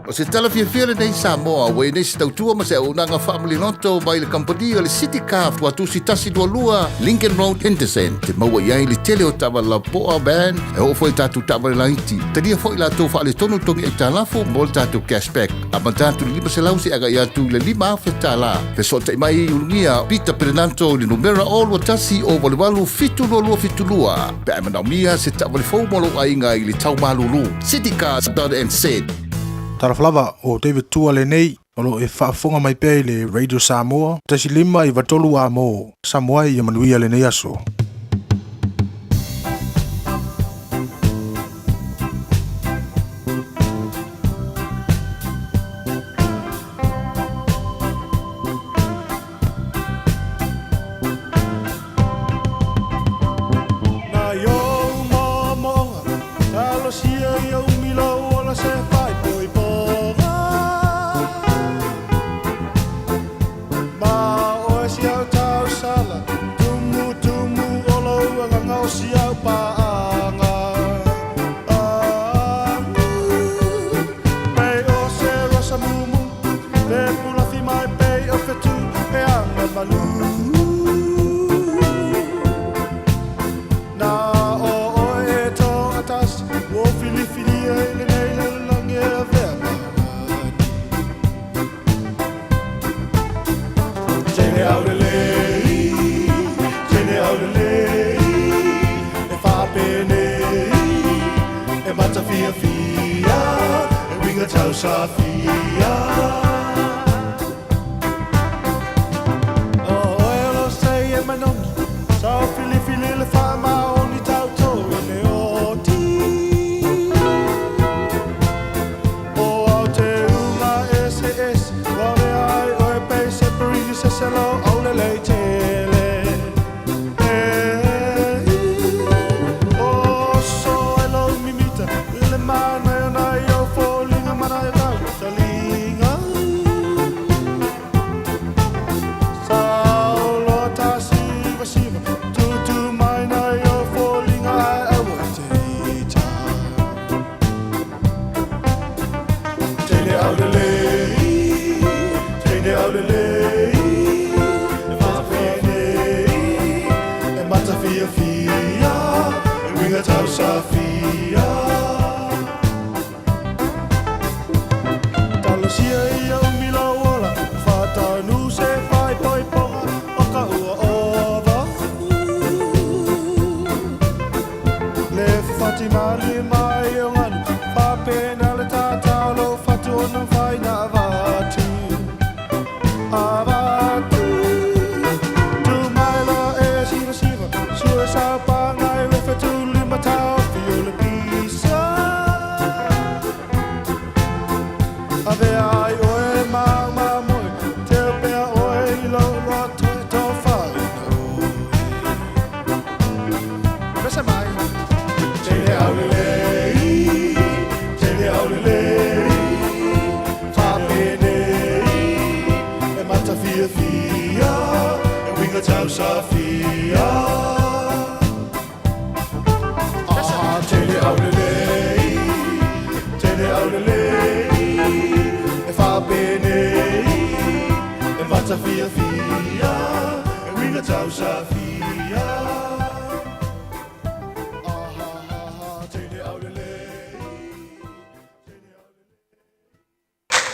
O se tala fia nei Samoa, wei nei se tautua ma se unanga family noto mai le kampania le City Craft watu si tasi dua lua Lincoln Road Henderson. Te maua iai le tele o tawa la poa band e o foi tatu tawa le laiti. Tadia foi la tofa le tonu tongi e talafo mo le tatu cashback. Ama tatu lima se lausi aga iatu le lima fe tala. Pe so te mai ungia Peter Pernanto le numera all wa tasi o walewalu fitu lua fitu lua. Pe amana mia se tawa le fau molo ainga i le tau malulu. City Craft and said. Taraflava o David Tua le nei, olo e whaafonga mai pei le Radio Samoa, tasi lima i watolu a mo, Samoa i amanuia le nei aso.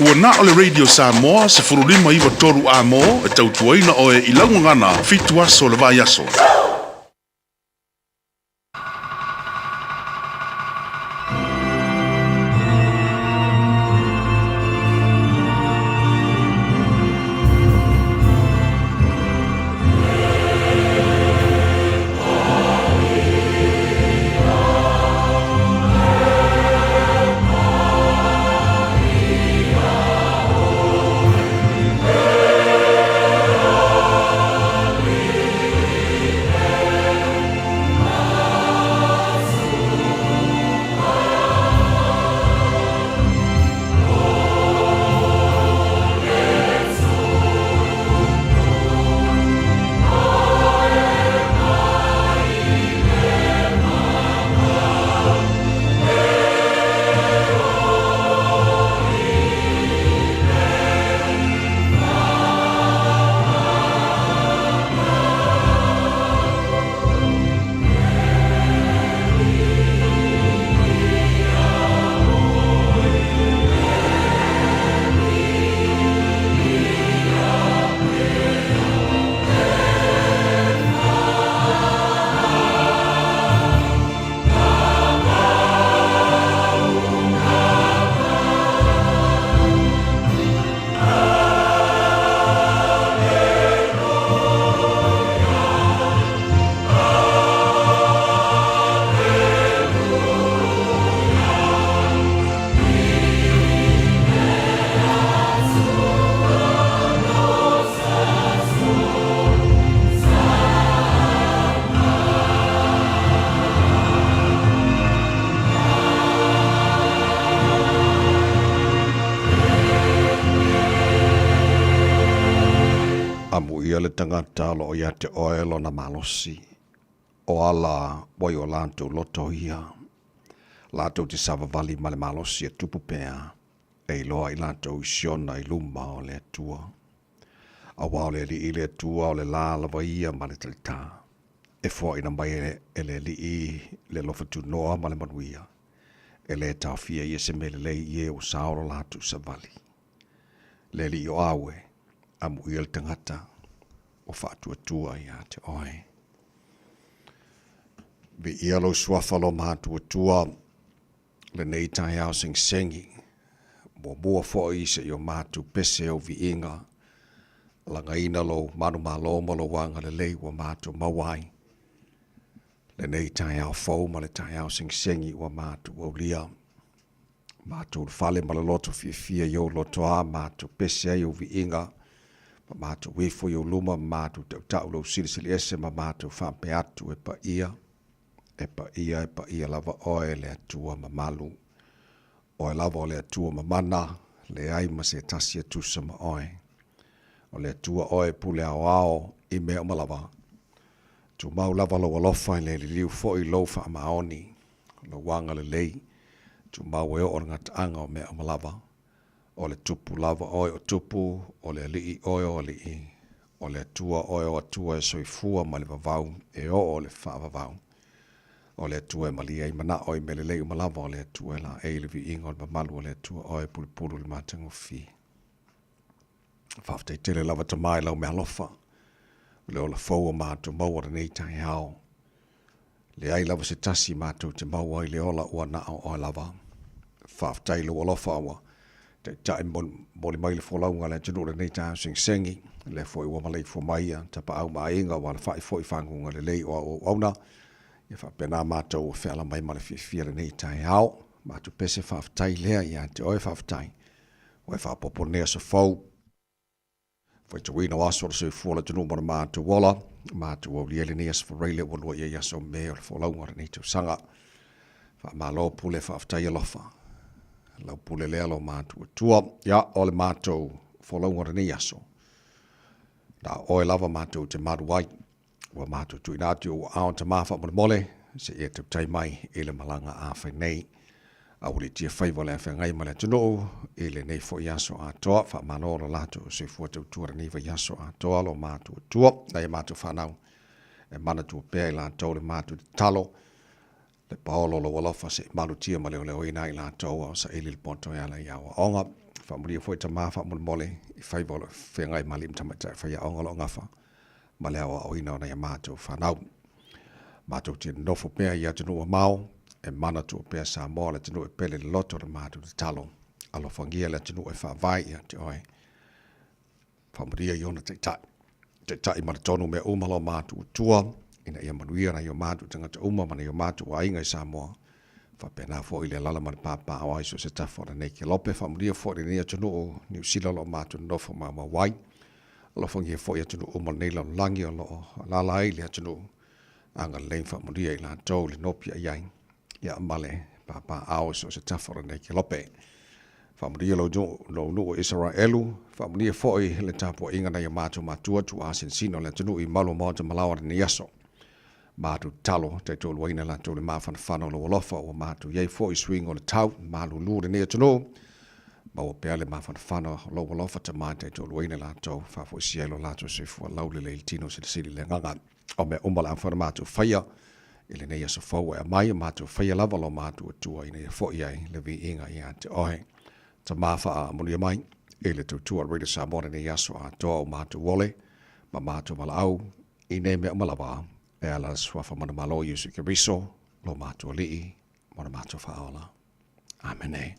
Ua na o le Radio Samoa se furulima iwa toru a mo e tautuaina o e ilaungangana fitu aso le vai aso. lia le tangata lo ia te oelo na malosi. O ala wai o lantou loto ia. Lantou te savavali ma le malosi e tupu pea. E loa i lantou isiona i luma o le atua. A wao le li i le atua o le la lava ia ma le talita. E fo ina mai e le li i le lofatu noa ma le manuia. E le tawhia i se mele lei i e o saoro lantou savali. Le li o awe. Amu i el tangata. O whaatua ia te oe. Vi ia lo suafalo mātua le nei tai au sengi. Mo mua fo i se i o mātu pese o vi inga. Langa ina lo manu malo malo wanga le lei wa mātu mawai. Le nei tai au fau ma le tai au sengi wa mātu o lia. Mātu fale ma le loto fia yo loto a mātu pese o vi inga. Mātu wefo yo luma mātu tau lo silisili ese ma mātu whampe atu e pa ia lava oe le atua ma malu. Oe lava o le atua ma mana, le ai ma se tasi atusa ma oe. O le atua oe pule ao i mea ma lava. Tu mau lava lo alofa i le liu fo i lofa ma oni. Lo wanga le lei. Tu mau e o ngata anga o mea ma lava. O le tupu lava oe o tupu, o le lii oe o lii. O le atua oe o atua e soifua ma le vavau, e o le wha vavau. O le atua e malia i mana oe me le lei umalava o le atua e la e le vi inga o le mamalu o le atua oe pulipulu le matango fi. Whaftai tele lava tamai lau me alofa. Le o la fau mātu maua nei tai hao. Le ai lava se tasi mātu te maua i le ola ua nao oe lava. Whaftai lo alofa awa. Te tai moli mai le folaunga le tunu le nei tai sengi. Le foi ua malei fo maia. Tapa au maa inga wa le fai foi whangunga le lei o auna. Ia whapena mātou o wheala mai ma le whiwhia le nei tai hao. Mātou pese whaftai lea ia te oe whaftai. Oe whapopo nea sa fau. Fai tu wina waso le sui fuala tunu mana mātou wala. Mātou au liele nea sa whareile wa lua ia yaso mea o le folaunga le nei tau sanga. Whamalo pule whaftai alofa. Lau pule lea lo mātou tua. Ia o le mātou folaunga le nei yaso. Da oe lava mātou te maruai. Wa mātou tui nātu o aon ta māwha mole se e tau tai mai e le malanga a whai nei. A uli tia whaiwa le a whangai ma le tunu e le nei fo iaso a toa wha manora lato se fua tau tuara nei wa iaso a toa lo mātou tua na e mātou whanau e mana tua pēr i lato le mātou talo le paolo lo walofa se malu tia ma leo leo ina i lato o sa e li ponto e ala i awa onga wha muria fo i ta māwha mole i whaiwa le whangai ma lim tamata whai a onga lo ngafa ma le awa o ina o na ia mātou whanau. Mātou tia nofo pēr i atu nua mau, e mana tu pēr sa moa le tinu e pele le loto le mātou te talo. Alo whangia le tinu e whawai i atu oe. Whamuria i ona te tai. Te tai mana tonu mea umalo mātou tua, ina ia manuia na i o mātou tangata uma mana i o mātou a inga i sa moa. Whapena fo i le lala mana pāpā o aiso se tafo na neike lope. Whamuria fo i nia tunu o New Zealand lo mātou nofo ma wai. Alo whangia fo i atunu umal nei lau langi o lo lala ai le atunu anga lein whamuria i la tau le nopi a iai ia male papa ao so se tafora nei ke lope. Whamuria lo nuo Israelu, whamuria fo i le tapo inga na ia mātou mātua tu asin sino le atunu i malo mauta malawa ni aso. Mātou talo te tolu waina la tau le mawhana whana lo alofa o mātou iei fo i swing o le tau, mālu lure ni atunu. Maua pea le mawhana whana lo walofa ta mai te tolu waina la tau, whafo i sielo la tau se fua laule le iltino se sili le nganga. O me umala whana mātou whaia, ile nei aso fau e mai mātou whaia lava lo mātou atua i nei fo iai le vi inga i a te ohe. Ta mawha a munia mai, ile tau tua rida sa mora nei aso a toa o mātou wole, ma mātou mala au, i nei mea malawa, e ala swafa mana malo Yesu Kiriso, lo mātou alii, mana mātou whaola. Amen.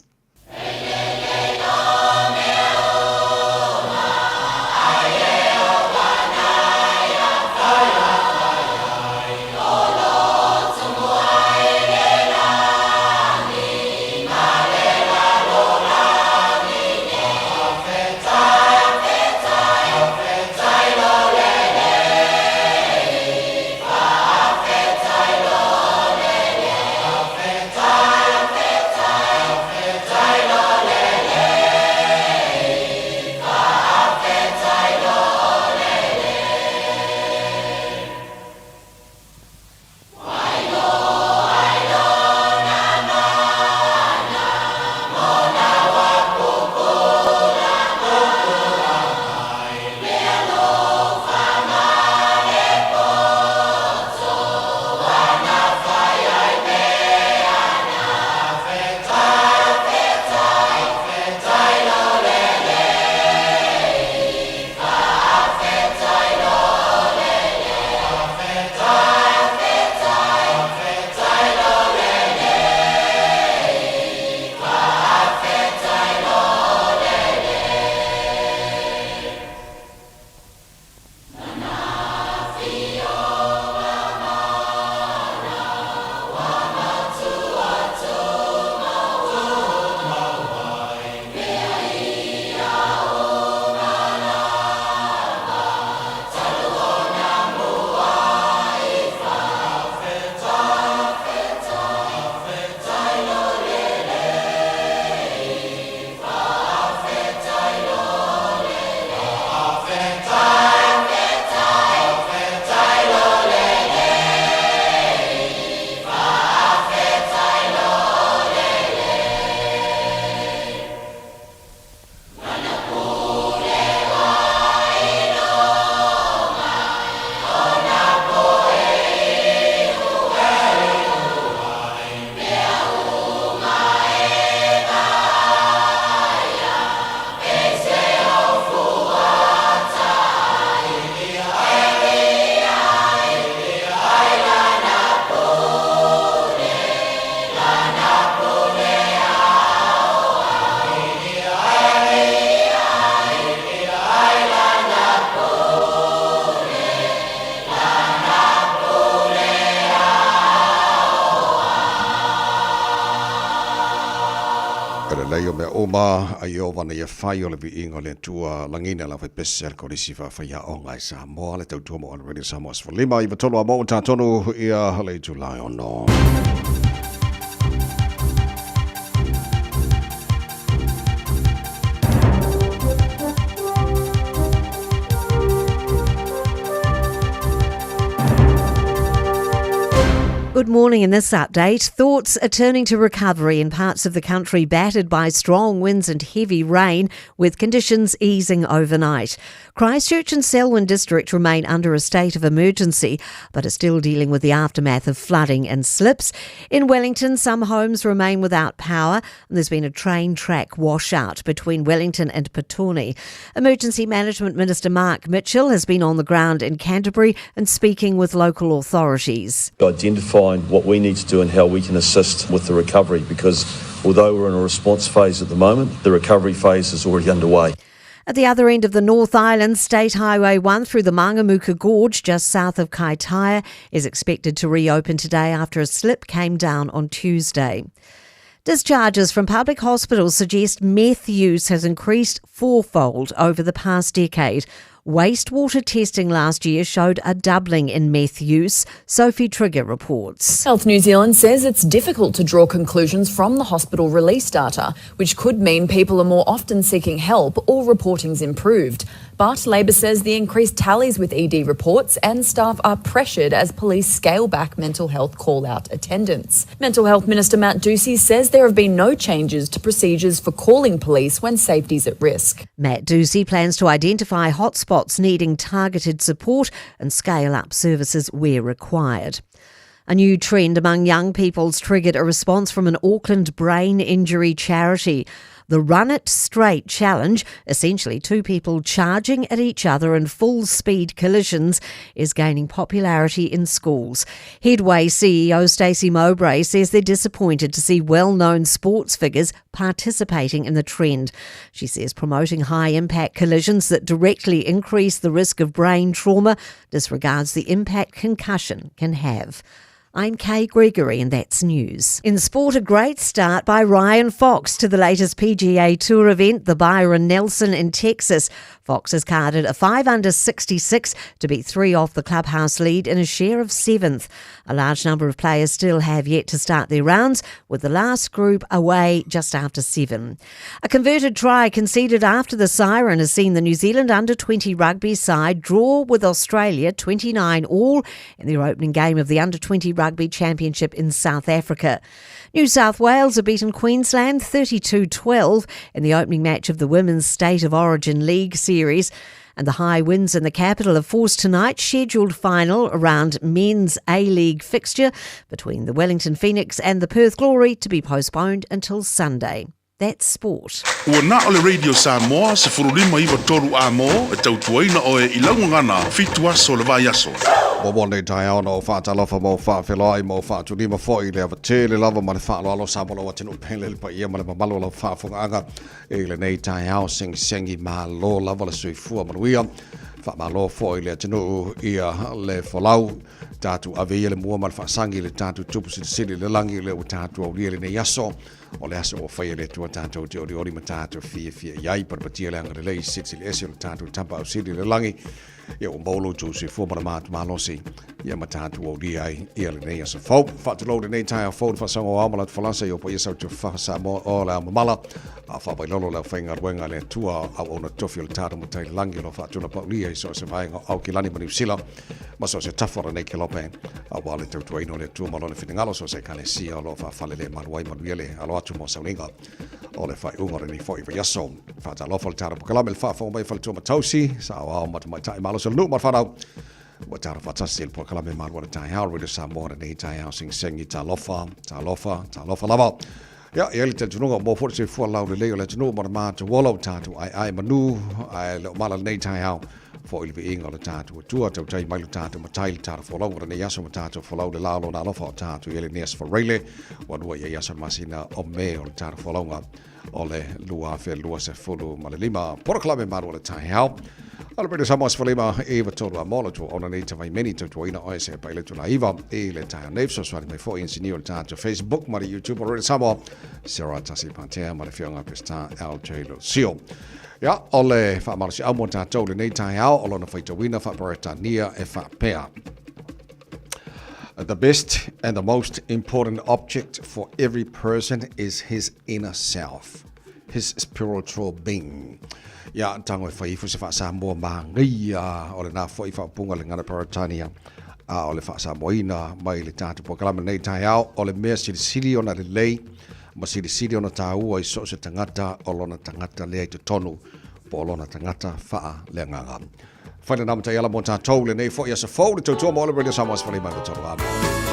yo me oma ayo vana ya fai o le vi ingo le tua langina la pese ko disi fa ya o ngai sa mo le tau mo on radio Samoa for lima I tolo amo ta tonu ia le July ono. Good morning. In this update, thoughts are turning to recovery in parts of the country battered by strong winds and heavy rain, with conditions easing overnight. Christchurch and Selwyn district remain under a state of emergency, but are still dealing with the aftermath of flooding and slips. In Wellington, some homes remain without power, and there's been a train track washout between Wellington and Petone. Emergency Management Minister Mark Mitchell has been on the ground in Canterbury and speaking with local authorities. Identifying what we need to do and how we can assist with the recovery, because although we're in a response phase at the moment, the recovery phase is already underway. At the other end of the North Island, State Highway 1 through the Mangamuka Gorge, just south of Kaitaia, is expected to reopen today after a slip came down on Tuesday. Discharges from public hospitals suggest meth use has increased fourfold over the past decade. Wastewater testing last year showed a doubling in meth use. Sophie Trigger reports. Health New Zealand says it's difficult to draw conclusions from the hospital release data, which could mean people are more often seeking help or reporting's improved. But Labor says the increased tallies with ED reports and staff are pressured as police scale back mental health call-out attendance. Mental Health Minister Matt Ducey says there have been no changes to procedures for calling police when safety's at risk. Matt Ducey plans to identify hotspots needing targeted support and scale up services where required. A new trend among young people's triggered a response from an Auckland brain injury charity. The Run It Straight challenge, essentially two people charging at each other in full-speed collisions, is gaining popularity in schools. Headway CEO Stacey Mowbray says they're disappointed to see well-known sports figures participating in the trend. She says promoting high-impact collisions that directly increase the risk of brain trauma disregards the impact concussion can have. I'm Kay Gregory and that's news. In sport, a great start by Ryan Fox to the latest PGA Tour event, the Byron Nelson in Texas. Fox has carded a 5 under 66 to beat 3 off the clubhouse lead in a share of 7th. A large number of players still have yet to start their rounds, with the last group away just after 7. A converted try conceded after the siren has seen the New Zealand under-20 rugby side draw with Australia 29-all in their opening game of the under-20 Rugby Championship in South Africa. New South Wales have beaten Queensland 32-12 in the opening match of the Women's State of Origin League series. And the high winds in the capital have forced tonight's scheduled final around men's A-League fixture between the Wellington Phoenix and the Perth Glory to be postponed until Sunday. That's sport. Ua na ole Radio Samoa se furulima iwa toru amo e tautuaina oe ilaungangana fitu aso le vai aso. Wawone tai ao no whaatalofa mo whaawhelai mo whaatulima fo I le avatele lava ma le whaaloalo samolo wa tinu pele le pa ia ma le mamalo la whaafungaanga e le nei tai ao sengi ma lo lava le suifua manuia whaamalo fo I le tinu ia le whalau tātu aveia le mua ma le whaasangi le tātu tupu sili le langi le o tātu au le nei aso o le aso o whaia le tua tātou te ori ma tātou fia iai parapatia le anga le lei siti le ese o tātou tampa au sili le langi ia o mbolo tu se fua mara mātu malosi ia ma tātou au ai ia le nei aso fau whaatulau le nei tai au fau whasango o amalat whalasa i o pa ia sau te whasa o le amamala a whapai lolo le whainga ruenga le tua au ona tofi o le tātou mo tai langi lo whaatuna paulia I so se vaenga au ki lani mani usila ma so se tafara nei ke lope a wale tautua ino le tua malone whitingalo so se kane sia lo whaafale le manuai manuele alo atu mo sauninga o le whai ungore ni fo I yaso whaata lofa le tāra pukalame le whaafo mai whale tua matausi sa o au mata mai tai malo se lu mar whanau wa tāra whatasi le pukalame marua le tai hao Radio Samoa nei tai hao sengi tā lofa lava ia le tununga mo fo se fo lau le leo le tunu mar mātu wolo tātu ai manu ai le mala nei tai hao fo I inga le tātu tua tau tai mai le tātu matai le tāra fo lau nei yaso tātu fo lau le lalo na lofa o tātu ele nes for rele wanua ia yaso masina o me o le tāra fo launga o le lua fe lua se fulu ma le lima poroklame maru le tai hao Alberto Samos Falima Eva Tola Moloto on an 8 of many to Twina Oise by Letuna Eva, Eleta Navso, so my 4 inch new time to Facebook, my YouTube already Samo, Sarah Tassi Pantea, my Fiona Pista, LJ Lucio. Ya, ole Famarsi Amonta told in 8 time out, all on the fight to win of Aberta near Efa Pair. The best and the most important object for every person is his inner self, his spiritual being. Ya tango fai fu se fa sa mo mangia o le na foi fa punga le ngana Peritania o le fa sa moina mai le tatu po kala nei tai au o le mea sili ona le lei ma sili ona tau ai so se tangata o lona tangata le te tonu po lona tangata fa le nganga fa le nam tai ala mo tau le nei fo ya se fo le to mo le radio samos fa le mai to amo.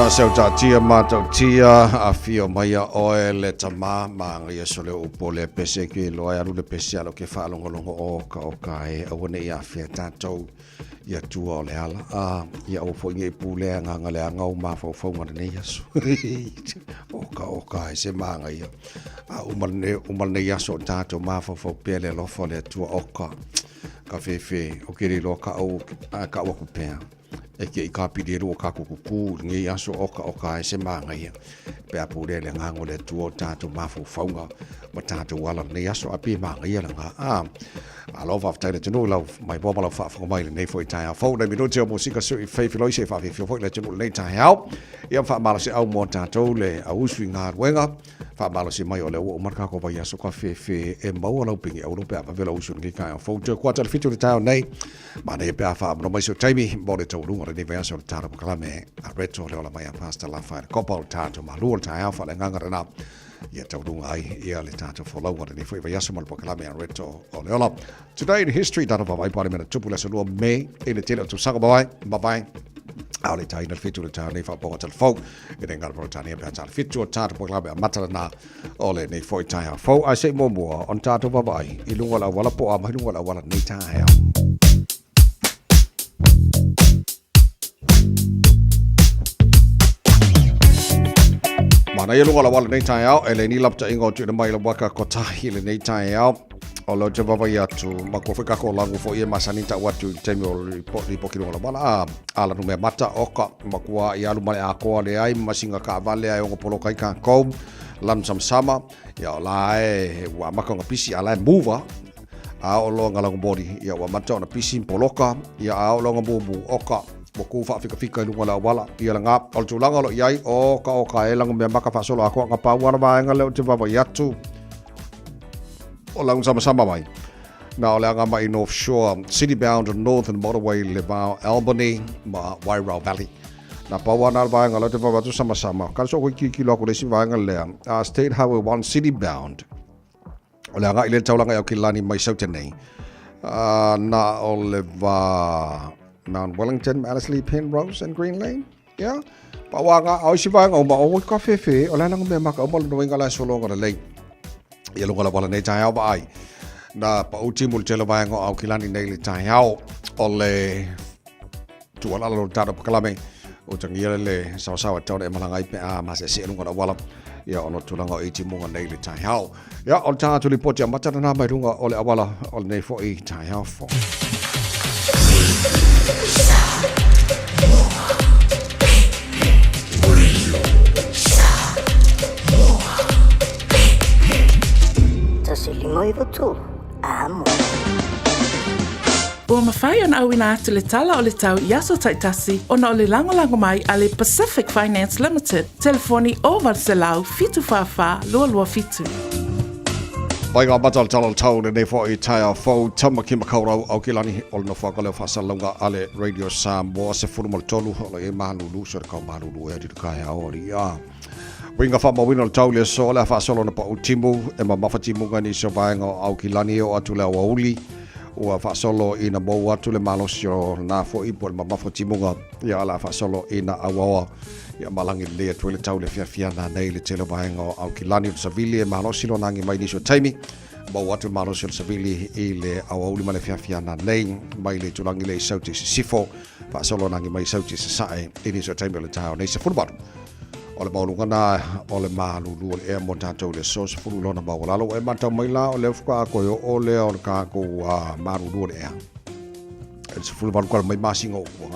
Sa seu ta tia matau tia a fio mai a oe le tama ma ngia so le upo le pese ki loa aru le pese alo ke whaalongolongo o ka e awane ia fia tātou ia tua o le ala a ia o fo inge pule nga le ngau ma fo ngana nei aso o ka e se manga ia a umal nei aso tātou ma fo pele lo fo le tua o ka fefe o kiri lo ka o ka o kupea e ke i ka pidiru o ka kukuku ngi aso oka e se manga ia pe apure le ngango le tuo tātou mafu faunga ma tātou wala nei aso api manga ia langa a lova af taile tunu lau mai boma lau whaafo mai le nei fo i tai au fau nei minuti o musika sui feifi loi se whaafifio fo i le tunu nei tai au ia whaamala se au mo tātou le ausui ngā ruenga whaamala se mai o le ua umarka ko vai aso ka fefe e maua lau pingi au lupe apa vela usu ngi kai au fau te kua tala fitu le tai au nei ma nei pe a whaamano mai so taimi mo le tau runga le nei vai aso le tāra pakalame a reto le ola mai a pasta la whaere kopa o tātou ma lua le tai au whaale ngangara na ia tau runga ai ia le tātou whalaunga le nei fai vai aso ma le pakalame a reto o le ola. Today in history, data pa mai pare mena tupu le sanua me e le tele tu sanga bye au le tai na fitu le tai nei fa ponga telefon e le ngara protania pe tal fitu o tata po klabe matala na ole nei foi tai ha fo I say mo on tata bye I lunga la wala po a mai lunga la wala nei tai ha mana ia lunga la wala nei tai ha e le ni lapta ingo tu mai la waka kotahi le nei tai ha o lo te vava ia tu makofi kako langu fo ia masanita watu temi o ripoki runga la wala ala nume mata oka makua ia lumale a koa le ai masinga ka vale ai ongo polo kai ka kou lam sama ia la e wa maka ngapisi ala e muva a o lo ngalangu body ia wa mata ona pisi poloka ia a o lo ngabubu oka boku fa fika lunga la wala ia la ngap o tulanga lo iai oka e langu me maka fa solo ako ngapa wana ba ngale te vava ia tu o lang sama mai. Na o leanga mai North Shore, city-bound northern motorway Levau, Albany, ma Wairau Valley. Na pawana vaanga lo te vavatu sama. Kan so ki loko le si vaanga le State Highway 1 city-bound. O leanga ile taulanga i Kilani mai Sautenei. Na o le va Mount Wellington, Manderley, Penrose and Green Lane. Yeah. Pawanga o si vaanga o ma o ka fefe o leanga me maka o mo no ingala solo ngala lei. Ia lunga la wala nei tai au ba ai. Na pa uti mul tele vai ngo au Kilani nei le tai au o le tuala lo tata pakalame o tangia le sawa tau e malanga i pe a ma se lunga la wala ia ono tulanga i timunga nei le tai au. Ia o tata li poti mata na mai lunga o le awala o nei fo i tai au fo. Ua mawhai ana au ina atu le tala o le tau Yaso Taitasi ona o le lango mai a le Pacific Finance Limited. Telefoni o Varselau fitu whawha lua fitu. Pai ngā matal tala tau nei fo i tai au fo tama ki makaurau au Kilani o le no whakale o whasalunga ale Radio Samoa se furumal tolu o le e mahalulu so le kau mahalulu e di kai au ori a. Winga fa mawina o tau le so le fa solo na pa utimu e ma mafatimu ngani so vaenga au Kilani o atu le auli o fa solo ina mo atu le malosio na fo ipo le mafatimu nga ya la fa solo ina awa ya malangi le tu le tau le fia na nei le tele vaenga au Kilani o savili e malosio nangi mai ni so taimi mo atu malosio savili i le auli ma le fia na nei mai le tulangi le sauti sifo fa solo nangi mai sauti sae ini so taimi le tau nei se futbol o le maulungana o le malulu o le ea mo tātou le so se furu lona maulalo e matau mai la o le fuka koe o le o le kako malulu o le ea e se furu malu kala mai masingo o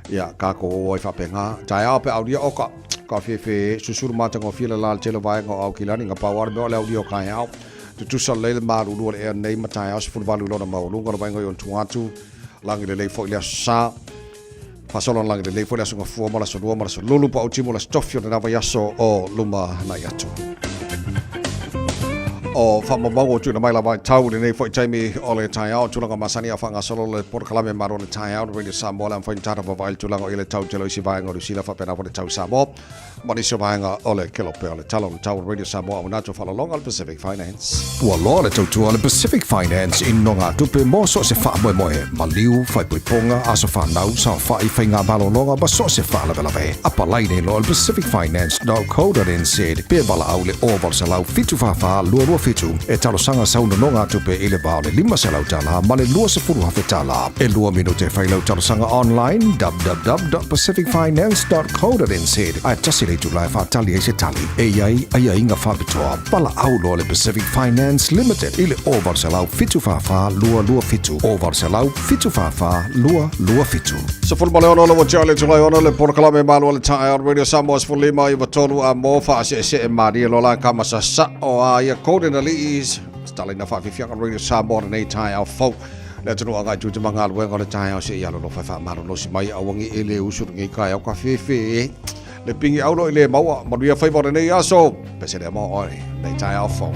ia kako o e whapenga tai au pe audia oka ka fefe susuru matanga o fila la le tele vaenga o au Kilani nga pawara me o le audia o kai au tutusa le malulu o le ea nei matai au se furu malu lona maulunga o vaenga i on tuatu langi le lei fo ilia sa Pasolo lang de leifo laso ngafua mala so lua mala so lulu pa utimo la stofio na vai aso o luma na yato. o whamamau o tūna mai lawa tau le nei fwoi taimi o le tai au tūlanga masani a whanga solo le Port Kalame maro le tai au Radio Samoa le mwhain tara pawail tūlanga o le tau telo isi vaenga o Rusila whapena o le tau Samoa mani so vaenga o le kelope o le talo le tau Radio Samoa o nato whalalonga le Pacific Finance. Ua loa le tautua le Pacific Finance in no ngā tupe mo so se wha moe moe ma liu whai pui ponga aso whanau sa whai whai ngā balolonga ma so se wha lewe lawe. Apa laine lo le Pacific Finance .co.nz pe bala au le oval sa lau fitu whawha lua fitu e talo sanga sauna no ngā tupe i le bao le 5 se lau tala ma le 2 hafe tala e 2 minute whai lau talo sanga online www.pacificfinance.co.nz ai tasi le tu lai whatali e se tali e iai ai inga whapitoa pala au lo le Pacific Finance Limited i le oval sa lau fitu whawha lua fitu oval sa lau fitu whawha lua fitu. Sa fulma le ono le wachale tulai ono le Port Kalame malo le tai au Radio Samoa fulima i watonu a mo fa se e mari lo la kamasa sa o a ia kode na liis stala na fa fianga Radio Samoa nei tai au fo le tunu anga tu te manga luenga le tai au se ia lo fa maro no si mai awangi ele usu ngi kai au ka fefe le pingi au lo ile maua maria fa vo nei aso pese le mo ore nei tai au fo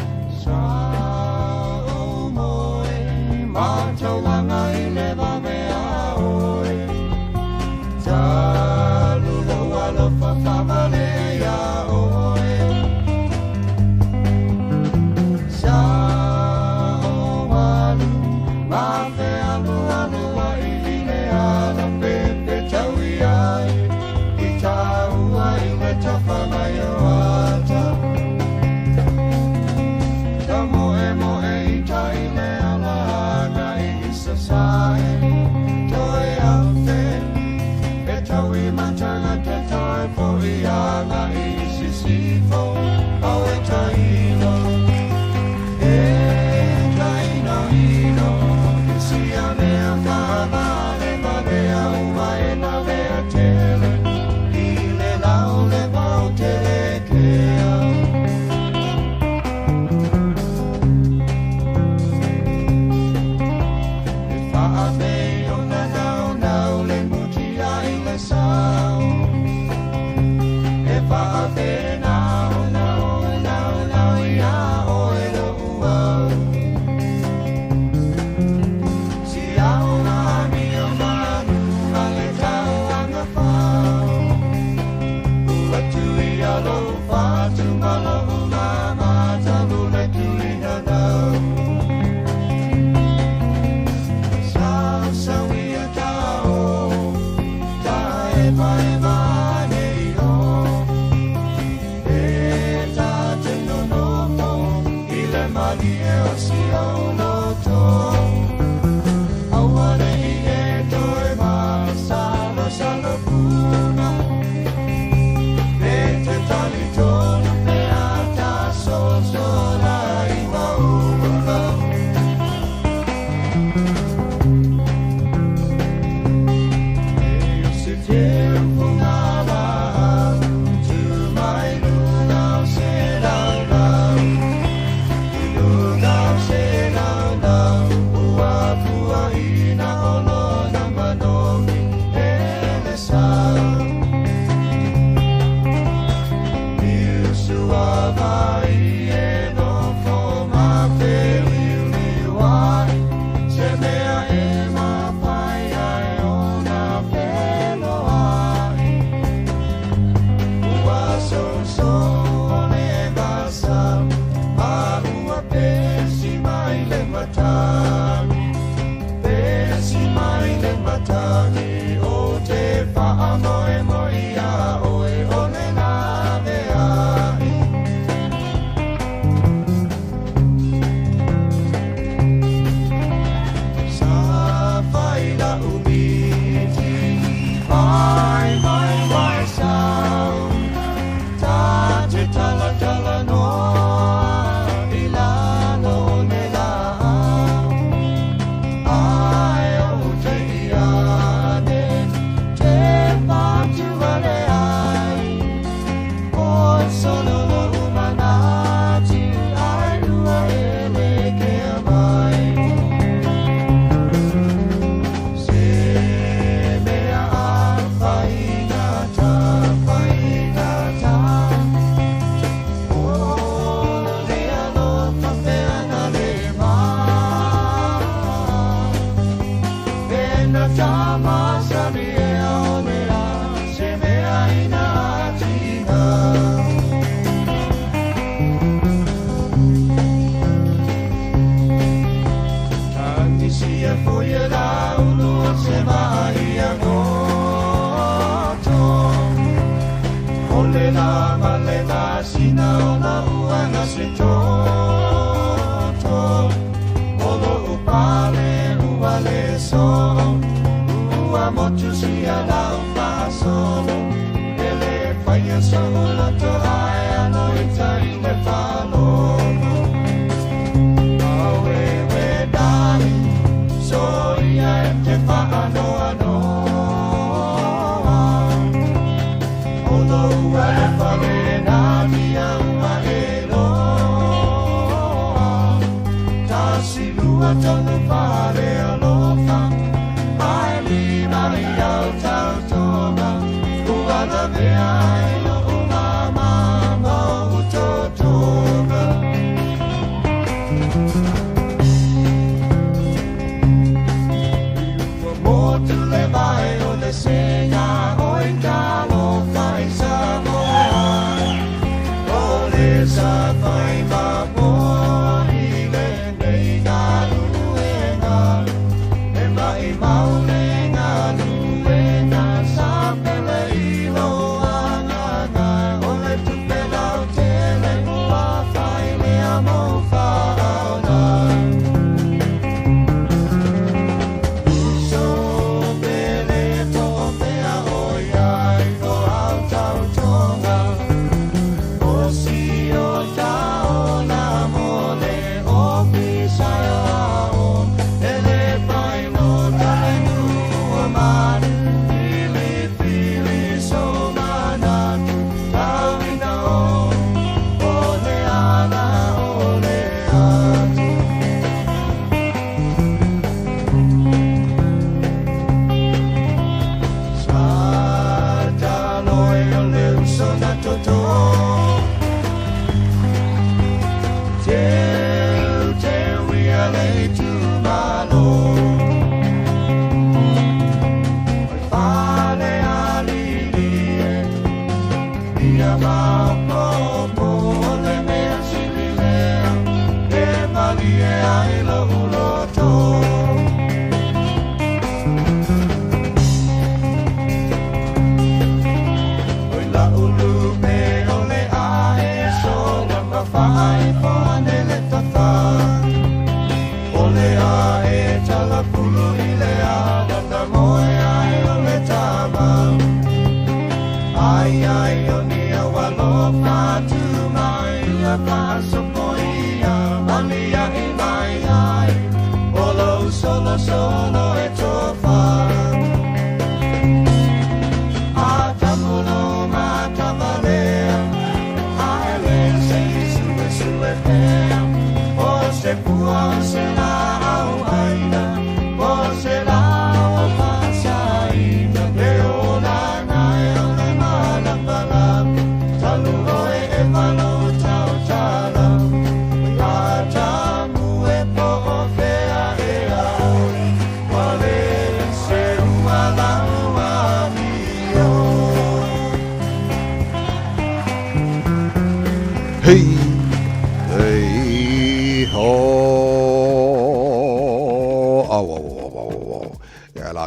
Wow.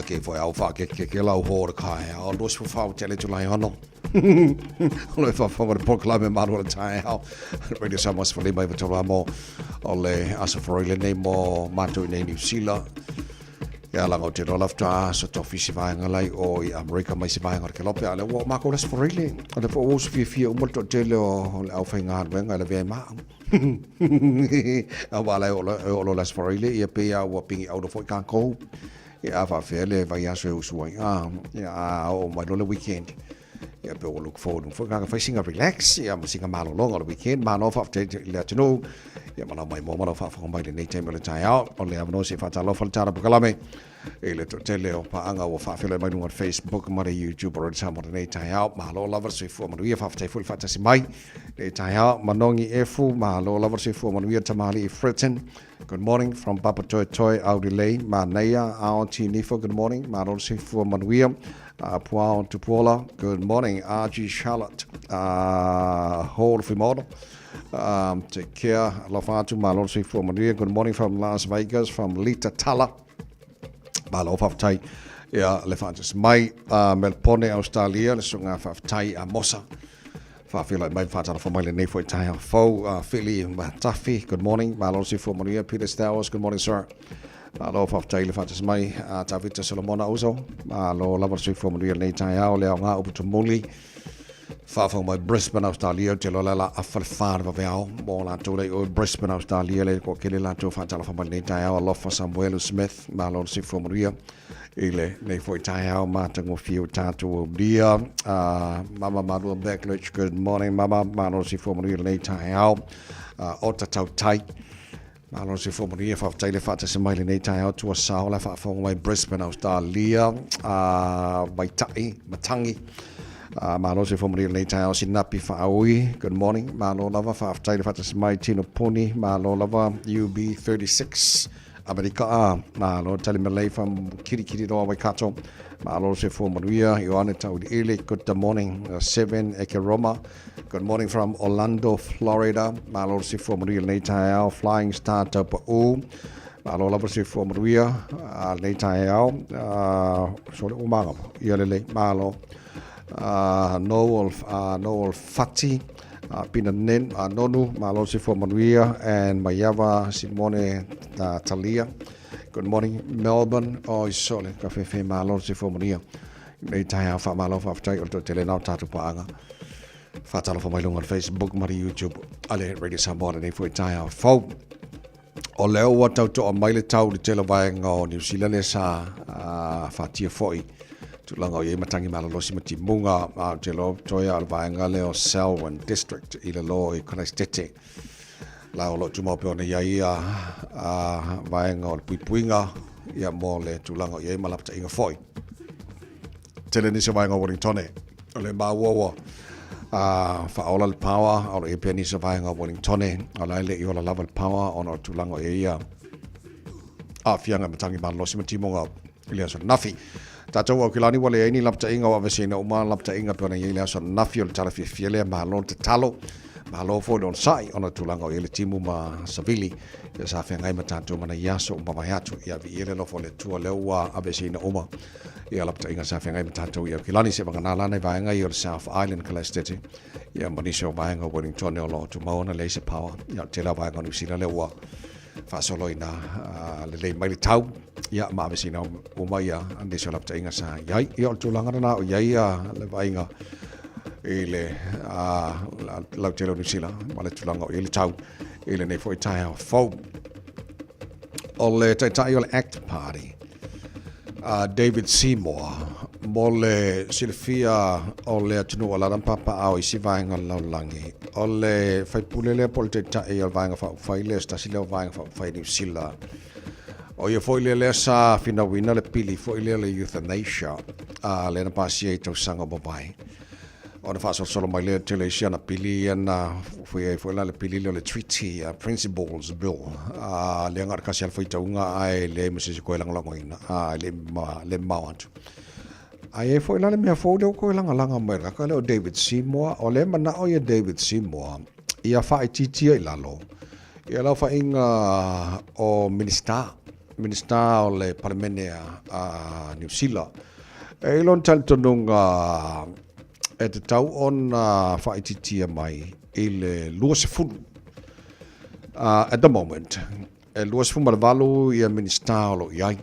Ke foi au fa ke lau hor kai au dos fu fa tele tu lai hono ole fa fa por club ma ro tai au radio samos for mai to mo ole asa for ile nei mo mato nei New Zealand ya la go te ro lafta so to fi vai ngalai o i America mai si vai ngor ke lope ale wo ma ko res for ile ale fo os fi mo to tele o au fa ngar ben ale ve ma wala o las for ile ia pe ya wo pingi out of kan ko ia fa fele vai aso usua ia o mai no weekend ia pe o look forward for ka fa singa relax ia mo singa malo long on the weekend man off after let you know ia mana mai mo mana fa fa mai nei time le tai out on le avno se fa talo fa tara kalame ele to tele o pa anga o fa fele mai no Facebook ma YouTube or sa mo nei tai out malo lover se fo mo ia fa fa full fa si mai nei tai out manongi efu malo lover se fo mo ia tamali Fritzen. Good morning from Papa Toy Toy Audi Lane, Manaya, Auntie Nifo, good morning, Marosi for Manuia, Puao Tupola, good morning, RG Charlotte, Hall of Model, take care, Lafatu, Marosi for Manuia, good morning from Las Vegas, from Lita Tala, Malof of Tai, yeah, Lefantus, my Melpone, Australia, Sunga of Tai, Amosa. Fa feel like my father for my name for time fo Philly Taffy, good morning, Malosi for Maria Peter Stowers, good morning, sir. Hello of Taylor Fatis May, Tavita Solomona Ozo, Malo Lover for Maria Nataya, Leonga Ubutumuli, far from my Brisbane Australia, Telola Afar Vavao, Mola Tole, Brisbane Australia, Kelila Fatala for my Nataya, love for Samuel Smith, Malosi for Maria. Ile nei foi tai au matango fiu tatu dia mama madu Beckledge, good morning mama mano si for nei tai au ota tau tai Malo se fo moria fa taile fa ta se mai nei tai au tua saola fa fo mai Brisbane Australia mai tai matangi malo se fo moria nei tai au sinapi fa aui. Good morning malo lava fa taile fa ta se mai Tino Puni malo lava UB36 America malo tali malay from kiri do Waikato malo se fo moria Ioane tau di ele. Good morning 7 Ekeroma. Good morning from Orlando, Florida. Malo si fo moria nei tai au Flying Star tapa u. Malo lava si fo moria nei tai au so le umanga ia lele malo Noel Fati Pina Nen Nonu malo si fo moria and Mayava Simone Talia. Good morning Melbourne sole cafe malo si fo moria nei tai au fa malo fa tai o tele na tatu paanga. Fatalo for my long on Facebook, mari YouTube, ale Radio Samoa nei foi tai au fau. O leo wa tau to mai le tau le tele vai ngo New Zealand sa fatia foi. Tu langa ye matangi malolosi mati munga telo toya al vai nga leo Selwyn District ila lo I Christchurch. La o lo tu mo pe ona ia vai ngo puipuinga ia mo le tu langa ye malapta inga foi. Tele ni se vai ngo Wellington ole ba wo fa ola le power o le peni se vai nga Wellington ala le iola level power ona tulanga ia fianga matangi malolosi mati munga ilia so nafi tatou o kilani wale ni lapta inga wa vesina uma lapta inga pona ilia so nafi o tala fiele malo te talo malo fo don sai ona tulanga ile timu ma savili ya sa fenga matatu mana yaso umba yatu ya vi ile lo fo le tu lewa avesina uma ia lapta inga sa fenga matatu ya kilani se banga nala vai nga i South Island Calesteti ya manisho vai nga Wellington o lo tu maona laser power ya tela vai nga New lewa fa solo ina le mai tau ya ma avesina uma ya ande so lapta inga sa ya i tulanga na o ya le vai nga ile lau telo New Zealand wale tulanga ile tau ile nei foi tai au fau o le tai o le ACT Party David Seymour mo le Silvia o le atunu o la papa au isi vainga laulangi o le fai pulele pol te tai o vainga fai le sta sila vainga fai New Zealand o ia foi le sa fina wina le pili foi le euthanasia le na pasie to sanga bobai ona fa solo mai le telesia na pili na foi la le pili le treaty principles bill le ngar ka sia foi taunga ai le mesi ko lang lang ina le mawant ai foi la le me fo le ko lang lang mai ka le David Seymour o le mana o ia David Seymour ia fa ititi ai lalo ia la fa inga o minister o le parlamenea New Zealand e lon taltonunga e te tau on whaititia mai i le luasefulu. At the moment, e luasefulu malavalu i a minister iai.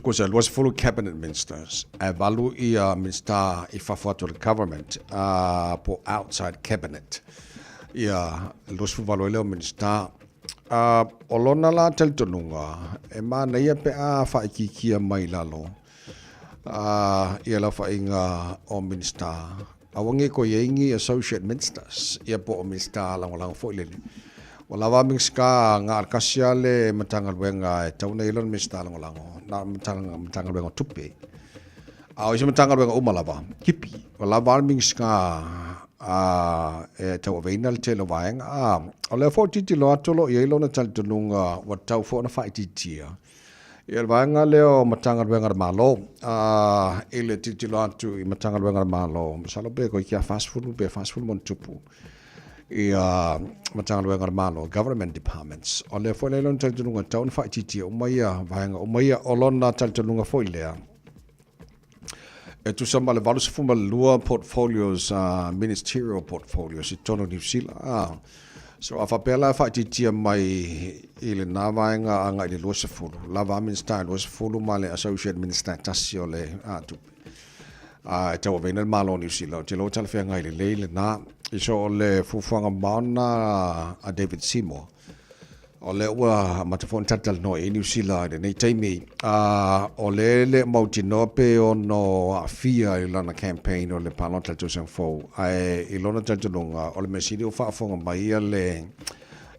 Ko se luasefulu cabinet ministers, e valu i a minister I whawhatu le government po outside cabinet. I a luasefulu valu i leo minister. O lona la teltonunga, e mana ia pe a whaikikia mai lalo. Ia la fa inga o minister awangi ko yengi associate ministers ia po o minister lang fo ile wala wa mingska nga kasia le matangal wenga tauna ilon minister lang na matangal wenga tupe a o matangal wenga umalava kipi wala wa mingska e taw veinal telo waenga o le fo titi lo atolo ia ilona taltununga wa taw fo na fa titia ia vaenga leo matangal wenga malo ile titilo atu I matangal wenga malo salo be ko kia fast food mon tupu ia matangal wenga malo government departments o le fo le lon taltunga town fa titi o mai vaenga o mai o lona taltunga fo ile e tu samba le valus fuma lua portfolios ministerial portfolios I tono New Zealand so afa pela fa titia mai ile na vaenga anga ile luasefulu la va minister luasefulu male associate minister tasiole tu tawa venel malo New Zealand telo tal fenga ile le na iso le fufuanga mauna a David Seymour o le ua matafon tatal no e New Zealand nei taimi o le mautino pe o no afia I lana campaign o le palota to sen fo ai I lona tatalunga o le mesidi o faafonga mai le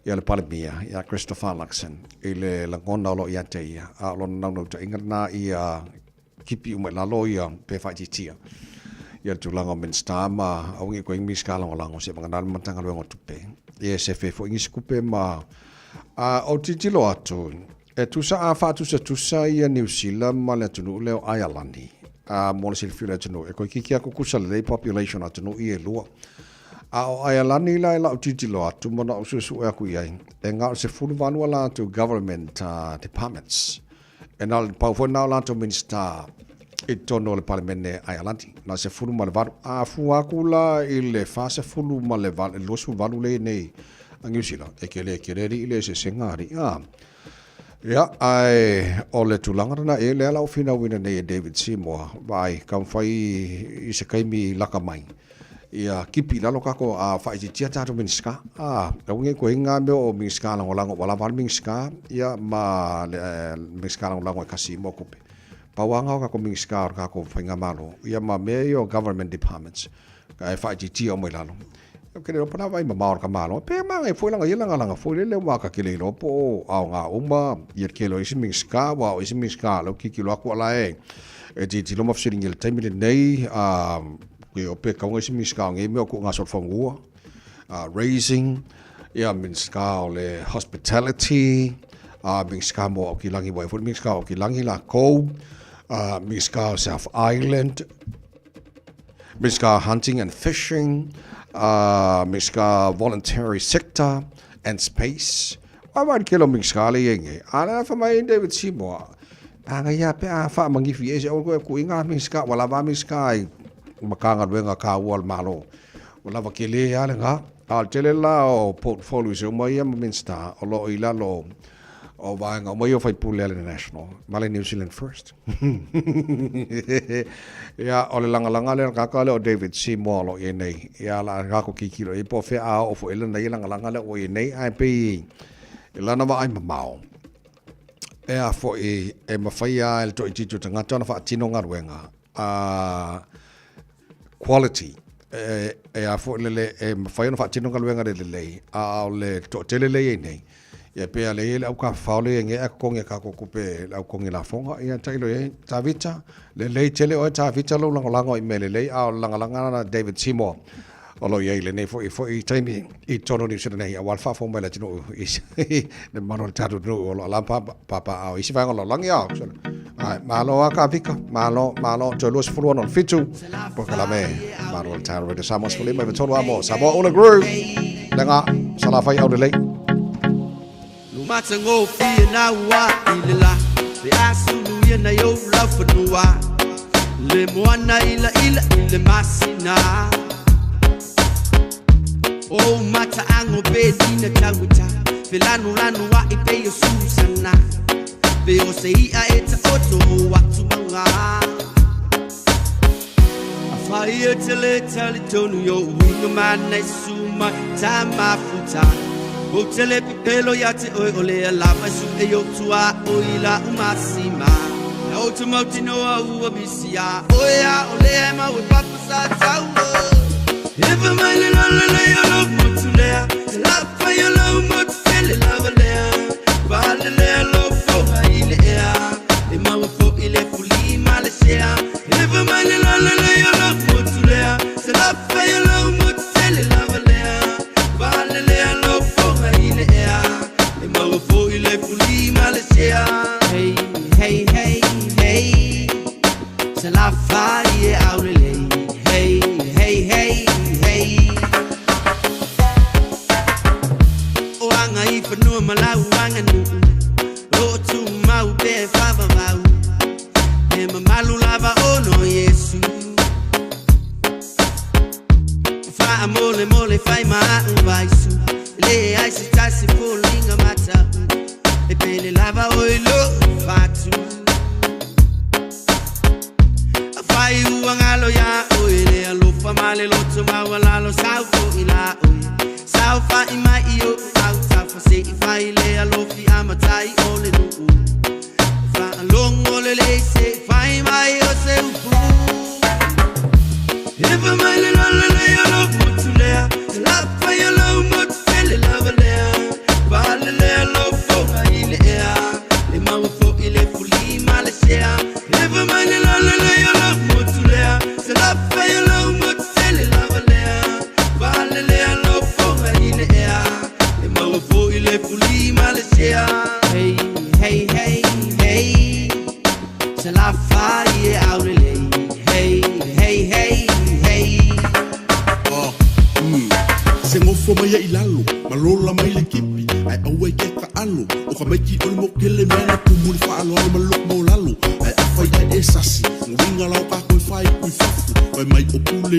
ia le palemia ia Christopher Luxon i le langona o lo ia te ia a lo nau te ingana ia kipi umai lalo ia pe whaititia ia tulanga men stama au ngi ko ingi skala ngolango se mangana matanga lo ngotupe ia se fe fo ingi skupe ma o titilo atu e tusa a fa tusa ia New Zealand ma le tunu leo Ireland mo le silfila tunu e ko kiki ko kusa le population atu ia lua o Ireland la la titilo atu mo na usu e ku ia e nga se fulu vanua la to government departments e na pa fo na la to minister e tono le parlemene Ireland na se fulu ma le valu a fuakula i le fa se fulu ma le valu lo su valu le nei a New Zealand e kele ri le se sengari ya ai o le tulanga na e le ala ofina wina nei David Seymour vai kam fai i se kaimi laka mai ia kipi lalo kako a faititia tato minska nge ko inga me o minska lango wala val minska ia ma minska lango kasi mo kupe pawanga ka ko minska ka ko fainga malo ia ma me yo government departments ka faititia o mo lalo ke le pana vai ma ka malo pe ma e foi langa foi le wa ka kile lo po au nga uma ia ke lo isi minska wa isi minska lo ki lo ko la e ti lo mo fsiring el time nei o pe ka ngisi miska nge me ko nga sort fangua raising ia minska le hospitality minska mo ki langi wa fu minska ki langi la ko minska South Island minska hunting and fishing minska voluntary sector and space wa kilo minska le yenge ana fa mai David Seymour anga ya pe fa mangi fi e o ko inga minska wala ba minska makanga wenga ka wal malo wala vakele ala nga al tele la o portfolio so mai minsta o lo ila lo o vanga mai o fai pule national male New Zealand first ya o le langa le ka le David Seymour lo nei ya la ka ko kikilo e po fe a o fo ele nei langa le o nei ai pe ila na va ai mamao e a fo e mafia el to itu tanga tona fa tino nga wenga quality a fo le fai no fa tino ka luenga le a le to tele le nei ya pe ale au ka fa le nge a ko nge ka ko kupe au ko nge la fonga ya tailo e tavita le tele o tavita lo lango i mele le a langa na David Seymour olo ye le nei fo i time i tono ni sene nei wal fa fo mele tino is le mano tatu no o la papa au isi va lo langi au ai malo aka vika malo to los fulu non fitu porque la me malo taro de samos fuli me tono amo sabo on the group langa sala fai au de lei Matango fi na wa ilala be asulu ye na yo love no wa le moana ila masina o mata ango be dina tawita filanu lanu wa ipe yo susana be o sei a eta oto watu manga afai tele tonu yo winga mana suma tama futa o tele pelo yate o le lava su e yo tua o ila umasima o tumotino o bisia o ya o le ma we papa sa tau if my la love mutulea love for your love mut feel love le ba le love for ile ya e ma fo ile fuli malesea if my la love mutulea love for your love mut feel love le ba le love for ile fuli malesea hey hey hey hey se la faille aurele hey hey hey hey o anga ifa no malau anga nu o tu mau be fava mau e malu lava o no yesu fa mole fai ma vai su le ai si tasi falling mata e pele lava oilo fatu fai uangalo ya oile alo famale lo toma wala lo sauko ila oi saufa ima io auta fa se fai le alo fi amatai ole no fa longo le se fai mai o se ufu if my le alo mutulea la fa yo lo mut fele lava le foi le puli Malaysia. Hey, hey, hey, hey. Se la fai out lei. Hey, hey, hey, hey. Se ngofo mai ai lalo, malola mai le kipi, ai aue ke ka alo, o ka meki o mo kele mena kumuli fa alo ma lo mo lalo, ai afai ai esasi, winga la ka ko fai ku fafu, ai mai o pule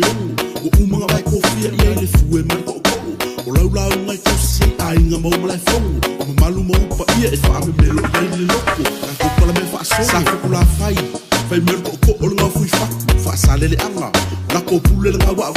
o umanga vai ko fia ia le fu e mai ko o laula ngai ko si ai nga mo mai fongo, o malu mo pa ia e fa me melo ai le loko, ka ko pala me fa so, sa ko la fai mer ko o nga fu fa sale le anga, la ko pule le nga wa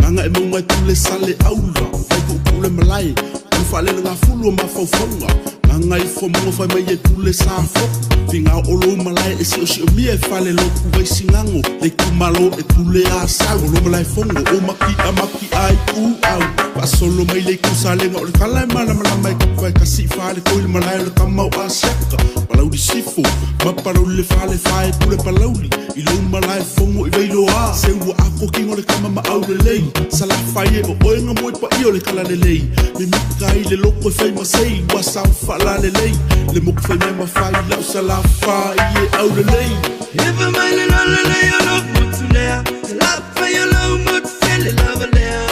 Anga e maunga tule sale aula Fai ku kule malai Ku fale nga fulu ma faufonga Anga i fo mongo fai mai e tule sa foku Finga olo malai e si o si o mia e fale loku Vai singango Le kumalo e tule a sau Olo malai fongo o maki a maki ai ku au Pa solo mai le ku sale nga Ole kala e mana mai Fai kasi fale koile malai Ole kamau a seka Palau di sifo Ma parau le fale fai tule palauli Ilo malai fongo i veilo a Se ua ako kingo le kama ma au le lei Sala fai e o oenga moe pa i o le kala le lei Me mika i le loko e fai masei Ua sau fala le lei Le moku fai mea ma fai lau sala fai e au le lei Ifa mai le la le lei o lok mutu lea Sala fai o lau mutu fele lava lea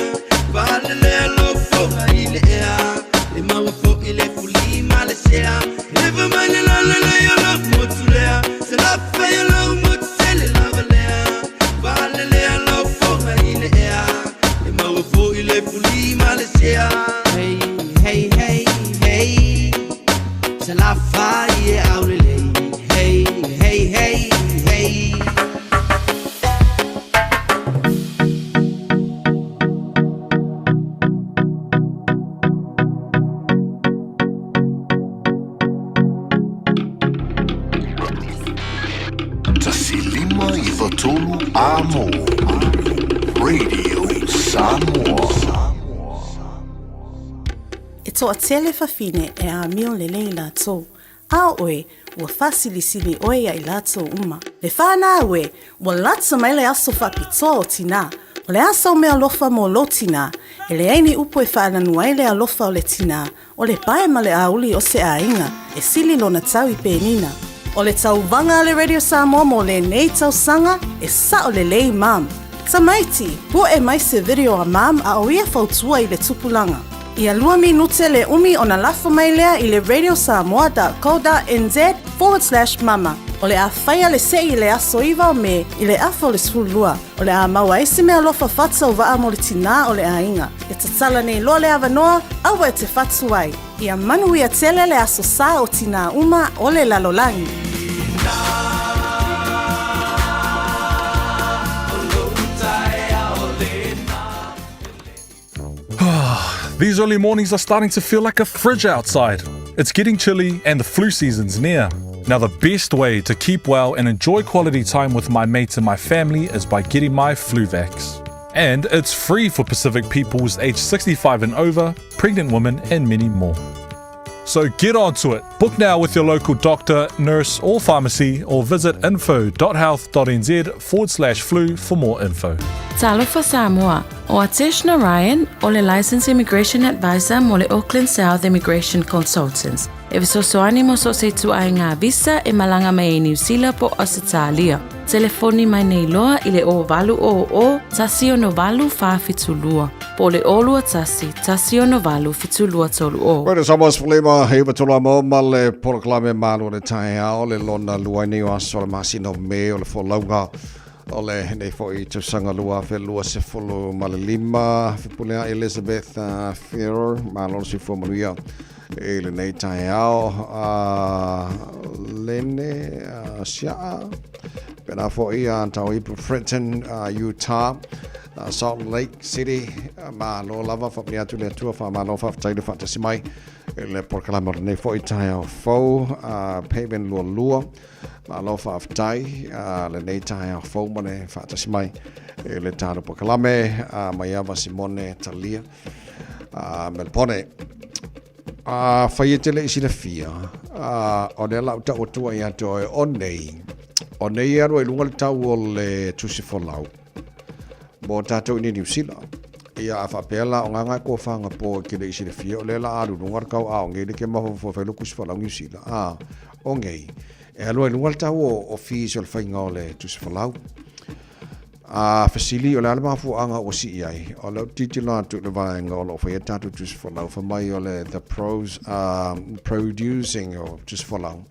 Vale lea lo foga i le ea Le maua fo i le puli Malaysia Ifa mai le la le lei o lok mutu lea Sala fai o lau mutu fele lava lea Vale lea lo foga i le ea Le maua fo i le puli Malaysia Hey, hey, hey, hey Sala fai e au le lei Hey, hey, hey, hey Tasilima i Vatolu Amo Radio Samoa. E toa tele fafine e a mio le leila tō. A oe, ua fasilisili oe ai lato uma. Le whana oe, ua lata mai le aso whapito o tina. O le asa o mea lofa mo lo tina. E le aini upo e whaananu ai le alofa o le tina. O le pae ma le auli o se a inga. E sili lona tau i penina. O le tau vanga le Radio Samoa mo le nei tau sanga. E sa o le lei mam. Tamaiti, po e mai se video a mam a o ia fautua i le tupulanga. Ia 2 minute le umi ona lafo mai lea i le radiosamoa.co.nz/mama. O le a whaia le se i le aso iwa o me i le afo le sfulua. O le a maua isi mea lofa fatsa o waa mo le tina o le a inga. E tatala nei loa le awanoa, awa e te fatu ai. Ia manu ia tele le aso sa o tina uma o le lalolangi. These early mornings are starting to feel like a fridge outside. It's getting chilly and the flu season's near. Now the best way to keep well and enjoy quality time with my mates and my family is by getting my flu vax. And it's free for Pacific peoples aged 65 and over, pregnant women and many more. So get onto it. Book now with your local doctor, nurse or pharmacy or visit info.health.nz/flu for more info. Talofa Samoa, o Ateshna Ryan, o le Licensed Immigration Advisor mo le Auckland South Immigration Consultants. E visosoani mo so se tu ai ngā visa e malanga mai e New Zealand po Australia. Telefoni mai nei loa i le o valu o tasio no valu fa fitulua. Po le olua tasio no valu fitulua tolu o. Koe Samoa's Flema, hei batula mo ma le poloklame malu le tae ao le lona luaini o aso le masino me o le folaunga. O le nei fo i tusanga lua fe lua se folo ma le lima fipulea Elizabeth Ferrer ma lona si fo manuia e le nei tae ao lene sia pena fo i antau i Frenton Utah Salt Lake City ma lo lava fa pia tu le tua fa ma lo fa tai le fa tasi mai le porkalama nei fo i tae ao fo payment lua ma lo fa tai le nei tae ao fo ma le fa tasi mai le tano porkalame mai ava Simone Talia Melpone faietele isi le fia o le lau tau tua ia toi o nei aro e lunga le tau o le tusi folau mo tatou ni New Zealand ia a whapela o nganga ko whanga po ki le isi le fia o le la aru nungar kau a o ngei le ke maho whawhelo kusifalau New Zealand o ngei e alua lungal tau o fees o le whainga o le tusifalau fasili o le ala mafu anga o si iai o le titila tu le vaenga o lo whaia tatu tusifalau whamai o le the pros producing o tusifalau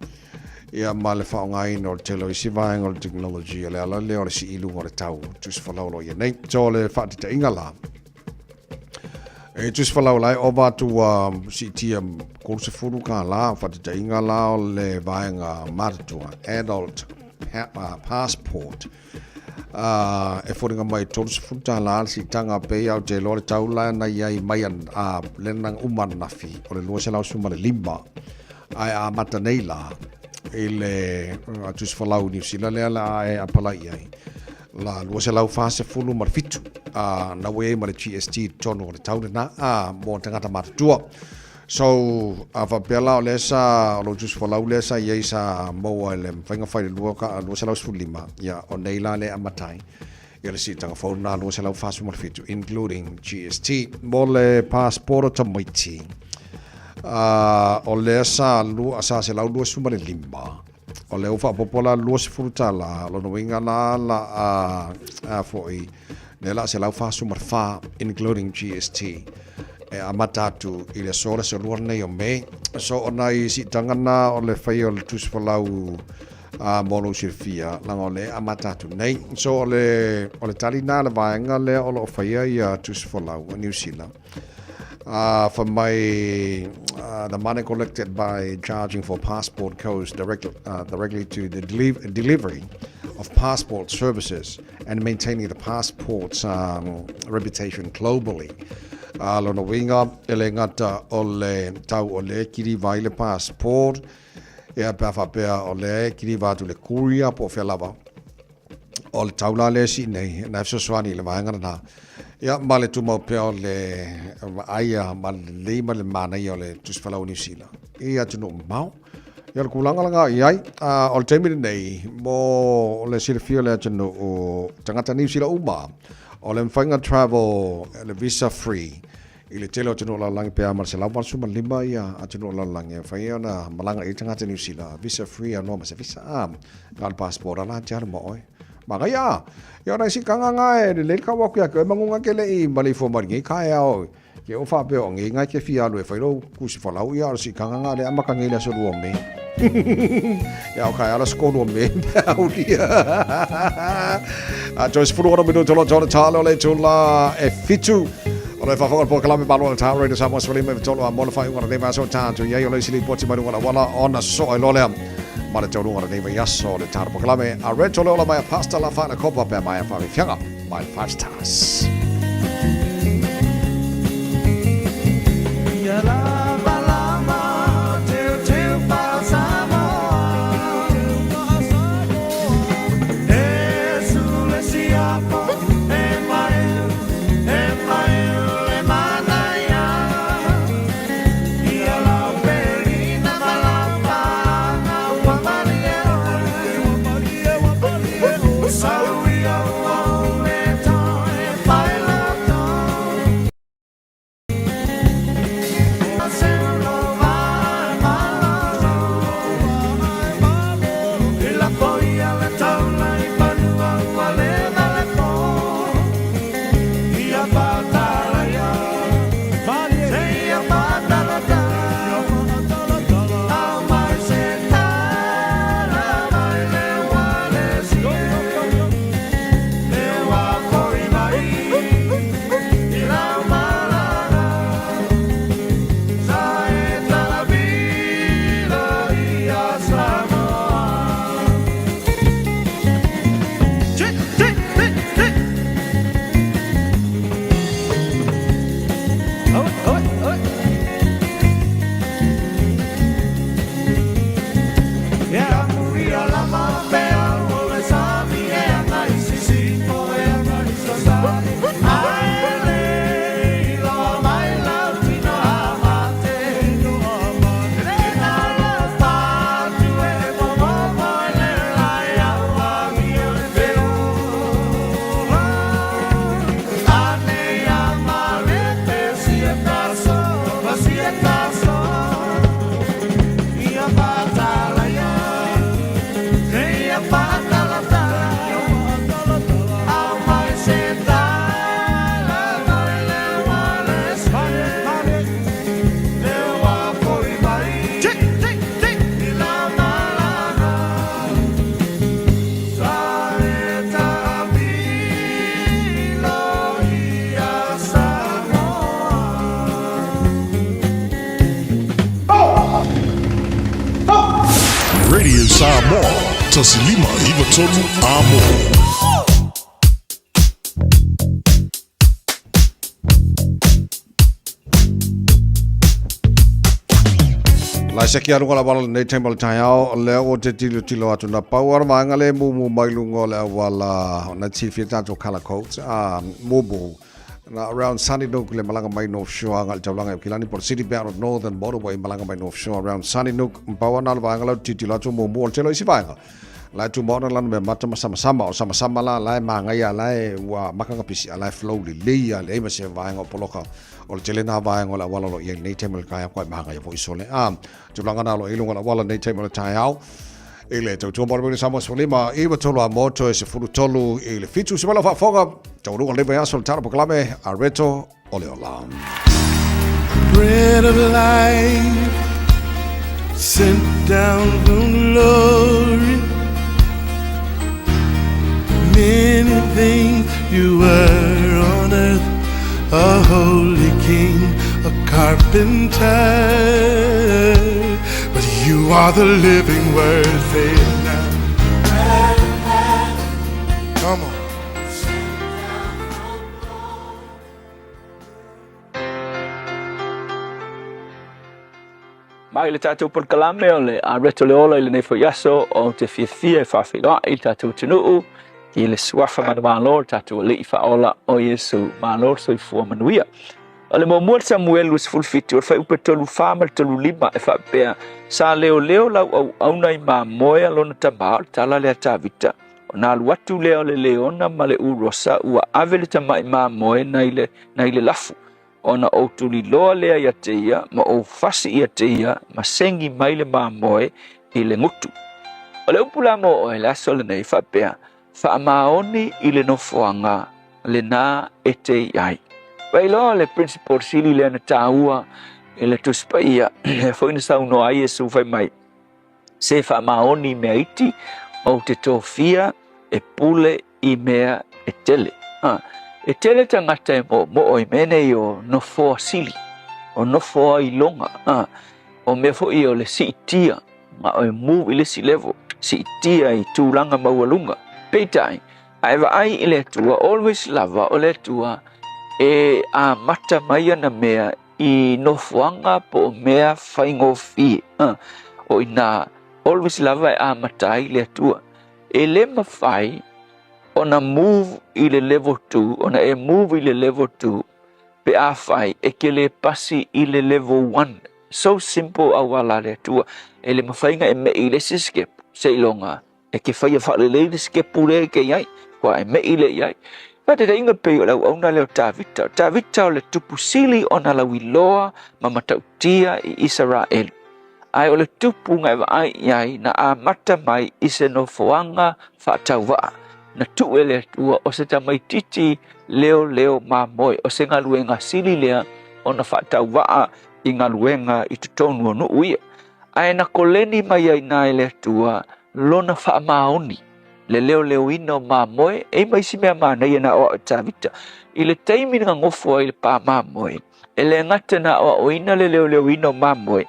ia ma le whaongai no le telo isi vaenga o le technology o le ala le o le si ilu o le tau tusifalau lo ia nei so le whaatita inga la e tus falau lai o batu si tia kurse furu ka la fatita inga la o le vaenga martua adult passport e foringa mai tons futa la si tanga pe au te lore taula na ia mai le nang uman nafi o le lua se lau suma le lima ai a mata nei la ele tus falau New Zealand le la e apala ia la lua se lau fase fulu mar fitu na we ma le GST tono le tau na mo tangata matua so ava pela o lesa lo just for lau lesa ye sa mo le fanga fai lua ka lua se lau fulima ya o neila le amatai ya le sita ka phone na lua se lau fase mar fitu including GST mo le passport to maiti o lesa lua sa se lau lua suma le lima o le ufa popola lua se furutala lo no winga la foi ne la se lau fa sumar fa including GST e amatatu i le sora se luar nei o me so ona i si tangana o le fai o le tus falau mono sirfia langa o le amatatu nei so o le talina le vaenga le o lo fai ia tus falau New Zealand for the money collected by charging for passport goes directly to the delivery of passport services and maintaining the passport's reputation globally. Lona winga ele ngata ole tau ole kiri vai le passport e pa fa pe ole kiri va tu le courier po fe lava ole tau la le si nei na so swani le vanga na ya male tu mo pe ole aia mal le mal mana yo le tus fala New Zealand e atu no mau ya le kulanga langa ai ole temi nei mo le silfio le atu no o tangata New Zealand uma ole mfanga travel le visa free ile telo atu la lang pe amar se la mar suma lima ya atu la lang fa na malanga i tangata New Zealand visa free no ma se visa gal passport ala jar mo oi maka ya na si kanga nga le ka wa ku ya ke mangunga ke le i mali fo mar ngi ka ya o ke o fa pe o ngi nga ke fia lo e fa lo ku si fa la u ya si kanga nga le amaka ngi le so lo me ya o ka ya la sko lo me au dia a jos fu ro minuto lo jona talo le tula e fitu o le fa fa po kala me balo ta radio samo so le me tolo a modify una de vaso tanto ya yo le sili poti ma wala ona so e lo le mara tau runga nei mai aso le tāra pokalame a reto le ola mai a pasta la whana kopa pe mai a whari whianga mai 5 stars. Fire. Samoa, tasilima iwa tolu amo. Lai seki arunga la wala nei taimal taiao leo o te tilo atu na pauar maanga le mumu mailungo le wala na tifi tato kala coat mubu na around Sunnysnook le Malanga Mai North Shore ngal tawlanga kilani por city bound of northern motorway Malanga Mai North Shore around Sunnysnook mpawa na wanga la tilo atu mumu o telo isi vanga la tu mona lan me mata sama la la manga ya la wa makanga pisi ala flow li ya le ma se vanga poloka o tele na vanga la wala lo ye nei temel kaya kwa manga ya voisole tulanga na lo ilunga la wala nei temel taiao ile tu mo mo samo solima iwa tolo a moto se furu tolu ile fitu se wala fa foga tolu le ba sol tara proclame areto ole ola bread of life sent down from glory. Many things you were on earth, a holy king, a carpenter, but you are the living word. Say it now. Come on. Mai le tātou por kalame o le a reto le ola i le nefo yaso o te fia whawhiroa i tātou tunuu i le suafa manawalo tātou le i whaola o Yesu manor so i fua manuia. O le momuar Samuel was fulfitu o whai upe tolu whamal tolu lima e whapea sa leo lau au auna i ma moea lona tamao tala lea tāvita. O nā luatu leo le leona ma le urosa ua avele tamai ma moe na ile lafu. Ona o tuli loa lea ia te ia, ma o fasi ia te ia, ma sengi maile ma moe i le ngutu. O le upula mo o e laso le nei whapea, wha maoni i le nofoanga, le nā e te iai. Wai loa le principal sili le na tāua, e le tuspa ia, e whaina sau no ai e su whai mai. Se wha maoni i mea iti, o te tōwhia, e pule i mea e tele. E tele tangata e mo o i mene i o nofoa sili, o nofoa i longa, o mea fo i o le si itia, ma o e move i le si level, si itia i tūlanga maualunga. Peitai, aiwa ai i le tua, always lava o le tua, e a mata mai ana mea i nofoanga po o mea whaingofi, o i nā, always lava e a mata i le tua. E le mawhai, ona move i le level 2, ona e move i le level 2, pe a whai e ke le pasi i le level 1. So simple a wala le tua. E le mawhainga e me i le si skep, se ilonga. E ke whai a whale le le skep ure ke iai, kwa e me i le iai. Pate te inga peo lau auna leo tāvita. Tāvita o le tupu sili ona lau i loa ma matautia i Israel. Ai o le tupu ngai wa ai iai na a mata mai i se no foanga whaatau waa. Na tu ele tua o se tamai titi leo ma moi o se ngaluenga sili lea o na whaatau waa i ngaluenga i tutonu o nu uia. Ai na koleni mai ai na ele tua lona wha maoni le leo ino ma moi e mai si mea mana i na o tāvita. I le teimi nga ngofua i le pā ma moi e le ngata na o ina le leo ino ma moi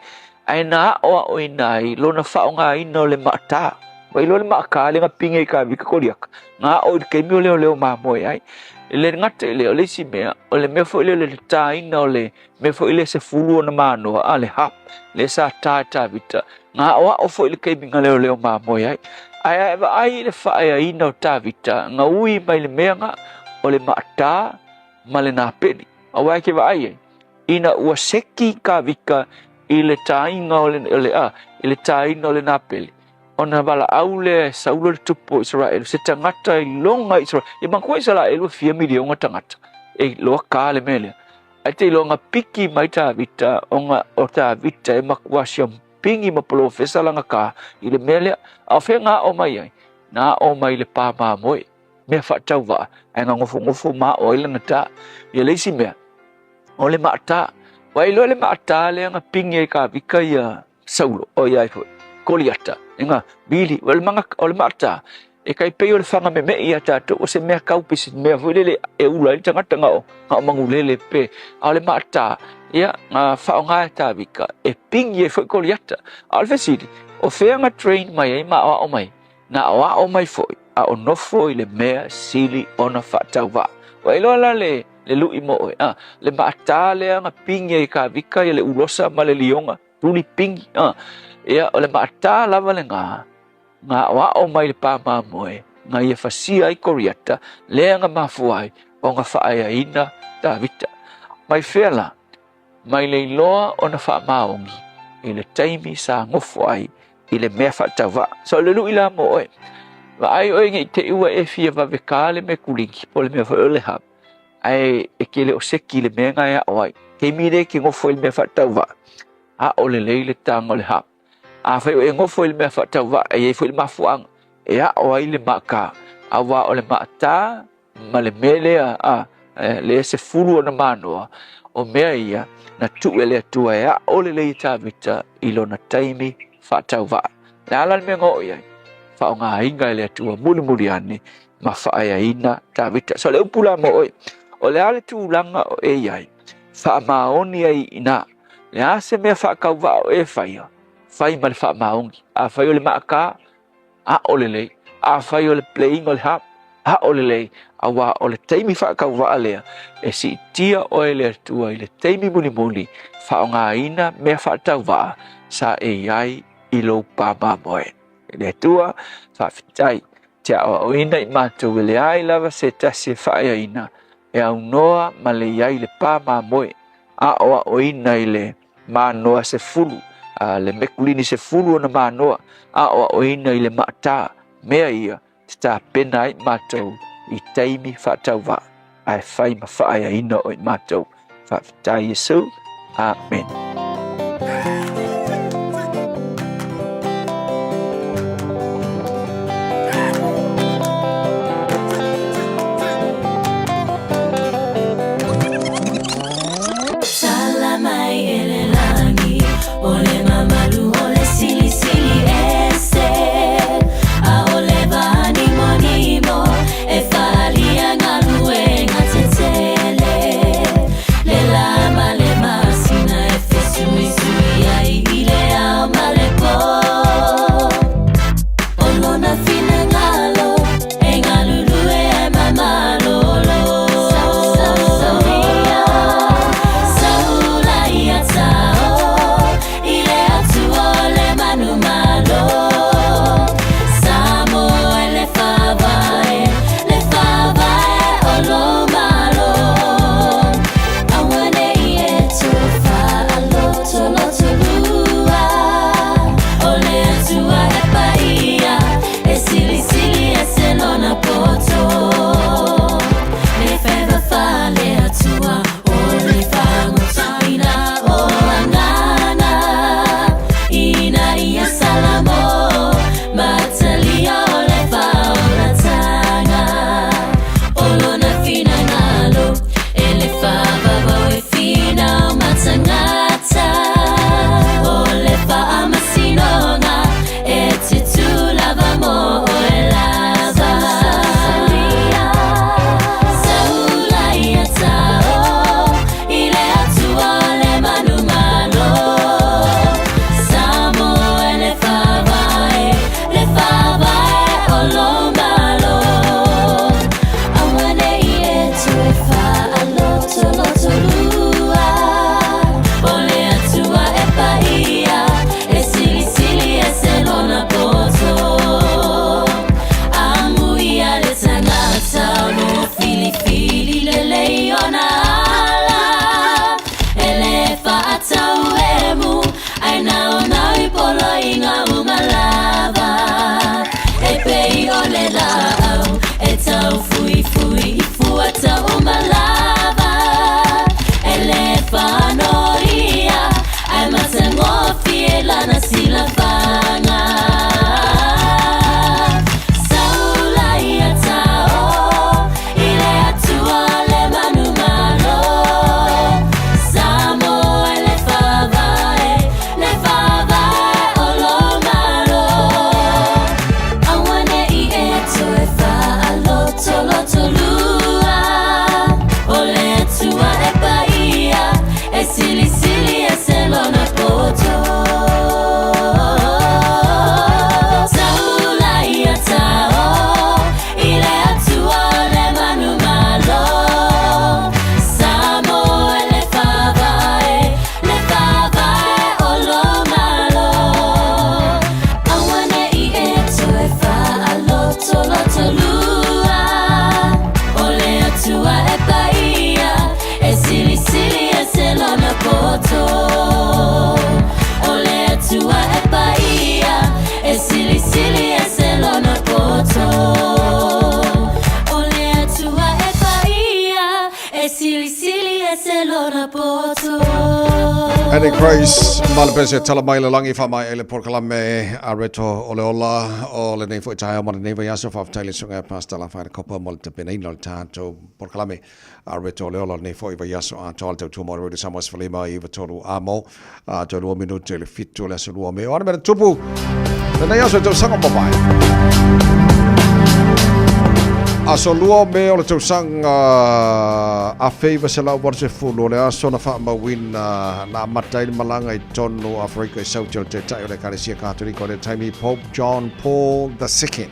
ai na o ina i lona whaonga ino le maata. Wai lo le maaka le nga pinge ka vika koriaka. Nga o ke mi leo ma moi ai. Le ngata leo le si mea o le mefo le ta ina o le mefo ile se fulu na mano a le hap le sa ta vita. Nga o fo ile ke binga leo ma moi ai. Ai le fa ai ina o ta vita nga ui mai le mea nga o le maata ma le na peni. Awai ke va ai. Ina ua seki ka vika ile ta ina o le ta ina o le na peli. Ona wala aule saulo le tupo Israel se tangata i longa Israel e mangkua Israel o fia mili o nga tangata e loa ka le mele ai te longa piki mai ta vita o ta vita e makua siampingi ma profesa langa ka i le mele a whenga o mai ai na o mai le pā mā moe mea whaatau waa ai nga ngofo mā o ilana ta i leisi mea o le maata wai lo le maata le anga pingi e ka vika ia saulo o iai fo Goliata, inga bili, wal manga ol marta, e kai pe o le fanga me ia tatou o se mea kau pisi mea fuilele e ula i tangata ngao mangulele pe a le mata ia nga whaonga e tāwika e pingi e whaikoliata a le fesiri o wheanga train mai e ma o mai na o mai foi a o nofo i le mea sili ona whaatau wa o e loa le lui mo le mata le anga pingi e ka vika i le ulosa ma le lionga tuli pingi ia o le mata lava le nga o mai le pama moe nga ia fasia i koriata le nga mafuai o nga whaaya ina tāwita mai whela mai le loa o na wha maongi i le taimi sa ngofo ai i le mea whaatawa so le lui la mo oe wa ai oe ngi te ua e fia wawekale me kulingi po le mea whaole hap ai e ke le o seki le mea ngai a oai ke mire ki ngofo i le mea whaatawa a o le leile tanga le hap a whai o e ngofo i le mea whaatawa e fo i le mafuanga e a oai le maka a wa o le maata ma le mele le se furu o na manoa o mea ia na tu ele atua e a o le lei tāwita i lo na taimi whaatauwa. Le ala mea ngō iai, whaonga inga ele atua muri ane ma whaaya ina tāwita. So le upula mo oi, o le ale tūlanga o e iai, whaamaoni ai ina, le ase mea whaakauwa o e whaia, whai ma le whaamaongi, a whai o le maaka, a o le lei, a whai o le playing o le hap, a o le lei, a wā o le teimi whaakauwa lea, e si tia o e le atua i le teimi muni, whaonga ina mea whaatauwa sa e iai i lo pāma moe. Le atua, whawhitai, tia o ina i mātou le ai lava se tasi whaia ina, e au noa ma le iai le pāma moe, a o ina i le mānoa se fulu, le mekulini se fulu o na mānoa, a o ina i le maata, mea ia, ta pena ai mātou, i taimi whaatauwa, ai whai ma whaia ina o i mātou. Whawhitai Yesu. Amen. Salamai elelangi, ole mamalu, ole sili sili ese, a ole vani monimo, e falia ngalue ngatetele, le lama le masina e fesui sui ai ile au malepo, olona fina ngalo, e ngalulue e mamalolo. Andy Grace, malapese tala mai le langi wha mai ele porkalame a reto o le ola o le nei fo i tae o mana nei vai aso whaftaile sunga pasta la whaere kopa mo le te penei no le tātou porkalame a reto o le ola nei fo i vai aso a toal tau tuamore rudi Samoas Whalima i watoru amo a tau lua minute le fitu le aso lua me o ana mera tupu le nei aso tau sanga papai aso lua me o le tau sanga a feiva se lau warse fulu le aso na wha mawin na matai malanga i tonu Afrika i sauti o te tai o le Karesia Katorika o le taimi Pope John Paul II.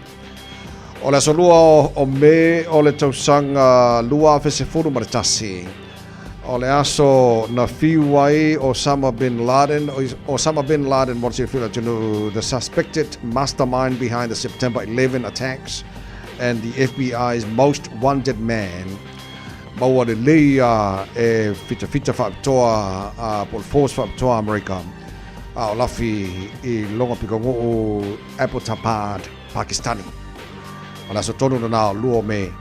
O le aso lua o me o le tau sanga lua fese fulu maritasi. O le aso na fiwai Osama bin Laden, Osama bin Laden warse fila tunu the suspected mastermind behind the September 11 attacks and the FBI's most wanted man. Maua le leia e fita whaapitoa pol force whaapitoa Amerika o lafi i longa pikongo o Apple Tapad Pakistani. O la so tonu na nao lua me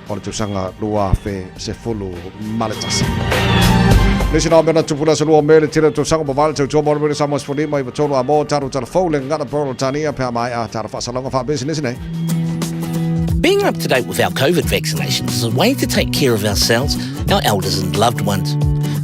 o le tusanga lua fe se fulu maletasi. Listen on mena tupuna sa lua me le tira tusanga mawale tau tua mora Samoas Whalima i watonu a mo taru telefone le ngana poro tania pe mai a tara whasalonga whaabesi listen Being up to date with our COVID vaccinations is a way to take care of ourselves, our elders and loved ones.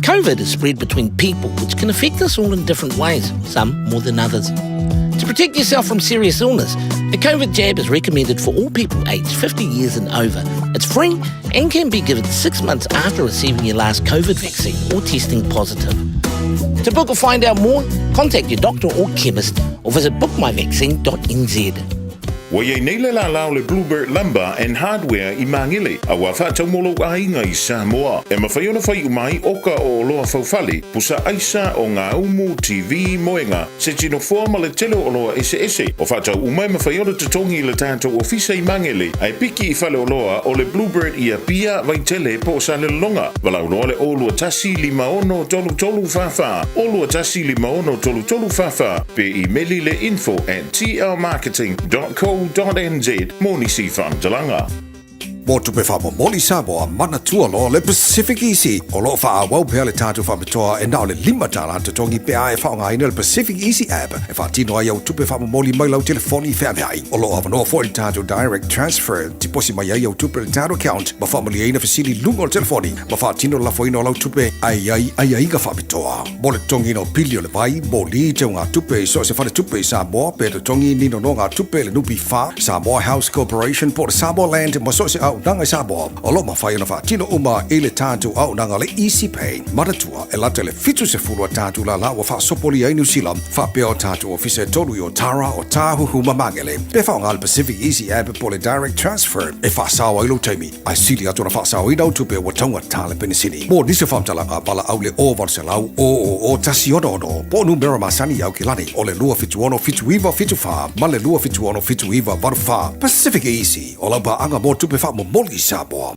COVID is spread between people, which can affect us all in different ways, some more than others. To protect yourself from serious illness, a COVID jab is recommended for all people aged 50 years and over. It's free and can be given 6 months after receiving your last COVID vaccine or testing positive. To book or find out more, contact your doctor or chemist or visit bookmyvaccine.nz. Wa ye nei le la le Bluebird Lumber and Hardware i Mangile a wa fa tau molo ainga i Samoa e mawhai ona whai umai oka o loa whauwhali pusa aisa o ngā umu TV moenga se tino forma le telo o loa ese o fa tau umai mawhai ona tatongi le tātou ofisa i Mangile ai piki i whale o loa o le Bluebird i a pia vai tele po sa le longa walau loa le o lua tasi 5 tolu fafa o lua tasi 5 tolu fafa pe i meli le info@tlmarketing.co.nz Moni si Talanga. Mo tupe wha moli Samoa mana tua lo le Pacific Easy o lo wha wau pea le tātou wha metoa e nao le 5 tala te tongi pea e whaonga ina le Pacific Easy app e wha tino ai au tupe wha moli mai lau telefoni wha mea o lo awanoa fo le tātou direct transfer ti posi mai ai au tupe le tātou account ma wha moli eina fasili lunga o telefoni ma wha tino la foino lau tupe ai ka wha metoa mo le tongi no pili o le vai mo li te ngā tupe so se whale tupe Samoa pe te tongi nino no ngā tupe le nupi wha Samoa House Corporation po le Samoa Land mo so se au nanga i Samoa o lo mawhai na whaatino uma e le tātou au nanga le Easy Pay maratua e lata le fitu se fulua tātou la wa whaasopoli ai New Zealand whapea o tātou ofisa e tolu i o Tara o Tāhuhu Mamangele pe whaonga le Pacific Easy app po le direct transfer e whaasawa ilo teimi ai sili atu na whaasawa i nau tupe wa taunga tāle penisini mo nise whamtalanga pala au le ovar se lau o tasi ono po numera masani au kilani o le lua fitu ono fitu iwa fitu wha ma le lua fitu ono fitu iwa varu wha Pacific Easy o lau pa anga mo tupe wha mo moli Samoa.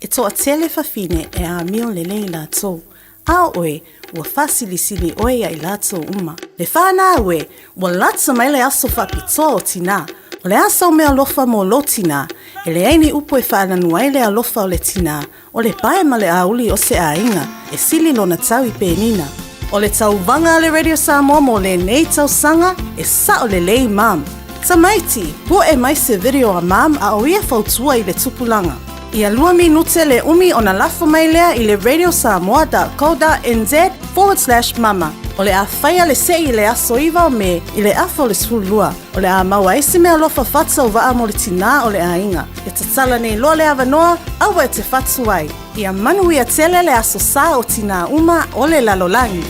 E toa tele whawhine e a mio le nei la tō. A oe, ua whasilisili oe ai la tō uma. Le whāna oe, ua latsa mai le aso whapito o tina. O le asa o mea lofa mo lo tina. E le aini upo e whaananu ai le alofa o le tina. O le pae ma le auli o se a inga. E sili lona tau i penina. O le tau vanga le Radio Samoa mo le nei tau sanga. E sa o le lei mam. Tamaiti, po e mai se video a mam a oia fautua i le tupulanga. Ia 2 minute le umi ona lafo mai lea i le radiosamoa.co.nz/mama. O le a whaia le sei i le aso iwa o me i le afo le sulua. O le a maua isi mea lofa fatsa o waa mo le tina o le a inga. E tatala nei loa le awanoa, awa e te fatu ai. Ia manu ia tele le aso sa o tina uma o le lalolangi.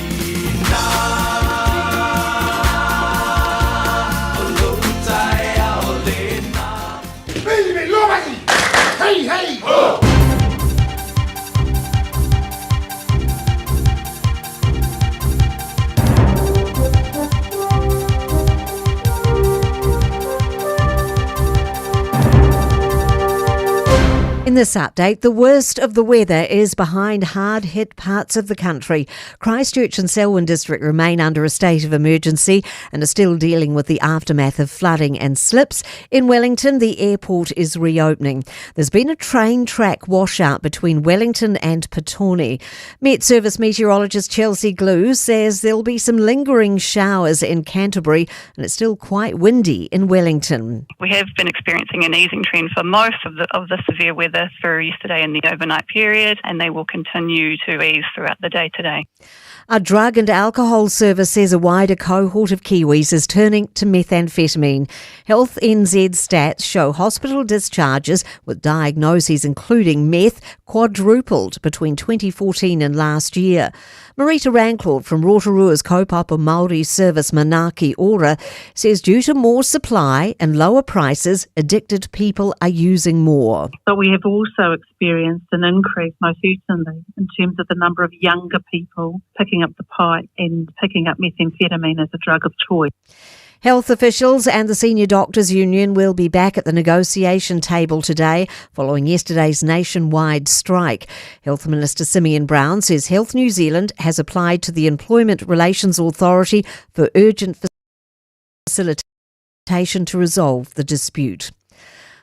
Hey, hey! Oh! In In this update, the worst of the weather is behind hard-hit parts of the country. Christchurch and Selwyn District remain under a state of emergency and are still dealing with the aftermath of flooding and slips. In Wellington, the airport is reopening. There's been a train track washout between Wellington and Petone. Met Service meteorologist Chelsea Glue says there'll be some lingering showers in Canterbury and it's still quite windy in Wellington. We have been experiencing an easing trend for most of the severe weather through yesterday and the overnight period, and they will continue to ease throughout the day today. A drug and alcohol service says a wider cohort of Kiwis is turning to methamphetamine. Health NZ stats show hospital discharges with diagnoses including meth quadrupled between 2014 and last year. Marita Ranclord from Rotorua's kaupapa Māori service Manaki Ora says due to more supply and lower prices, addicted people are using more. But we have also experienced an increase, most certainly, in terms of the number of younger people picking up the pipe and picking up methamphetamine as a drug of choice. Health officials and the Senior Doctors Union will be back at the negotiation table today following yesterday's nationwide strike. Health Minister Simeon Brown says Health New Zealand has applied to the Employment Relations Authority for urgent facilitation to resolve the dispute.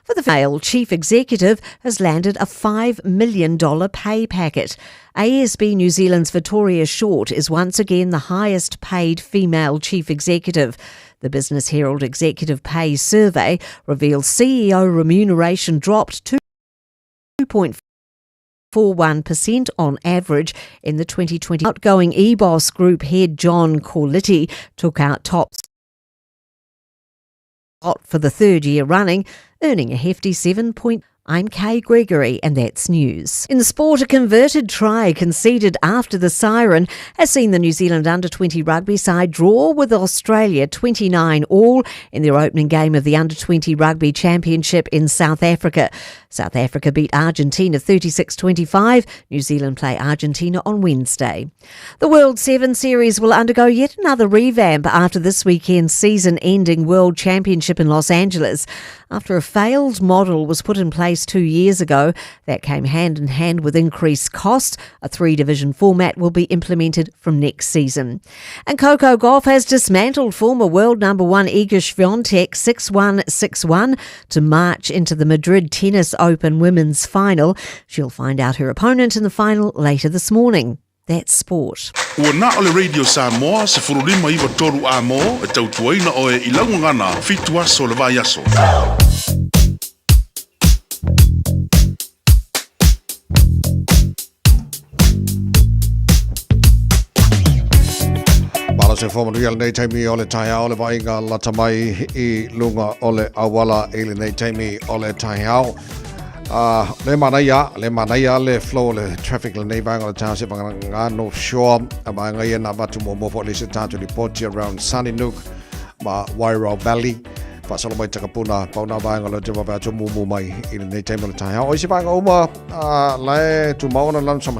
For the male chief executive has landed a $5 million pay packet. ASB New Zealand's Victoria Short is once again the highest paid female chief executive. The Business Herald Executive Pay Survey reveals CEO remuneration dropped 2.41% on average in the 2020. Outgoing EBOS Group head John Corlitti took out top spot for the third year running, earning a hefty 7. I'm Kay Gregory and that's news. In the sport, a converted try conceded after the siren has seen the New Zealand under-20 rugby side draw with Australia 29-all in their opening game of the under-20 rugby championship in South Africa. South Africa beat Argentina 36-25. New Zealand play Argentina on Wednesday. The World 7 Series will undergo yet another revamp after this weekend's season-ending World Championship in Los Angeles. After a failed model was put in place 2 years ago, that came hand in hand with increased cost. A 3-division format will be implemented from next season. And Coco Gauff has dismantled former world number 1 Iga Swiatek 6-1, 6-1 to march into the Madrid Tennis Open Women's Final. She'll find out her opponent in the final later this morning. That's sport. Ua na ole Radio Samoa se furulima iwa toru a mo e tautuaina o e ilaungana fitu aso le vai aso. Mala se fomo real nei taimi ole taia ole vainga lata mai I lunga ole awala ele nei taimi ole taia. Le manaya le flow le traffic le nei vanga le tau se vanga North Shore ama ngai na batu mo fo le se tatu li poti around Sunnyside ma Wairau Valley fa solo mai takapuna pauna vanga le te va tu mu mai ile nei taimi le taia. O se vanga uma le tu mauna lan sama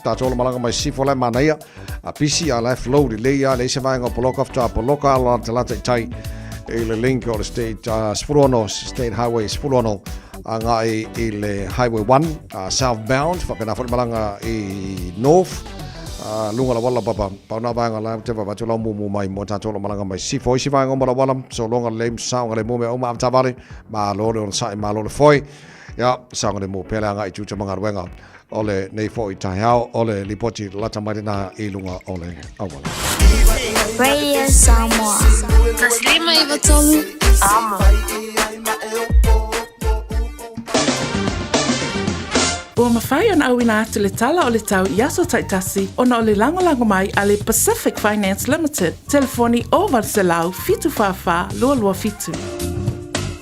ta tolo malanga mai sifo le manaya a pisi a le flow le ya le se vanga poloka after poloka la te tai ile link o le state Spurono State Highway Spurono ngai I le Highway 1 southbound fa pena fo malanga I north lunga la wala papa pauna vanga la te va tu mu mai mo ta tolo malanga mai sifo si vanga mo la wala so longa le sound le mo me o ma ta vale ma lo le sai ma lo le foi ya sound le mo pela ngai tu manga wenga ole nei foi ta hao ole lipoti lata mai na I lunga ole awala Radio Samoa. Taslima Ivatolu. Amo. Ua mawhai ona au ina atu le tala o le tau Yaso Taitasi ona o le lango mai a le Pacific Finance Limited. Telefoni o Varselau fitu whawha lua fitu.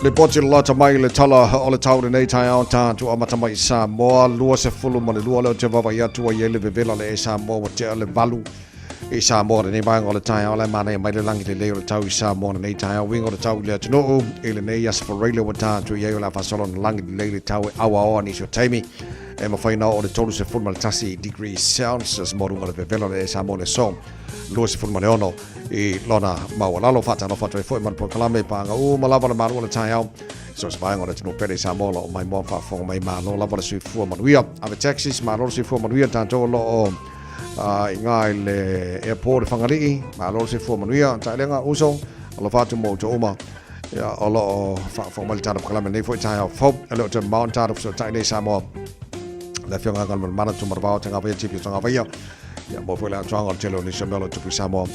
Le poti lata mai le tala o le tau nei tai au tātu amata mai Samoa lua se fulu ma le lua leo te wawa iatu a iele vevela le Samoa wa te le valu Samoa nei vanga o le tai au le mana mai le langi le leo le tau Samoa nei tai au wingo le tau le atino ele nei asfareile wa tātu ieo la fasolo na langi le tau awa oa ni so taimi e mawhaina o le tolu se fulma le tasi degrees Celsius morunga le vevela le Samoa le so lua se fulma le ono I lona maua lalo fata no fata e foi man po kalame pa nga o malava le maru le tai au so se vai ngora tino pere sa mo lo mai mo fa fo mai ma lo la va sui fu manuia ave taxis ma lo sui fu manuia tanto lo ngai le airport fangari ma lo sui fu manuia ta lenga uso lo fa tu mo to uma ya lo fa fo mal ta kala me nei fo ta fo lo to mount ta so ta nei sa mo la fianga ngal mana tu marva tanga va chipi tanga va ya mo fo la tanga telo ni shambelo tu pisamo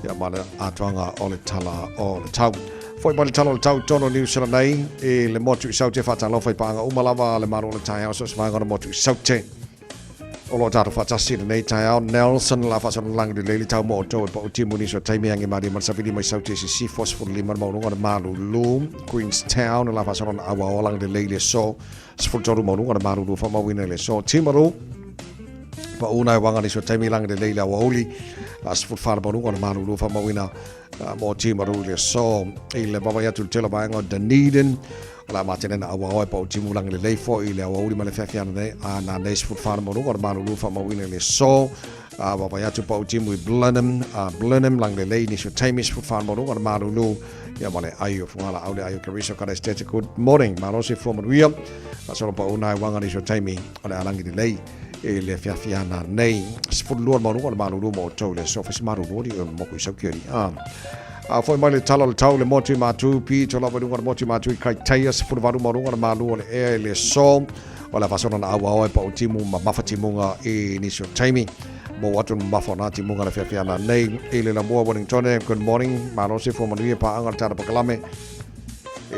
ya mana atanga ole tala ole tau foi mal tala tau tono ni sala nei e le motu saute fa tala foi panga umalava le maro le tai so sa ngora motu saute olo tata fa tasi nei tai Nelson la fa son lang de le tau mo to po timuni so tai miangi mari man savidi mai saute si phosphor lima mo ngora malu lum Queenstown la fa son awa lang de le so sfultoru mo ngora malu fa mo wina le so timaru pa una wanga ni so tai mi lang de le la woli la sfulfar mo ngora malu fa mo wina mo timaru le so ile baba ya tul tela banga Dunedin la matene na awa pa timu lang le leifo ile awa uli male fafia na nes sfulfar mo ngora malu fa mo wina le so baba ya tu pa timu Blenheim lang le ni so tai mi sfulfar mo ngora malu ya male ayo fungala aude ayo kariso kada state good morning malosi from Rio so pa una wanga ni so tai mi ala lang de lei le fiafiana nei sfulluar mo ngora malu mo to le so fas malu di mo ku sakiri foi mai le tala le tau le moti matu pi to la ngora moti matu kai tai sfulvaru mo ngora malu le le so ola fasona na awa pa utimu mafatimunga ni so taimi mo watu mafona timunga le fiafiana nei le la mo Wellington good morning malosi from Rio pa angal tara pakalame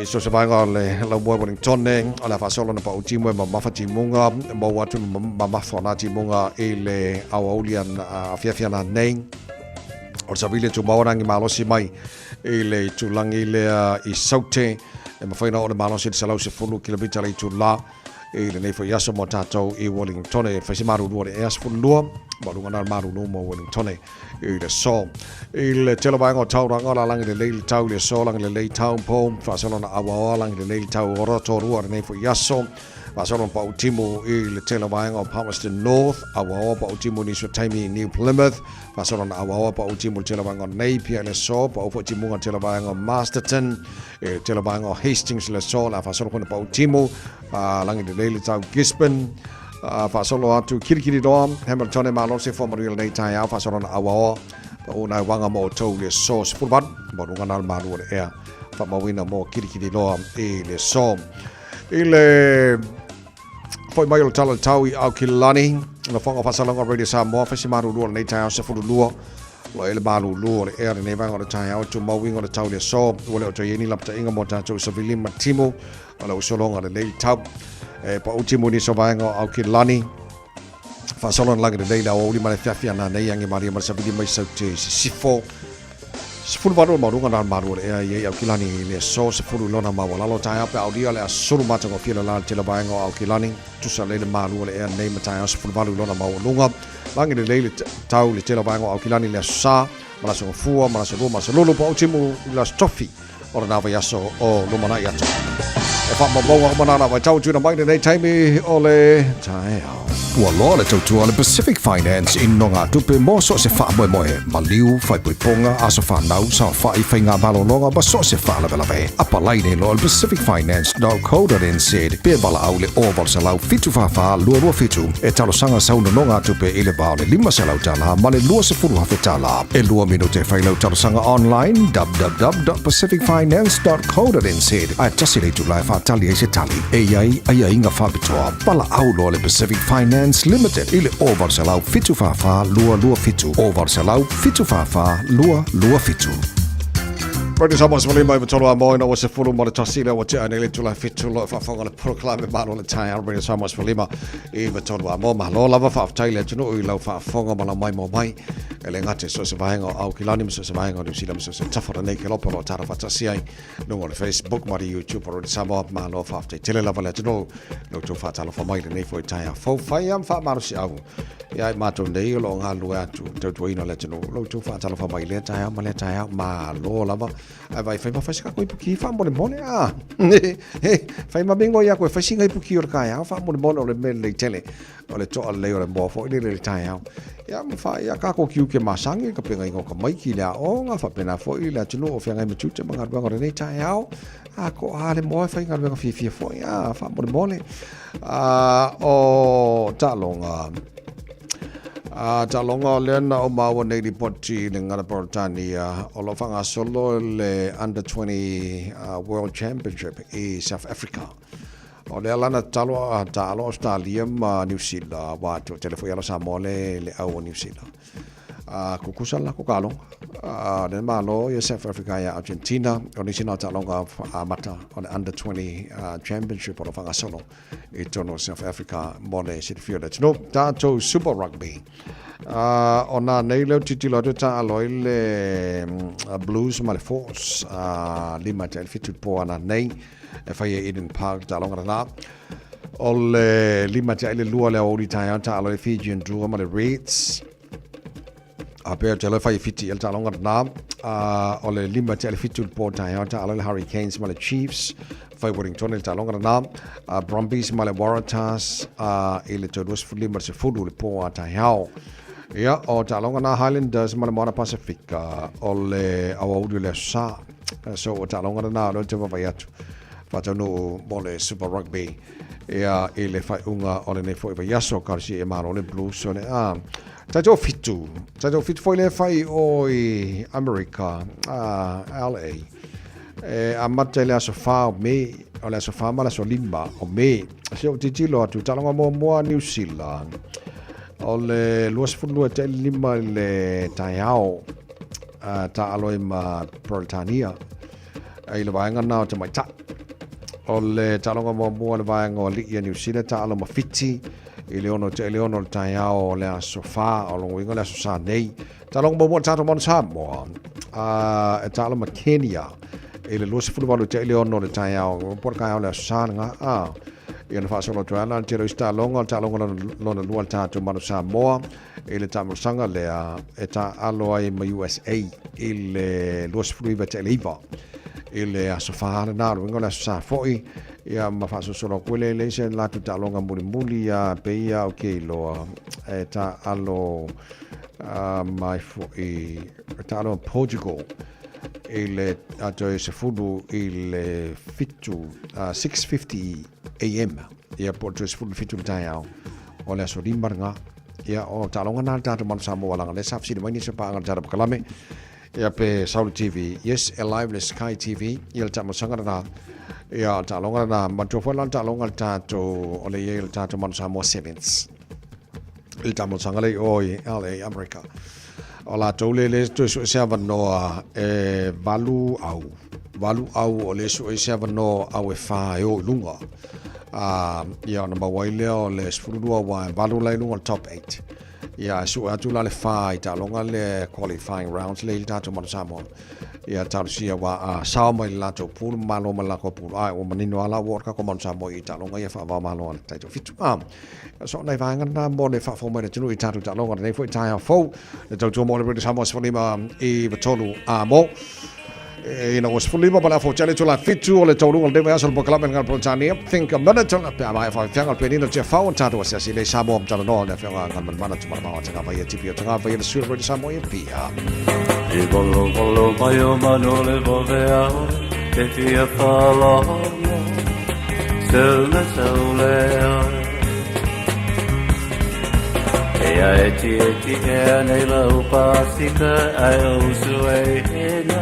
so se vai le la mo Wellington ala fasola na pa utimu mafatimunga mo watu mafona timunga le awaulian fiafiana nei o sabile tu mawangi malosi mai le tulangi le I saute e mafaina o le malosi salau se fulu kilomita le tula le nei fo yaso mo tatou I Wellington e fasi maru lo e as fulua malunga na maru no mo Wellington le so le telo bango tau ranga la lang le tau le so lang le tau po fa solo na awa lang le tau roto ro nei fo yaso fa solo pa utimu le telo bango Palmerston North awa pa utimu ni so taimi New Plymouth fa solo na awa pa utimu telo bango nei pia le so pa fo utimu telo bango Masterton telo bango Hastings le so la fa solo pa utimu lang le tau Gisborne fa solo atu kirikiri do Hamilton e malo se former real nei tai fa solo na awa pa una wanga mo to le so spurban mo ngana malu le fa mawina mo kirikiri do le so ile foi mai o tala tau I Aukilani na fonga fa solo radio sa mo fa si maru nei tai se fulu luo lo ele malu luo le nei wanga tai o tu mawinga le tau le so wole o yeni lapta inga mo ta so vilim matimo ala o solonga le nei tau pa utimu ni so vaenga Aukilani fa solon lang de la o li male fiafia na nei ange maria mar sabidi mai saute sifo sifulu varo marunga na maru e Aukilani le so sifulu lona ma wala lo tai pa audio le asuru mata ko fila la tela vaenga Aukilani tu sa le maru le nei mata sifulu varo lona ma lunga lang de le tau le tela vaenga Aukilani le sa mala so fua mala so roma so lolo pa utimu la stoffi ora na va yaso o lumana yato e fa mo mo mana va tau tu na mai nei taimi ole tai Ua loa le tautua le Pacific Finance I no ngā tupe mō so se wha moe moe. Ma liu, whai pui ponga, aso whanau, sa whai whai ngā balo longa, ba so se wha lawe lawe. Apa lai nei loa le pacificfinance.co.nz. Pea bala au le oval sa lau fitu whawha, lua lua fitu. E talo sanga sauna no ngā tupe I le bao le 5 sa lau tala, ma le lua se furu hawhi tala. E lua minute whai lau talo sanga online, www.pacificfinance.co.nz. Ai tasi le tu lai whatali e se tali. E iai, ai inga whabitoa. Bala au loa le Pacific Finance Limited ile oval salau fitu fafa lua fitu oval salau fitu fafa lua fitu. Right is almost really my total moina was a full monitor sila what I nearly to life fit to lot for the proclaim about all the time bring so much for lima even total mo ma lo lava fa taile to no lo fa fonga mala mai mo mai ele ngate so se vaenga au kilani so se vaenga do sila so se tafora nei ke lopo lo tara fa tasi ai no on Facebook ma YouTube or the sama ma lo fa tele lava le no to fa tala fa mai nei fo tai fo fa yam fa ma si au ya ma to nei lo nga lu atu to ino le no lo to fa tala fa mai le tai ma lo lava vai fai mafai ka ko ipuki fa mo le mole a fai ma bengo ya ko fai singa ipuki o ka ya fa mo le mole o le mele tele o le to le o le mo fo le tai ya ya ma fa ya ka ko kiu ke masangi ka penga ngo ka mai ki la o nga fa pena fo i la tuno o fianga me tute manga ba le tai ya a ko a le mo fai nga ba fi fo ya fa mo le mole o talonga talonga lena o mawa nei di poti le ngara Portania o lo fanga solo le under 20 World Championship in South Africa o le alana talo Australia ma New Zealand wa to telefo ya Samoa le au New Zealand kukusa la kokalo le malo ya South Africa ya Argentina o ni sina talonga mata on the under 20 championship o lo fanga solo e tono South Africa mole sit field no tato Super Rugby ona nei leo titilo ta aloi le Blues ma le Force lima tel fitu po ana nei e fai Eden Park talonga na o le lima tel lua le ori ta aloi Fiji and Dura ma le Reds aper tele fai fiti el talonga na o le lima tel fitu po ta aloi Hurricanes ma le Chiefs fai Wellington el talonga na Brumbies ma le Waratahs e le todos lima se fudu le po ta ya o talonga na Highlanders ma le Moana Pacific o le audio le sa so o talonga na lo te vai atu fatano mole Super Rugby ya e le fai unga o le nei foi vai aso karsi e maro le Blues o le tato fitu foi le fai o i America LA a matele aso fa me o le aso fa ma la so limba o me se o titilo atu talonga mo New Zealand o le luas fulu te lima le taiao ta aloi ma Britannia ai le vaenga na te mai ta o le talonga mo le vaenga o li New Zealand ta alo ma fiti i leono le taiao le sofa o lo winga le so nei talonga mo ta mo sa mo ta alo ma Kenya i le luas fulu te leono le taiao por ka le sa nga ia na whaasolo tuana, tiro i talonga lona lua tātou manu Samoa, i le tamarusanga lea e tā aloa i ma USA, i le luas fruiva te leiva, i le aso whahara nāru, ingo le aso sa foi, ia ma whaasolo kwele le se latu talonga muli ia peia o ke iloa, e tā alo mai foi, tā alo Portugal, i le ato e se fudu i le fitu 6:50 AM ia porto se fudu fitu taiao o le aso limbaranga ia o talonga na tatu manu Samoa langa le safsi de mani se paanga tara kalame ia pe Saudi TV yes live le Sky TV ia le tamu sangara ia talonga na mantofo lan talonga tatu o le ia le tatu manu Samoa Sevens il tamu sangale o LA America o la tole le to se avanoa e valu au o le so se avanoa au e fa o lunga ia na bawaile o le sfurua wa valu lai lunga top 8 ia so atu la le fa ita longa le qualifying rounds le tato mo Samoa ia tarsia wa sa mai la to pul malo mala ko pul ai o manino ala worka ko mon Samoa ita longa ia fa va malo an taito fitu so nei vanga na mo le fa fo mai tunu ita tu longa nei fo ita fo le to mo le British Samoa sfolima e batolu mo e na was fulima bala fo chale tula fitu o le tolu o deve asol po club ngal Britannia think a minute on pa mai fa fianga penino che fa on tato sia si le Samoa tano no le fianga ngal mana tu ma tanga vai tipi tanga vai le sur British Samoa pia e bolo mai o mano le vovea che ti fa lo sole e ti e nei la upasika ai o suena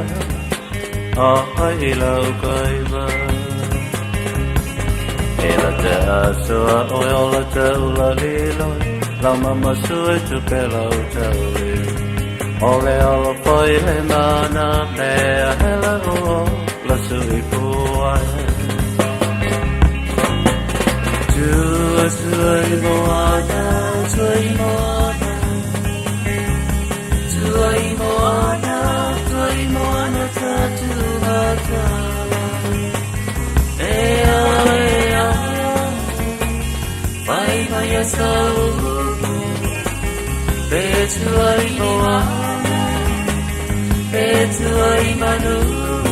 ai la ukaiva e la te so o la te la lilo la mama su tu pela utale ole ala poi le mana me la o la su i puai tu sui moana sui moana tu vai so betu ai moana betu ai manu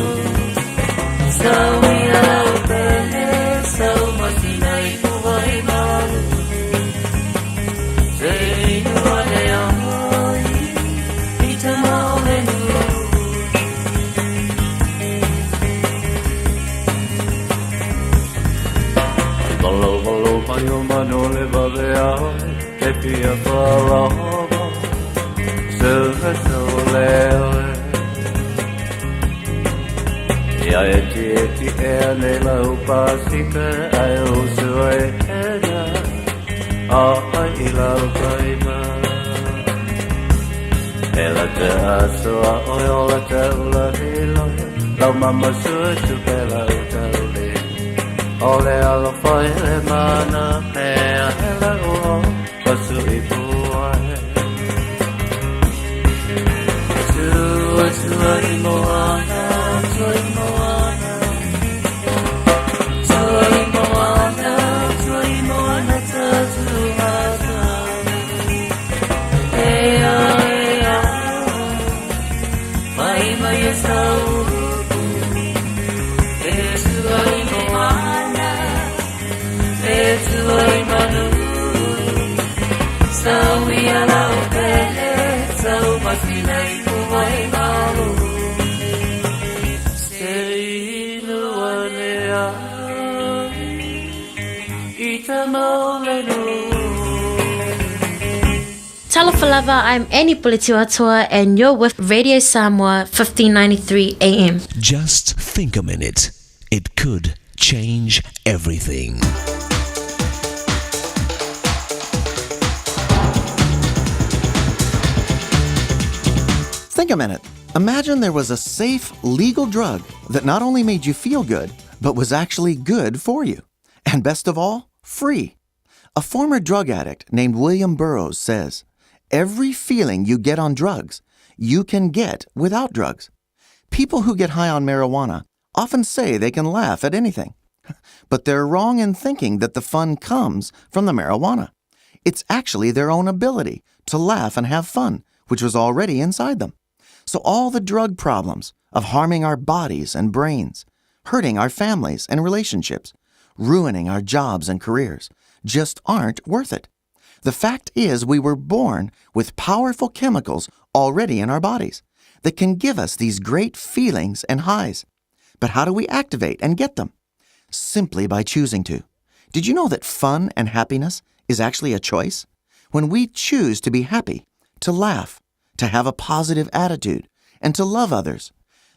Talafalava, I'm Annie Pulitiwatua, and you're with Radio Samoa 1593 AM. Just think a minute. It could change everything. Think a minute. Imagine there was a safe, legal drug that not only made you feel good, but was actually good for you. And best of all, free. A former drug addict named William Burroughs says, "Every feeling you get on drugs, you can get without drugs." People who get high on marijuana often say they can laugh at anything. But they're wrong in thinking that the fun comes from the marijuana. It's actually their own ability to laugh and have fun, which was already inside them. So all the drug problems of harming our bodies and brains, hurting our families and relationships, ruining our jobs and careers, just aren't worth it. The fact is we were born with powerful chemicals already in our bodies that can give us these great feelings and highs. But how do we activate and get them? Simply by choosing to. Did you know that fun and happiness is actually a choice? When we choose to be happy, to laugh, to have a positive attitude, and to love others,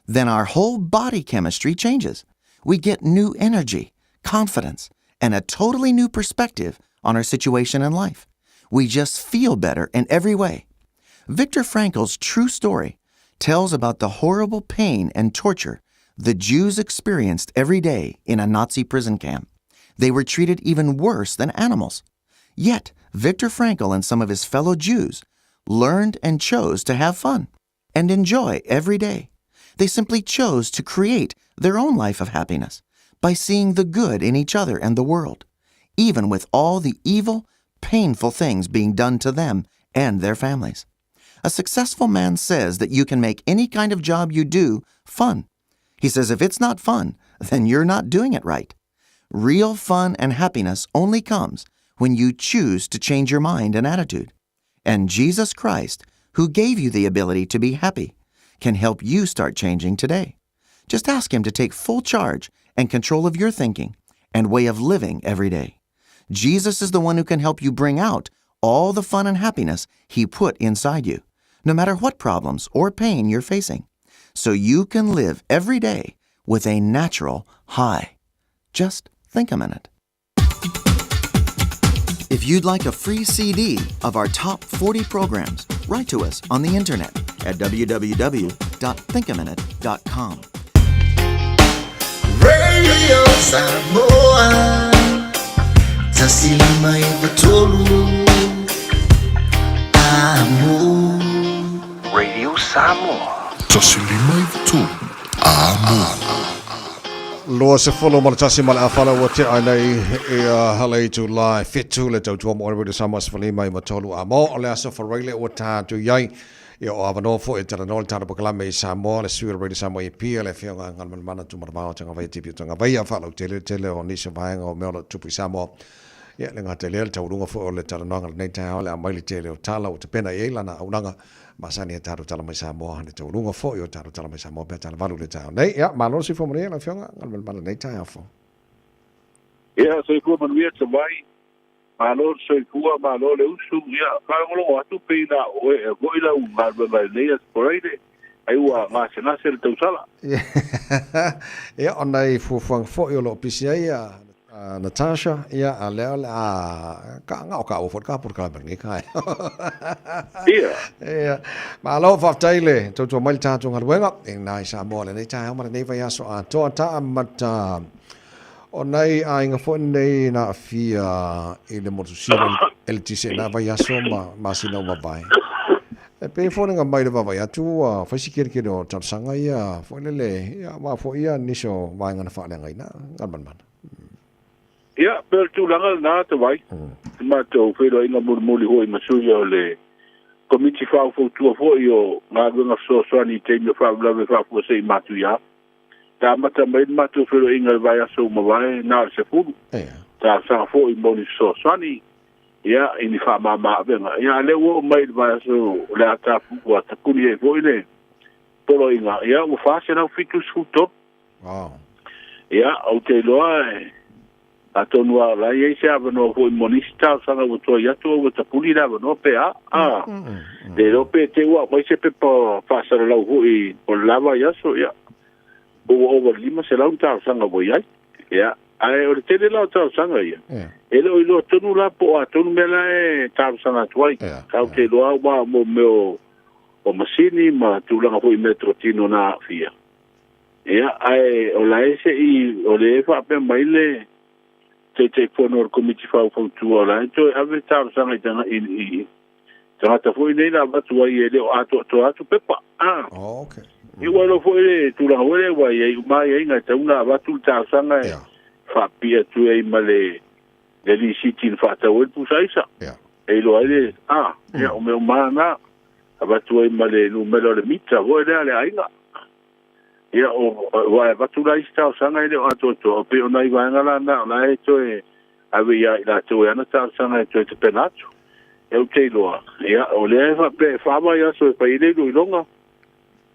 then our whole body chemistry changes. We get new energy, confidence, and a totally new perspective on our situation in life. We just feel better in every way. Viktor Frankl's true story tells about the horrible pain and torture the Jews experienced every day in a Nazi prison camp. They were treated even worse than animals. Yet, Viktor Frankl and some of his fellow Jews learned and chose to have fun and enjoy every day. They simply chose to create their own life of happiness by seeing the good in each other and the world, even with all the evil, painful things being done to them and their families. A successful man says that you can make any kind of job you do fun. He says if it's not fun, then you're not doing it right. Real fun and happiness only comes when you choose to change your mind and attitude. And Jesus Christ, who gave you the ability to be happy, can help you start changing today. Just ask Him to take full charge and control of your thinking and way of living every day. Jesus is the one who can help you bring out all the fun and happiness He put inside you, no matter what problems or pain you're facing, so you can live every day with a natural high. Just think a minute. If you'd like a free CD of our top 40 programs, write to us on the internet at www.thinkaminute.com. Radio Samoa, tasilima ibatolu, amo. Radio Samoa, tasilima ibatolu, amo. Loa se wholo mana tasi mana a whala wa te ainei e halei tu lai whetu le tautua mo Radio Samoa se whalima i matolu a mo o le aso whareile o tātu iai Ia o avano fo e tala nol tala pakalame I Samoa le sui radio Samoa I pia le whionga ngal mana tumarama o tanga vai tipi tanga vai a whalau tele o nisa vaenga o mea tupu I Samoa. Ia le ngā te lea le taurunga fo o le tala nonga le nei taha o le amaili tele o tala o te pena I eilana au nanga masani e taru tala mai Samoa le taurunga fo I o taru tala mai Samoa pia tala valu le taha. Nei, ia, malo si fo maria la whionga ngal mana nei taha fo. Ia, so I kua manuia te vai. Malo so I kua malo le usu. Ia, kāngolo atu peina o e goila u ngalwe mai leia sporeide. Ai ua ngā senase le tausala. Ia, ona I fufuang fo I o lo pisi ai Natasha, ia, a leo le ka ngau ka o fot ka por ka berni kai. Ia. Ia. Malo whaftaile, tautua maili tātou ngaruenga, e nai Samoa le nei taha mara nei vai aso a toa taa mata. O nei a inga fo nei na fia I le motusira ele tise na vai aso ma sina uma vai. E pe fo nga mai le vai atu faisi kere o tarsanga ia fo le ia ma fo ia niso vai ngana fa le ngai na ngalman. Ia, pero tu langa na te vai. Ma to fero inga murmuli hoi masui o le komiti fau fo tua fo o ngā gunga so soani te mi fau lave fau fo se matu ia. Ta mata mai matu fero inga vai aso mawai na se furu. Ta sa fo I moni so soani. Ia, ini fa mama venga. Ia, le wo mai vai aso le ata fu ata kuni e fo ile. Polo inga. Ia, o fa se na fitu sfuto. Wow. Ia, au te loa a tonua la ye se avano fo monista sanga o to ya to o tapuli la no pe a de lo pe te wa mai se pe pa fa sa la ho I o lava ya so ya o lima se la un ta sanga bo ya ya ai o te de la ta sanga ya ele o lo tonu la po a tonu mela e ta sanga twai ka te lo wa mo me o masini ma tu la ho I metro tino na fia ya ai o la ese I o le fa pe mai le te pono komiti fau fau tua la to ave tar sanga tanga I tanga ta foi nei la batu ai ele o ato pepa okay I walo foi tu la wele wa ye mai inga ta una batu tar sanga fa pia tu ai male le li sitin fa ta wel pusaisa e lo ale ya o meu mana abatu ai male no melo le mitra wo ele ale ainga ia o wa batula ista sanga ile ato to pe ona I vanga la na e to e ave ia la to e ana ta sanga to te penacho e o te loa ia o le fa pe fa ba ia so pe ile do longa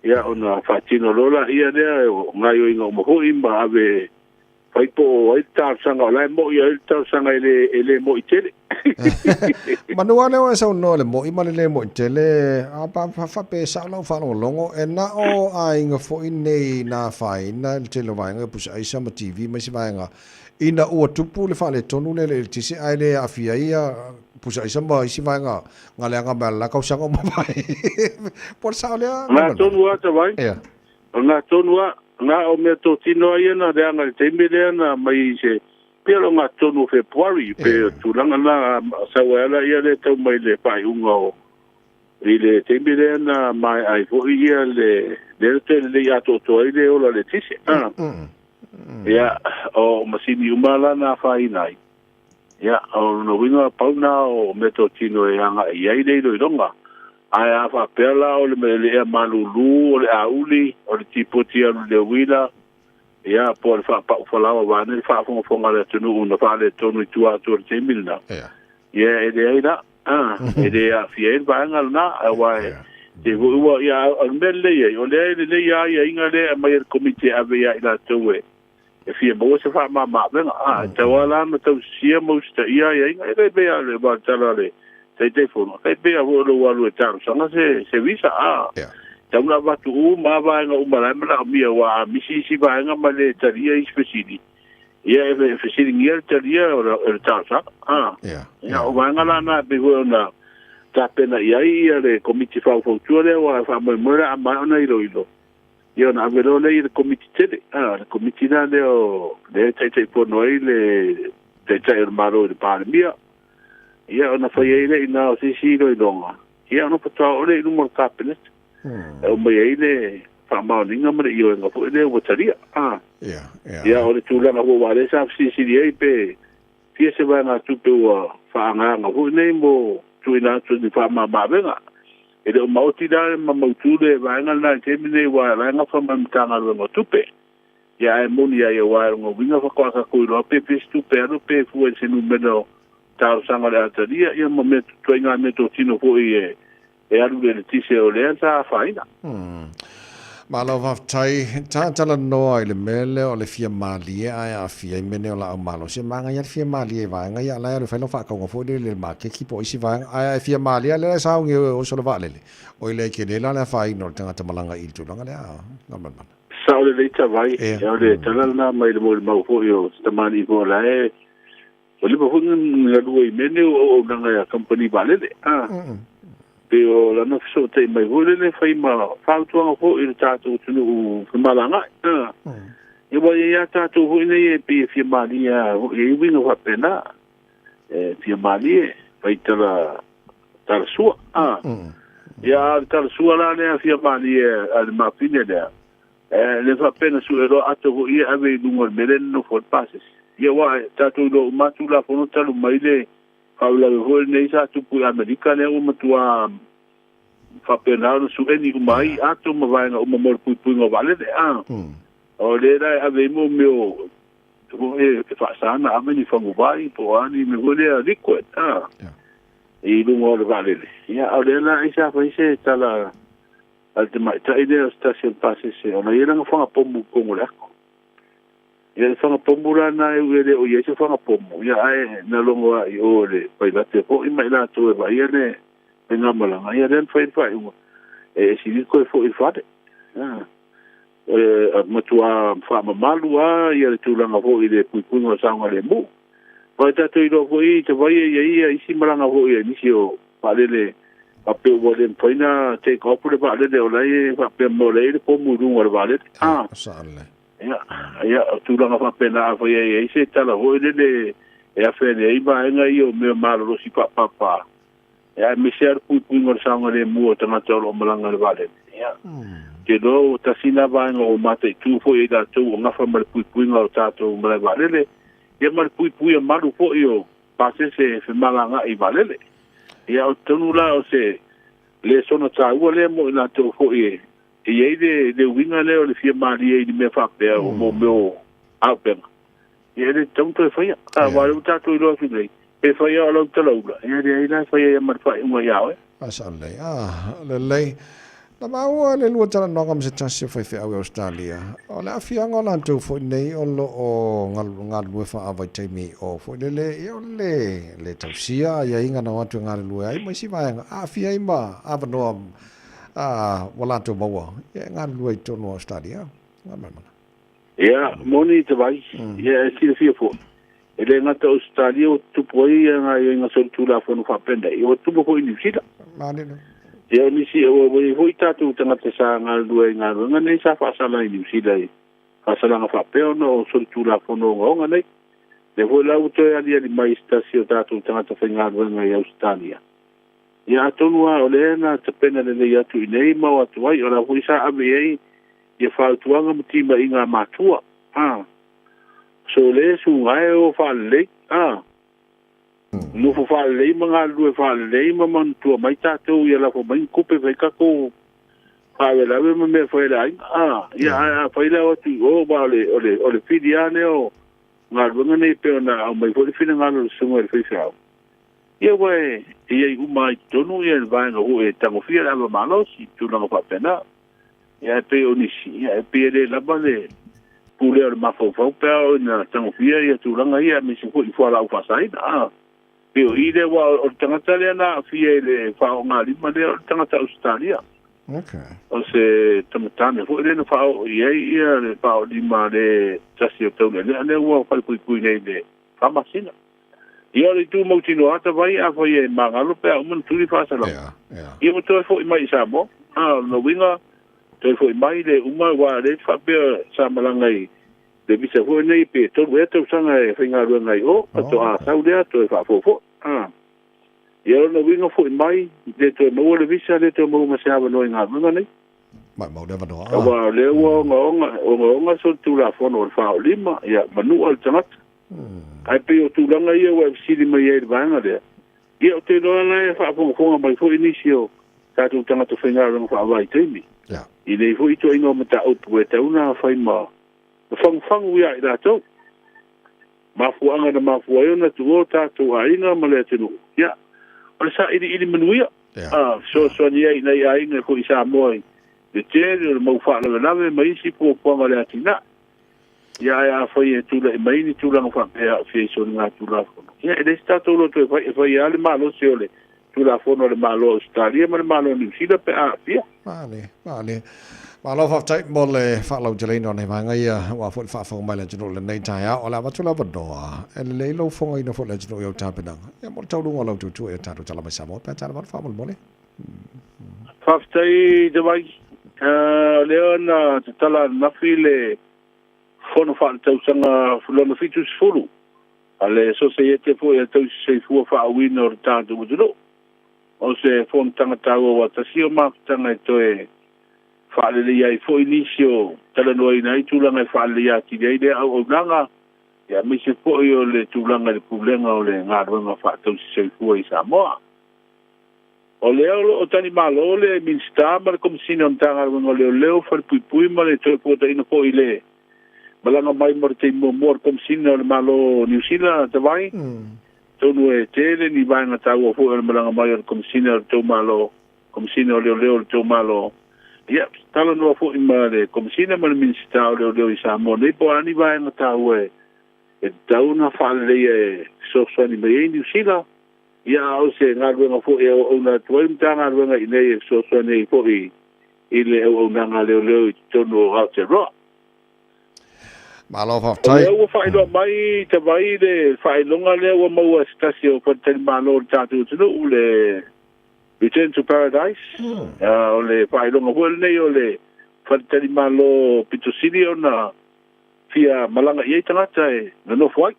ia ona fa tino lola ia le ngai o inga mo ho imba ave fai po ai ta sanga la mo ia ta sanga ile mo itele Manua le wa sa no le mo I male le mo tele a pa fa pe sa lo fa lo longo e na o a inga fo I nei na fai na le tele wa nga pusa ai sa ma TV mai si va nga ina o tupu le fa le tonu le tisi ai le afia ia pusa ai sa ma si va nga le nga ba la ka sa ngo mai por sa le na tonu ata vai na tonu na o me to tino ia na de nga te me le na mai se pero nga tonu February pe tu langa na sa wala ia le tau mai le pai unga o ile te mire na mai ai fo ia le te le ia to ile o le tisi ia o masini umala na fai nai ia o no winga pauna o meto tino e anga ia ile do longa ai afa pela o le le malulu o le auli o le tipoti le wila ia por fa pa fa la wa ne fa fo ngale tunu una fa le tonu tua to te milna ia ele ida ele a fiel va ngal na wa te wa ia ambele ia o le ia inga le mai komite ave ia ila towe e fie mo se fa ma venga te wala no to sia mo sta ia inga ele be ale ba tala le te fono e be a wo lo wa lo ta sanga se visa tauna watu ma vaenga umala mala mia wa misi si vaenga male taria ispesidi ia e fesidi ngier taria o tasa ia o vaenga la na be na ta pena ia le komiti fa future wa fa mo mora ma ona ilo ia na velo le komiti tele le komiti na le o le tai po noi le tai maro de parmia ia ona fa ile ina si lo longa ia no pata ole no mo kapenet o mai ile fa ma ninga mare io nga po ile o taria ia o le tula na ho wale sa si pe fie se va na tu pe wa fa nga nga ho nei mo tu ina tu ni fa ma venga e le o mauti da ma mautu le vaenga na te mine wa vaenga fa mamtanga lo tupe ya e moni ya e wa ngo winga fa kwa ko lo pe tupe no pe fu e se numero ta sanga le ataria ia mo me tu inga me to tino ko e alu le tise o le ta faina Malo vaftai tala no ile mele o le fia mali a fia mene o la malo se manga ya fia mali va nga ya la le fa lo fa ko fo le ma ke ki po isi va a fia mali le sa ngi o so va le o ile ke le la fa ino tanga ta malanga il tu langa le nga man sa o le ta vai o le tala na mai le mo fo yo sta mani ko la e o le po nga due mene o nga ya company va le Pero la no so te mai vole le fai ma faltu nga fo il tato tunu malanga e wa ya tato ho ne pe fi malia e winga wa pena fi malia vai tala sua ya tal sua la ne fi malia al ma fine da le fa pena su ero ato ho ia ave lungo melen no for passes ya wa tato do matula fono talu mai le Paula ho nei sa tu pu America le o matua fa penalo su eni mai ato ma vai no mo pu ngo vale de o le dai ave mo meu e fa sana ameni fa vai po ani me vole liquid e lu mo le vale ya o le na isa fa se tala altima ta ide station passes o na ira nga fa pombu ko la ia fanga pomula na e o ia se fanga pomu ia ai na longo ai o le pai la te po i mai la to e vai ne e nga malanga ia den fai e si ko fo i fate matua fa malu ia le tulanga fo i le puipunga sanga le mu pai ta to i do fo i te vai ia isi malanga fo ia ni o pale le ape o le poina take off le pale le o lai fa pe mo le pomu runga le vale ya tu langa fa pena fa ye se tala ho le e a fe le iba nga io me malo si pa ya me ser pu ngor sanga le mu tanga tolo malanga le vale ya ke do ta sina va ngo mate tu fo e da tu nga fa mal pu ngor ta to le vale le ye mal pu malu fo io pase se fe malanga i vale le ya o tonu la o se le sono ta u le mo na to fo e e de winga le o le fia mali e di me fa pe o mo meu a pe e le tonto fa ya va le ta to lo fi le e fa ya lo talo e de ina fa ya mar fa mo ya e asale le na ma o le lu tala no kam se tasi fa fe Australia o la fia ngola to fo nei o lo o ngal lu fa ava te mi o fo le le tausia ya inga na watu ngal lu ai mo si va a fia ima ava no wala to bawa ya ngal luai to no Australia ngamana ya moni te vai ya si fia fo ele ngata Australia o tu poi nga nga so tu la fo no fa penda o tu po ni sida mane no ya ni si o ho ita tu tanga te sa ngal luai nga nei sa fa sa ni sida fa sa nga fa pe no so tu la fo no nga nei le vo la uto ya di mai stasio ta tu tanga te nga nga Australia ya tonua o le na te pena le ya tu nei ma wa tu ai ora fu sa ave ai ye fa tu anga mutima inga matua so le su ngai o fa le no fa le manga lu fa le ma man tu mai ta tu ya la fo mai kupe ve ka ko fa le la me fa le ya fa le o tu o ba le o le fidiane o ngal ngane pe na o mai fo le fina ngal su ngal fe sa ia we ia umai tonu ia vai no e tango fia la malo si tu no fa pena ia pe onisi ia pe le la bale pule o ma fo pe na tango fia ia tu langa ia me si fo la fa sai pe o ide wa o tanga tale na fia le fa o ngali ma le tanga ta Australia o se tamatane fo le no fa o ia le fa o di ma le tasi o tole le wa fa pu nei le fa masina ia le tu mo tino ata vai a foi magalo pe o mun tuli fa sala ia mo to foi mai sa mo no winga to foi mai le uma wa le fa pe sa malangai de bisa foi nei pe to we to sanga e finga ru ngai o to a sa u to fa fo ia no winga foi mai de to mo le bisa le to mo ma sa no nga no nei ma mo de va do wa le wo nga so tu la fo no fa lima ia manu al tanat ai pe o tu langa ia wa sili mai e banga de ia o te roa na e fa fo mai fo inisio tātou tangata whainga rang whaawai teimi. I nei fu i tō ingo mata upu e tauna whai ma whangu ia i rātou. Mafuanga na mafuaiona tu o tātou a inga ma lea tenu. Ia, o le sa ili manuia. So ni ai nei a inga fu i sa moi. Le tere, le mau whaala lawe, ma isi po puanga lea tina. Ia a whai e tūla e maini tūlanga whapea o fie so ngā tūla whono. Ia, e resi tātou loto e whai ale malo se ole. Tūla whono le malo Australia, ma le malo New Zealand pe a fia. Mane. Malo whaftai mo le whaalau jaleino nei vanga ia wa fwoi whaafong mai le jino le nei taia o la watula wanoa e le leilo whonga ina fwoi le jino iau tāpenanga. Ia mo le taurunga lau tutu e tātu tala mai Samoa pēr tāna wanu whaamul mole. Whaftai te wai leo na te tala nafi le whono whaale tausanga fulona fitu sifuru. A le so se ete fwoi e tausi se fua whaawina o le tātu mutino. O se whono tangatau o watasio mafutanga e toe whaale ai fo inisio tala noa ina i tūlanga i whaale ati rei le au au nanga ia misi fo i o le tūlanga le pulenga o le ngā runga whaatau si seifua i Samoa. O leo o tani malo o le minsta ma le komisina on tanga runga leo leo whalpui ma le toi pota ina fo i le malanga mai mo te mo komisina o le malo New Zealand te vai tonu e tere ni vai nga tau o fo i le malanga mai o le komisina o le tau malo komisina o leo le tau malo. Ia, tala noa fo ima le komisina ma le minsta o leo i Samoa. Nei po ani vai nga tau e tau na whaale e soswani mai e New Zealand. Ia au se ngā ruenga fo e o na tuai mta ngā ruenga i nei e soswani fo i le o na ngā leo i tono o Aotearoa. Malo whaftai. O leo whaeloa mai te vai le whaelonga leo o maua stasi o whaetani malo o tātou tino u le Return to Paradise. O le whaelonga huel nei o le whaetani malo pitosiri o na fia malanga i tangata e na no fwai.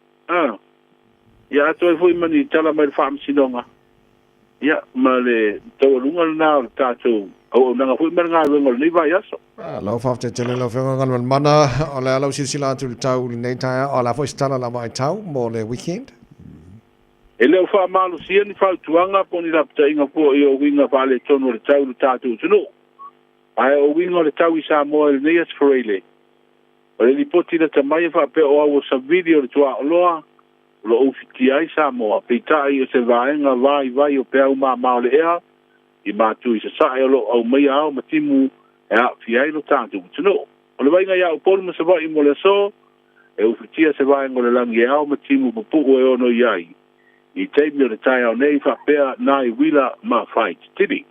Ia ato e fwoi mani tala mai le whaamsinonga. Ia, ma le tawarunga na o tātou au nanga fwoi mara ngā runga le vai aso. Lau whafte tele lau whenga ngalman mana o le alau silsila atu le tau le nei taia o la fwoi stala la mai tau mo le weekend. E leo wha malo sia ni whautuanga po ni rapta inga po i o winga whale tono le tau le tātou tino. Ai o winga le tau i Samoa le nei asfarele. O le lipoti na tamai wha pe o awo sa video le tua oloa lo ofiti ai Samoa. Peitai o se vaenga vai o pe au mao le ea i mātu i sa sae o lo au mai au matimu e a fi ai lo tātou tino. O le wainga ia o polu ma se vai mo le so e ofiti a se vaenga le langi e au matimu pupu e ono iai. I teimi o le tai au nei whapea nā i wila ma whai tiri.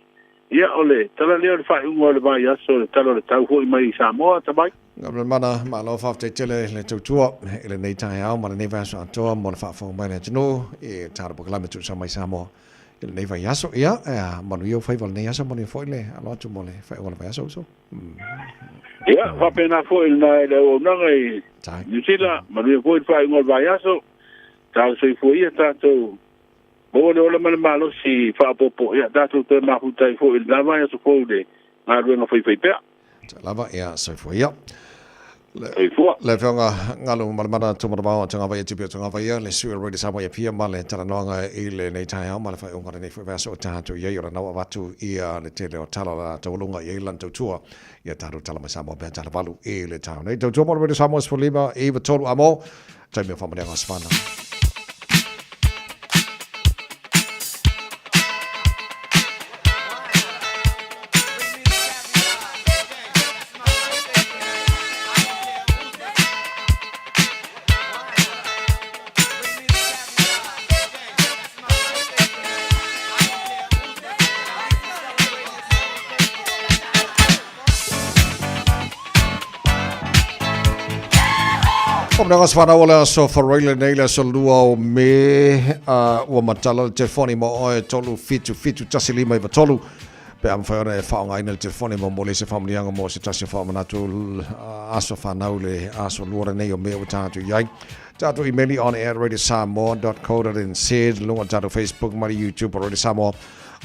Ia ole, tala leo le whai unga o le vai aso le talo le tau hoi mai i Samoa, tamai? Ngabla mana, ma lo whafte tele le tautua, i le nei tai au, ma le nei vai aso atoa, mo le whawhau mai le tino, i tāra pokalame tu sa mai Samoa. I le nei vai aso, ia, manu iau whai wale nei aso, manu i whoi le, alo atu mo le whai wale vai aso uso. Ia, whapea nā whoi nā e leo nanga i New Zealand, manu iau whoi whai unga o le vai aso, tāra soi fo ia tātou. O le ola male malo si whaapopo. Ia, tātou te mahutai fo il lava ia so fo le ngā ruenga whai pēa. Lava ia soi fo ia. Le whionga ngalu malamana tumara bao tanga vai tupia tanga vai le sui redi Samoa ia pia ma le taranoanga i le nei tai au ma le whai unga nei whai vaso o tātou ia ora nawa watu ia le te leo tala la taulunga i lan tautua ia tātou tala mai Samoa pēr tala valu i le tau. Nei tautua mo redi Samoa spo lima i watolu amo taimi o whamaneanga spana. Nanga sfana wala so faroile neila so lua o me ua matala le telefoni mo oe tolu fitu tasilima iwa tolu pe am whaiona e whaonga ina le telefoni mo le se whamlianga mo se tasi whaomanatu aso whanau le aso luara nei o mea o tātu iai tātu emaili on air radiosamoa.co.nz lunga tātu Facebook mari YouTube Radio Samoa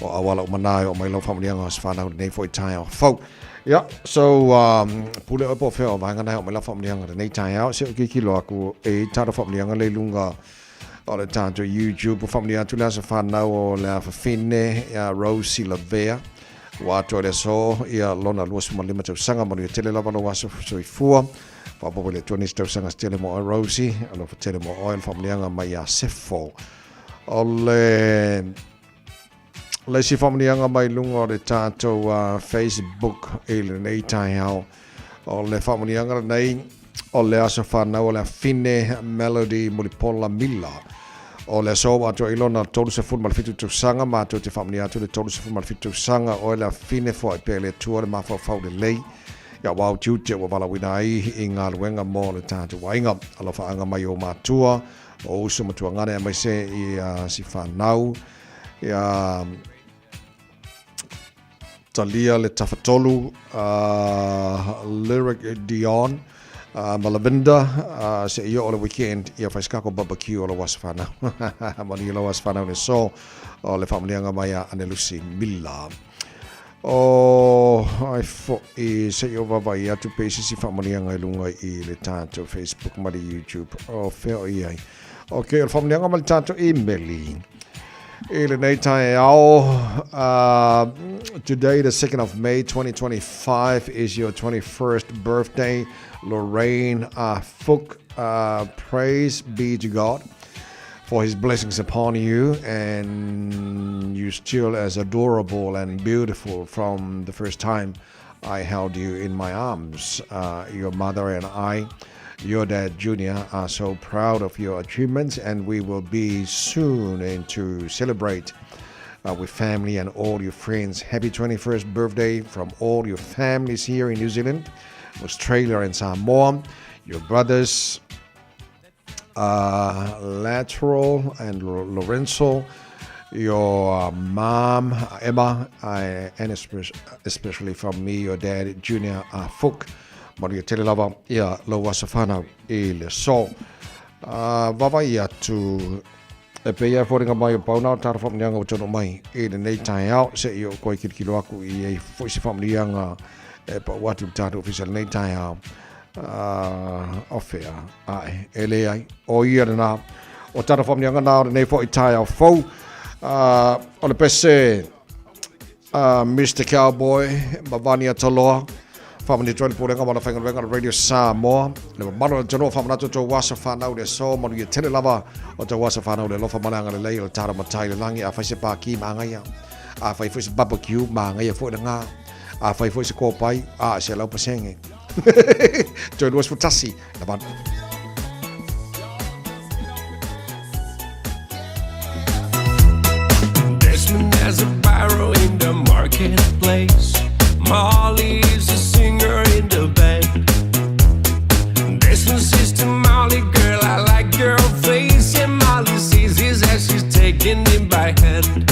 o awala o manai o mai lau whamlianga o se whanau nei fo i tai o fau. Ja, so pule o po feo vanga na o me la famlianga nei tai au se ki lo aku e tara famlianga le lunga o le tanto YouTube famlianga tu la sa fa na o la fine ya Rosie Lavea Wato le so ia lona luas malima tau sanga manu tele lava no waso soifua. Papo le toni tau sanga tele mo Rosie, alo tele mo oil familianga mai a sefo. Ole le si familianga mai lunga de tato Facebook ele nei tai hao. Ole familianga nei ole aso fana ole fine melody mulipola milla. Ole so wato ilona tolu se fun mal fitu tu sanga ma to te familia to le tolu se fun mal fitu sanga ole fine fo pele tour ma fo de lei. Ya wau tute wa bala winai inga wenga mo le tatu wainga alo fa anga mai o matua o uso matua ngana mai se I si fanau ya talia le tafatolu lyric Dion Malavinda se io ole weekend ia fa skako barbecue ole wasfana mani lo wasfana ne so ole familia nga mai ane Lucy Milla. Ai fo se io vai atu pesi si familia nga lunga I le tanto Facebook ma di YouTube fair ai. Okay, il familia nga mal tanto email. Ele nei tai ao today the 2nd of May 2025 is your 21st birthday, Lorraine Fook. Praise be to God for his blessings upon you, and you still as adorable and beautiful from the first time I held you in my arms. Your mother and I, your dad Junior, are so proud of your achievements, and we will be soon to celebrate with family and all your friends. Happy 21st birthday from all your families here in New Zealand, Australia and Samoa, your brothers Lateral and Lorenzo, your mom Emma, and especially from me, your dad Junior Fook. Maria Telelava, ia lo wasafana ile so vava ia tu e pe ia foringa mai o pauna tar fam nyanga o tono mai e nei tai out se io koi kilo aku I foisi family anga e pa watu tatu official nei tai out ofea ai ele ai o ia na o tar fam nyanga na nei fo tai out fo o le pese Mr. Cowboy Mavania Taloa family join pulenga mala fangal venga radio Samoa le mano jono famana to wasa fana le so mo ye tele lava o to wasa fana le lofa malanga le le tara matai le langi a faise pa ki manga ya a fai fai barbecue manga ya fo nga a fai fai ko pai a se la pasenge join was futasi la ban Desmond has a barrow in the marketplace. Molly's a singer in the band. This my sister Molly, girl, I like your face. And Molly sees his as she's taking him by hand.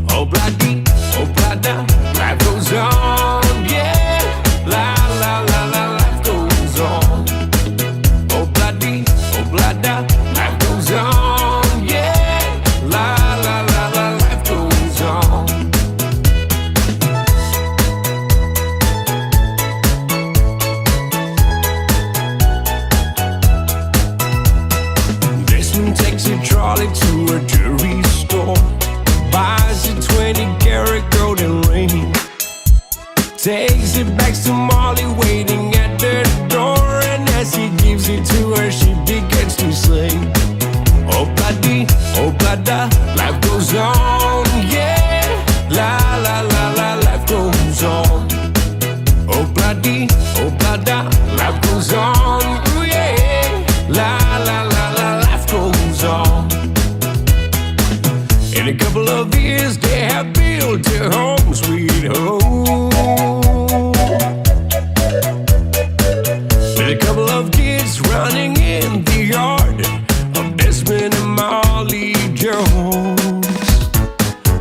Oh, bloody, oh, blada, life goes on, yeah. La, la, la, la, life goes on. Oh, bloody, oh, blada, life goes on, yeah. La, la, la, la, life goes on. Trolley to a jewelry store, buys a 20-karat golden ring, takes it back to Molly waiting at the door, and as he gives it to her she begins to sing, oh blada, life goes on, yeah, la la la la, life goes on, oh blada, life goes on, ooh, yeah, la la la la, life goes on. In a couple of years they have built a home, sweet home, with a couple of kids running in the yard of Desmond and Molly Jones.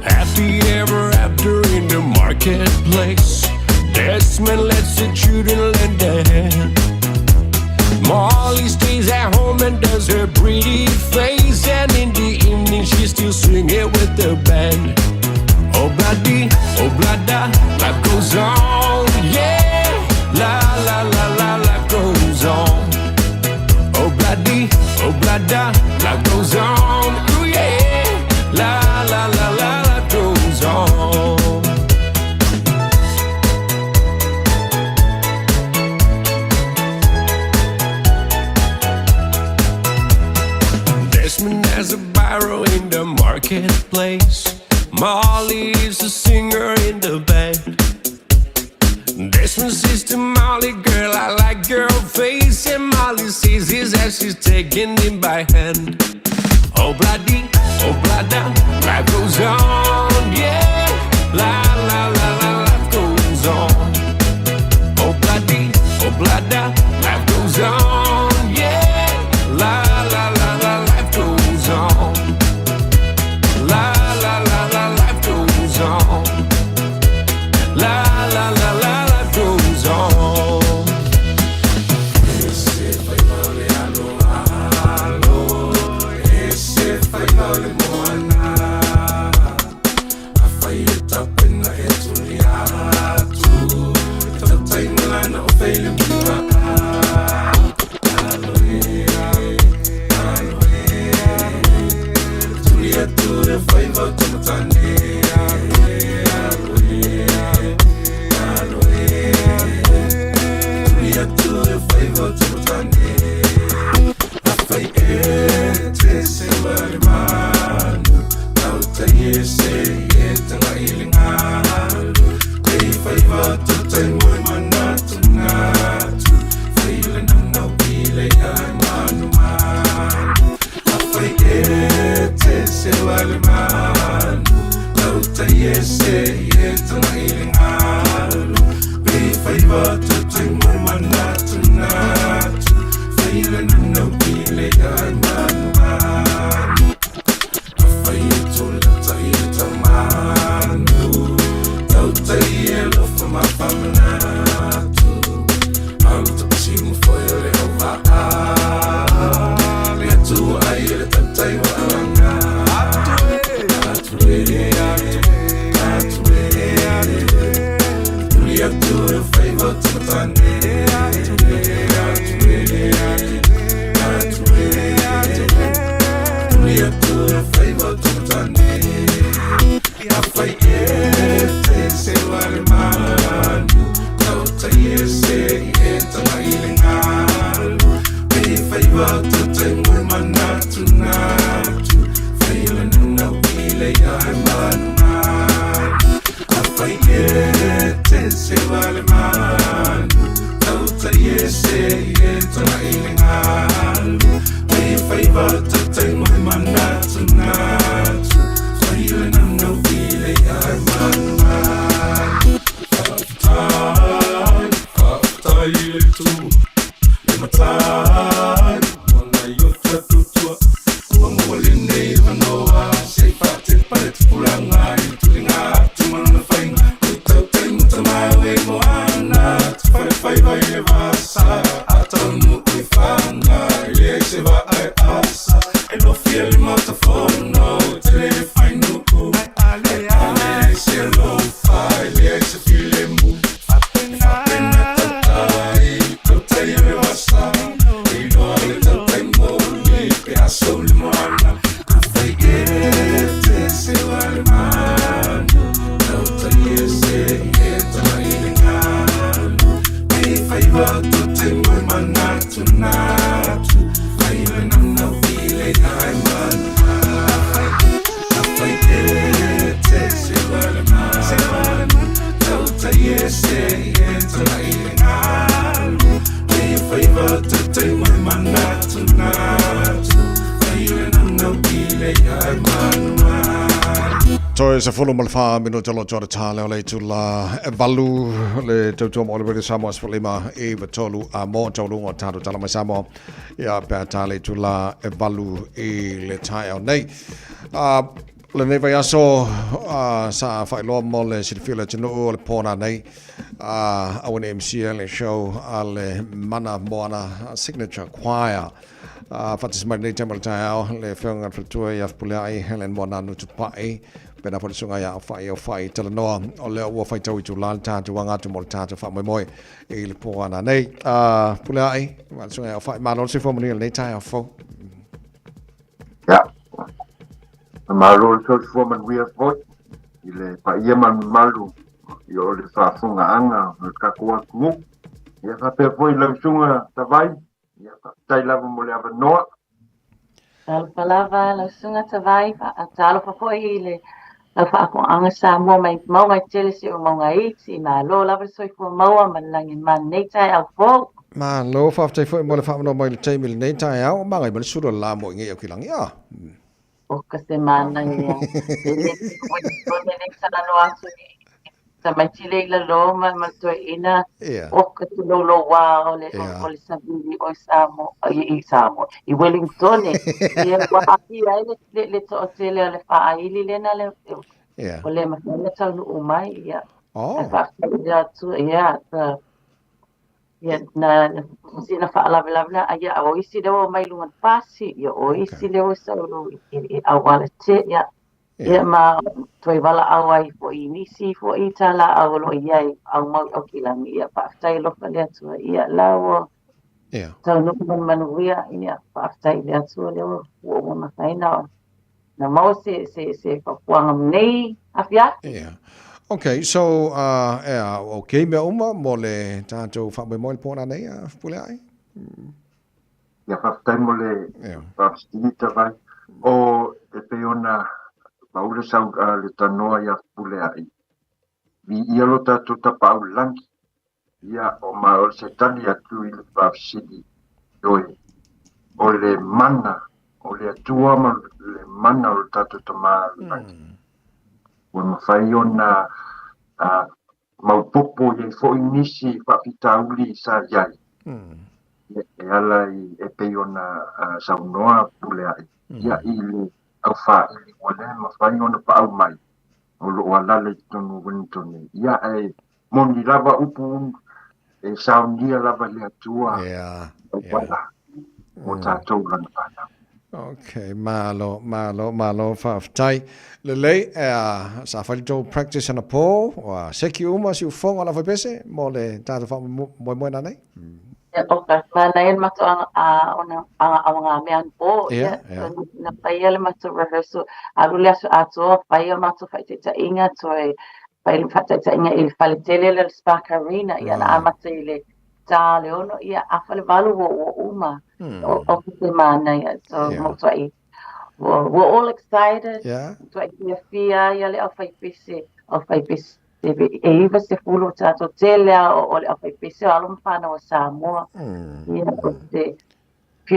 Happy ever after in the marketplace, Desmond lets the children lend a hand. Molly stays at home and does her pretty face, and in the evening she's still singing with the band. Oh blada, life goes on, yeah. La la la la, life goes on. Oh blada, life goes on, ooh yeah. La la la la, life goes on. marketplace. Molly's the singer in the band. That's my sister Molly, girl, I like your face. And Molly sees his as she's taking him by hand. Oh, bloody, oh, blada, life goes on, yeah. La, la, la, la, life goes on. Oh, bloody, oh, blada, life goes on, yeah. La, la, la, la, life goes on. La, la, la, la, life goes on. La, la, la, la. Se fullu mal fa minuto lo jora tale le tula valu le toto mo le Samoa sfalima e vatolu a mo tolu o tatu tala mai Samoa ya pa tale tula valu e le tai nei le nei vai aso sa fa lo mo le silfila tino le pona nei a one MCL le show ale mana moana signature choir fatis mai nei temple tao le fenga fatua ya pulai helen mona no tupai pena por sunga ya fai tala no o le o fai tau tu lan ta tu anga tu mol ta tu fa moi e le po ana nei pula ai ma sunga ya fai ma non si fo moni nei ta fo ya ma lo so fo man we fo ile pa ia man malu yo le fa sunga anga ka ko ku ya fa pe fo ile sunga ta vai ya tai la mo le ava no Talo palava la sunga tavai a talo fa foi le la fa ko anga sa mo mai mau mai tele si o mau ngai si na lo la so fo mau ma langi man nei tai au fo Ma lo fa tai foi mo le fa no mai le tai mil nei tai au ma ngai mo suro la mo ngai o kilang ya. o ka semana ia. Le ko ne sa no asu ni sa mai tile la lo ma to ina o ka tu lo wa o le sa vi o sa mo i sa mo I Wellington e wa aki ai le to tele le fa ai le na le o le ma le tau no mai ia fa ya tu ia ia na sina fa la ia o isi de o mai lungan pasi ia o isi le o sa lo I awala te ia ia ma toi wala awai fo I nisi fo I tala awalo ia au mau o kilangi ia pa tai lo fa le tu ia lawo tau no manuia ia pa tai le tu le o ma tai na mau se pa puanga nei afia Okay, so okay me uma mo le tātou fa mo le pona nei pule ai. Ya fa tai mo le pa stinita vai o te peona paula sau le tanoa ya pule ai. Vi ia lo tātou ta paulangi. Ia o ma o se tani atu I le pa sidi. O le mana o le atua ma le mana o tātou ta maalangi. O mawhai ona maupopo ye fo inisi whapitauli sa iai. E ala I pei ona saunoa pule ai. Ia I le au wha ili wale mawhai ona pa au mai. O lo alale tonu Wellington. Ia e moni lava upu e saunia lava le atua. O wala. O tātou lana whana. Okay, malo fa le lei sa falito practice na po wa seki uma si ufonga la pese mo le tata fa mo na nei okay ma nei ma to nga me po na paia ma to rehearsal alule ato paia ma to fa tita inga to paia fa tita inga Il Falitele le Spark Arena ia na amatele ta leono ia afale valu o uma o semana ia so mo to we're all excited. So I fia ia le afai pese eva se fulo tato tele o le afai pese alo mfana o Samoa. Ia te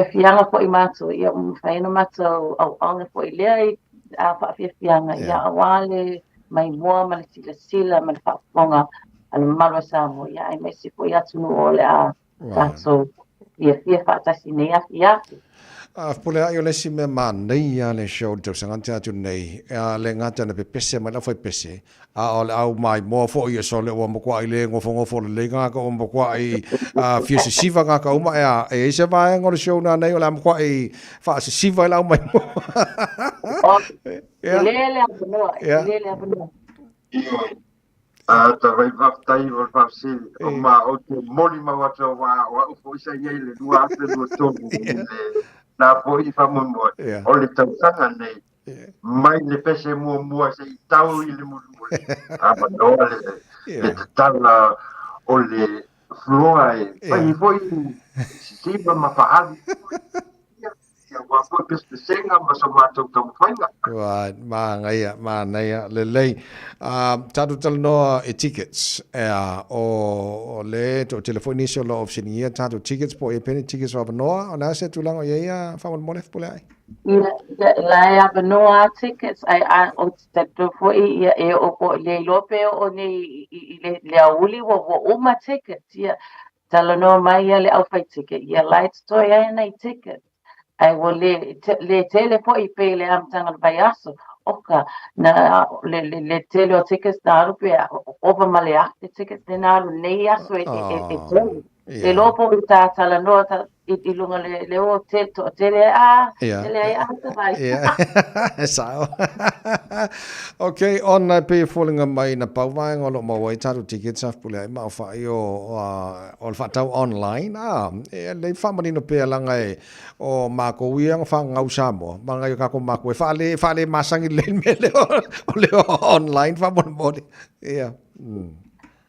fianga po I mato ia mfaino mato au anga po ile a fa fianga ia awale mai moa ma le sila ma le whaponga ala malo Samoa ia ai mesi po ia tunu o le a tato ia whaatasi nei ia pule ai le si me manei le show to sanga tu nei le ngata na pese ma la foi pese au mai mo fo ia so le o mo kwa ile ngofo le nga ko mo kwa I fi se siva nga ka uma e se vai ngol show na nei o la mo kwa I fa se siva la mai mo lele abno ta vai vai vol fa si o ma o moli ma wa o fo isa ye le dua se do to na po I fa mo o le tau sanga nei mai le pese mua se I tau I le mulu ma no le tala o le flora e foi si ma fa wa po peste senga ma so ma tau fainga right ma ngai le lei tatu tal no tickets o le to telefoni so lo option ia tatu tickets po e penny tickets wa no ona se tulang o ia fa mo lef pole ai la ya no tickets ai o tatu fo ia e o po le lope o ni le auli wo uma tickets ia talano mai le au fai ticket ia light story ai nei ticket ai wo le tele po I pe le am tanga vai aso oka na le tele o tickets na rupe over male arte tickets de na nei aso e lopo ta tala no ta I lunga le o tele vai sao okay on na pe falling mai na pau vai ngolo mo wai tatu tickets af pule ma fa o fa tau online le fa mani no pe langa o ma ko wiang fa ngau samo manga yo ka ko ma ko fa le masangi le me le online fa mo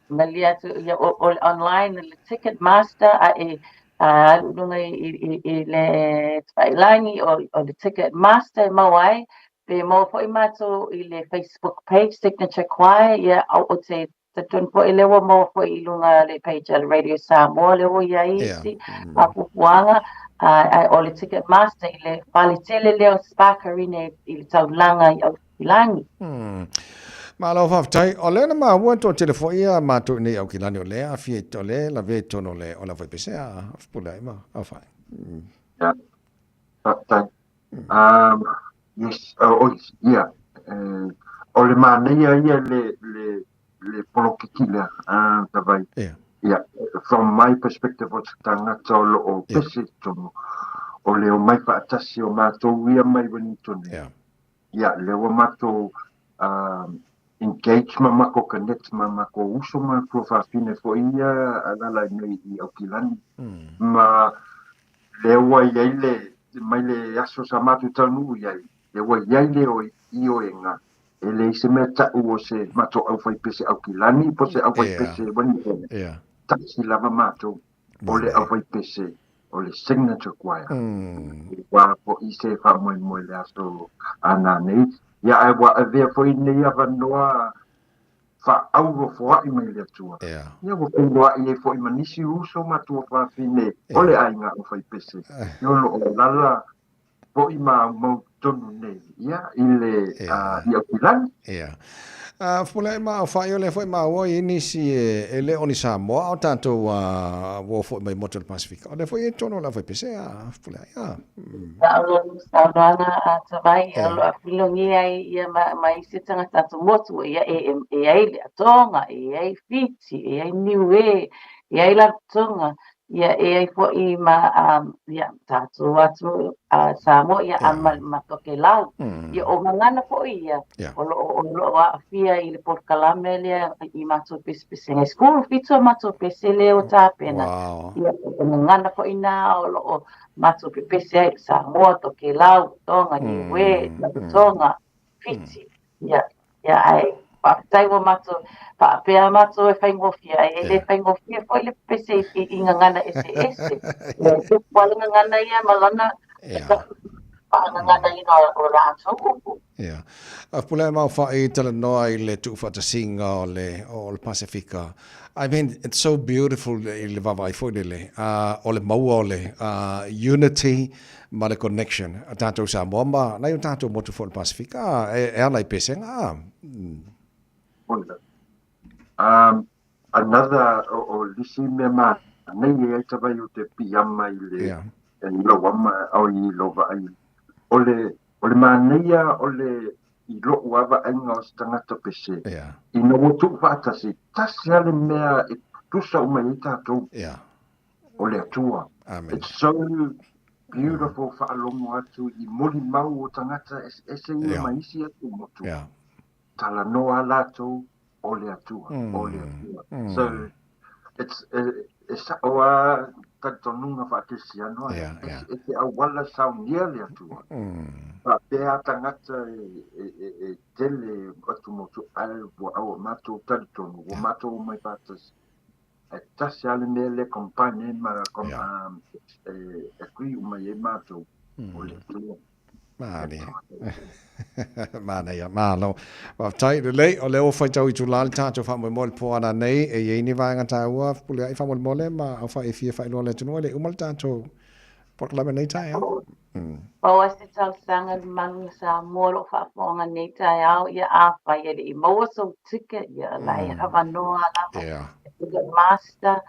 Nalia o online le ticket master Lunga I le whailangi o le ticket master mawai, pe mo fo I mātou I le Facebook page signature choir, ia au o te tun po I lewa mo fo I lunga le page al Radio Samoa lewa ia isi, a pupuanga, o le ticket master I le whale tele leo sparkerine I le taulanga I au Langi. Ma lo whaftai, o lena ma ua tō telefo ia ma tō nei au ki lani o lea, fie tō le, la ve tono le, o la vai pese a whapula ima, au whai. Yeah, whaftai. Yes, yeah. O le māneia ia le polokikila, tawai. Yeah, from my perspective, o te tangata o lo o pese tono, o le o mai whaatasi o mātou ia mai wani tone. Yeah, le o mātou engage mako connect mako uso mako whawhine fo ia alala nei I au kilani. Ma lewa iai le, mai le aso sa matu tanu iai, lewa iai le o io e ngā. E le se mea tau o se mato au whai pese au kilani, po se au whai pese wani ene. Taksi lava mato, o le au whai pese, o le signature choir. Wa po I se wha moe le aso ana nei. Ia ai wa avea foi nei avanoa fa auro foa I mai le atua. Ia wa pungua I e foi manisi uso matua fa fine ole ai ngā o fai pese. Ia lo o lala foi ma mau tonu nei. Ia I le I au kilani. Ia. Fule ma o whai o le foi ma o inisi e le oni Samoa o tātou wo foi mai motor Pasifika. O le foi e tono la fai pese a fule ia. Saurana a tawai alo a filongi ai ia mai se tanga tatu motu ia e ai le atonga e ai fiti e ai niue e ai la tonga ia e ai fo I ma ia tatu atu Samoa ia amal matoke lau ia o mangana fo ia o lo a fia I le porkalame le I mato pese ngai school fito mato pese le o tapena ia o mangana fo ina o lo mato pese ai Samoa toke lau tonga niue la tonga fiti ia ai tai wo mato pa pea mato e whaingofia e le whaingofia foi le pese I ngangana ese le wala ngangana ia malana pa ngangana ina o rātou Yeah. Pula mau whai tala noa I le tu whatasinga o le Pasifika. I mean, it's so beautiful I le vavai whaile o le maua o le unity ma le connection. A tātou Samoa ma, nei o tātou motu fo le Pasifika e ana I pese ngā. Another o lisi mea ma nei e tawai o te piyama I le lawama au I lova ai. O le maneia o le I lo wava ainga o stangata pese. I no wotu whaatasi, tasi ale mea e tusa o mai tātou. O le atua. It's so beautiful whaalongo atu I moli mau o tangata ese ia maisi atu motu. Tala noa lātou o le atua. O le atua. So, it's oa tatonunga whaatesi anoa. E te awala saunia le atua. Pa pea tangata e tele atu motu al wa au mato taritonu. O mato o mai patas. E tasi ale mea le kompane ma e kui umai e mato o le atua. Mani. Mana ia, malo. Wa tai le lei o le o fai tau I tu lali tātou wha mo mole po ana nei e iei vai ngata ua pule ai wha mole ma au wha e fia whai loa le tunua le umal tātou porklame nei tai au. O a se tau sanga mangu sa moro whaafonga nei tai au ia a whai e I maua so tika ia lai hawa noa lava. E master,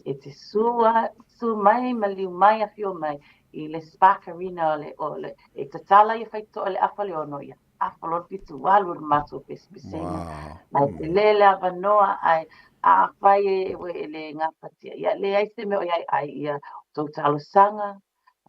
e te sua mai maliu mai a fio mai. I le sparkerina o le e tatala I whaito o le awhaleono ia awhalon pitu walu le mato pesena. Ai te lele awanoa ai a whai e le ngapatia. Ia le ai se meo ai ia tautalo sanga,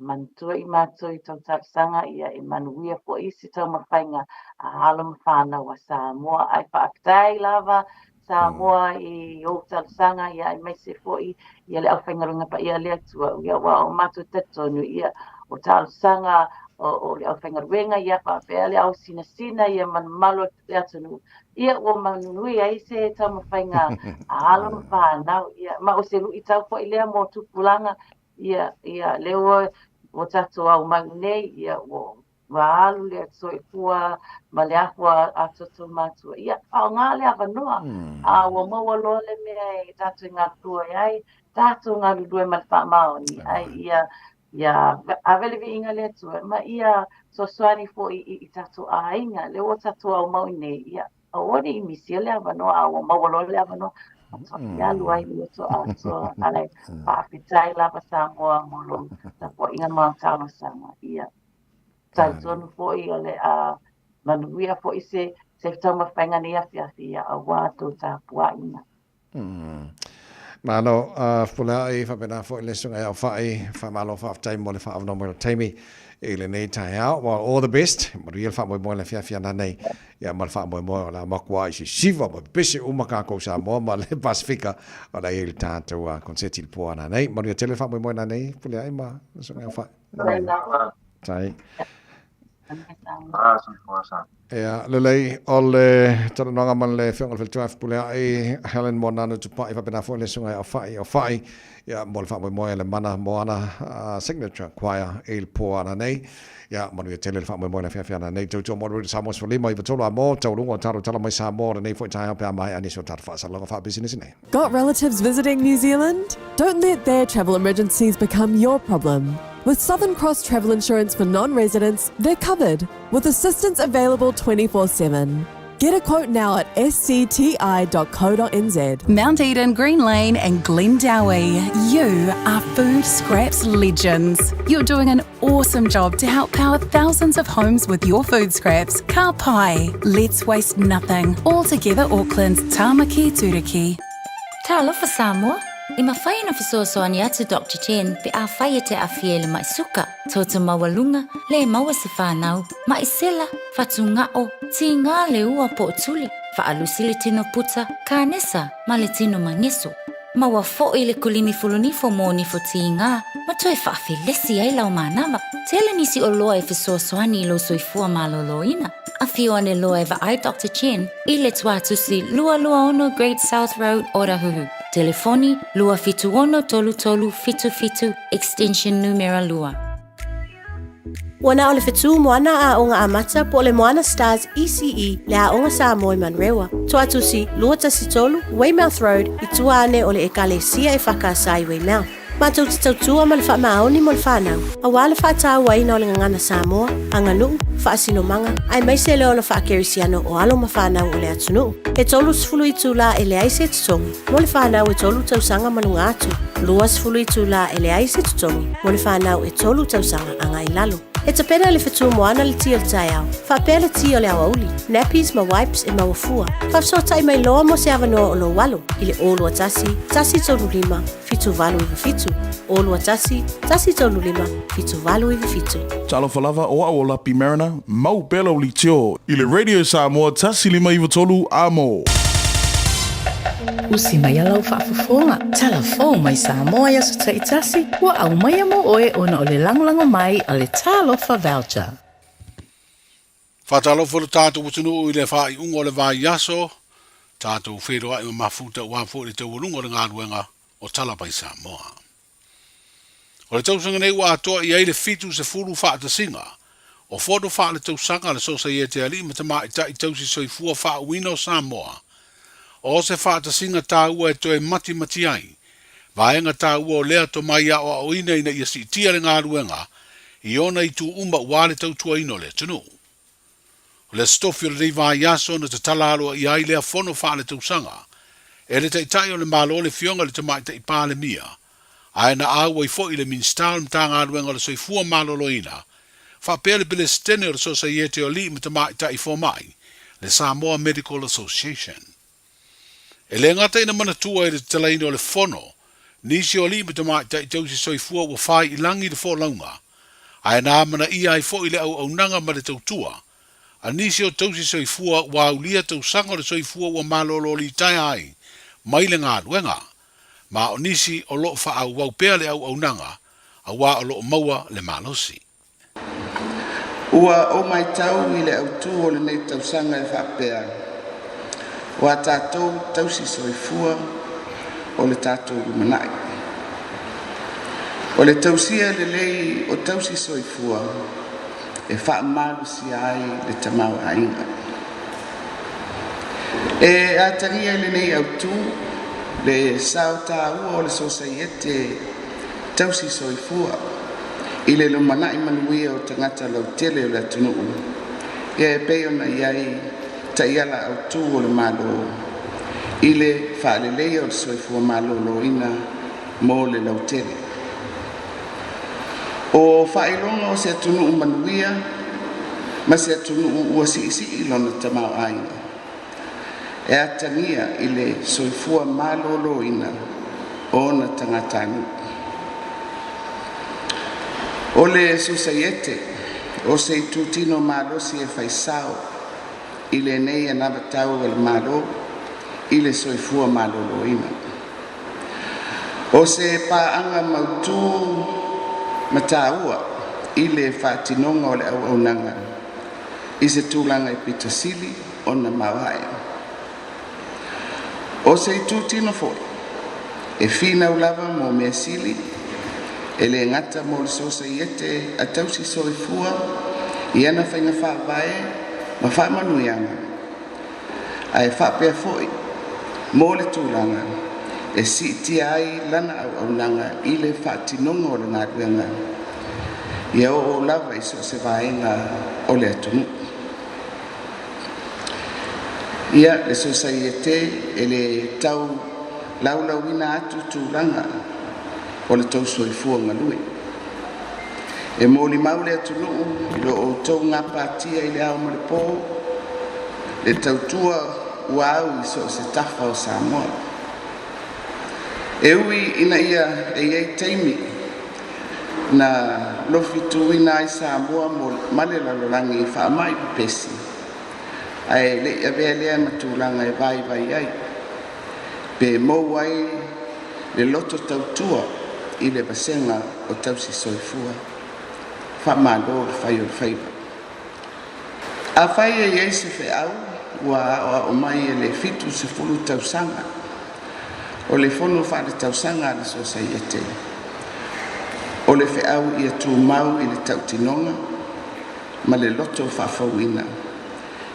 mantua I mato I tautalo sanga ia e manuia po isi tau mawhainga a halo mawhana wa Samoa ai whaaktai lava Samoa I o talusanga ia I mai se foi ia le au whaingarunga pa ia le atua ia wa o matu tatonu ia o talusanga o le au whengaruenga ia whapea le au sina ia man malo te atunu. Ia o manunui ai se tamawhainga a alo whanau ia ma o se lui tau po ilea mo tupulanga ia leo o tato au mangunei ia o Walu le soi pua ma le ahua atoto matua. Ia au ngā le awanoa. A wa maua lo le mea e tatu ngā tua ai. Tatu ngā ludue ma le wha maoni. Ai ia avele vi inga le tua. Ma ia so swani fo i tatu a inga. Le o tatu au mauni nei. Ia au ori i misia le awanoa. A wa maua lo le awanoa. Ia luai le to ato. Alai whaapitai lava Samoa molo. Ta po inga maa talo sama. Ia. Tautonu foi ole a manuia foi se tama whainga ni awhiawhia a wātou tā puaina. Malo, pula i whapena foi le sunga au whamalo whaftai mo le whaavno mo le taimi i le nei tai au. Well, all the best. Maria whamoe mo le whiawhia na nei. Ia ma le whamoe mo la makua i si siva mo pese umaka ko sa mo ma le Pasifika o la i le tātou konseti le pua na nei. Maria tele whamoe mo na nei. Pula i ma sunga au whai. Tai. Ja, lelei ole tara nonga man le fiong al tuaf pulea e Helen Monano tu pa ifa bena fo le sunga o fai ya mol fa mo le mana moana signature choir el poana nei ya mo le tele fa mo le fa na nei to mo le Samoa so lima ifa tolo mo to lungo taro tala mai Samoa nei fo tai pa mai ani so tar fa sa longa fa business nei. Got relatives visiting New Zealand? Don't let their travel emergencies become your problem. With Southern Cross Travel Insurance for non-residents, they're covered, with assistance available 24/7. Get a quote now at scti.co.nz. Mount Eden, Green Lane and Glendowie. You are food scraps legends. You're doing an awesome job to help power thousands of homes with your food scraps. Ka pai. Let's waste nothing. All together Auckland's Tāmaki Turiki. Talofa Samoa. I mawhai na whasoasoani atu Dr. Chen pe a whai te awhia le mai suka. Tauta mawalunga le maua se whanau. Mai sela, whatu ngao, ti ngā le ua po tuli. Whaalusi le tino puta, ka nesa, ma le tino mangeso. Maua fo i le kulini fulunifo mo ni fo ti ngā. Ma toi whaafi lesi ai lau mānawa. Tele nisi o loa e whasoasoani lo soifua malolo ina. A whio ane loa e ai Dr. Chen i le tuatusi lua ono Great South Road Orahuhu. Telefoni lua fitu ono tolu fitu extension numero lua. Wana o le fitu moana a onga amata po le moana Stars ECE le a onga Samoa Manrewa. Tuatusi lua tasi tolu Weymouth Road i tuane o le ekalesia e whakasai Weymouth. Mātou te tautua ma le whaamaoni mo le whanau. A wale whaatau waina o le ngana Samoa, anga nuu, whaasino manga, ai mai se leo na whaakerisiano o alo ma whanau o le atunu. E tolu sifulu i tūla e le aise tutongi. Mo le whanau e tolu tausanga manunga atu. Lua sifulu i tūla e le aise tutongi. Mo le whanau e tolu tausanga anga i lalo. E te pena le whetu moana le tio le tai au. Whapea le tio le awa uli. Nappies ma wipes e mawafua. Whafsotai mai loa mo se awanoa o lo walo. I le olua tasi tolu lima, fitu valu iwa fitu. Olua tasi tolu lima, fitu valu iwa fitu. Talo falava o a Lapi Marina, mau pelo li tio. I le Radio Samoa tasi lima iwa tolu amo. Usi mai alau whaafafonga. Talafo mai Samoa yaso taitasi. Wa au mai amo oe ona o le langolango mai a le talofa voucher. Whatalofa le tātou utunu i le whai ungo le vai yaso. Tātou wheroa i mafuta wafo le tau rungo le ngāruenga o Talapai Samoa. O le tausanga nei wa atoa i eile fitu se furu whaata singa. O fodo wha le tausanga le sosa i e te ali ma te mai ta i tausi soifua wha uina o Samoa. O se whaata singa tā ua e toe mati ai. Vaenga tā ua o lea to mai a o ina ina i asi tia le ngā ruenga, i ona i tu umba wale tau tua ino le tunu. O le stofi o le rei vai aso na te talalo i ai lea fono wha le tausanga, e le taitai o le malo le fionga le te mai te i pāle mia, a e na aua i fo i le minstal mta ngā ruenga le soifua malolo ina, wha pēle pele stene o le sosa i e te o li me te mai te i fo mai, le Samoa Medical Association. E le ngata ina mana tua e le talaina o le fono, nisi o li me te mai tai tausi soifua ua whai i langi le fo launga, a e nā mana ia i fo i le au nanga ma le tautua, a nisi o tausi soifua ua aulia tau sanga le soifua ua malolo li tai ai, mai le ngā ruenga, ma o nisi o lo wha au wau pea le au nanga, aua o loo maua le malosi. Ua o mai tau i le autu o le nei tausanga e whapea. Ua tātou tausi soifua o le tātou rumanai. O le tausia le lei o tausi soifua e whaamalu si ai le tamau ainga. E ataria le nei autu le sao tā ua o le sosaiete tausi soifua i le lumanai manuia o tangata lautele o le atunuu. Ia e pei ona iai ta iala autu o le malo i le whaalelei o le soifua malo loina mo le lautele. O whailonga o se atunuu manuia ma se atunuu ua si lona tamau ainga. E atangia i le soifua malo loina o na tangata anu. O le susaiete o se tutino malo si e faisao i le nei anavatau el malo i le soifua malo loina. O se paanga mautu mataua i le whatinonga o le auaunanga i se tūlanga i pitasili o na mawai. O se tutino foi e fina ulava mo mea sili e le ngata mo le sosaiete a tausi soifua i ana whainga whaavae ma whaamanuianga. A e whapea foi mo le tūlanga e si tia ai lana au nanga i le whatinonga o le ngātuanga. Ia o lava i so se vaenga o le atunu. Ia le sosaiete e le tau laulauina atu tūlanga o le tau soifua ngalui. E mōli mau le atunuu i lo o tau ngā pātia i le au ma le pō, le tautua ua au i so se tafa o Samoa. E ui ina ia e iei teimi na lofi tuina ai Samoa mo male lalolangi i whaamai pesi. Ai le avea lea matulanga e vai ai. Pe mou ai le loto tautua i le basenga o tausi soifua. Whamalo le whai o le whaiva. A whai e iei se whi au, ua o mai e le fitu se fulu tausanga. O le fono whare tausanga le sosaiete. O le whi au i a tū mau i le tautinonga, ma le loto whawhauina.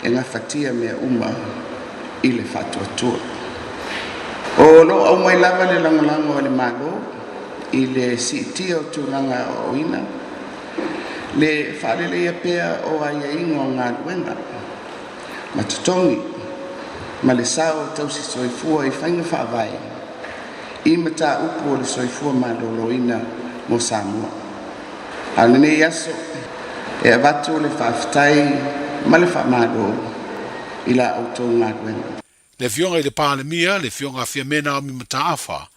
E ngā whatia mea uma i le whatuatua. O lo au mai lava le langolango o le malo, i le sitia o tūranga o oina, le whaarelea pea o aia ingo o ngā luenga, ma tutongi, ma le sao tausi soifua i whainga whaavai, i mata upu o le soifua maloloina mo Samoa. Anene yaso, e avatu le whaafitai, ma le whaamalo, i la autou ngā luenga. Le fionga i le pālemia, le fionga a fia mena o mi mata afa,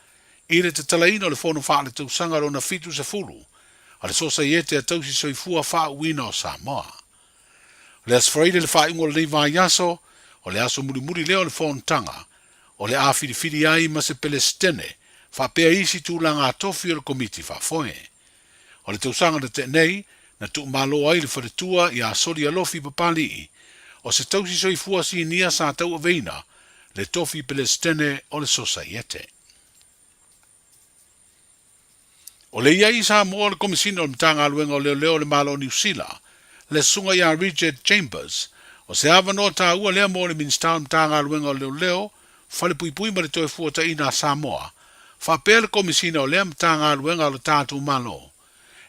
i le te talaina o le fono wha le tausanga rona fitu se fulu, a le sosaiete a tausi soifua wha uina o Samoa. Le asfraide le wha ingo le vai yaso, o le aso muri leo le fono tanga, o le a fili ai ma se pelestene, wha pea isi tūlanga a tofi o le komiti wha foe. O le tausanga le te nei, na tu malo ai le wharetua i a sori alofi papali, o se tausi soifua si nia sa tau aveina, le tofi pelestene o le sosaiete. O le iai sa moa le komisina o le mtanga aluenga o leo le malo New Zealand, le sunga ia Richard Chambers, o se ava no ta ua lea mo le minsta o mtanga aluenga o leo, fale pui ma le toe fuata ina Samoa, fa pea le komisina o lea mtanga aluenga o le tatu malo,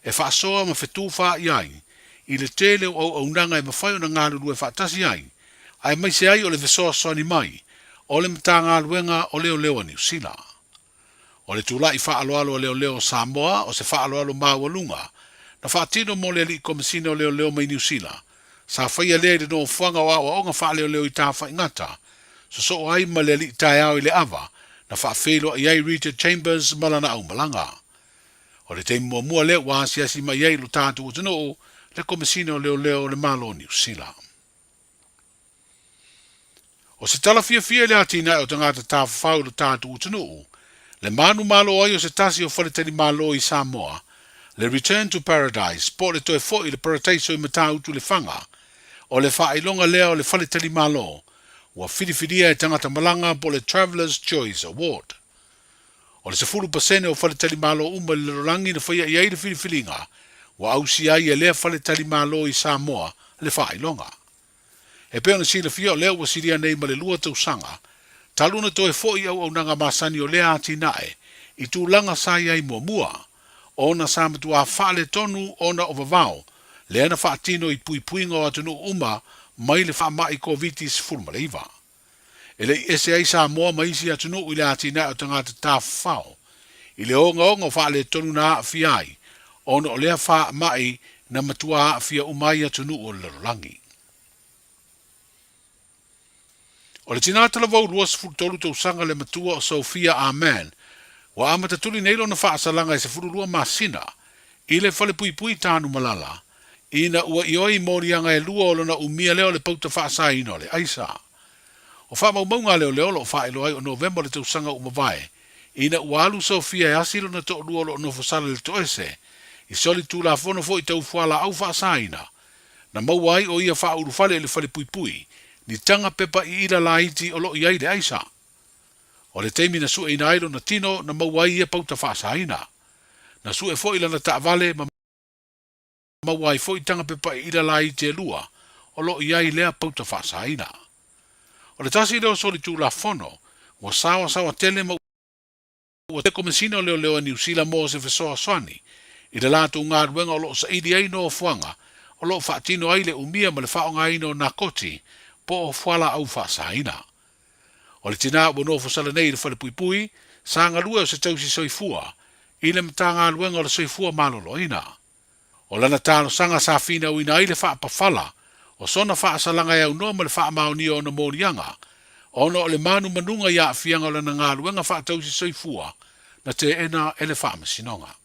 e fa soa ma fetu fa iai, i le tele o unanga e mawhai o na ngā lulue fa tasi ai, ai mai se ai o le vesoa soni mai, o le mtanga aluenga o leo New Zealand. O le tula i wha aloalo o leo Samoa, o se wha aloalo Mawalunga, na wha tino mo le li komisina o leo mai New Zealand, sa whaia lea i no fuanga wa o onga wha leo i tā wha ingata, so ai ma le li tai au i le ava, na wha whelo i ai Richard Chambers malana au malanga. O le teimu mua leo wa siasi ma iei lo tātu o tino le komisina o leo le malo New Zealand. O se tala fia le atina o tangata tā whau lo tātu o tino le manu malo ai o se tasi o whaletani malo i Samoa, Le Return to Paradise, po le toe fo i le Paradiso I matau tu le fanga, o le whaelonga lea o le whale tali malo, ua whiriwhiria e tangata malanga po le Traveller's Choice Award. O le 10% o whale tali malo uma le rorangi na whaia I le whiriwhiringa, ua ausi ai e lea whale tali malo I Samoa le whaelonga. E peo na sila fia o lea ua siria nei ma le lua tausanga, taluna toe fo I au nanga masani o lea ati nae, I tūlanga sa iai mua, ona sa matua whale tonu ona o vavao, le ana whaatino I puipuinga o atunu uma mai le wha mai COVID-19 fulmaleiva. E le ese ai sa moa maisi atunu I le atina o tangata ta whao. I le onga whale tonu na fiai, ona o lea wha mai na matua fia umai atunu o le rolangi. O le tinata la vau ruas fultolu tau sanga le matua o Sophia Amen, wa amata tuli neilo na whaasalanga I se furulua masina, I le whale pui tānu malala, ina ua ioi morianga e lua olona umia leo le pauta whaasa ino le aisa. O wha maunga leo leo lo whaelo ai o November le tausanga umawai, ina ua alu Sofia e asilo na to lua lo no fosala le toese, I soli tūla fono fo I tau whala au whaasa ina, na mauai o ia wha urufale le whale pui, ni tanga pepa I ira la iti o lo iai le aisa. O le teimi na su e inailo na tino na mauai ia pauta whaasa ina. Na su e fo ila na taavale ma mauai fo I tanga pepa I ira la iti e lua, o lo iai lea pauta whaasa ina. O le tasi leo soli tūla fono, ua sawa tele ma ua te komesina o leo a New Zealand mo se fesoa swani, I le lato ngā ruenga o lo sa idi aino o fuanga, o lo whaatino aile umia ma le whaonga aino na koti, po o fuala au whaasa ina. O le tina ua no fosala nei le whale pui, sa ngalua o se tausi soifua, I le mta ngā ruenga o le soifua malolo ina. O lana talo sanga sa fina o ina aile wha pawhala, o sona wha asalanga e au noa ma le wha maoni o na morianga, o no o le manu manunga ia fianga o lana ngā ruenga wha tausi soifua, na te ena ele wha masinonga.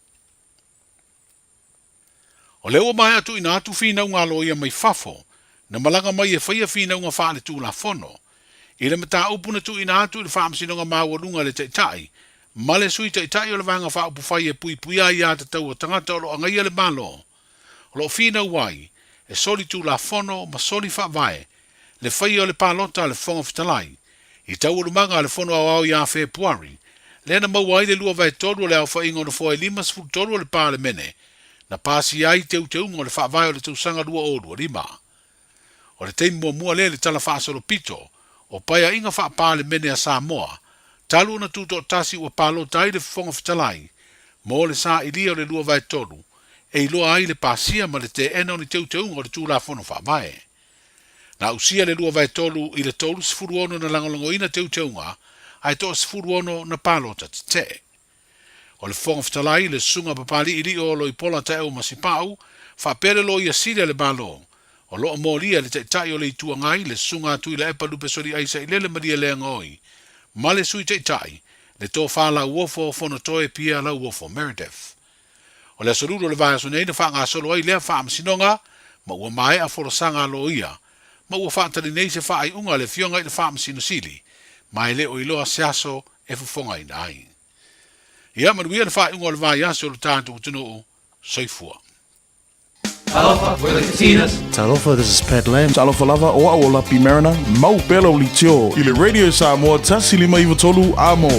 O leo mai atu ina atu fina unga loia mai fafo, na malanga mai e whaia fina unga wha le tū la fono, I le mata upuna tu ina atu le wha masinonga mawarunga le teitai, ma le sui teitai o le vanga wha upu whai e pui ai a te tau o tangata o lo angaia le malo, o lo fina uai, e soli tū la fono ma soli wha vai, le whai o le palota le fonga fitalai, I tau urumanga le fono au au ia Februari, le na mauai le lua vai toru le au wha ingo na foe limas fu toru le pale mene, na pasi ai te ungo le wha vai o le tausanga lua o lua rima. O le teimu mua le tala wha solo pito, o paia inga wha pale mene a Samoa, talu na tuto tasi ua palo tai le fonga fitalai, mo le sa ilia o le lua vai toru, e iloa ai le pasia ma le te ena o ni te ungo le tūla fono wha vai. Na usia le lua vai toru I le toru sifuru ono na langolongo ina te unga, ai to sifuru ono na palo ta te. O le fonga fitalai le sunga papali ili o lo I pola te au masipau, wha pere lo ia sile le balo, o loo moria le teitai o le itua ngai le sunga atu I le epa lupe sori aisa I lele maria lea ngoi, ma le sui teitai, le tō whala uofo o fono toe pia la uofo Meredith. O le asoruro le vaya sunei na wha ngā solo ai lea wha amasinonga, ma ua mai a forosanga lo ia, ma ua whaatari nei se wha ai unga le fionga I le wha amasino sili, mai le o iloa seaso e fufonga I nai. Ia manuia na wha unga le vaya so le tātu kutunu soifua. Talofa, we're the Casitas. Talofa, this is Pat Lam. Talofa lava o a o lapi marina, mau pelo li tio. I le Radio Samoa tasili mai vatolu amo.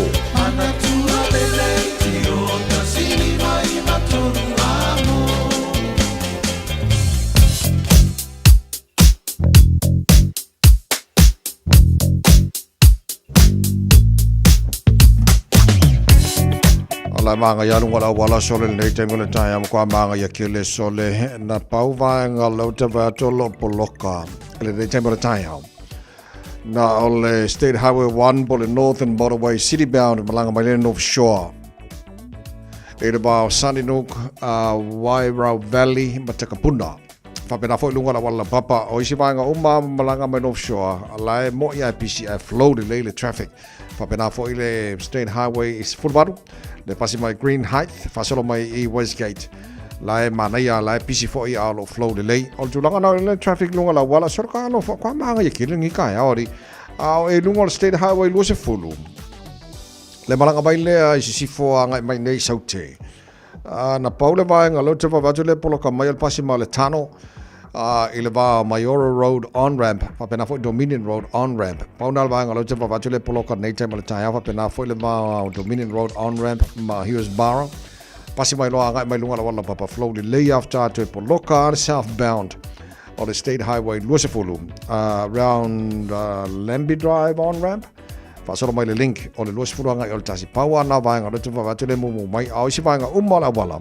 La manga ya lunga la wala sole nei te mole tai am kwa manga ya kile sole na pau va nga lo te va to lo poloka le nei te mole tai am na ole State Highway 1 pole Northern Motorway city bound malanga mai North Shore e le ba Saninook Wairau Valley matakapuna fa pena foi lunga la wala papa o isi vanga uma malanga mai North Shore ala mo ya PCI flow le traffic fa pena foi le State Highway is full baru le pasi mai Green Height, fasolo mai I Westgate. Lai manaya lai pisi fo I alo flow le lei. O tulanga na le traffic lunga la wala sorka no fo kwa manga ye kile ngi kai ori. Au e lunga State Highway lo se fulu. Le malanga mai le I si fo anga mai nei saute. na paule vaenga lo te vavatu le polo ka mai al pasi ma le tano i le va Mayora Road on-ramp fa pena foi Dominion Road on-ramp pauna le vaenga lo te vavatu le polo ka nei te ma le tai fa pena foi le va Dominion Road on-ramp ma Hillsborough pasi mai lo anga mai lunga la wala papa flow le lay after to polo ka southbound on the State Highway Lusafulu around Lemby Drive on-ramp Fasolo mai le link o le luas furuanga i o le tasi paua na vaenga le tuwa vatu le mumu mai au isi vaenga umala wala.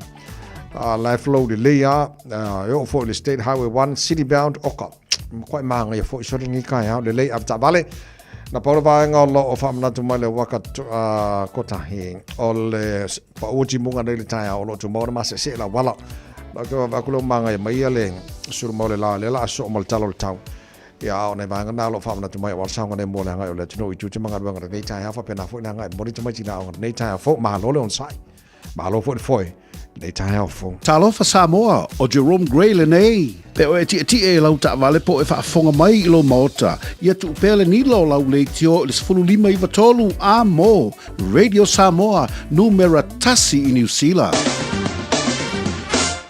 Lai flow le lea, o fo le State Highway 1 City Bound oka. Kwai maanga i fo isori ngi kai hao le lei avta vale. Na paula vaenga o lo o whamanatu mai le waka kotahi o le pauti munga le tai hao o lo tu maura masa se la wala. Laka vakulo maanga i mai le suru maule la le la aso o maltalo le tau. Ya o nei vanga na lo fa na tu mai wa sanga nei mo na ngai o le tino i tu manga wanga nei tai ha fa pena fo na ngai mo ni tu mai tina o nei tai fo ma lo le on sai ma lo fo foi nei tai fo talo fa Samoa o Jerome Gray le nei pe o ti e lau ta vale po e fa fonga mai i lo mota ia tu pele ni lo lau le tio le sfulu lima i vatolu a mo Radio Samoa numero tasi i New Zealand.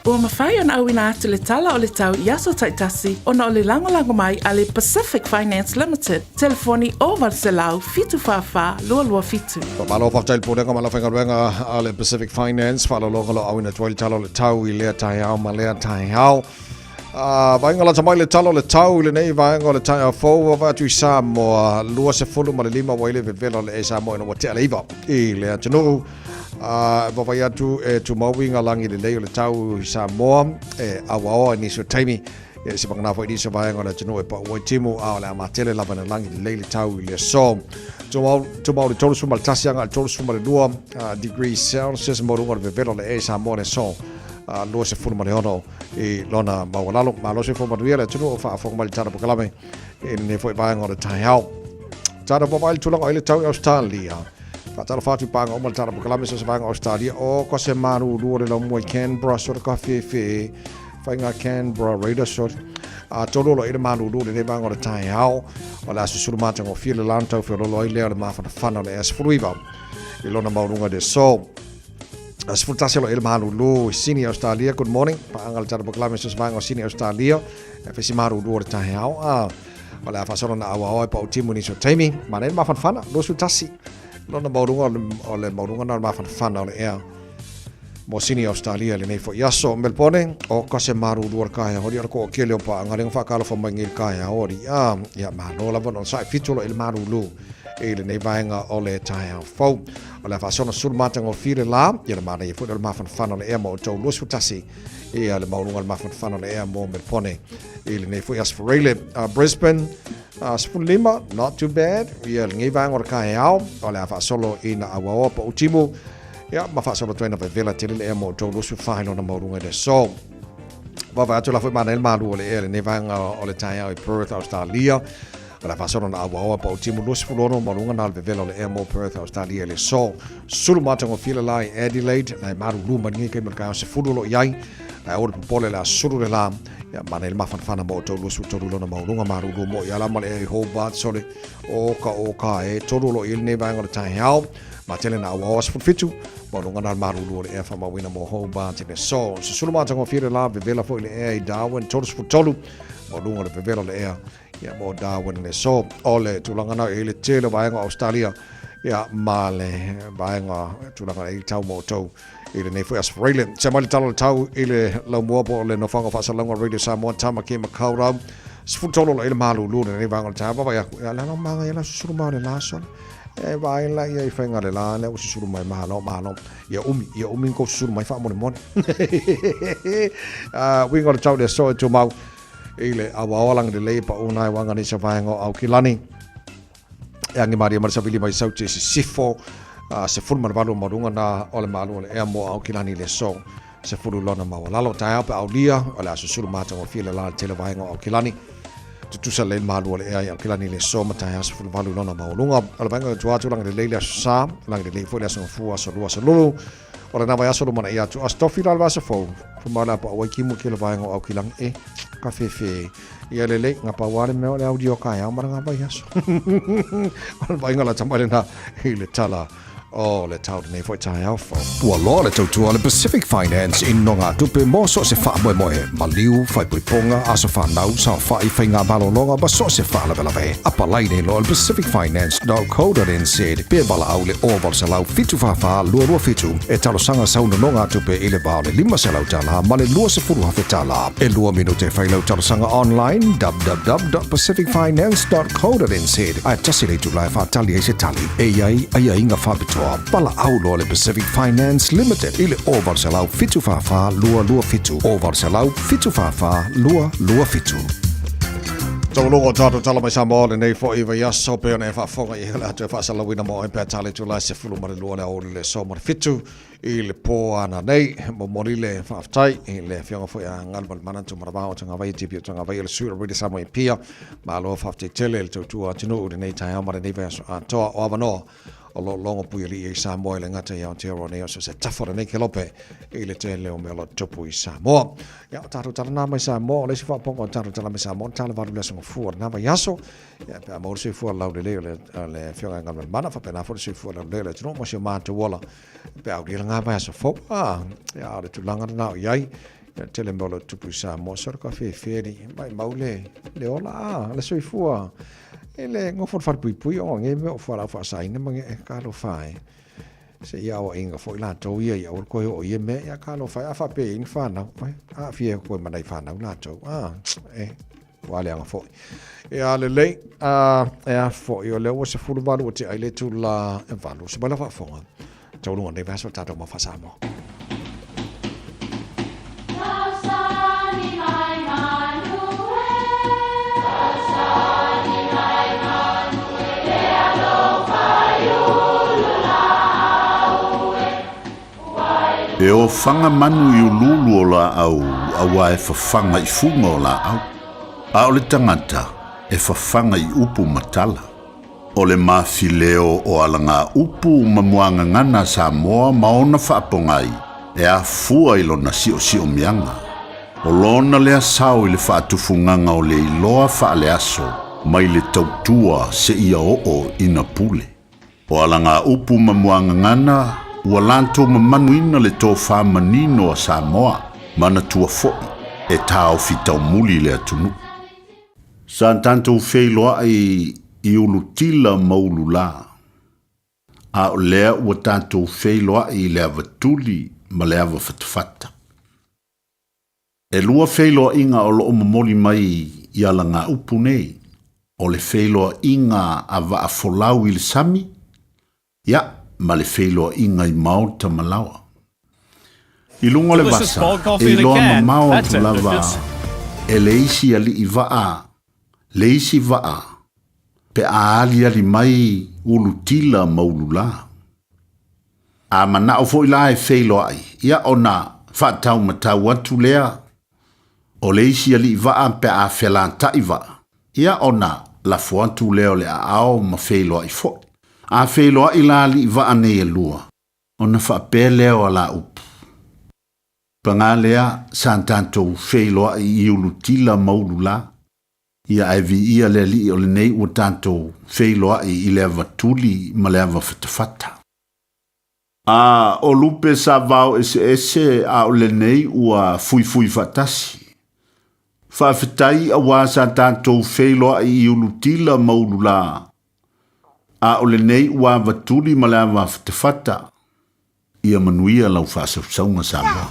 Ua mawhai ana au ina atu le tala o le tau i aso taitasi o na o le lango mai a le Pacific Finance Limited. Telefoni o Valselau fitu whawha lua lua fitu. Malo whaftail pōrenga ma la whengaruenga a le Pacific Finance whalolonga lo au ina tuali tala o le tau i lea tai hao ma lea tai hao. Vaenga la tamai le tala o le tau i le nei vaenga o le tai hao fau wa vatu i sa mo lua se fulu ma le lima waile vevela le e sa mo ina watea leiva i lea tanu. Vavai atu tu mawinga langi le lei o le tau i Samoa awaoa ni so taimi se pangana fo ni so vaenga le tunu e pa o timu a le amatele lava na langi le lei le tau i le so tu mau le tolu suma tasi anga le tolu suma le 2 degrees Celsius mo runga le velo le e Samoa le so lo se fulu ma le ono i lona mawalalo ma lo se fo ma le tunu o fa fo ma le tara pokalame ne fo vaenga le tai hao tara vavai tulanga i le tau i Australia Fatala fatu panga o maltara pokalame so se panga Australia o ko se maru lu le lo mo Canberra so ka fe fainga Canberra Raiders so a tolo lo ile maru lu le panga o tai hao o la su sulu mata o file lanto fe lo ile le ma fa fana le es fruiva i lona maurunga de so as futase lo ile maru lu sini Australia good morning panga maltara pokalame so se panga sini Australia fe si maru lu le tai hao o la fa so na awa pa o timu ni so taimi ma ne ma fa fana lo su tasi Lona maurunga o le maurunga na mawhanawhana o le ea. Mo sini Australia le nei fo yaso Melbourne o kase maru luar kaya hori ar ko o kele o pa ngarenga whakalo wha maingil kaya hori. Ia mano la bono sai fitolo il maru lu e le nei vaenga o le tai au fau. O le whasona surmatang o fire la ia le mana i futa le mawhanawhana o le ea mo o tau luas futasi ia le maurunga le mawhanawhana o le ea mo Melbourne. E le nei fo yas Farele Brisbane Lima, not too bad. Ia ngai vanga o kai ao, o le afa solo ina awa pa utimu. Ia ma fa solo tuena pe vela tele le mo to lusu faino na morunga de so. Va va tu la foi manel malu o le ele ne vanga o le tai ao i Perth Australia. O le fa solo na awa pa utimu lusu fulono morunga na le vela le mo Perth Australia le so. Sulu mata ngo fila lai Adelaide, na maru lu mangi ke merka se fulo yai. Na o pole la sulu le la ya mana il mafana mo to lu su to lu na maurunga maru lu mo ya la male e Hobart sole o ka e to lu il ne vanga o tai hao ma tele na wa was fitu maurunga na maru lu e fa ma wina mo Hobart te so sulu ma tango fire la be vela fo le e Darwin to su to lu maurunga le vela le e ya mo Darwin le so ole tulanga na ele tele vanga Australia ya male vanga tulanga e tau mo to ile nei foi Australia se mali tau ile la mopo le no fanga fa salonga Radio Samoa tama ke makaura sfutolo ile malu lu nei vanga tava ya la no manga ya suru ma le laso e vai la ia fenga le la le suru mai malo ya umi ko suru mai fa mo we got to tell the story to mau ile awalang de le pa unai wanga ni sa vanga au kilani yang ni maria marsa vili mai sauti sifo se fulu marvalu marunga na ole malu ole ea mo au kilani le so se fulu lona mawa lalo tai pa au lia ole asu sulu mata o file la tele vaenga au kilani tu sa le malu ole ea au kilani le so mata ya se fulu valu lona maulunga ole vaenga tu atu lang de leila sa lang de le fo le so fu aso lu aso lulu ole na vai aso lu mana ia tu astofi la va se fo fu mala pa o kimu kile vaenga au kilang ka fe ia le ngapa wale me ole audio ka ya mara ngapa ia so ole vaenga la chamale na ile tala O le tau nei foi tai alfa. Ua loa le tautua le Pacific Finance in no ngā tupe mo so se wha moe moe. Maliu, whai puiponga, aso whanau, sa whai whai ngā balononga, ba so se wha lawe. Apa lai nei loa le pacificfinance.co.nz. Pe bala au le oval se lau fitu whawha, lua fitu. E talo sanga sauna no ngā tupe i le bao le 5 se lau tala, ma le lua se furu hawhi tala. E lua minute whai lau talo sanga online, www.pacificfinance.co.nz. Ai tasi le tulai whatali e se tali. E iai, ai inga whabitua. Pala au loa le Pacific Finance Limited. Ile oval se lau fitu whawha, lua fitu. Oval se lau fitu whawha, lua fitu. Tau longo tātou tala mai sa maole nei fo iwa yaso peo nei whaafonga i hela atu e whaasalawina mo e pēr tale tūlai se fulu mare lua le aole le so mare fitu i le pō ana nei mo mori le whaaftai i le whionga fo ia ngalma le manantu marawao tanga vai tipi o tanga vai le sura ridi samo i pia ma aloa whaaftai tele le tautua tinu uri nei tai amare nei vea toa o avanoa o lo longo pui li i Samoa le ngata i Aotearoa nei o se tafora nei ke lope i le te leo me lo tupu i Samoa. Ia o tātou tala nā mai Samoa, le si whaponga o tātou tala mai Samoa, tala varu le songa fua nā mai yaso, ia pēr mauri sui fua lau le leo le whionga ngal me mana, whapena fua sui fua lau leo le tino, mo si o mātu wala, pēr au dira ngā mai yaso fau, ia au le tulanga nā o iai, ia tele me lo tupu i Samoa, sora ka whiwhiri, mai maule, le ola, le sui fua, ele ngofo far pui o nge me o fara fa saina mange ka lo fai se ia o inga fo la to ia o ko o ie me ia ka lo fai a fa pe in fa na a fie ko ma dai fa na la to wale anga fo ia le le e fo io le o se fu valu ti ai le tu la e valu se bala fa fo to lo ne va so tato ma fa samo E o whanga manu i ululu o la au, awa e whawhanga i funga o la au. A o le tangata, e whawhanga i upu matala. O le mawhileo o alanga upu mamuanga ngana Samoa maona whaapongai, e a fua i lona sio mianga. O lona lea sao i le whaatufunganga o le iloa whaale aso, mai le tautua se ia o ina pule. O alanga upu mamuanga ngana, ua lanto mamanuina le tō whamanino a Samoa, mana tua foi, e tāo fitau muli le atunu. Sa tantou wheiloa i ulutila maulu la. A o lea ua tantou wheiloa i le avatuli ma le ava fatafata. E lua wheiloa inga o loo mamoli mai i ala ngā upu nei, o le wheiloa inga a va a folau i le sami, ia, ma le wheiloa inga i mau ta malawa. I lunga le basa, e loa mamao tu lava, e leisi ali i waa, leisi waa, pe a ali mai ulutila maulula. A mana o fo ila e wheiloa ai, ia ona whaatau matau atu lea, o leisi ali i waa pe a whelanta i waa, ia ona la fuantu leo le a ao ma wheiloa i fo. A wheiloa i la li wa ane e lua. O na whape leo a la upu. Panga lea, san tantou wheiloa i iulutila maulu la. Ia aivi ia le li o le nei o tantou wheiloa i le avatuli ma le ava fatafata. A o lupe sa vau ese a o le nei ua fui fatasi. Whawhitai a wā san tantou wheiloa i iulutila maulu la. A o le nei ua vatuli ma le ava fatafata. Ia manuia lau whaasaunga Samoa.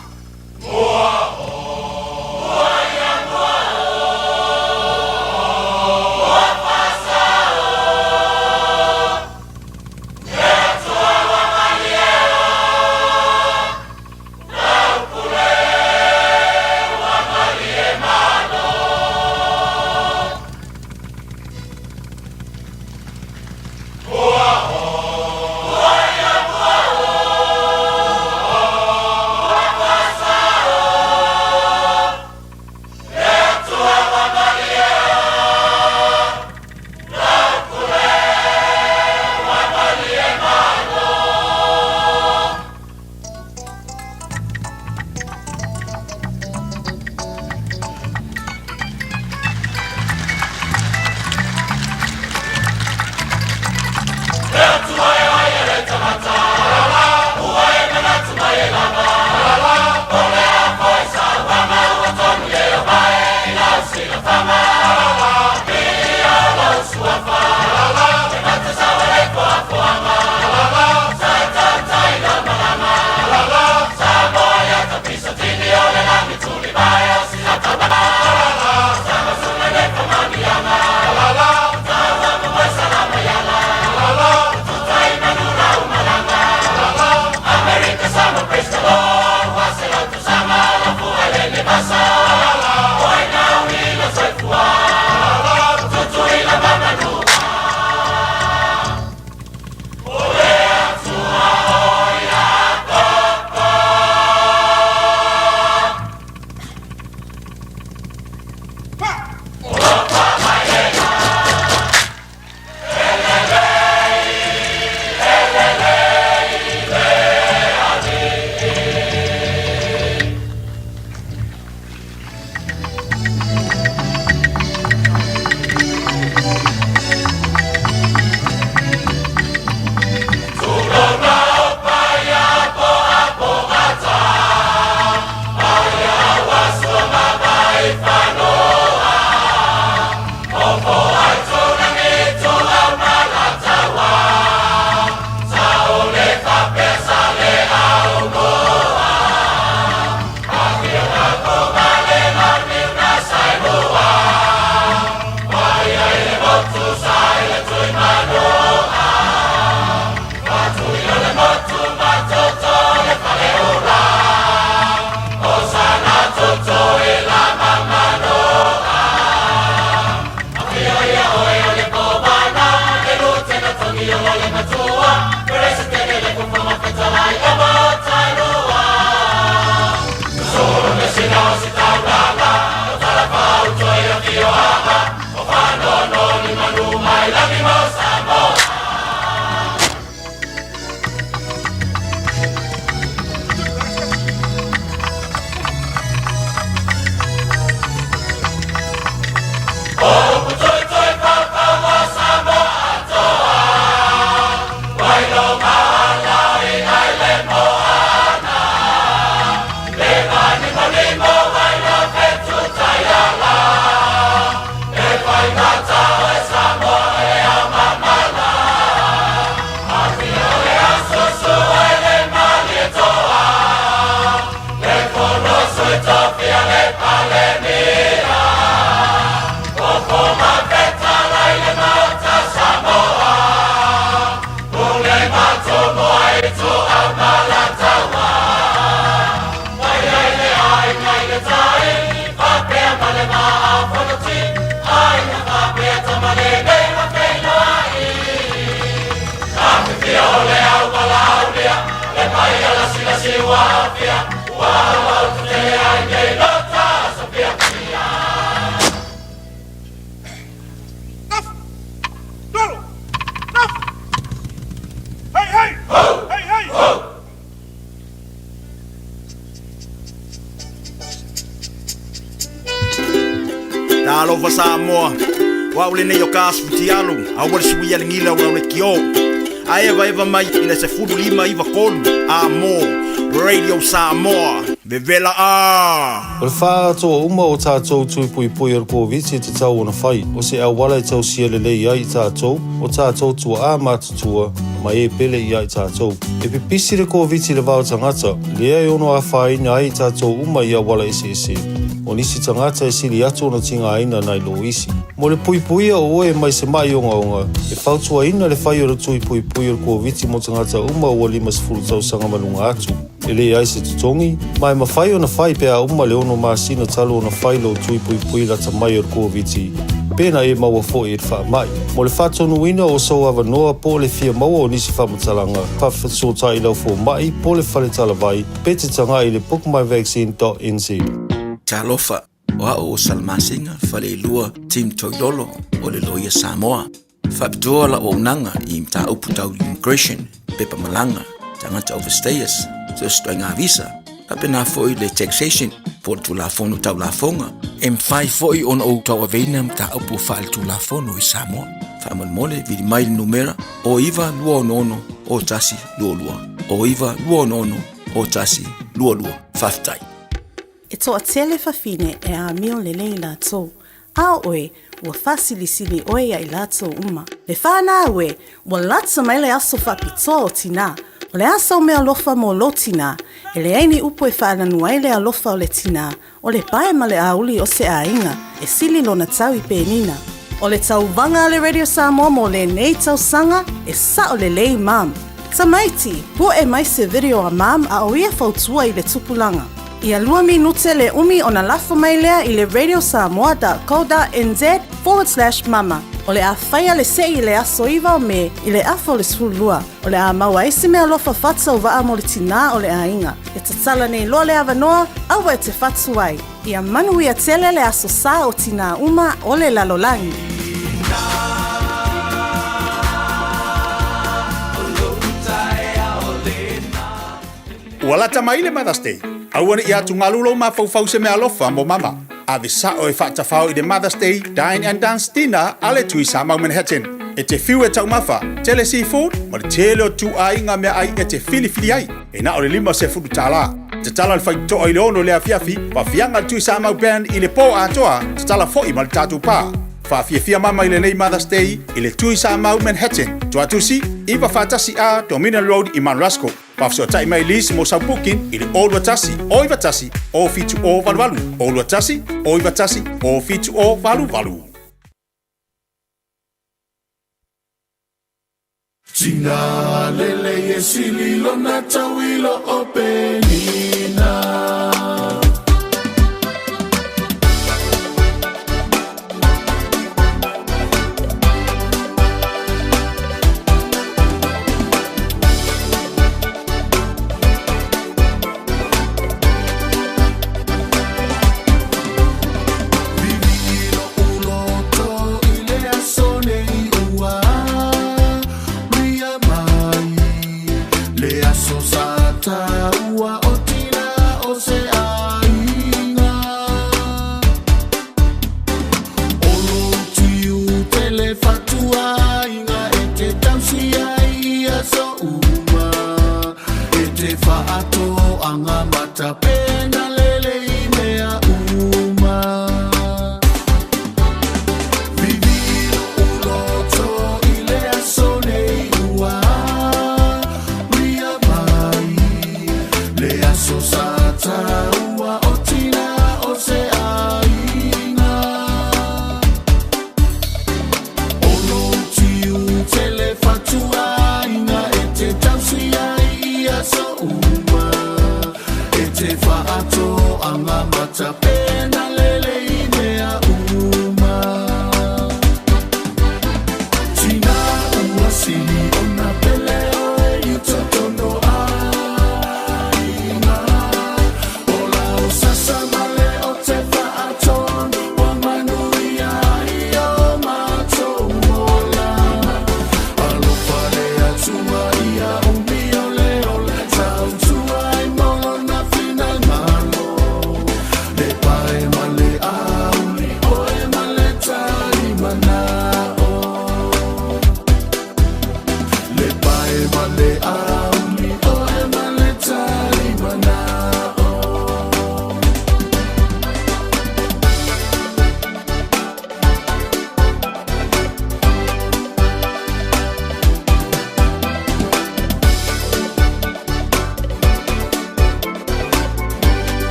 Talofa Samoa. Wa ule ne yo kasu tialu. A wale suia lingila wa ule kio. A eva mai ina se fudu lima iva kolu. Amo. Radio Samoa. Vevela a. O le wha toa uma o tātou tui pui pui ar COVID te tau ona whai. O se au wala i tau sia le lei ai tātou. O tātou tua a mātutua. Mai e pele i ai tātou. E pipisi le COVID le vau tangata. Lea e ono a whai na ai tātou uma i a wala ese. O nisi tangata e sili atu ona tinga aina nai lo isi. Mo le pui pui a oe mai se mai onga. E whautua ina le whai o le tui pui pui ar COVID mo tangata uma o 5 tau sanga malunga atu. Ele ai se tutongi, mai mawhai o na whai pea uma le ono maasina talo o na whai lo tui pui pui la tamai or COVID. Pena e maua fo e wha mai. Mo le whatonu ina o sau awa noa po le fia maua o nisi whamatalanga. Whawhatso tai lau fo mai po le whale talavai. Pete tanga i le bookmyvaccine.nz. Talofa, wa o salmasinga whale lua Team Toilolo o le loia Samoa. Whapitoa la o unanga i mta uputau immigration, pepa malanga, tangata overstayers. So stoinga visa apena foi le taxation por tu la fono tau la fonga em fai foi on o tau avena ta upo fal tu la fono i Samoa famol mole vi mai numera o iva luo nono o tasi luo o iva luo nono o tasi luo faftai e to atele fafine e a mio le leila to a oe wa fasilisili oe ya ilato uma le fana oe wa latsa mai le aso fapito tina o le asa o mea alofa mo lo tina, e le aini upo e whaananu ai le alofa o le tina, o le pae ma le auli o se ainga, e sili lona tau i penina. O le tau vanga le Radio Samoa mo le nei tau sanga, e sa o le lei mam. Tamaiti, po e mai se video a mam a o ia fautua i le tupulanga. Ia 2 minute le umi o na lafo mai lea i le radiosamoa.co.nz/mama. O le a whaia le sei i le aso iwa o me i le afo le sulua. O le a maua ese mea lofa fatsa o waa mo le tina o le a inga. E tatala nei loa le awanoa, awa e te fatsu ai. Ia manu ia tele le aso sa o tina uma o le lalolangi. Wala tamai le Mother's Day. Awane ia tungalulo ma fau se mea lofa mo mama. Ave sa o e whaatawhau i le Mother's Day Dine and Dance Dinner ale tui sa mau Manhattan. E te whiu e tau mawha, tele seafood, ma le tele o tu ai ngā mea ai e te whili ai. E na o le 5 se fudu tālā. Te tala le whaitoa i le ono lea fiafi, wa fianga tui sa mau band i le pō atoa, te tala fo i ma le tātou pā. Whawhia mama i le nei Mother's Day i le tui sa mau Manhattan. Tua tusi, iwa whatasi a Dominion Road i Manrasco. Whawhia tai mai lisi mo sau pukin i le Oluwatasi, o Iwatasi, o fitu o Valuvalu. Oluwatasi, o Iwatasi, o fitu o Valuvalu. Tina lele sili lona tawilo o penina. Ua o tina o se a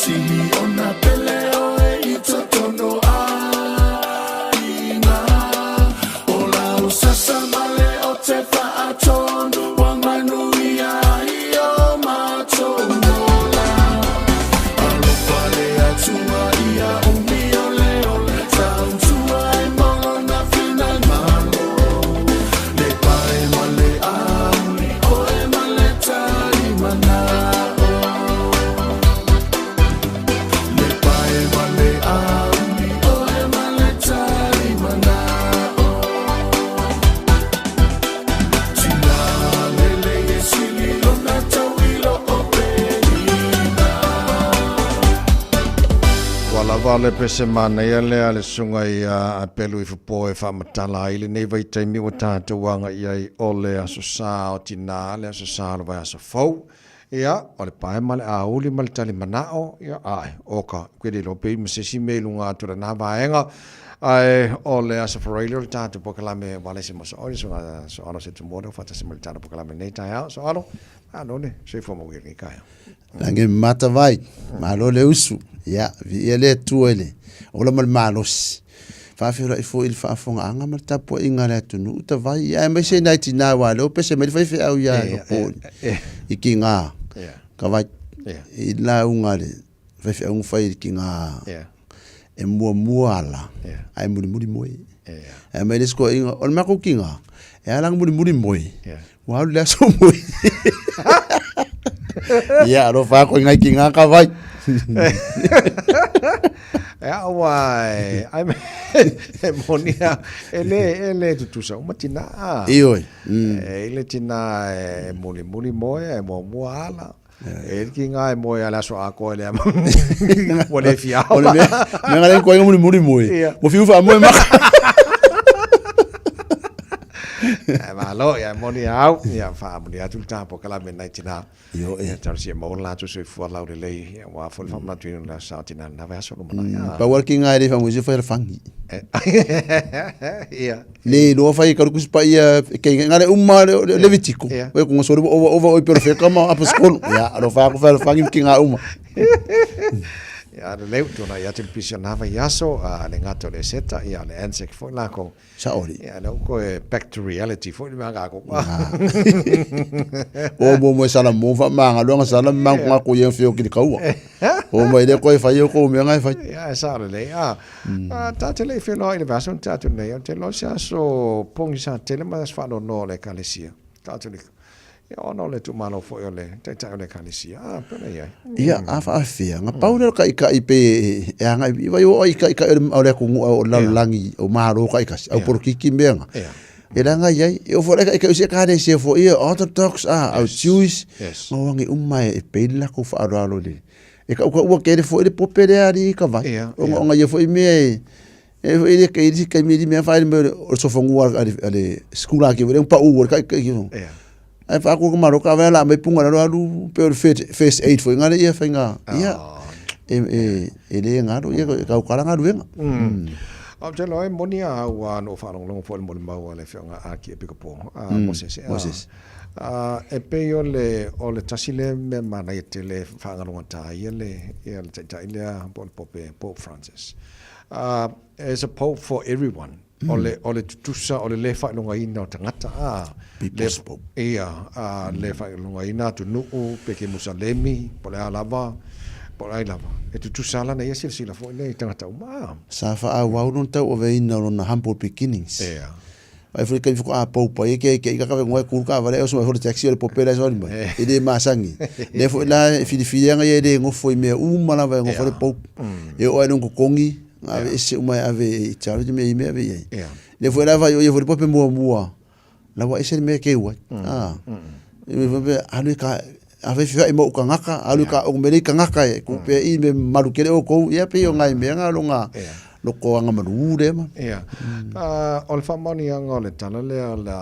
sihi ona pele oe I totono a ina o lau sasa male o te whaatonu wa manuia I o mātou Vale pese mana ia lea le sunga ia a pelu I fupo e whamatala I le nei vai taimi o tātuanga ia I o le aso sā o tina le aso sā lo vai aso fau ia o le pae male a uli male tali manao ia ai oka kwede lo pei masesi me lunga atura nā vaenga ai o le aso whareile o le tātu pokalame wale se maso ori so ano se tumodo whata se male tātu pokalame nei tai au so ano anone se fomo wiri kaya Lange mata vai, malo le usu, ya, vi ele tuele, ola mal malos. Fa fira ifo il fa fonga anga mal tapo inga le tunu uta vai, ya me se naiti na wa lo pese me fa au ya ko. Ikinga. Ka vai. Ila unga le, fa un fa ikinga. E mua ala. Ai muri moi. E me lesko inga, ol ma ko kinga. E alang muri moi. Wa le so moi. Ya, ro fa ko ngai kinga ka vai. Ya wai, ai monia ele tu sa uma tina. Ioi. Ele tina muli moe mo ala. El kinga moe ala so a ko ele. Mo le fia. Ole me ngale ko muli moe. Mo fiu fa moe ma. Malo ya moni au ya fa moni atu tapo kala me nai tina yo ya tar si mo la tu se fu la de lei wa fol fam na tu na sa tina na va so mo ya pa working ai de fa mo je fa fangi ya le do fa I ka ku spa ya ke ngale umma le vitiko we ko so over perfect kama apa skol ya do fa ko fa fangi kinga umma ya le leu tona ya televisión nava yaso le ngato le seta ya le ansek fo la ko saori ya no ko back to reality fo ni manga ko o mo sala mo fa manga lo nga sala manga ko yen fio ki ka wa o mo ile ko fa yo ko me nga fa ya sa le ya ta tele fio no ile vason ta tu ne te lo sa so pong sa tele ma fa no le kalesia ta tu ya ono le tu malo fo yo le te le kalesia pena ya ia afa afia nga paulo ka ipe e nga I vai o ka o le ku o langi o maro ka au por kiki menga era nga ia o fo le ka se ka de se fo ia orthodox au Jewish ngo wangi umma e pela ku fa aro le e ka o ke fo le popere ari ka vai o nga ia fo me e ke iri ka mi me fa me o so fongu ale skula ke un pa u ka ai fa ko maro ka vela me punga ro alu pe first aid foi ngale ia fainga ia le ngaro ia ka kala ngaro venga au te loe monia wa no fa long fo mo ma le fionga aki e po Moses e pe yo le o le tasile me mana te le fa ngaro ta ia le ta ile Pope Francis as a pope for everyone ole tusa ole le fa longa ina tangata le le fa longa ina tu no pe ke musalemi pole alava pole lava e tusa la na yesi sila fo le tangata uma sa fa a wa non tau o ve ina na humble beginnings ai foi que ficou a poupa e que ka ngoi ku ka vale o so ho taxi le popela so ni e de masangi le foi la fili nga e de ngo foi me uma la va ngo foi pop e o não kongi ave se uma ave charge me ave le foi la va yo foi pop mo la wa ese me ke wa e me alu ka ave fia mo ka ngaka alu ka o me ka ngaka ku pe I me marukele o ko ia pe yo ngai me nga longa loko anga marure ma ol famoni anga le tala le la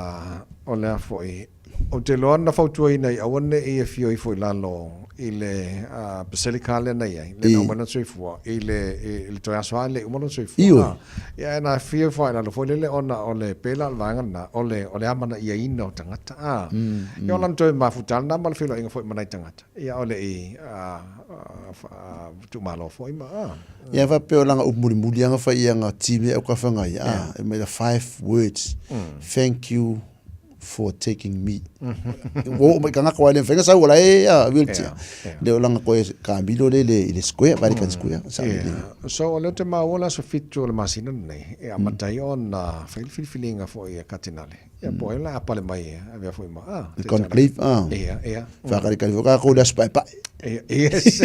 o le foi O te loa na fautua ina I awane I fio I fo lalo I le Basilica le na ia le no mana soifua I le toi asoa le umana soifua ia na fio fo lalo fo le ona o le pela vanga na o le amana ia ina o tangata ia lan toi mafutal na mal filo inga fo mana tangata ia o le tu malo fo ima ia va pe langa umuri muri anga fa ia nga time o ka fanga ia me the 5 words thank you for taking me. Wo mai kanga ko le fenga sa wala wheelchair. De langa ko ka bilo le square bari kan square sa le. So le te ma wala so fitu le masina nei. E amatai on feelinga fo ia katinale. Ya po la apa le mai avea fo ma. Conclave Fa ka ka ko la spa pa. Yes.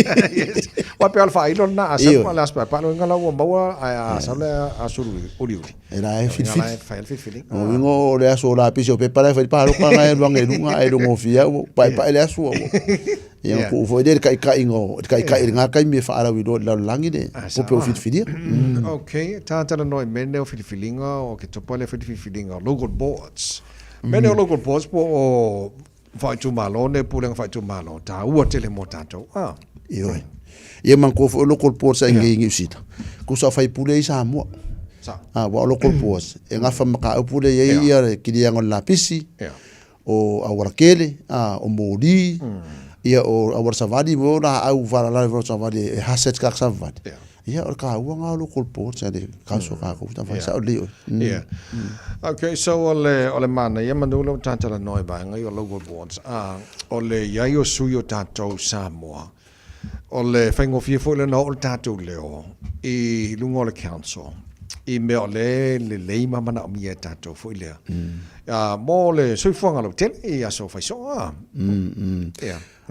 Wa pe alfa ilo na asa ko la spa pa lo ngala wo bawa asa le asuru uri. Era e feeling. O ngo le aso la piso pe para fa pa lo ka ngai luang e lunga e lo ngofia pa ele aso. Ia ko fo de kai ingo kai nga kai me fa ala wi do la langi de o pe o filia. Okay, tata no mene o filinga o ke topo le filinga local boards. Mene o local boards po o fai tu malo ne pulang fai tu malo ta ua tele mo tato. Iyo. Ia man ko fo local boards ai ngi usita. Ko sa fai pule sa mo. Wa local boards e nga fa maka pule ia ki dia ngol lapisi. O awarakele o mori ia o awar savadi mo na au vala la savadi e haset ka savadi ia o ka nga local boards ade ka so ka ko ta fa sa le okay so ole mana ia manulo tata noi ba nga yo local boards ole ia yo suyo tato Samoa ole fengo fo le no tato leo I lungo le council I me ole le leima mana o mia tato fo ile mo le soifonga lo tel I aso fa so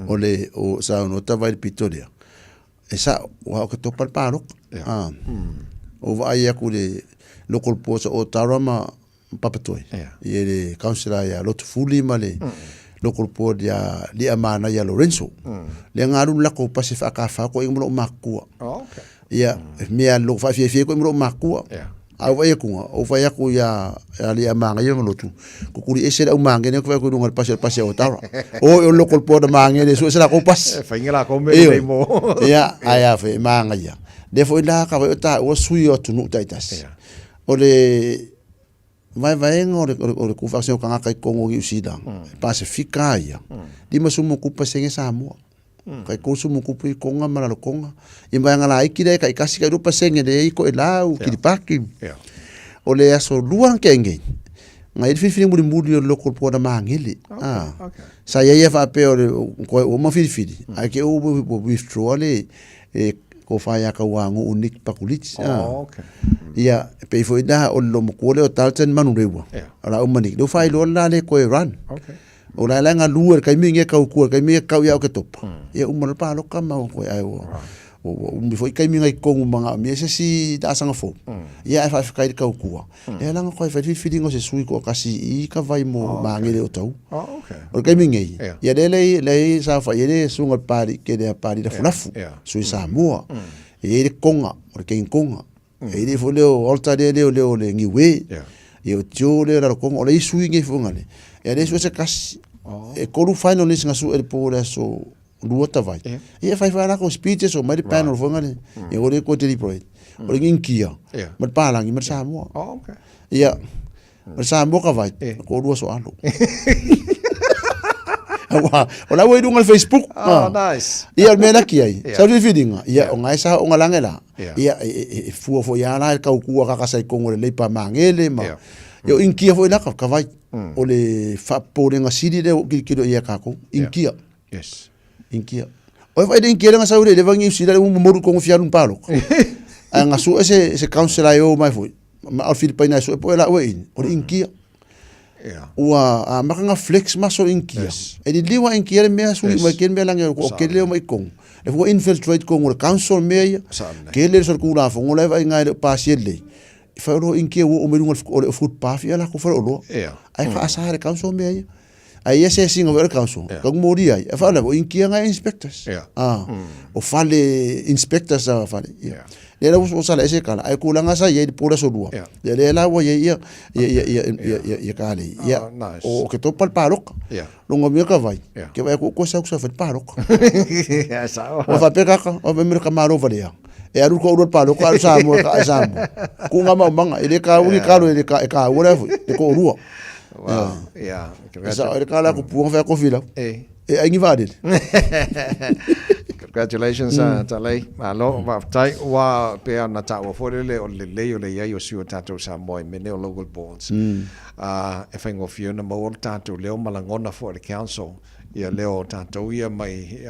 ole o sa no ta vai pitoria esa wa o to par paro o vai aku le local posa o tarama papatoi ye le councilor ya lot fuli male local pod ya li amana ya Lorenzo le ngaru la ko pasifa ka fa ko ingmo makua okay ya me lo fa fie ko ingmo makua au vai aku ya ali amanga yo lotu ko kuri ese au manga ne ko ko dungal pasel o tara o local pod manga de so sela ko pas fa ingela ko me mo ya aya fe manga ya de foi la ka ta o sui o tunu taitas o le vai o ku fa se o kanga kai kongo gi usida pasifika ya di masumo ku pasenge Samoa kai ko sumo ku pi konga mala konga I mai ngala iki dai kai kasi kai rupa senge de ko elau ki paki o le aso luang kenge ngai fi muri o local poda mangili sa ia fa pe o ma fi ai ke o withdraw le ko fa ya ka wangu unik pakulit ia pe foi da o lo mo ko le o talten manu rewa ala o mani do fa lo la le ko run o la nga luar kai minge ka ku kai minge ka ya ke top ia umar pa lo ka ma ko ai o mi foi kai minge ko manga mi se si da sanga fo ia fa kai ka ku e la nga ko fa feeling o se sui ko kasi I ka vai mo mangele o tau o kai minge ia le sa fa ile sunga pari ke de pari da fulafu sui Samoa e le konga o ke konga e le fo le alta de le ngiwe e o tio le ra konga o le sui nge fo ngale e le so se kasi e koru final ni singa su e po le so luota vai e fai fara ko speeches o mai panel fo ngale e o le ko te project o le ngia ma palang I ma Samoa okay ia ma Samoa ka vai ko ru so alo o la we dungal Facebook nice ia me na ki ai sa ri fidinga ia o ngai sa o ngalangela ia fu fo ya na ka ku ka sai ko le pa mangele ma yo inkia foi la ka vai o le fa porenga sidi de ki do ia ka ko inkia yes inkia o vai de inkia nga saure de vangi sida un moru ko fiar un palo nga su ese councilor yo mai foi ma al Filipina so po la we o inkia ua maka nga flex maso inkia e di liwa inkia me su ma ken me lang ko ke le mai kong e fo infiltrate ko ngol council me ke le so ku la fo ngol vai ngai pa siele fa ro inkia o me ngol o foot pa fi ala ko fa lo ai fa asare council me ai ese singa ver council ka mori ai fa la inkia nga inspectors o fale inspectors a fale le la uso sala ese kala ai kula nga sa ye pura so dua le la wo ye ye kale ya o ke to pal parok longo mi ka vai ke vai ko sa fa parok ya sa o fa peka ka o me ka maro vale ya e aru ko ro parok ka sa mo ku nga ma manga ile ka uri ka ro ile ka whatever ko ruo ja sa kala ko pu fa ko fila ai ngi vadit congratulations talai malo wa tai wa pe na ta wa for le o le ya yo su tato sa moi me ne local boards if I go for na mo tato le o malangona for the council ya leo tato ia mai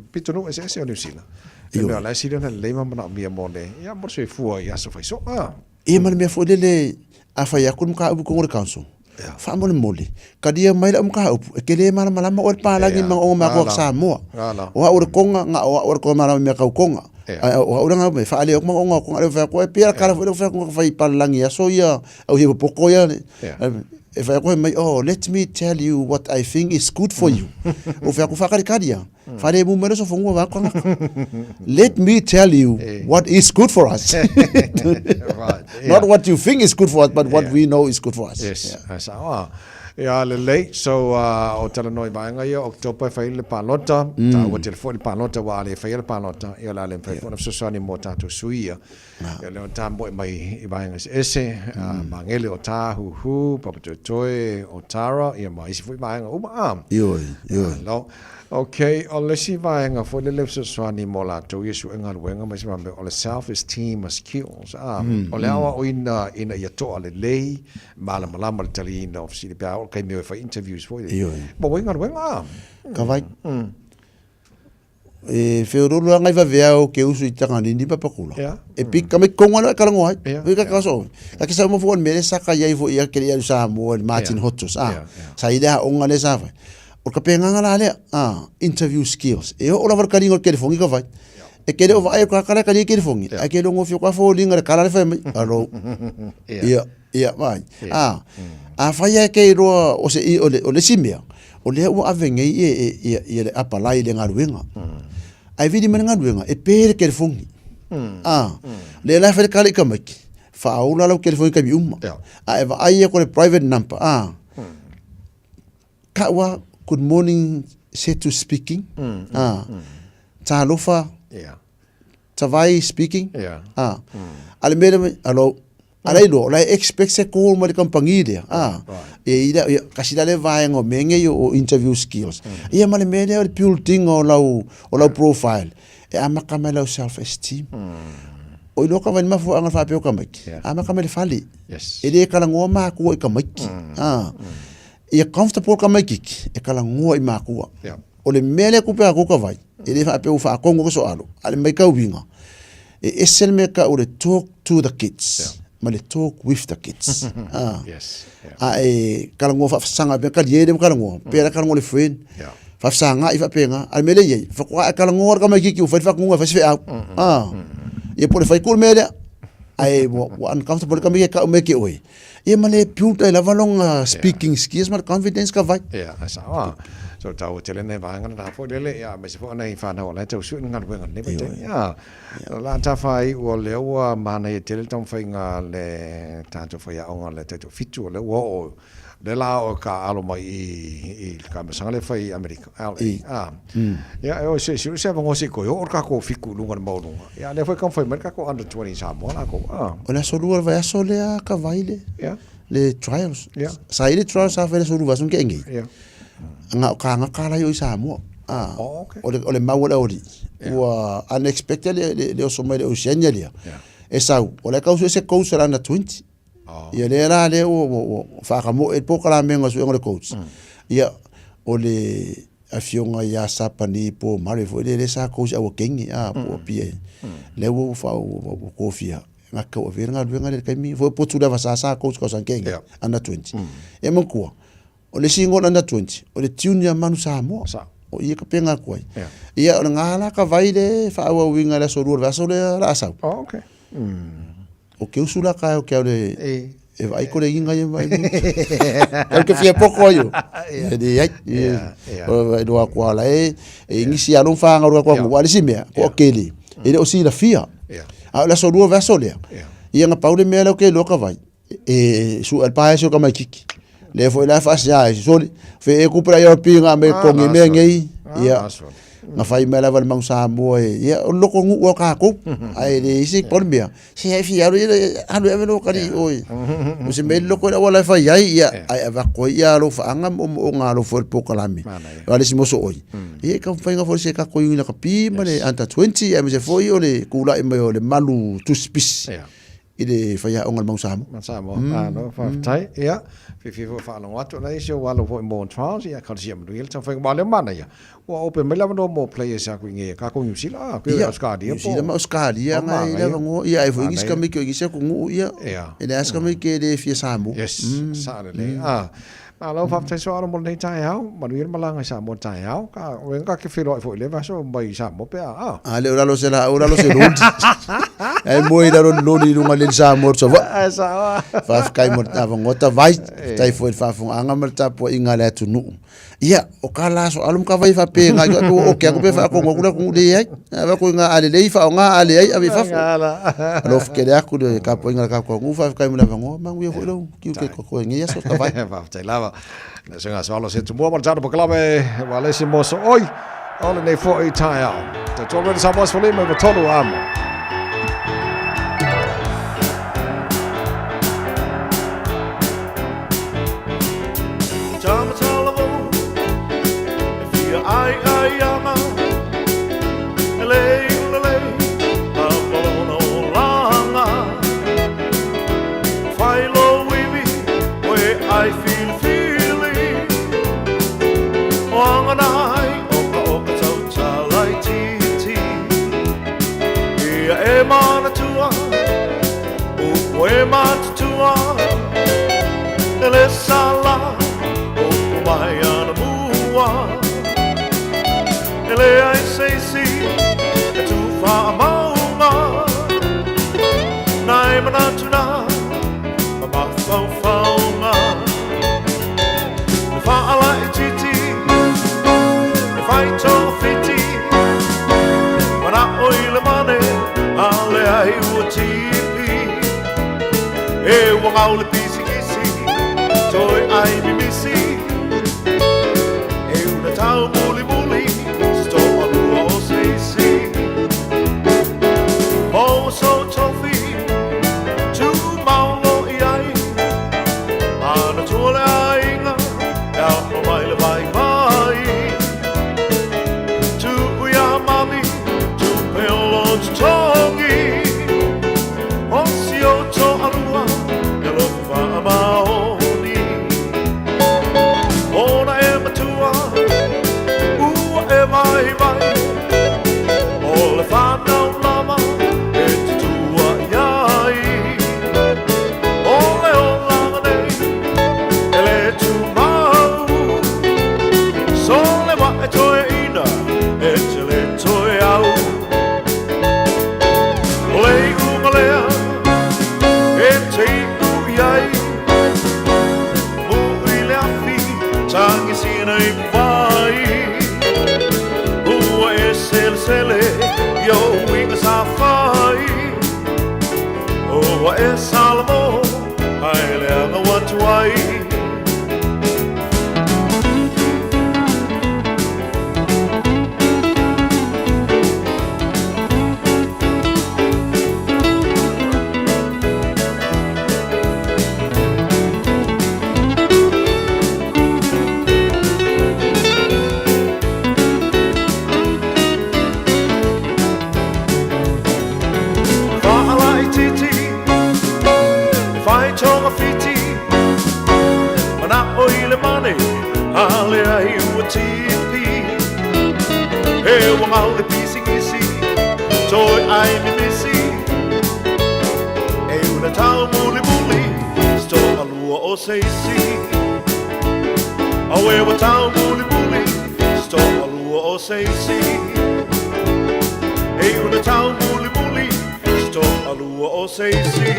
pitonu ese o New Zealand le la sira na le ma na mi amone ya mo se fu ya so fai so e man me fo le a fa ya kun ka ko council fa mo le mole kadia mai la mka upu ke le mara mala mo pa la ngi ma o ma ko sa mo wa o konga nga o ko mara me ka konga o nga me fa ale mo nga ko fa ko pe kala fa ko fa pa la ngi so ya o ye poko ya if I go my let me tell you what I think is good for you o fa ko fa kadia fa le mo mero so fongo va ko let me tell you what is good for us not what you think is good for us but what we know is good for us sa ya le so o tala noi ba nga yo October fa le palota ta o telefoni palota wa le fa le palota ya la le fa fona so ni mota to suia ya le tambo mai ba nga ese mangele o ta hu pa to toy o tara ya mai si fu ba nga o ma yo lo okay o le si va nga fo le so ni mola to yesu nga wenga mai ma o le self esteem skills o le awa o ina ya to le lei mala mala tali no si le pa kai me fa interviews for you bo wenga ka vai e feuro lo nga va vea o ke usu itanga ni papa kula e pika me konga ka ngo ai ka so ka ke sa mo fo me sa ka yai fo ya ke ya sa mo Martin Hotos sa ida o nga le sa fa o ka penga ngala le interview skills e o la var karingo ke fongi ka vai e ke le o vai ka kala ka ni ke fongi a ke lo ngo fio ka fo linga kala le fa alo ia vai a fa ya ke ro o se o le simia o le o avenga e le apalai le ngaruenga ai vidi men ngaruenga e pere ke fongi le la fa kala ka maki fa o la ke fongi ka bi umma a eva ai ko le private number ka wa good morning set to speaking ta lofa ta vai speaking al mere alo alai lo la expect se ko mo le compagnie de e ida kasi dale vai ngo menge yo interview skills e male mere o building o la profile e ama kamela self esteem o lo ka van ma fu anga fa pe o kamaki ama kamela fali e de kala ngoma ko e kamaki e comfortable kamaki e kala ngoi ma ko o le mele ku pe ko ka vai e de fa pe o fa ko ngo so alo ale mai ka winga e sel me ka o le talk to the kids male talk with the kids e kala ngo fa sanga be ka yede kala ngo pe kala ngo le friend fa sanga i fa penga al mele ye fa ko kala ngo ka mai ki fa ngo fa se e por fa ko mele ai wo uncomfortable ka me ke oi e male puta la valong speaking skills mal confidence ka vai sa so tau tele ne va ngana fo dele ya me se fo na fa na la tau su ngan we ngan ne be la ta fai o le o mana e tele tam fai nga le tanto fo ya on le teto fitu le o de la o ka alo mai i ka me sangale fai America ya o se va ngo se ko o ka ko fiku lunga mo lunga ya le foi kan fai merka ko under 20 sa mo la ko o la so lu va so le ka vai le trials sa ile trials sa fa so lu va son ke ngi nga kala yo isa mo o le mawala ori wa unexpected le so mai le oceania le esa o le causa ese coach era na 20 ya le era le o fa mo e po kala mengo so ngore coach ya o le afionga ya sapani po mari fo le sa coach o kengi po pie le wo fa o kofia nga ka o venga le kai fo po tu da sa coach ko san kengi ana 20 e mo ko o le singo na 20 o le junior manu sa mo o ia ka penga koi ia o ngala ka vai le fa o winga la so ru va so le la sa okay o ke usula ka o ke le e vai ko le inga ye vai o ke fie poko yo de ai o do kwa la ngisi alo fanga ro kwa ngwa lisimea ko kele ele o si la fia a la so do verso le ia nga paude me lo ke lo ka vai su al paese ka mai kiki le foi la fas ya so fe e kupra yo pinga me ko ngi me ngi ia nga fai me la val mang sa mo ia o lo ko ngu o ka ko ai de isi por mia se fi alo alo e no kali oi mo se me lo ko la wala fai ia ai va ko ia lo fa nga o nga lo for po kalami wala si mo so oi ia ka fai nga for se ka ko ina ka pi male anta 20 ai me se foi o le kula i me o le malu tu spis ile fai o ngal mang sa mo no fa tai ia fi fa lo watu na isio walo fo mo trans ia ka sia mo il ta fa ma le mana ia wa open me la no mo players ya ku nge ka ko ñu sila ku Oscar dia po sila ma Oscar dia ngai le ngo ia fo ngis ka me ko ngis ko ngu ia ele as ka me ke de fi sa mo yes sa le lo fa tai so mo nei tai hao ma ri ma langa sa mo tai hao ka wen ka ke fi lo fo le va so mai sa mo pe le ora lo se lund ai mo ida ro lo ni lunga le sa mo so va fa kai mo ta ngota vai tai fo fa fo anga mer ta po inga le tu nu ia o kala so alum ka vai fa pe nga to o ke ko pe fa ko ngula ku de ai va ko nga ale le fa nga ale ai ave fa lo ke de ku de ka po inga ka ko ngu fa kai mo la ngo ma ngu fo lo ki ke ko ngi so ka vai fa tai lava na senga solo se tu mo ma tano klabe wale si mo so oi ole nei fo i tai ao te to re sa mo so le me tolu amo Ele sala o kumaya mua ele ai sei si tu fa mauma nai mana tuna ma fa fa ma fa ala titi fa to fiti mana oile mane ale ai uti e wa aule pisi kisi toi ai mi misi e una tau muli muli sto alu o sei si oh so tofi tu maulo i ai ana tole ai nga ya no mai le vai vai tu ya mami tu pelo tongi oh si o to alua elo fa maoni ona e matua e vai vai o le fa no lama e tua iai o le o lama nei e le tu mau so le wa e toe ina e te le toe au o le umalea e te iai mu i le afi tangi sina i vai ua e sele yo winga sa fai ua e salamo ai le anga watuai ale ai ua tipi e wangau le pisi ngisi toi ai mi misi e una tau muli muli sto alua o seisi awe wa tau muli muli sto alua o seisi e una tau muli muli sto alua o seisi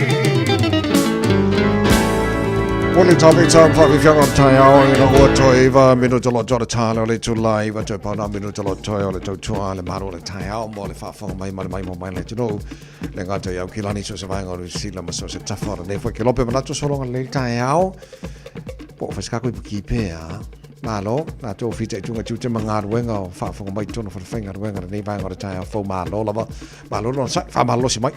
Wale tabi tan fa fiang on tai au ina ua toi va minu tolo jora tala le tu lai va toi pa na minu tolo toi le tu tua le maru le tai au mo le fa fa mai mo mai le tu no le ngata ia kilani so se vai ngau si la so se tafa le fa ke lope mana tu solo le tai au po fa ska ko ki pe a malo na to fi te tunga tu te manga wenga fa fa mai tu no fa fa ngar wenga ne vai ngau tai au fo malo lava malo no sa fa malo si mai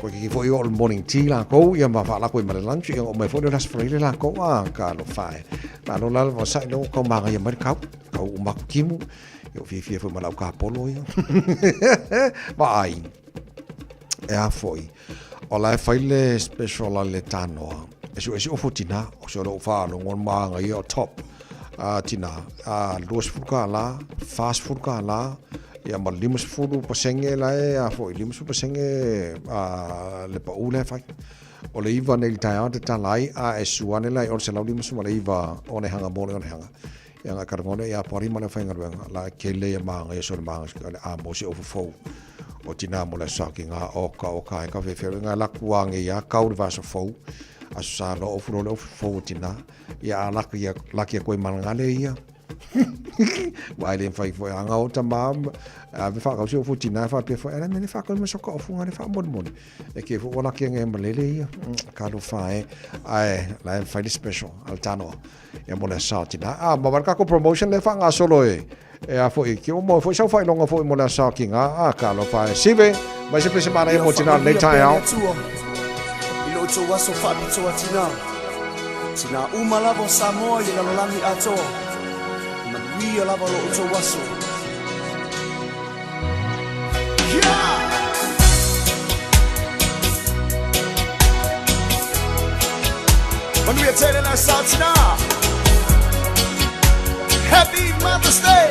ko ki fo yo all morning tea la ko ia ma fa la ko mai lunch ia o mai fo no las freile la ko a ka lo fa malo la vo sa no ko ma ia mai ka ma kimu yo fi fo ma la ka polo ia vai e a foi o la faile special le tano e o fotina o so lo fa lo ngon ma nga ia top tina los fuka la fast food ka la ia ma limus fudu pasenge la e a foi limus pasenge le pa ule fa o le iva nei tai ante talai a e suane la o se la limus ma le iva o ne hanga mo le hanga ia nga karngone ia pori ma le fa nga la kele ma nga so ma a mo se o fo o tina mo le saki nga o ka ka fe nga la kuange ia ka u va so fo a sa lo o fo tina ia la ki ko mangale ia vai le fai foi anga o tamam a fa ka so tina fa pe foi me fa ko me so ko fu ngale fa mon e ke fu wala ki nge malele ia ka do fa ai la fai special altano e mo le sa tina ma marca ko promotion le fa nga solo e a foi ki o mo foi so fai longa foi mo le sa ki nga ka lo fa sive vai se pe semana e mo tina le tai au to waso fa to tina umala vo Samoa le lalami ato ma wi la vo to waso when we are telling us out now happy Mother's Day.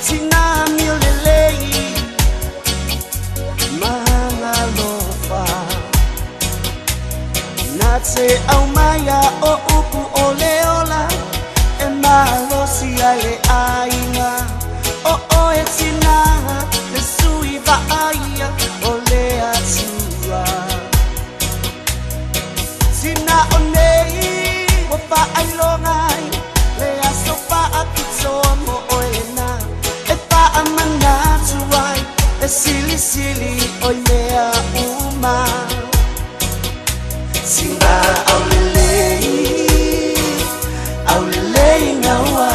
Tina milelei mana lofa nate au maya o upu ole ola e malo si ale ainga o e tina le sui va aia ole atua tina onei wa fa ai longai le asofa apitomo silly silly oi mea uma singa au lelei ngawa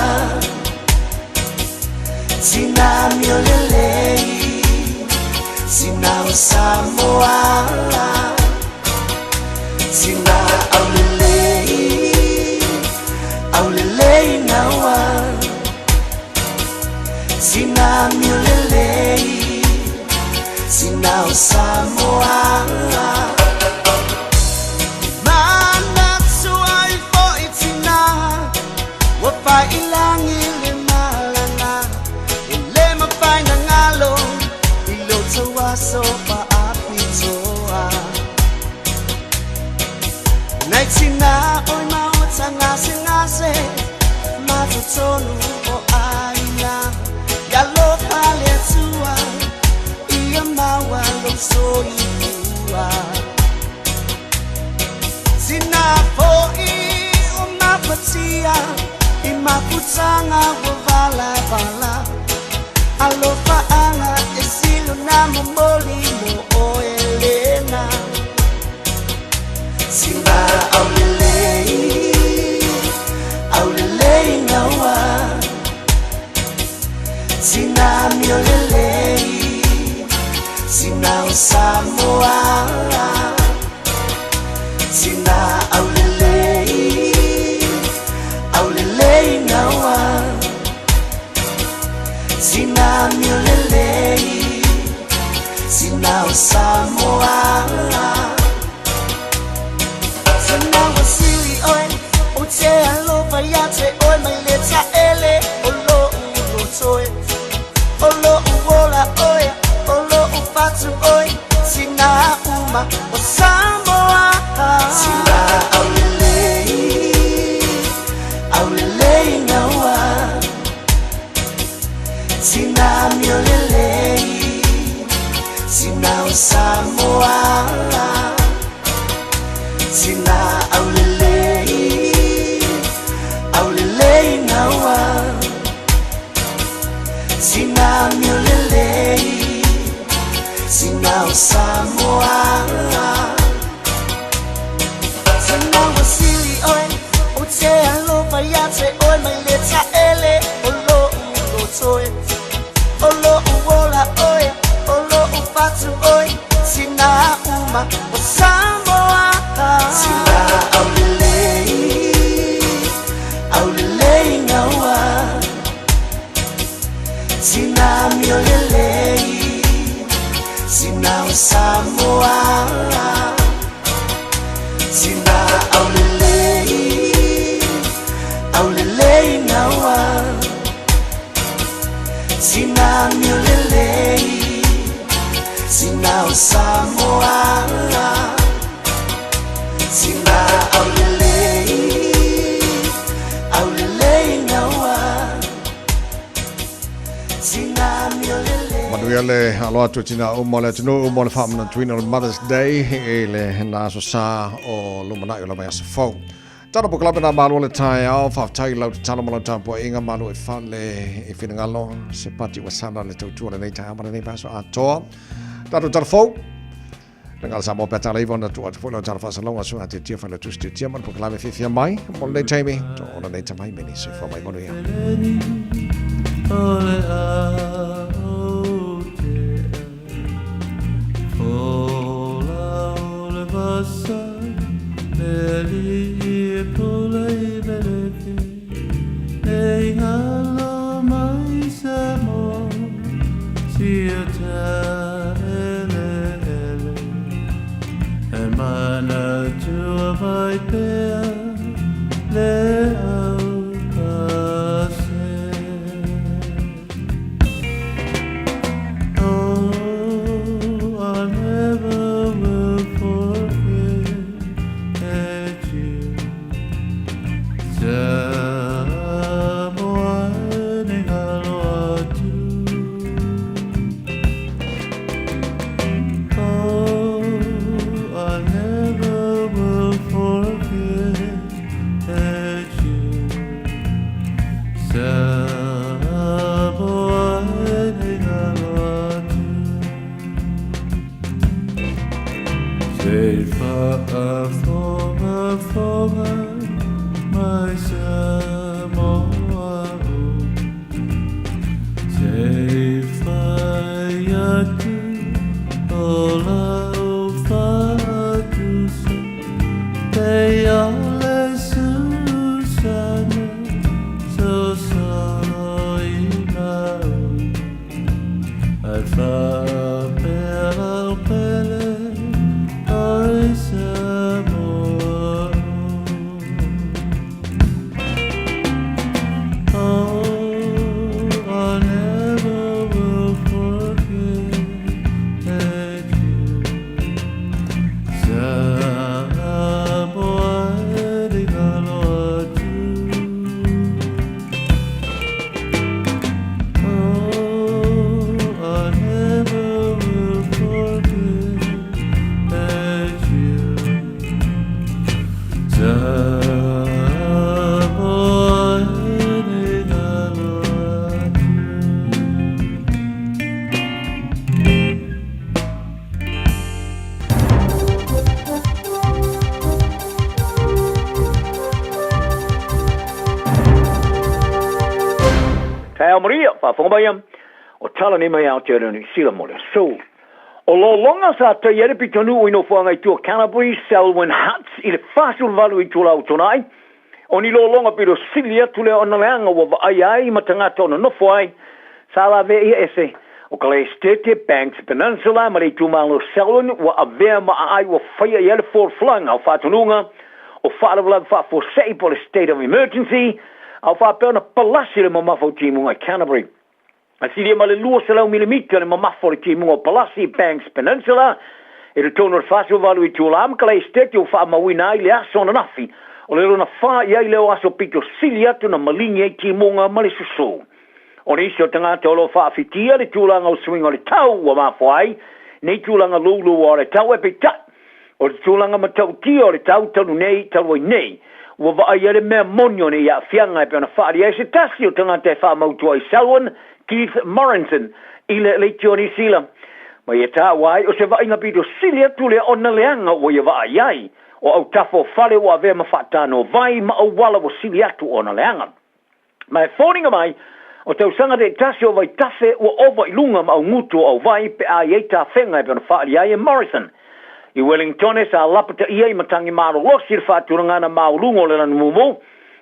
Samoa Singa aulele ngawa Singa miolele Manuele aloha tu tina umole tunu umole whamana tuina on Mother's Day le hena so sa o lumana i lama yasa fau. Tana po kalapena malu le tai au whaftai lau te tana malo tampo inga malu e whan le e whinangalo se pati wa sana le tautua le nei tai amana nei paso a toa. Tatu tana fau. Nangala sa mo peta leivo na tua tupo lau tana whasalonga sunga te tia whala tusti tia man po kalame whiwhia mai. Mo nei taimi, to ona nei tamai meni se wha mai monu ia. Ole Ola ole basa Neli pulei beleki Ei halo mai samo Siota ele ele E mana tua vai pea Le au pase Whafongabayam, o tala ni mai out there in Sila Mole. So, o lo longa sa te yere pitonu ino whangai tua Canterbury, Selwyn Huts, i le whasul valu i tula au tonai. O ni lo longa piro silia tule o na leanga wa ai matangata o na nofo ai. Sa la ve ia ese, o kale Stete Banks Peninsula, ma le tumalo Selwyn, wa avea ma ai wa whaia yere for flung au whatonunga, o whaalavala wha for sei po le state of emergency, au whapea na palasi le mamafo timunga Canterbury. A siria ma le lua salau milimita le mamafo le timunga Palasi Banks Peninsula, e le tono le whasu valu i tula amkala i stete o wha mawina ai le aso na nafi, o le rona wha iai leo aso pito sili atu na malingi e timunga ma le susu. O ne isi o tangata o lo wha afitia le tulanga o swinga le tau wa mafo ai, nei tulanga lulu o le tau e pe ta, o le tulanga matau tia o le tau tanu nei, tau nei, wa va ia le mea monio ne ia fianga e pe ona whaari e se tasi o tangata e wha mautua i Selwyn, Keith Morrison, i le tioni sila. Ma ia tā wai, o se va inga pito silia tule o na leanga o ia va iai, o au tafo fale o ave ma whaatano vai ma au wala o silia tu o na leanga. Ma e whoringa mai, o tau sanga de tasi o vai tafe o ova ilunga ma au ngutu au vai pe a iei tā whenga e pe ona whaari ai e Morrison. I Wellington e sa lapata ia i matangi maro losi le whaaturanga na maulungo le lanu mumu,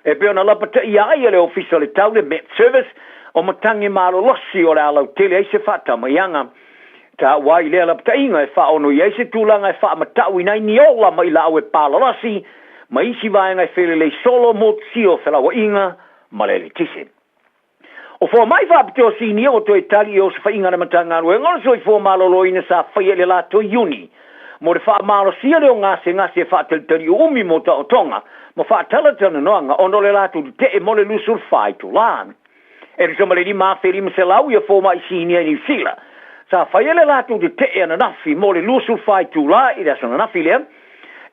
e pe ona lapata ia ai le ofisa le tau le Met Service, o matangi maro losi o le alau tele ai se whata maianga. Ta wai le lapata inga e wha ono i se tūlanga e wha matau i nai ni ola mai la au e palarasi, ma isi vaenga e whele le solo mo si o whelawa inga, ma le tise. O fo mai fa pito sini o to Itali o se inga na matanga no ngol so fo malolo ina sa fa le la to uni mo fa malo sia le nga se fa tel tel umi mo ta otonga mo fa tala tana no nga ono le la to te mo le lusul fai to lan e so male di ma feri me se lau ia fo mai sini ni sila sa fa le la to te na nafi mo le lusul fai to la ida so na nafi le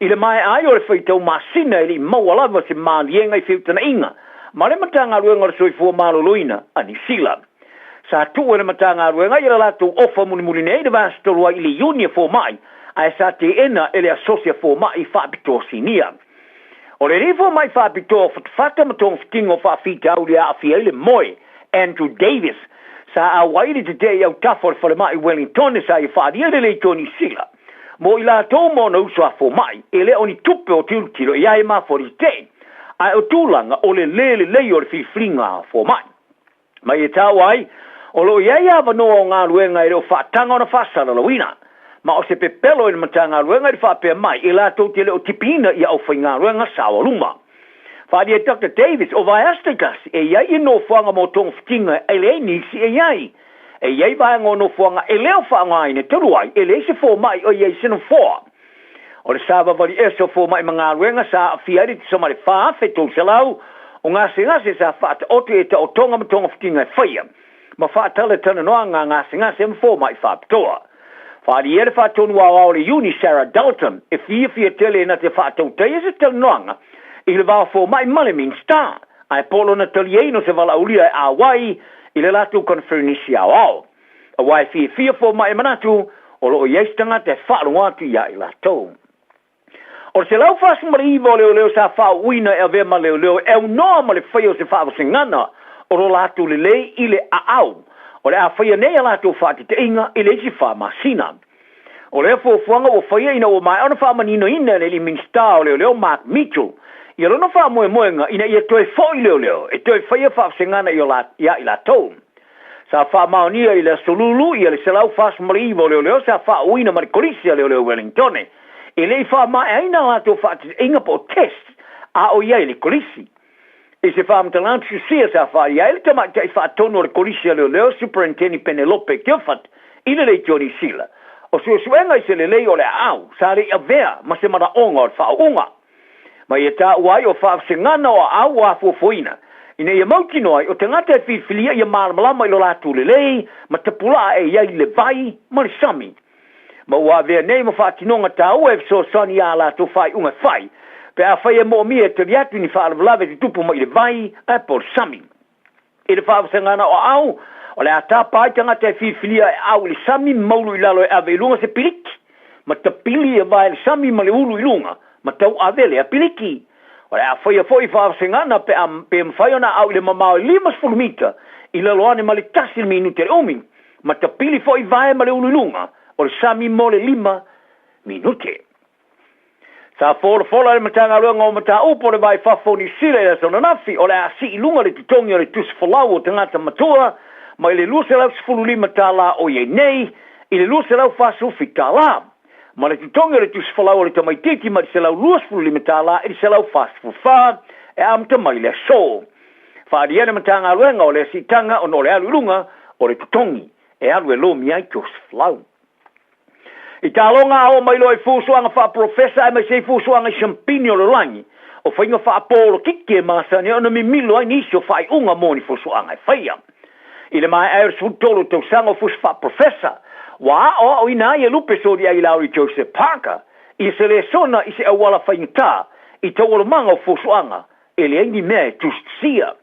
ile mai ai o le feito masina ili mo wala mo se ma lienga i fiu tana inga ma le matanga luenga so i fo malo loina ani sila sa tu le matanga luenga ila la tu ofa muni nei de vas to wa ili unia fo mai ai sa te ena ele asocia fo mai fa bitosinia o le rifo mai fa bito fata matong stingo fa fita ulia a fiele moi Andrew Davis sa a wairi today au tafo for mai Wellington sa i fa dia le toni sila mo ila to mo no so fo mai ele oni tupe o tilo ia ma for day ai o tulanga o le o fi flinga fo mai e tawai o lo ia va no nga luenga i ro fa tanga ona fa sala lawina ma o se pepelo in matanga luenga i fa pe mai ila to tele o tipina ia o finga luenga sa o luma fa dia Dr. Davis o vai astigas e ia i no fanga mo tong ftinga ele ni si e ia vai ngono fanga ele o fa ngai ne tuluai ele se fo mai o ia sino fo o le sava vali eso fo mai manga luenga sa fiari so mai fa feto selau o ngase sa fa o te o tonga mo tong ftinga faia ma fa tala tana no nga se fo mai fa toa fa di er fa tonu wa le uni Sarah Dalton if you tele na te fa to te is tel no il va fo mai malemin sta ai polo na talieno se vala ulia a wai il la tu conferencia ao a wai fi fo mai manatu o lo yestanga te fa lo atu ya ila to o se lau fas marivo le sa fa uina e ave ma le e no ma le faio se fa singana o lo la tu le ile a au o le a faia nei la tu fa te inga ile si fa masina o le fo fuanga o faia ina o mai ona fa manino ina le minsta o le Mark Mitchell ia lona fa moenga ina ia toe foi leo e toe faia fa singana io la ia ila to sa fa maonia ila solulu ia le selau fas marivo leo sa fa uina mar korisia leo Wellington e le fa ma aina la tu fa inga po test a o ia le korisi e se fa mtalan tu sia sa fa ia le tama te fa tono le korisia leo superintendent Penelope Kilford ina le Johnny Sila o suenga i se le o le au sa le avea ma se mara onga fa unga ma ia ta wai o fa singana o au a fofoina ina ia mauti noi o tangata e filia ia malama i lo la tu le ma te pula e ia le vai ma le sami ma wa ve nei ma fa tinonga ta o e so soni ala to fai unga fai pe a fai mo mi e te viatu ni fa lave di tupu ma le vai e por sami e le fa singana o au o le ata pai tangata e filia e au le sami maulu i lalo e ave lunga se piliki ma te pili e vai le sami ma le ulu i lunga ma tau avele a piliki o le a foi fa singana pe mfai ona au le mamao limas fulmita i le loane ma le tasi minuti le umi ma te pili foi vai ma le ulu i lunga o le sami mo le 5 minuti sa fola le matanga luenga o mata upo le vai fafoni sile le sona nafi o le a si i lunga le tutongi o le tus folau o tangata matua ma i le luse lau sifulu 5 tala o ye nei i le luse lau fasu fitala ma le tutongi le tus folau o le tamaititi ma le se lau luas fulu 5 tala i le se lau fasu fa e amta mai le so fa adiene matanga luenga o le sitanga o no le alu lunga o le tutongi e alu e lo miai tus folau i talonga o mai loi fusuanga fa professor e mai sei fusuanga champigno lo langi o fainga fa apolo kike masani ona mi milo ai nisio fai unga moni fusuanga e faia i le mai air sutolo tau sango fus fa professor wa o ina ia lupe so dia i Lauri Joseph Parker i se le sona i se awala fainta i tawolo manga fusuanga e le aingi mea just sia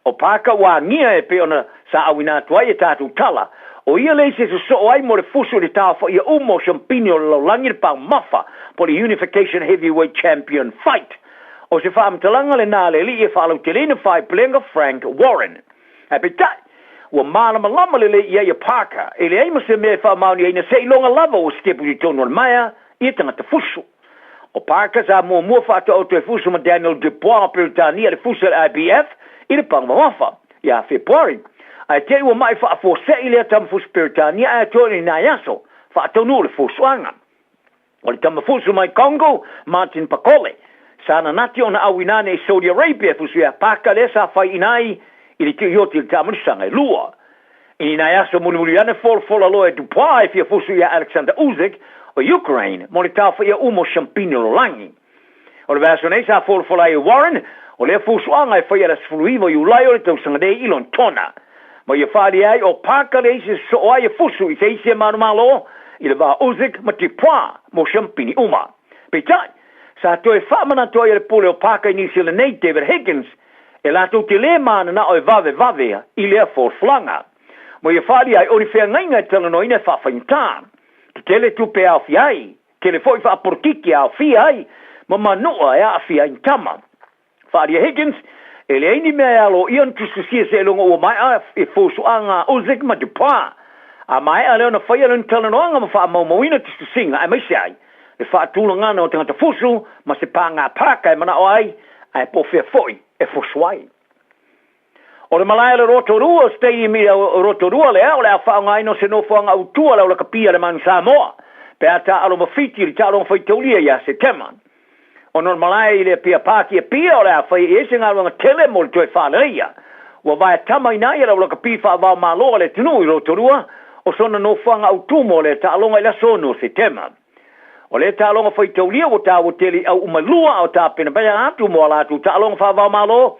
o Parker wa ngia e pe ona sa awina tuai e tatu tala o ia le se so ai mo le fuso le tafa ia umo champigno lo langi pa mafa po le unification heavyweight champion fight o se fa mtalanga le nale li e fa lo telena fight plenga Frank Warren apita wa malama le ia Parker ele ai mo se me fa mauni ina sei longa lava o stepu di tono maya ia tanga te fuso o Parker sa mo fa to o fuso ma Daniel Dubois per tania le fuso IBF ile pa mafa ia February ai te ua mai fa fo se ile tam fu spiritania a toni na yaso fa tonu le fu swanga o le tam fu mai Congo Martin Pakole sana nati ona awinane Saudi Arabia fu sia paka le sa fa inai ili tu yoti ta munisanga lua ina ya so muli ana fola loe tu pai fi fusu ya Alexander Usyk o Ukraine mo le tafa ia umo champino lo langi o le vaso nei sa fola ia Warren o le fusu anga fa ia sfuluivo yu lai o le tau sanga dei ilon tona mo ia fali ai o paka le se so ai fusu i se manu malo i le va Usyk ma ti pa mo champini uma petai sa to e fa mana to ia le pule o paka ni sila nei David Higgins e la tu te le mana na o vave i le flanga mo ia fali ai o ni fea ngainga tala no ina fa fainta tele tu pe au fiai tele foi fa portiki au fiai ma noa ya fia in tama fali Higgins ele ini me alo ion tu se longo o mai e fosu anga Usyk ma de pa a mai ale na fai alo tala no anga ma fa mo ina tu singa ai mai sai e fa tu longa no tanga fusu ma se panga paka mana ai ai po fe foi e fosuai o le malaya le Rotorua stay mi Rotorua le o fa ngai no se no fa nga utua le kapia le man Samoa pe ata alo mafiti le talo fa tolia ya se tema o no malaya le pia paki pia o le fa ese nga nga tele mo to fa le ya wa vai tama ina ya le kapia fa va malo le tunu Rotorua o sona no fa nga utumo le talo nga le sono se tema o le talo fa tolia o ta o tele au umalua o ta pena ba atu mo la tu talo fa va malo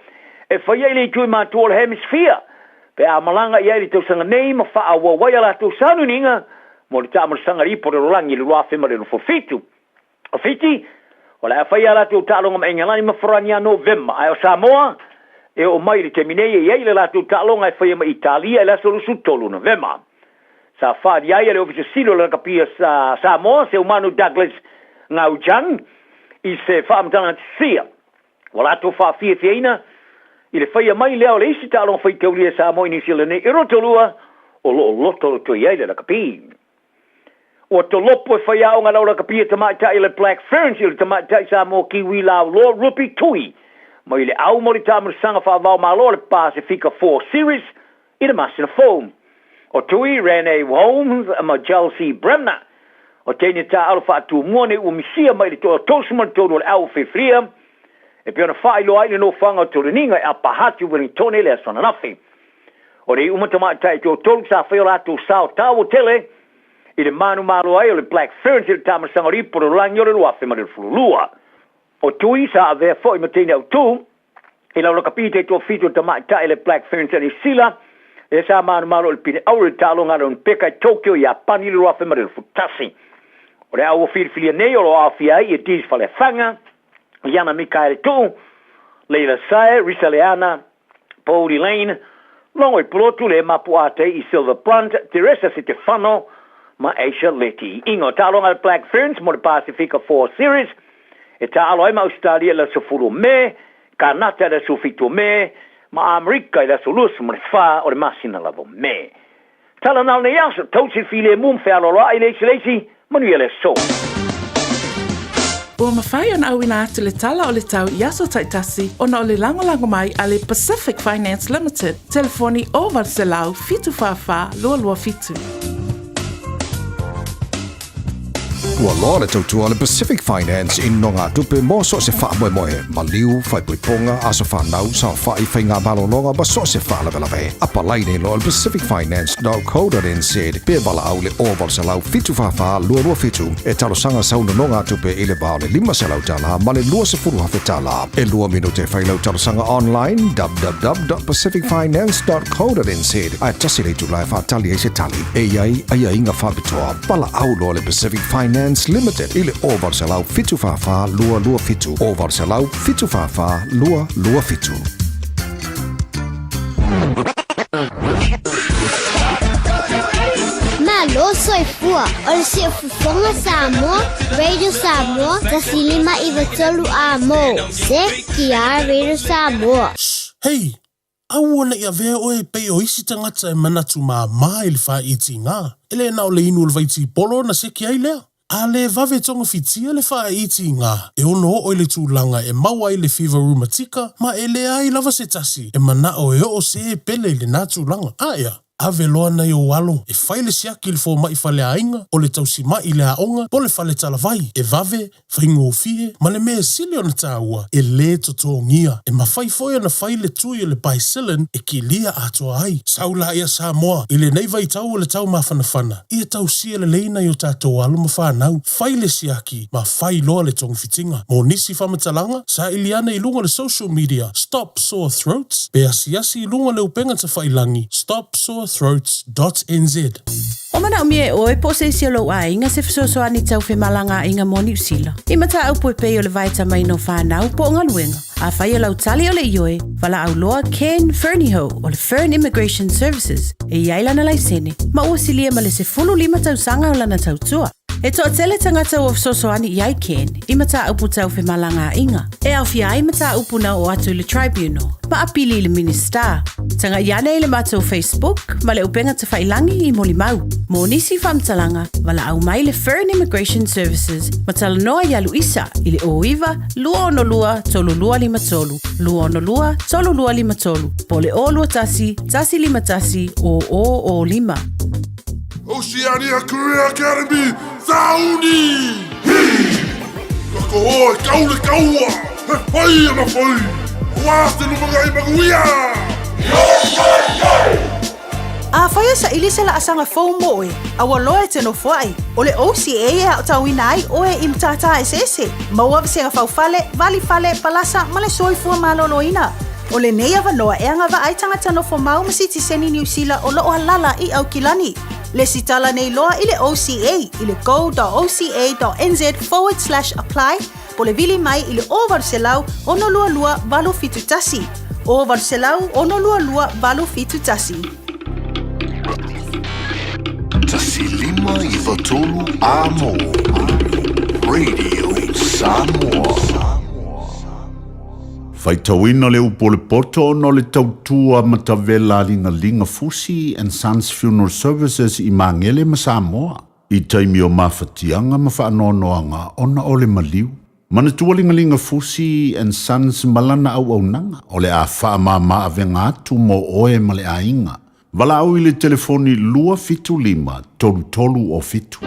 e fa ile tu ma tu hemisphere pe a malanga ia i te sanga nei ma fa wa wa la tu sanu ninga mo le tamu sanga ri por rolangi le wa fe ma le fo fitu o fiti o la fa ia la tu talo ngam engala ma frania November ai o Samoa e o mai le termine ia ile la tu talo ngai fa ma Italia la solo su tolo November sa fa ia ile o silo la capia Samoa se umano Douglas Ngaujang i se fa mtana sia wala tu fa fiina i le whaia mai leo le isi talo whai taulia sa mo ini sila nei i rotolua o lo loto to iai le kapi. O to lopo e whai au ngā laura kapi e tamaitai le Black Ferns i le tamaitai sa mo kiwi lau lo rupi tui. Mai le au mori tamar sanga wha vau malo le Pacifica 4 Series i le masina foam. O tui Renee Holmes ma Chelsea Bremner. O tēne tā alu wha tu muane u misia mai le toa tosman tono le au whewhria. E pia na whai loa ile no whanga o toreninga a pahatu wani tone le aswana nafi. O rei umatamaitai tō tolu sa whaio lato sao tāwo tele i le manu malo ai o le Black Ferns i le tamasanga riporo langi o le luafe ma le fululua. O tui sa avea fo i matene au tū i lau lakapite tō fito tamaitai le Black Ferns ani sila e sa manu malo le pine aure talo ngara un peka i Tokyo i apani le luafe ma le futasi. O le au o whirwhilia nei o lo awhiai i dis fale whanga Yana Mikael Tu, Leila Sae, Risa Leana, Pauli Lane, Longo i Plotu le Mapuate i Silver Blunt, Teresa Stefano, ma Aisha Leti. Ingo talo al Black Ferns mo le Pacifica 4 Series, e talo ai ma Australia la sufuru me, Kanata la sufito me, ma Amerika la sulus mo le fa o le masina lavo me. Talo nal ne yaso, tausi file mum fe alola i leisi, manuele so. Ua mawhai an au ina atu le tala o le tau Yaso Taitasi o na o le lango mai a le Pacific Finance Limited. Telefoni o Valselau fitu whawha lua fitu. Ua loa le tautua le Pacific Finance in no ngā tupe mo so se wha moe moe. Ma liu, whai puiponga, aso whanau, sa whai whai ngā balononga, ba so se wha lawe. Apa laine lo le pacificfinance.co.nz. Pea bala au le oval se lau fitu whawha lua fitu. E talo sanga sauna no ngā tupe i le bao le 5 se lau tala, ma le lua se furu hawhe tala. E lua minute whai lau talo sanga online, www.pacificfinance.co.nz. Ai tasi le tu lai whatali e se tali. E iai, ai inga whapitoa. Bala au lo le Pacific Finance Limited ile o Varsalau fitu fafa lua fitu o Varsalau fitu fafa lua fitu. Malo soy fua, ol se fufonga Samoa, Radio Samoa, tasilima iwatolu amo, se kia Radio Samoa. Hey, au ona ia vea oe pei o isi tangata e manatu maa ili wha iti ngā. Ele nao le inu ulwaiti polo na se kia ilea. A le vave tonga fitia le wha iti ngā. E ono o le tūlanga e maua i le fever rheumatica, ma e le ai lava se tasi. E mana o e o se pele le nā tūlanga. Aia. ave loa nei o alo, e whaile siaki le fō mai whale ainga, o le tausi mai le aonga, po le whale talavai, e vave, whaingo o fie, ma le mea sili o na tāua, e le totongia, e mawhai foia na whaile tui o le paisilen, e ki lia atoa ai, saula ia Samoa, i le nei vai tau o le tau mawhanawhana, ia tau sia le leina i o tātou alo ma whanau, whaile siaki, ma whai loa le tongu fitinga, mo nisi whamatalanga, sa iliana i lunga le social media, Stop Sore Throats, pe asiasi i lunga le upenga ta whailangi, stopsorethroats.nz. O mana umie o e po se isi lo a inga se fisoso ani tau fe malanga inga moni usila. I mata au po e pei o le vai tamai no whanau po ngā luenga. A whai o lau tali o le ioe, wala au loa Ken Ferniho o le Fern Immigration Services e iailana laisene. Ma ua silia ma le se fulu lima tau sanga o lana tau tua. E toa tele tangata o fisoso ani iai Ken, i mata upu tau fe malanga inga. E au fia ai mata upu na o atu le tribunal. Ma apili le minister. Tanga iane i le mata o Facebook, ma le upenga te whailangi i moli mau. Mo nisi whamtalanga, wala au mai le Fern Immigration Services, ma tala noa ia Luisa, i le oiva, lua ono lua, tolu lua lima tolu. Lua ono lua, tolu lua lima tolu. Po le o lua tasi, tasi lima tasi, o lima. Oceania Career Academy, Sauni! Kako hoa, kaule kaua! He whai ana whai! Oaste no mga i maguia! A whaia sa ili se la asanga fau moe, a waloe te no whai. O le OCA e a tauina ai o e imtata esese. Maua visenga fau fale, vali fale, palasa, male soi fua maloloina. O le nei avanoa e anga wa aitanga tano fo mau masiti seni New Zealand o loo halala i au kilani. Le sitala nei loa i le OCA, i le go.oca.nz/apply, po le vili mai i le o varselau ono lua lua valo fitu tasi. O varselau ono lua lua valo fitu tasi. Tasi lima i watolu amo. Radio Samoa. Faitawina le upo le poto no le tautua matavela linga Fusi and Sons Funeral Services i Mangele ma Samoa. I taimi o mawhatianga ma whaanoanoanga ona o le maliu. Manatua linga Fusi and Sons malana au nanga o le a whaamama avenga atu mo oe ma le ainga. Wala au i le telefoni lua fitu lima tolu o fitu.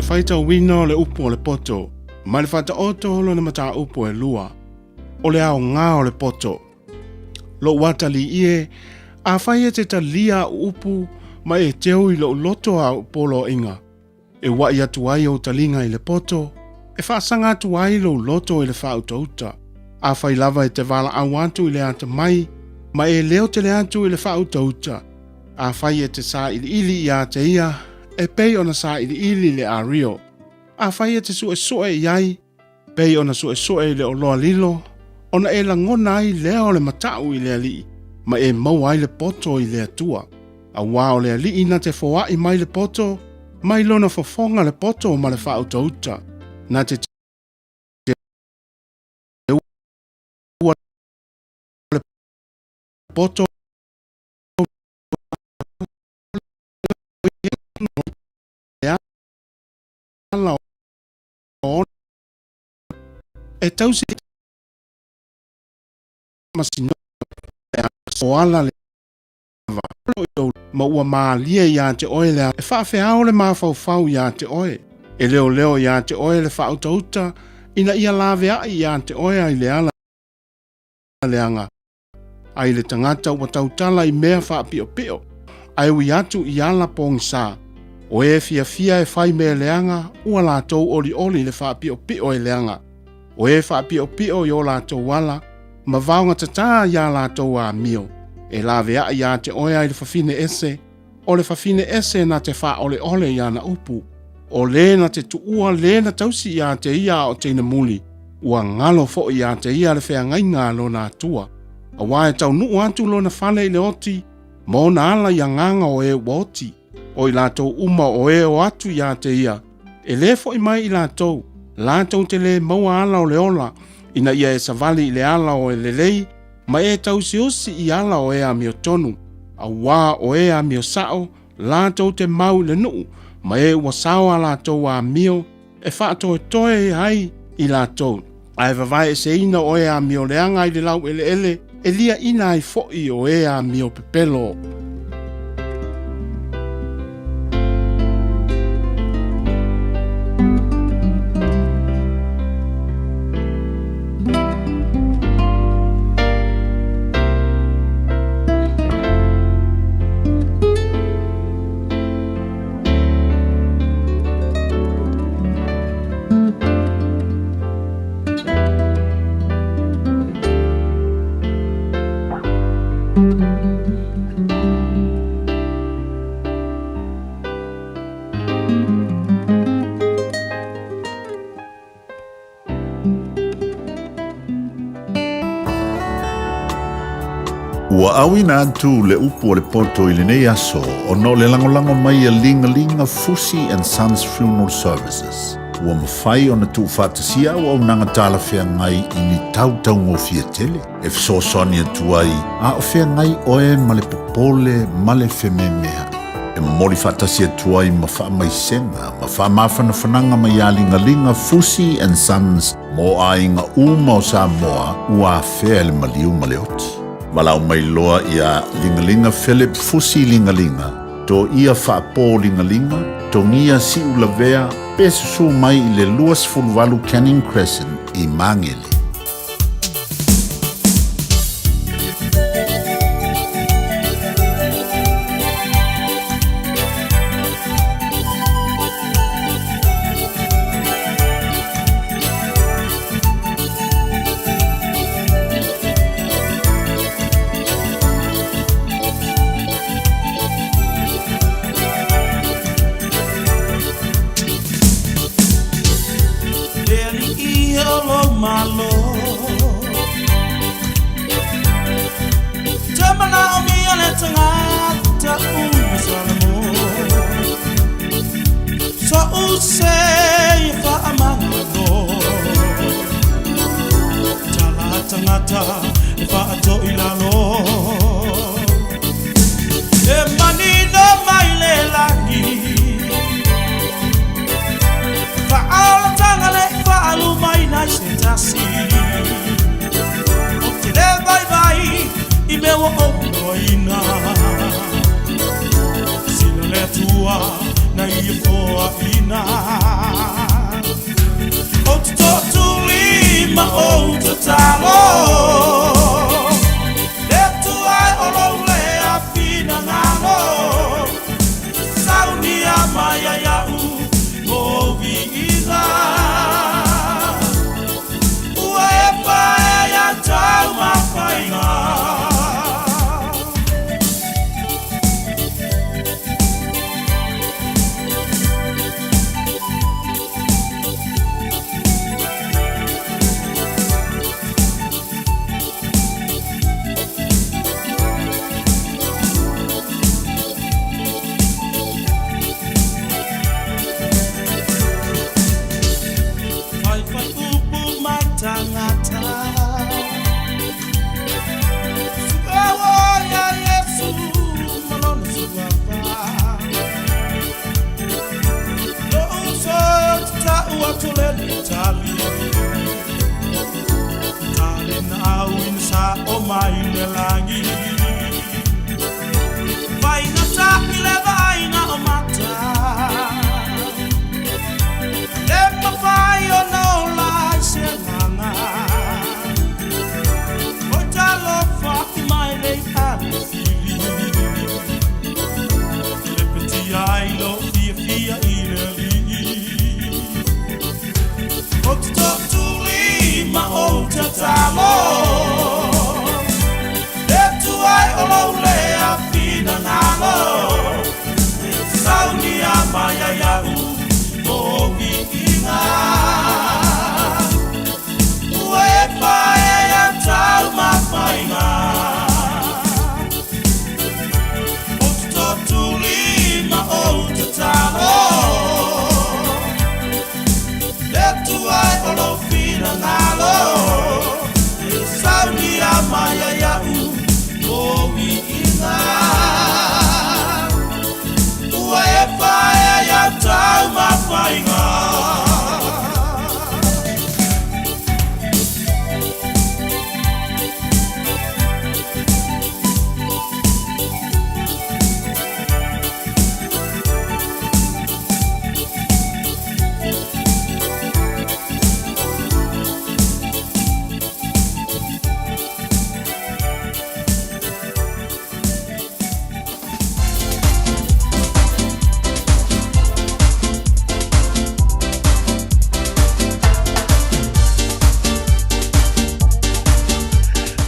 Faita wina o le upo o le poto, ma le fata oto lo na mata upo e lua, o le ao ngā o le poto. Lo watali ie, a whaia te ta lia upu, ma e teo i lo loto a upolo inga. E wai atu ai o talinga i le poto, e whaasanga atu ai lo loto i le whautauta. A whai lava e te wala awantu i le ata mai, ma e leo te le atu i le whautauta. A whai e te sa ili i ata ia, e pei ona sa ili le a rio. A whai e te su e soe i ai, pei ona su e soe i le o loa lilo, ona e la ngona ai leo le matau i le ali, ma e mau ai le poto i le atua. A wao le ali ina te foa i mai le poto, mai lona fofonga le poto ma le whautauta. Na te le poto e tausi masino o ala le ma ua maalia ia te oe lea e whaafeao le mawhauwhau ia te oe E leo ia te oe le whautauta, ina ia lawea ia te oe ai le ala leanga. Ai le tangata ua tautala I mea whaapio pio. Ai ui atu I ala pong sa. O e fia e whai mea leanga, ua lātou oli le whaapio pio e leanga. O e whaapio pio I o lātou wala, ma vaunga tata ia lātou a mio. E lawea ia te oe ai le whawhine ese, o le whawhine ese na te wha ole ia na upu. O le na te tuua le na tausi ia te ia o teina muli, ua ngalo fo ia te ia le whea ngainga lo na tua. A wae tau nuu atu lo na whale I le oti, mo na ala ia nganga o e woti, o I lātou uma o e o atu ia te ia. E le fo I mai I lātou te le maua ala o le ola, ina ia e savali I le ala o e lelei, ma e tau si osi I ala o e a mio tonu. A wā o e a mio sao, lātou te mau le nuu, ma e ua sawa lātou a mio, e whaato e toe ai I lātou. Ai vavai e se ina o e a mio leanga I le lau ele, e lia ina ai fo'i o e a mio pepelo. Ua awina atu le upu o le poto I le nei aso o no le langolango mai a linga Fusi and Sons Funeral Services. Ua mawhai o na tu whatasia ua unanga tala whea ngai I ni tau ngofia tele. E fsosoni atu ai a o whea ngai oe ma le popole ma le whememea. E mori whatasia atu ai ma wha mai senga, ma wha mawhana whananga mai a linga Fusi and Sons mo a inga uma o Samoa ua whea le maliu ma le oti. Walau mai loa ia lingalinga Philip Fusi lingalinga, to ia whaapō lingalinga, to ngia si ulavea, pesusu mai I le luas fulwalu Canning Crescent I Mangele. Na ia foa ina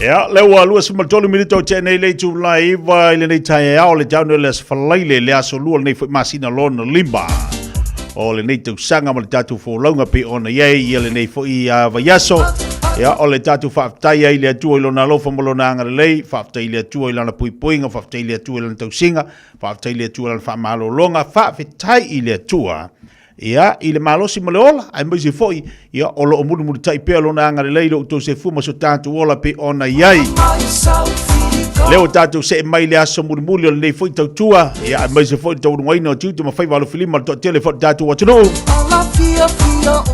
Ia, leo alua simaltolu minito te nei le tu laiva ile nei tae ao le jaunu le sfalaile le aso lua nei fo masina lona limba. O le nei tau sanga ma le tatu fo launga pe ona iei ia le nei fo i vaiaso. Ia, o le tatu whaaftai ai le atua ilona alofa malona anga lei, whaaftai le atua ilana puipoinga, whaaftai le atua ilana tausinga, whaaftai le atua ilana whaamalo longa, whaafetai i le atua. Ia, i le malosi ma le ola, ai maise foi, ia, o lo o muru muru tai pea lona anga le leiro, uto se fuma so tatu ola pe ona iai. Leo tatu se mai le aso muru muru le nei foi tau tua, ia, ai maise foi tau rungaina o tiutu ma fai walo filima, to tele fo tatu watano.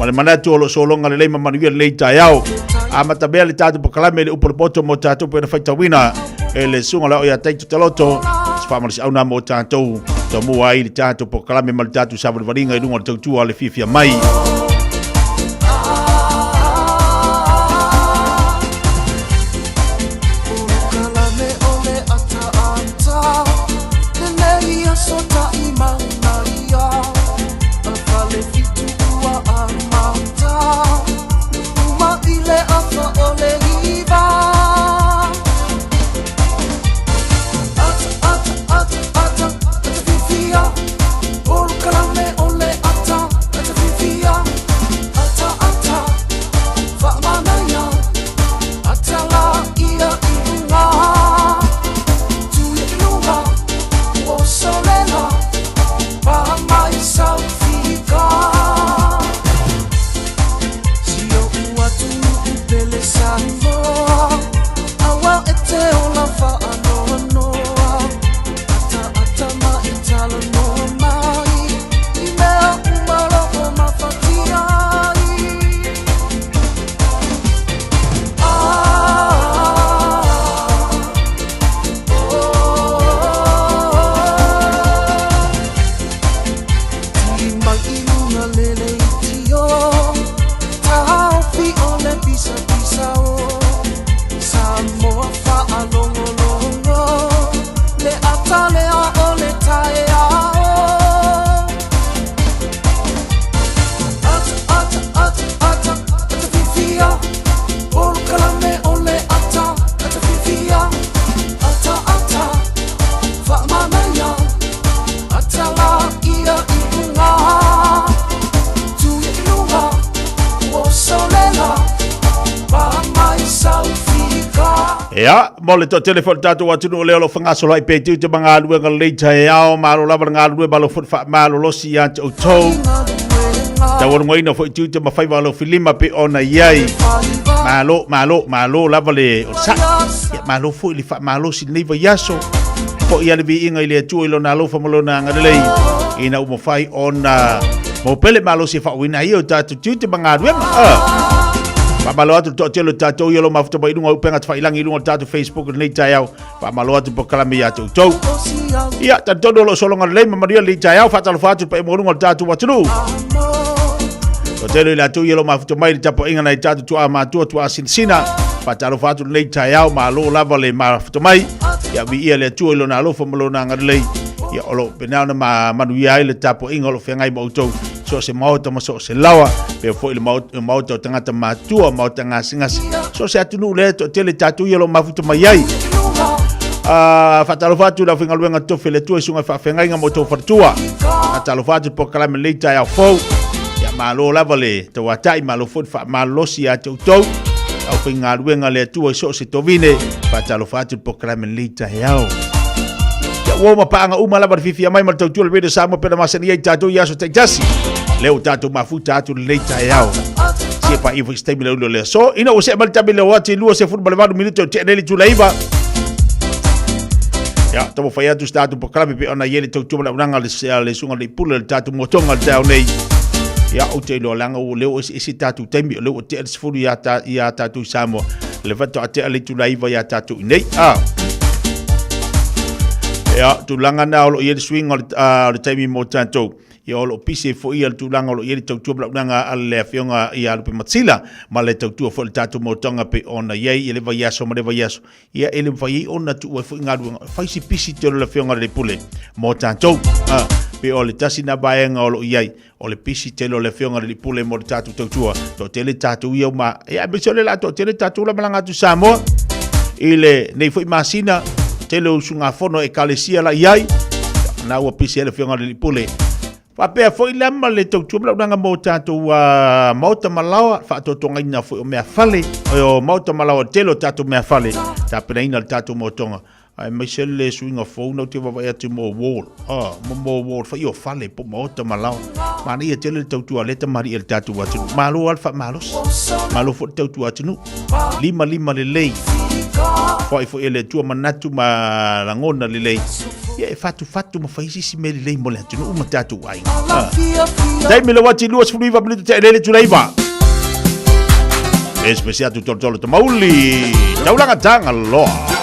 Ma le manatu o lo solonga le leima manuia le lei tai au. A matabea le tatu pakalame le upolopoto mo tatu pe na fai tawina, e le sunga la o ia taitu taloto, sfamali au na mo tatu. Tau mua ai le tātou po kalame ma le tātou sawa waringa I runga le tautua le fifia mai. Ia, mo le to telefon tatu watunu leo lo fangaso lai pe tu te manga lua ngal leita e ao malo lava ngal lua balo fut fa malo lo si ant o to. Ta won ngoi no fo tu te mafai balo filima pe ona yai. Malo lava le o sa. Ya malo fo li fa malo si nei va yaso. Fo ia le vi inga ile tu ilo na lo fa malo na ngal lei. Ina u mafai ona mo pele malo si fa wina io tatu tu te manga lua. Pamalo atu to telo tatou yelo mafuta ba idunga upenga tfa ilangi idunga tatou Facebook nei tayau. Pamalo atu pokalame ya to. Ia tantodo lo solonga le maria le tayau fatalo fatu pa morunga tatou watunu. To telo la tu yelo mafuta mai tapo inga nei tatou tu ama tu asinsina. Fatalo fatu le tayau malo lava le mafuta mai. Ya vi ia le tu lo na lo famalo na ngalei. Ia olo penana manuia le tapo inga lo fengai mo to. So se mauta ma so se lawa pe fo ile mauta tangata matua mauta ngasi so se atunu le to tele tatu yelo mafuta mai ai fatalo fatu la finga luenga to fele tu sunga fa fenga nga moto fatua fatalo fatu po kala me leita ya fo ya malo lavale to watai malo fo fa malo si atu to au finga luenga le tu so se tovine fatalo fatu po kala me leita ya wo ma panga uma lava fifia mai mal tautu le samo pena masani ai tatu ya so tajasi leo tatu mafuta atu leita yao se pa ivo stable le so ina o se mal tabile wati lu se football vado minuto te neli tu laiva ya tomo faya tu statu po klame pe ona yele tautu la unanga le sunga le pula le tatu motonga tau nei ya o te lo langa o leo isi tatu tembi leo te sfuru ya tatu samo le vato ate ale tu laiva ya tatu nei ya tu langa na o ye swing o time mo tanto ya o pise fo ia tu langa o ye tu tu langa ale fionga ia pe matsila ma le tu fo tatu mo tonga pe ona ye ile va yaso ma le va yaso ya ele vai ona tu fo ngadu fa si pisi te le fionga le pule mo tanto pe o le tasi na baenga o ye o le pisi te le fionga le pule mo tatu tu to tele tatu ia ma ya be sole la to tele tatu la malanga tu samo ile nei foi masina tele usunga fono e kalesia la iai na ua pisi ele fionga le pule fa pe foi lama le tau tubla nga mo tatu mauta malawa fa to tonga ina foi o mea fale o mauta malawa telo tatu mea fale ta pena ina tatu mo tonga ai mai sele swinga phone te va ya te mo wall mo wall fa io fale po mauta malawa mani e tele tau tu aleta mari el tatu wa tu malo alfa malos malo fo tau tu atinu lima le lei fo ele tu manatu ma langona le lei e fatu ma faisi si me le mo le atinu uma tatu ai dai me le wati luas fluiva minuto te le tu leiva especial tu tolo to mauli taulanga tanga loa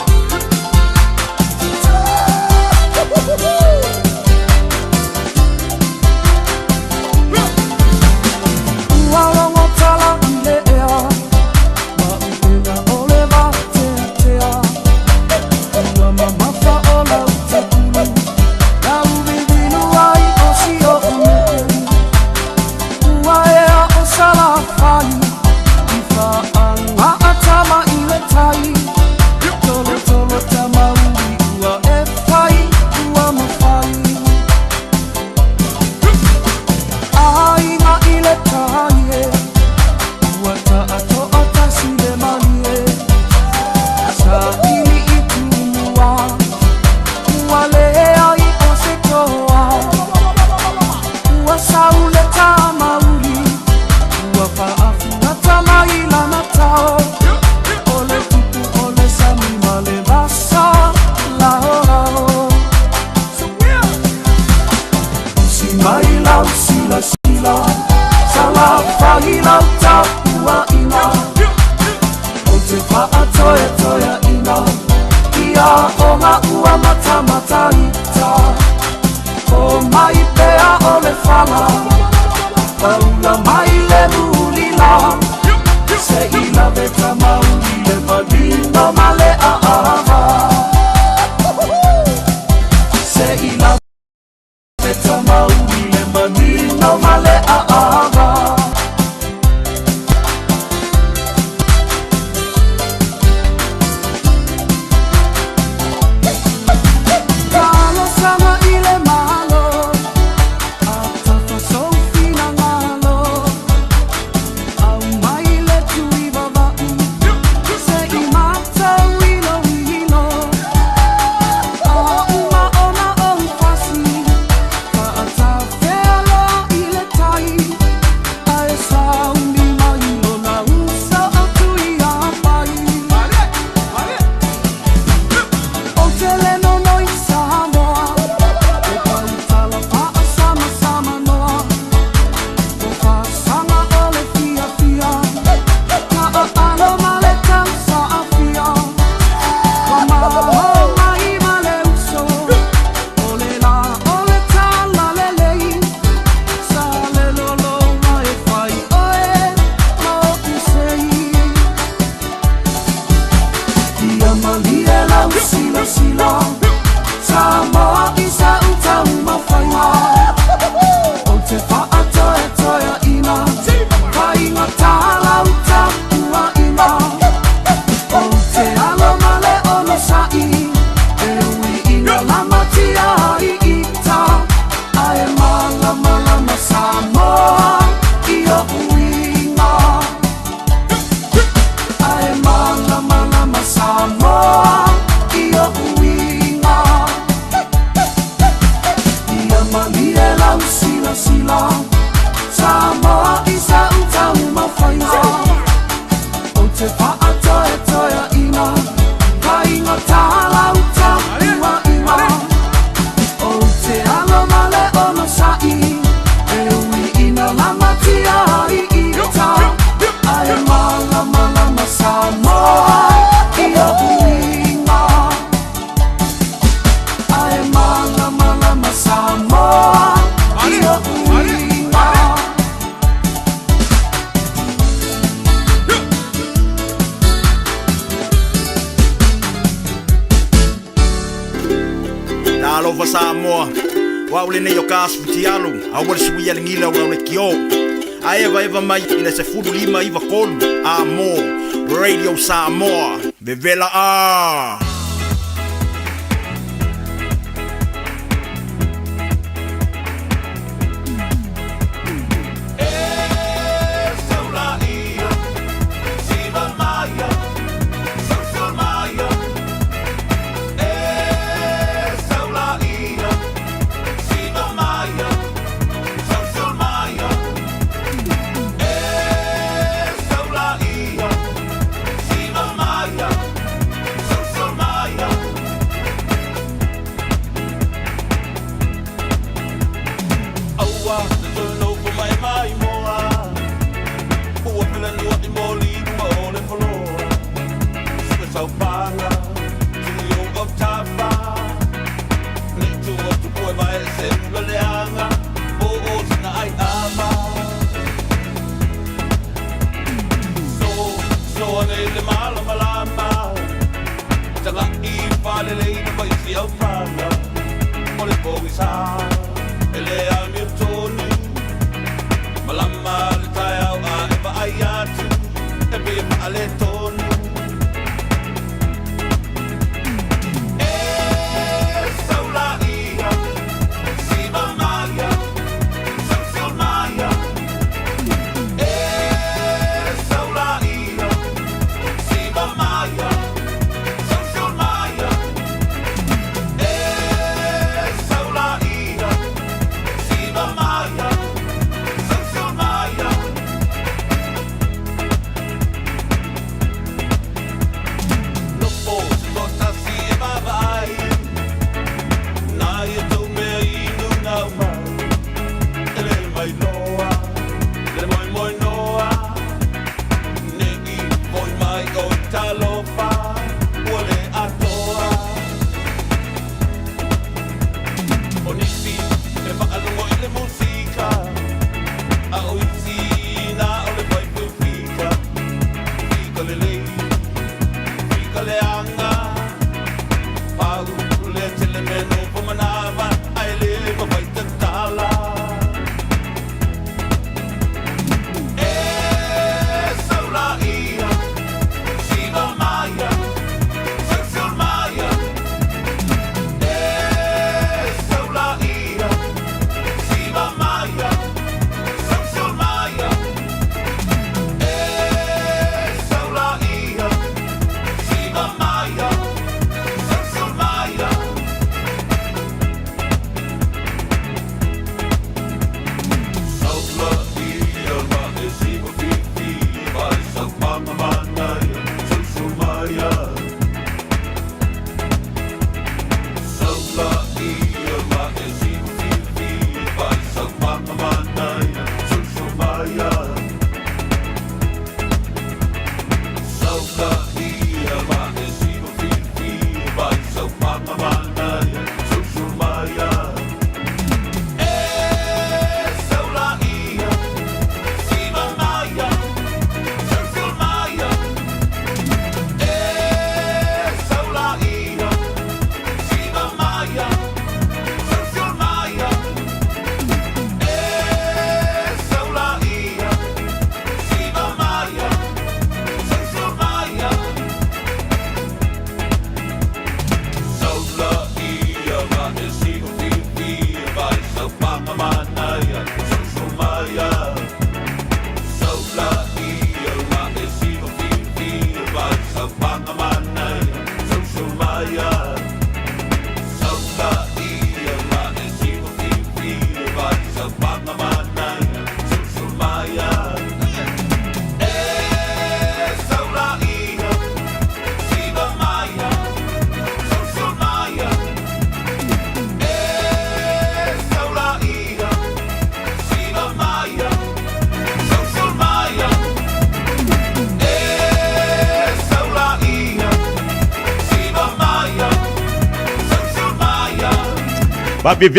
Samoa, me vela a.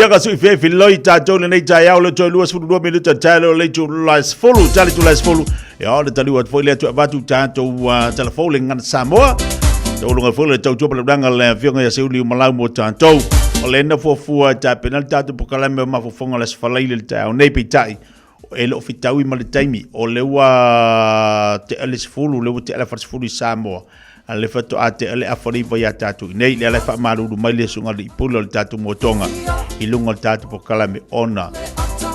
Viaga sui fe filoi tātou le nei tai au le toi lua sulu 2 minuta talo le tu las folu tali tu las folu e ole tali wat foi le tu vatu tātou telefone ngana Samoa tau lunga folu tau tu pala danga le fianga ya seuli malau mo tātou o le na fofua ta penal tātou pokalame ma fofonga las falai le tau nei pitai e lo fitau i male taimi o le wa te alis folu le te ala fars folu Samoa Ale fato ate ale afari vai atatu nei le ale fa malu mai le sunga le pulo le tatu motonga ilunga tatu po kala me ona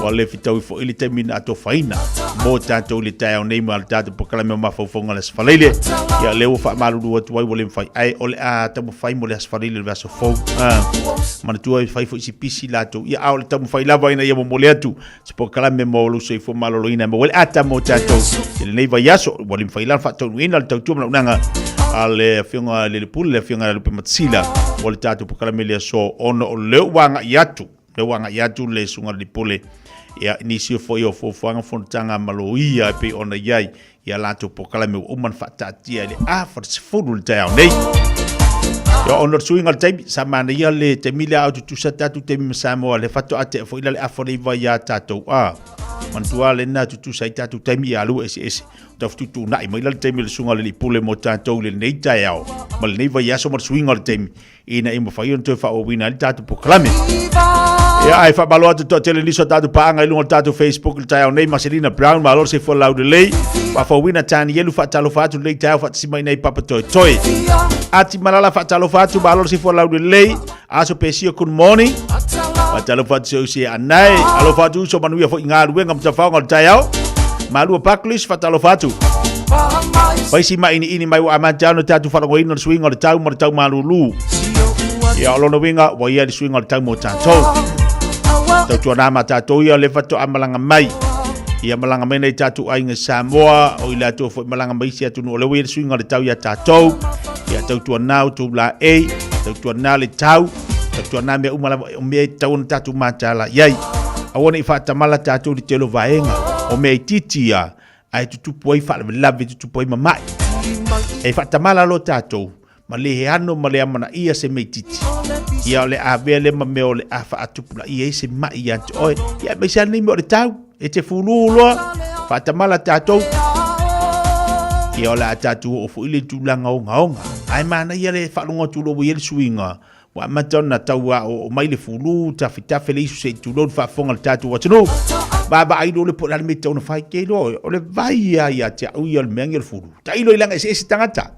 wale fitau fo ili te mina ato faina mo tatu le tai nei mal tatu po kala me ma fo fonga le sfalile ya le fa malu du wai wale fai ai ole a tamu fai mo le sfalile le so fo mana tu ai fai fo si pisi lato ya au le tamu fai lava ina ya mo le atu po kala me mo lu se fo malo ina mo wale ata mo tatu le nei vai yaso wale fai la fa to ina le tatu mo nanga ale fiunga le pule le fiunga le pematsila o le tatu pokala melia so ono o le wanga yatu le sunga le pule ya inisio fo yo fo fanga fontanga maloia pe ona yai ya latu pokala me uman fatatia le afar sfulu tao nei yo ono suinga le samana ya le te mila au tu satatu te msamo le fato ate fo ila le afori va ya tatu mantua le na tu sai tatu te mi alu ese taftu tu na mai le te mi sunga le pule mo tatu le nei tao mal nei va ya so mar suinga le te ina imo fa yo to fa o wina le tatu pokala me ya ai fa balo to tele liso tatu pa nga ilunga tatu Facebook le tao nei Marcelina Brown malo se fo laude le pa fa wina tani yelu fa talo fa tu le tao fa si mai nei papa toi ati malala fa talo fa tu malo se fo laude le aso pesio good morning fa talo fa tu se anai alo fa tu so manuia fo inga ruenga mtafa nga le tao malu paklis fa talo fa tu pai si mai ini mai wa amajano tatu fa ngo ino swing le tao mo tao malulu ya lo no winga wa ya swing le tao mo tao tau tuana mata to ia le fato amalanga mai ia malanga mai nei tatu ai nga Samoa o ila to fo malanga mai sia tu no le wi swinga le tau ia tatou ia tau tuana tu la e tau tuana le tau tuana me umala me tau tatu mata la yai awoni fa tamala tatu di telo vaenga o me titia ai tu poi fa la vi tu poi mamai e fa tamala lo tatu ma le hano ma le amana ia se me titi ia le avele ma me ole afa atupula ia se ma ia oi ia be sa ni mo le tau e te fulu lo fa tamala tatu ia la tatu o fu ile tu langa o ngaonga ai mana ia le fa longa tu lo ia swinga wa matona tau o mai le fulu ta fita felisu se tu lo fa fonga tatu wa tunu baba ai lo le po la me tau no fa ke lo o le vai ia te au ia le mengel fulu ta ilo ilanga se tangata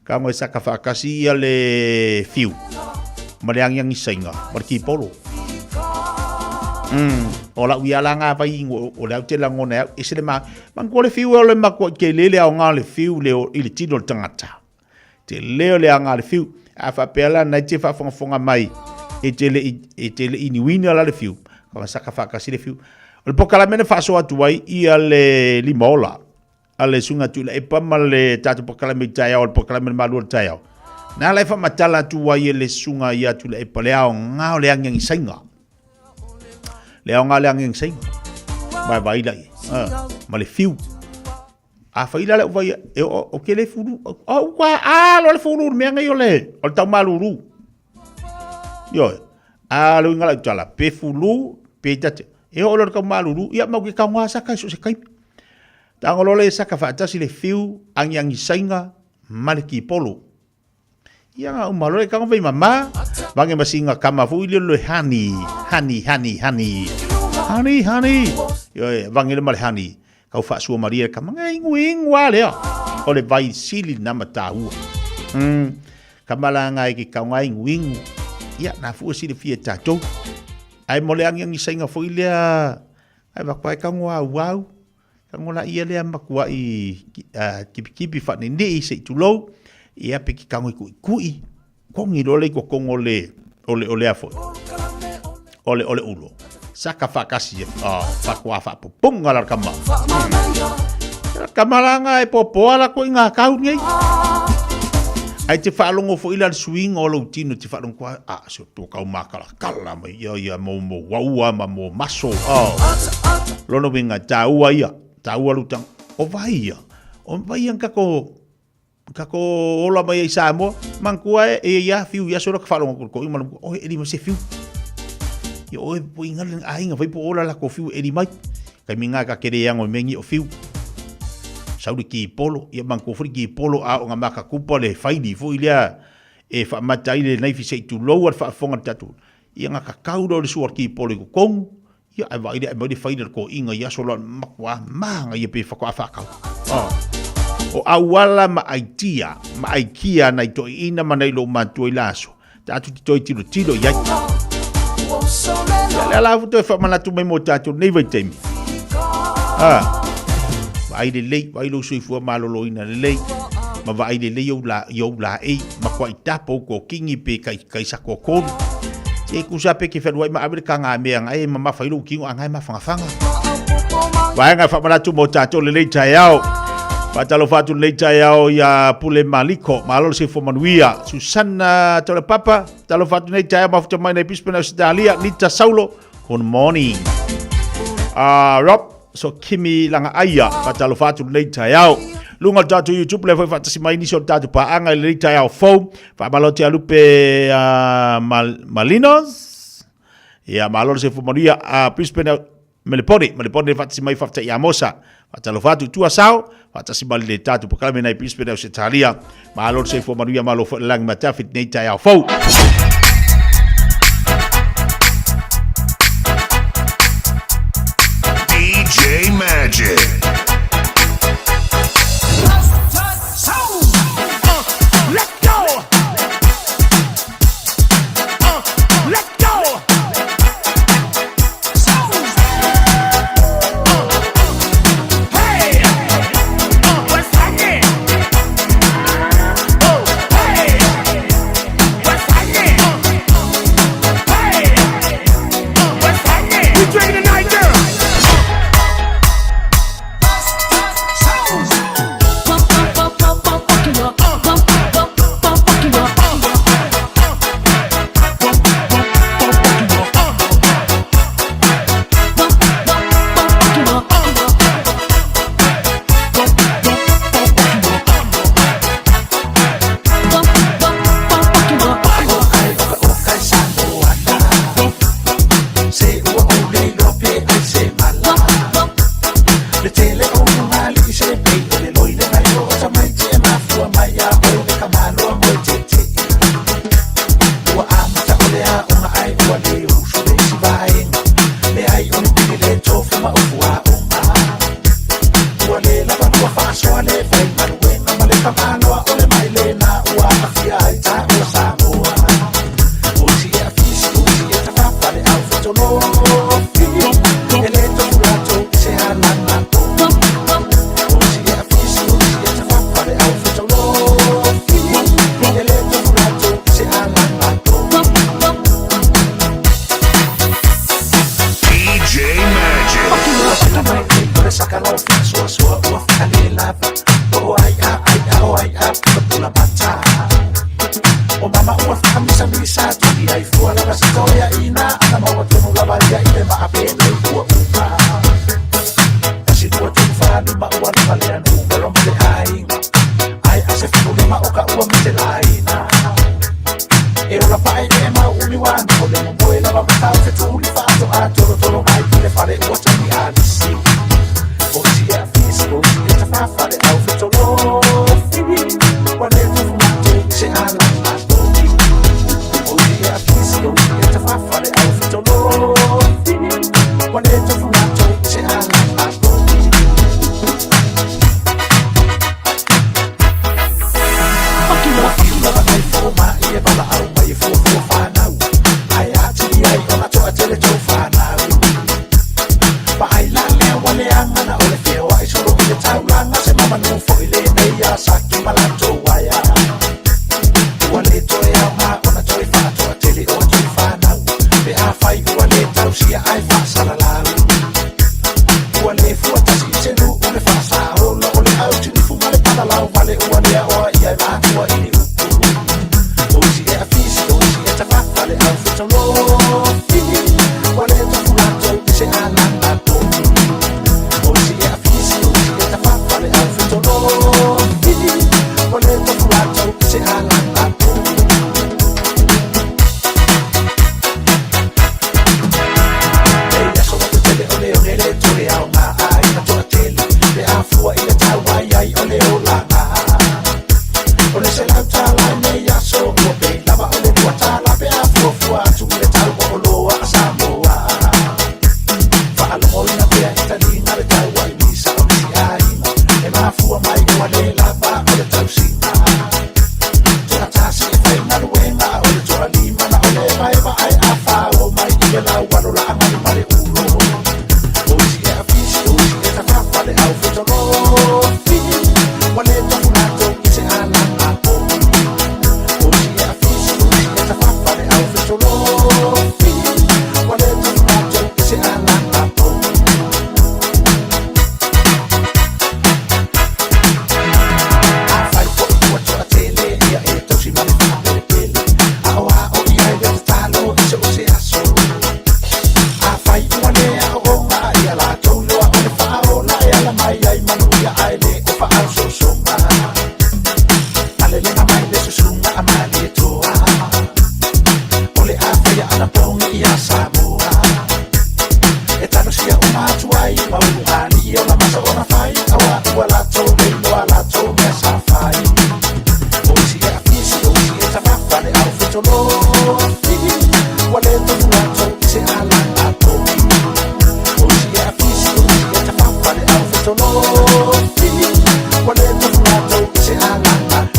ka mo sa ka fa kasi ia le fiu mariang yang isinga marki polo ola wiala nga vai o la te la ngona isele ma man ko le fiu o le ma ko ke le o nga le fiu le il tino tangata te le nga le fiu a fa pela na te fa fonga mai e te le ini wina la le fiu ka sa ka fa kasi le fiu o pokala mena fa so atu ai ia le limola ale sunga tu le pa male tatu pokala me tai o pokala me malu tai na le fa matala tu ai le sunga ia tu le pa le au nga le ang yang singa le au nga le ang yang singa vai dai male fiu a fa ila le vai o ke le fulu o kwa lo le fulu me nga yo le o ta maluru yo a lo ngala tala pe fulu pe tate e o lo ka maluru ia ma ke ka nga sa ka so se kai tango le saka fatasi le fiu ang yang isinga maliki polo ia nga umalo le kang vai mama bange masinga kama fu ile le hani yo bange le mal hani kau fa su maria kama ngai ngwa le o le vai sili na matau kamala ngai ki ka ngai ngwing ia na fu sili fie tato ai mole ang yang isinga fu ile ai ba kai ka ngwa wow kangola ia le makua i kipi fa ni se tulo ia pe ki kango kui kongi le ko kongole ole afo ole ulo saka fa kasi fa kwa fa punga la kama kamalanga e popo ala ko inga kau ngai ai te fa longo fo ila swing o lo tino te fa longo so to ka makala kala mai ia mo wa mo maso lono winga taua ia tau alutang o vai ang kako ola mai Samoa mangkua e ia fiu ia sora ka falo ko man o e di mo se fiu yo o po ingal ai nga vai po ola la ko fiu e di mai ka minga ka kere yang o mengi o fiu saudi ki polo ia mangko fri ki polo a nga maka kupa le faidi fo ilia e fa matai le nai fi se tu lower fa fonga tatu ia nga ka kaudo le suar ki polo ko kong ia ai vai de faida ko inga ia solo makwa manga ia pe fa ko fa ka o awala ma aikia na ito ina manai lo mantua i laso. Tātu ti toi tiro iai. Le la futo e whamanatu mai mo tātu nei vai teimi. Vai le lei, vai lo sui fua malolo ina le lei. Ma vai le lei iau la ei, ma kwa i tapo ko kingi pe kai sako konu. E kusape ke whenua ma Amerika ngā mea ngai ma mawhairu kingo a ngai mawhangawhanga. Vai ngai whamanatu mo tātu le lei tai au. Patalo fatu lei tai au ia Pule Maliko, malolo se fomanuia. Susana tole papa, talo fatu nei tai au mafuta mai nei Brisbane Australia, Nita Saulo, good morning. Rob, so Kimi langa aia, patalo fatu lei tai au. Lunga tatu YouTube le foi fatasi mai nisio tatu pa anga lei tai au fou, fa malote alupe Malinos. Ia malolo se fomanuia Brisbane Melipone fatasi mai fafta ia mosa. Fatalo fatu tua sao, fatasi mali le tatu pakalame nai Brisbane Australia. Malor se fo manuia malo lang matafit nei tai au fou. DJ Magic. Ai fa salalalu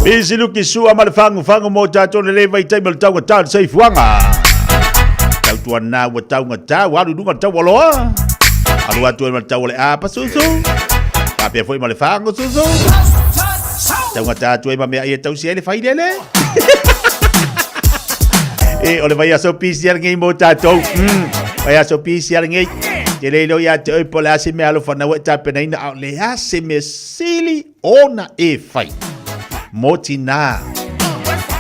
Isi luki sua ma le fangu mo tatou le vai tai mal tau ngata sei fuanga. Tau tuana wa tau ngata wa lu dunga tau loa. Alu atu mal tau le apa susu. Pa pe foi ma le fangu susu. Tau ngata tu ma me ai tau si ele fai dele. E ole vai aso pisiar ngai mo tatou. Vai aso pisiar ngai. Te le lo ya te po la se me alu fa na wa ta pe na le ha se me sili ona e fai. Motina.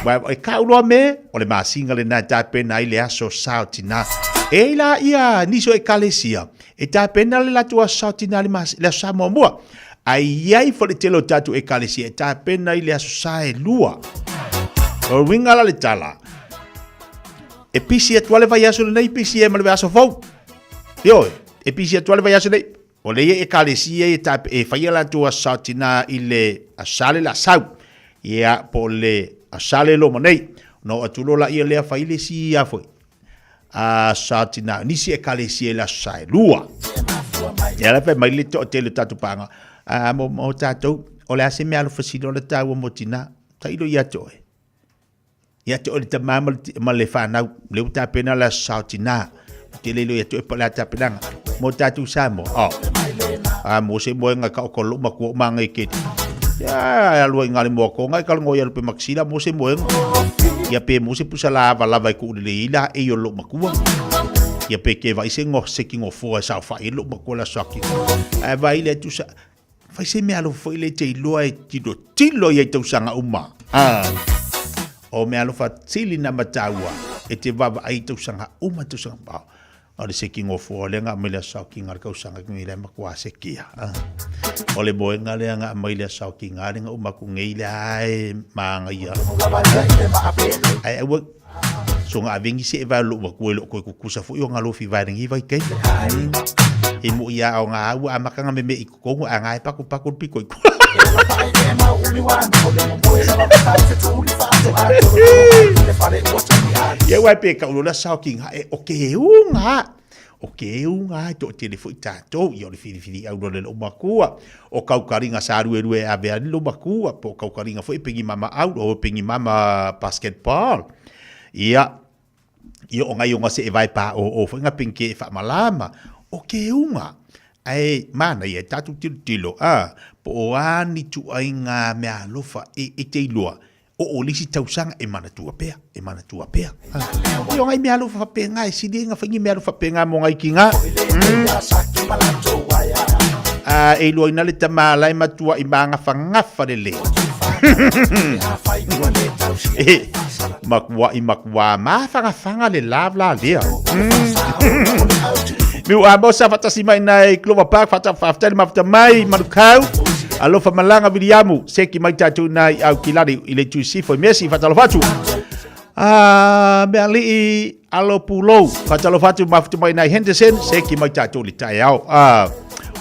Wa ka ulo me, o le masinga le na ta pena ile aso sautina. E la ia niso e kalesia. E ta pena le la tua sautina le mas le samo mua. Ai ai fo le telo tatu e kalesia. E ta pena ile aso sae lua. O wingala le tala. E pisi e tuale vai aso le nei pisi e ma le aso fau. Yo, e pisi e tuale vai aso nei. O le e kalesia e ta e fai la tua sautina ile asale la sau. Ia po le asale lo manei no atulo la ia le faile si ia foi a satina nisi e kale si la sai lua ia la fe mai le to te le tatu panga a mo tatu o le ase me alo fasilo le tau mo tina tailo ia to le tamama ma le fana le uta pena la satina te le lo ia to e pala ta pena mo tatu samo a mo se mo nga ka ko lo ma ko manga ke ya alua ngali mo ko ngai kal ngoya pe maxila mo se moeng ya pe mo se pusala lava ku le ila e yo lo makua ya pe ke vai se ngo se kingo fo sa fa e lo makula saki e vai le tu sa vai se me alo fo ile te lo ai tilo ye tu sanga uma o me alo fa tili na matawa e te va ai tu sanga uma tu sanga ba o le se kingo fo le nga me le saki ngar ka sanga ki le makua se kia o le boenga le nga mai le sau ki nga le nga umaku ngei le ai manga ia ai wa so nga vingi se va lo ko lo ko kusa fu yo nga lo fi va ngi vai ke e mo ia o nga wa makanga me me ko nga nga pa ko piko ye wa pe ka lo la sau ki nga e o ke unga o ke unga to telefoni tato yo le fili au le lo makua o kaukaringa saru e a ve lo makua po kaukaringa foi pengi mama au o pengi mama basketball ia o ngai o se vai pa o foi nga penke fa malama o ke unga ai mana ye tatu tilo po ani tu ainga me alofa e te loa o lisi tausanga e mana tua pea o yo ngai me alofa pe ngai si dinga fangi me alofa pe nga mo ngai kinga e lo ina le tama lai matua i manga fangafa le makwa ma fanga le lavla le mi wa bo sa fatasi mai nai Clover Park fata mafta mai marukau alofa malanga Williamu seki mai tatu nai au kilari ile tu sifo mesi fatalo fatu me ali alo pulo fatalo fatu mafta mai nai Henderson seki mai tatu li tai au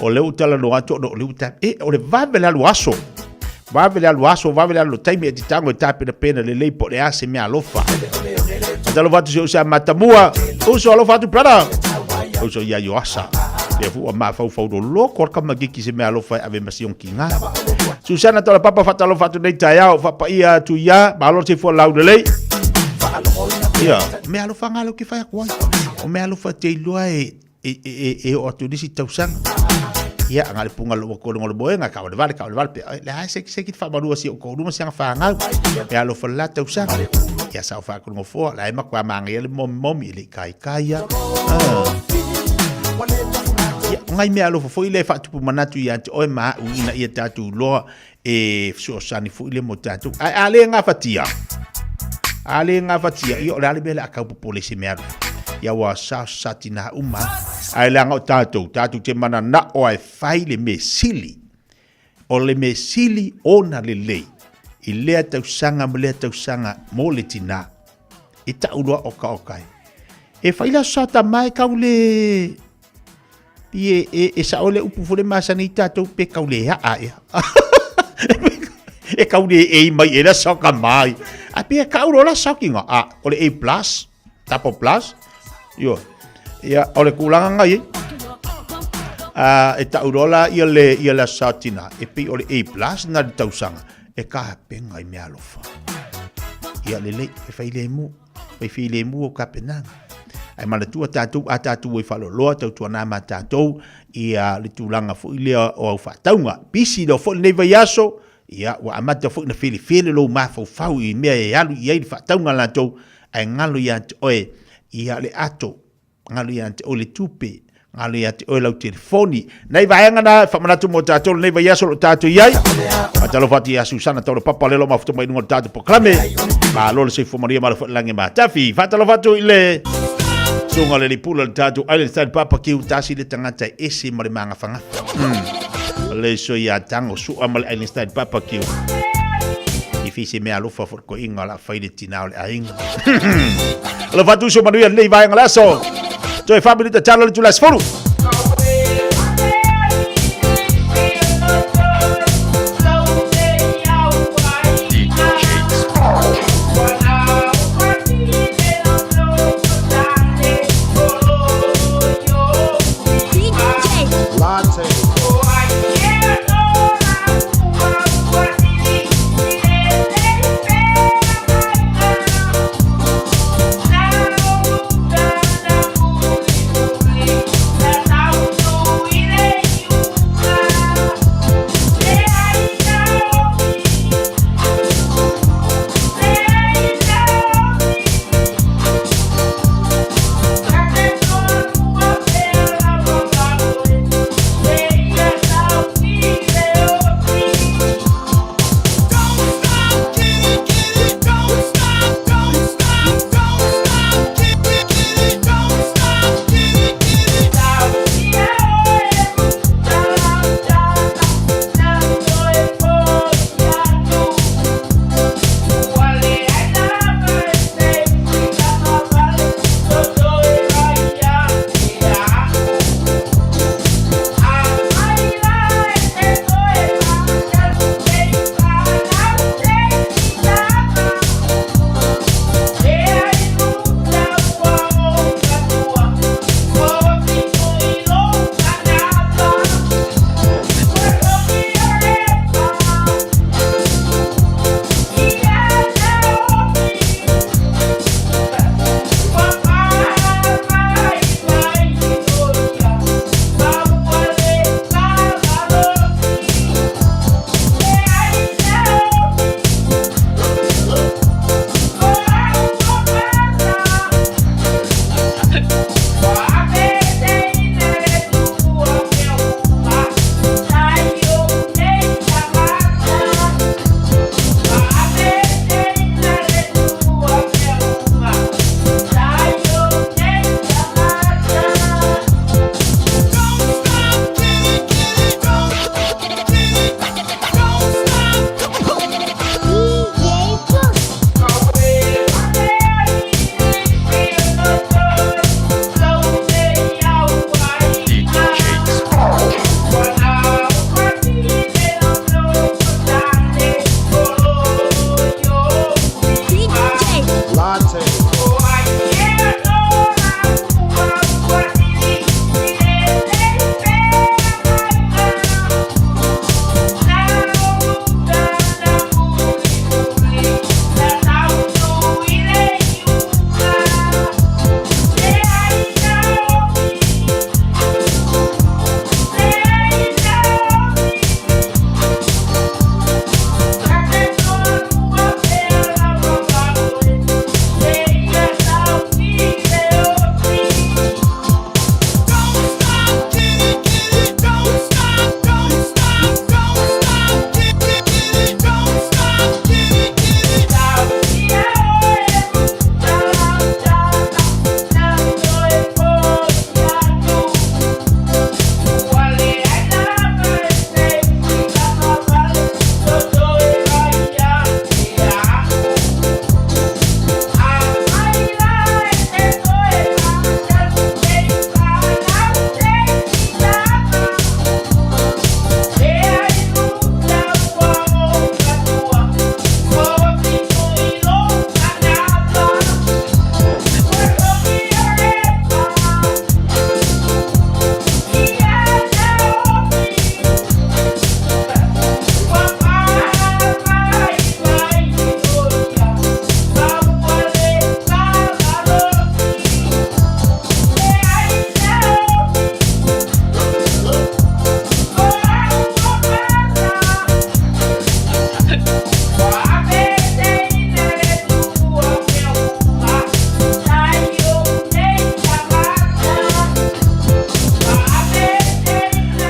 o le utala no ato no le uta o le vavela luaso vavela lo taimi e titango e tape na pena le leipo le ase me alofa fatalo fatu se matamua uso alofa fatu brother uso ia yo asa le fu ma fau do lo kor ka magiki se me alofa ave masion kinga Susana tola papa fatalo fatu nei taiao fa pa ia tu ia malo se fo laude lei ia me alofa ngalo ki fa kwa O me alofa te ilua e o atu nisi tausanga. Ia ngale punga lo ko ngol boenga ka vale pe la se ki fa barua si ko ruma siang fa ngau pe alo fa la tausanga ia sa fa ko ngofo la ma kwa mangi le mom ile kai ya ngai me alo fo ile fa tu manatu ia o ma ina ia tatu lo e so sani fo ile mo tatu ale nga fatia io la le bela ka polisi me alo ia wa sa satina uma ai langa o tatu te mana na o ai fai le mesili o le mesili ona le lei i lea tausanga mo le tina i taurua oka okai e fai la sata mai kaule e sa ole upu fule masani i tatu pe kaule haa e kaule e mai e la soka mai a pe kauro la sokinga ole A plus tapo plus yo ia ole kulanga ngai e taurola ia la satina e pi ole A plus na tausanga e ka penga i me alofa ia le e fai le mu o ka penanga ai mala tua tatu e falo loa tatu na ma tatu ia le tulanga fo ile o fa taunga pisi do fo ne vayaso ia wa amata fo na fili lo ma fo i me ia lu ia fa taunga la to ai ngalo ia oe ia le ato ngalo ia o le tupe ngalo ia o le telefoni nei vaenga na fa manatu mo tato nei vayaso lo tato iai atalo fati a Susana tolo papa lelo ma futo mai no tato proclame ma lo se fo maria ma lange ma tafi fatalo fatu ile sunga le pula le tato island style papa ki utasi le tangata ese mare manga fanga le so ia tango su amal island style papa ki ifisi me alofa for ko inga la faide tina le ainga lo fatu so maria le vai ngalaso to e family ta chalo tu las folu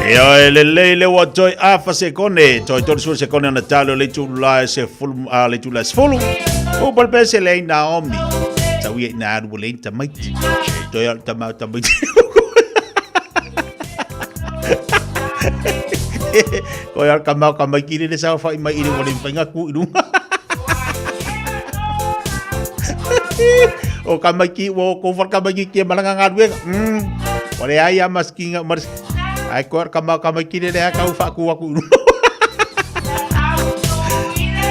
Ia le wa toi afa se kone toi toi se kone na talo le tu la se full le tu la se full o pal pe se le Naomi ta wi na ru le ta mai toi al ta ma ta mai ko ya ka mai ki le sa fa mai ni woni pa ngaku idu o ka mai ki wo ko fa ka mai ki malanga ngadwe ole ai amaski mas ai ko ka mai ki le ka fa ku aku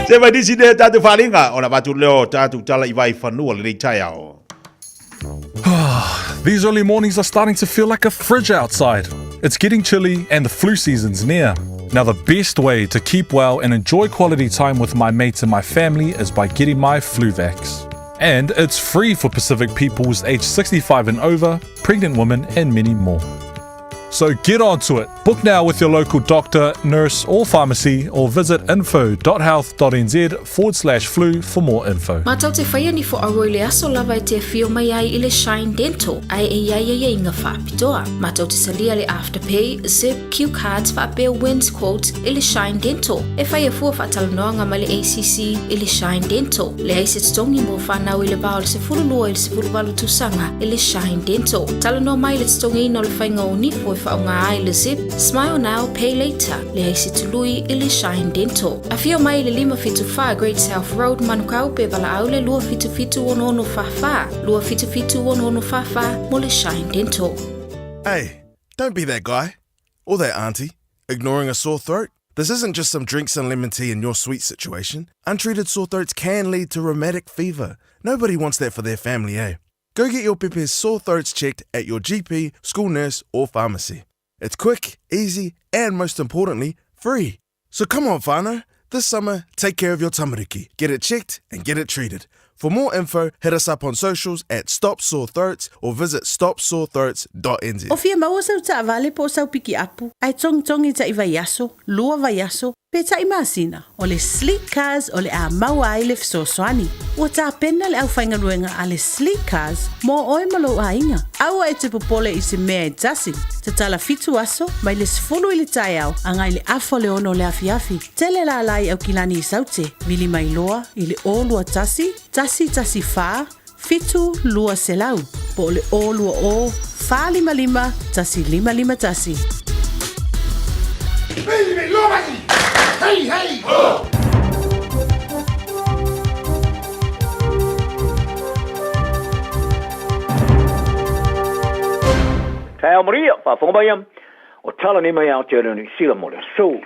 se vai disi de tatu falinga ona batu leo tatu tala I vai fanu le tai ao. These early mornings are starting to feel like a fridge outside. It's getting chilly and the flu season's near. Now the best way to keep well and enjoy quality time with my mates and my family is by getting my flu vax. And it's free for Pacific peoples aged 65 and over, pregnant women and many more. So get onto it. Book now with your local doctor, nurse or pharmacy or visit info.health.nz/flu for more info. Matau te whaia ni fo aroi le aso lava e te whio mai ai I le Shine Dental. Ai e ia inga whapitoa. Matau te salia le Afterpay, Zip, Q Cards, whapea wins quotes I le Shine Dental. E whaia fua whatalanoanga ma le ACC I le Shine Dental. Le aise tongi mo whanau I le bao le se furulua I le se furuwalu tusanga I le Shine Dental. Talanoa mai le tongi ino le whainga o nifo whaonga ai le Zip, Smile Now, Pay Later, le aise tului I le Shine Dental. A whio mai le 575 Great South Road, Manukau pe wala au le lua fitu ono whawha. Lua fitu ono whawha mo le Shine Dental. Hey, don't be that guy or that auntie ignoring a sore throat. This isn't just some drinks and lemon tea in your sweet situation. Untreated sore throats can lead to rheumatic fever. Nobody wants that for their family, eh? Go get your Pepe's sore throats checked at your GP, school nurse, or pharmacy. It's quick, easy, and most importantly, free. So come on, whānau. This summer, take care of your tamariki. Get it checked and get it treated. For more info, hit us up on socials at Stop Sore Throats or visit stopsorethroats.nz. O fia maua sau ta avale po sau piki apu. Ai tongi ta iwa yaso, lua va yaso, pe ta imasina. O le sleek cars o le a maua ai le fsoswani. O ta pena le au whainga ruenga a le sleek cars mo oe malo a inga. Aua e te popole I se mea e tasi. Te tala fitu aso, mai le sifulu I le tai au, angai le afo le ono le afiafi. Tele la alai au kilani I saute, mili mai loa, I le olua tasi fa, fitu lua selau, po le o lua o, fa lima, tasi lima tasi. Hey, hey! Oh! Tau Maria, whawhongabayam, o tala ni mai au te rani sila mo le so.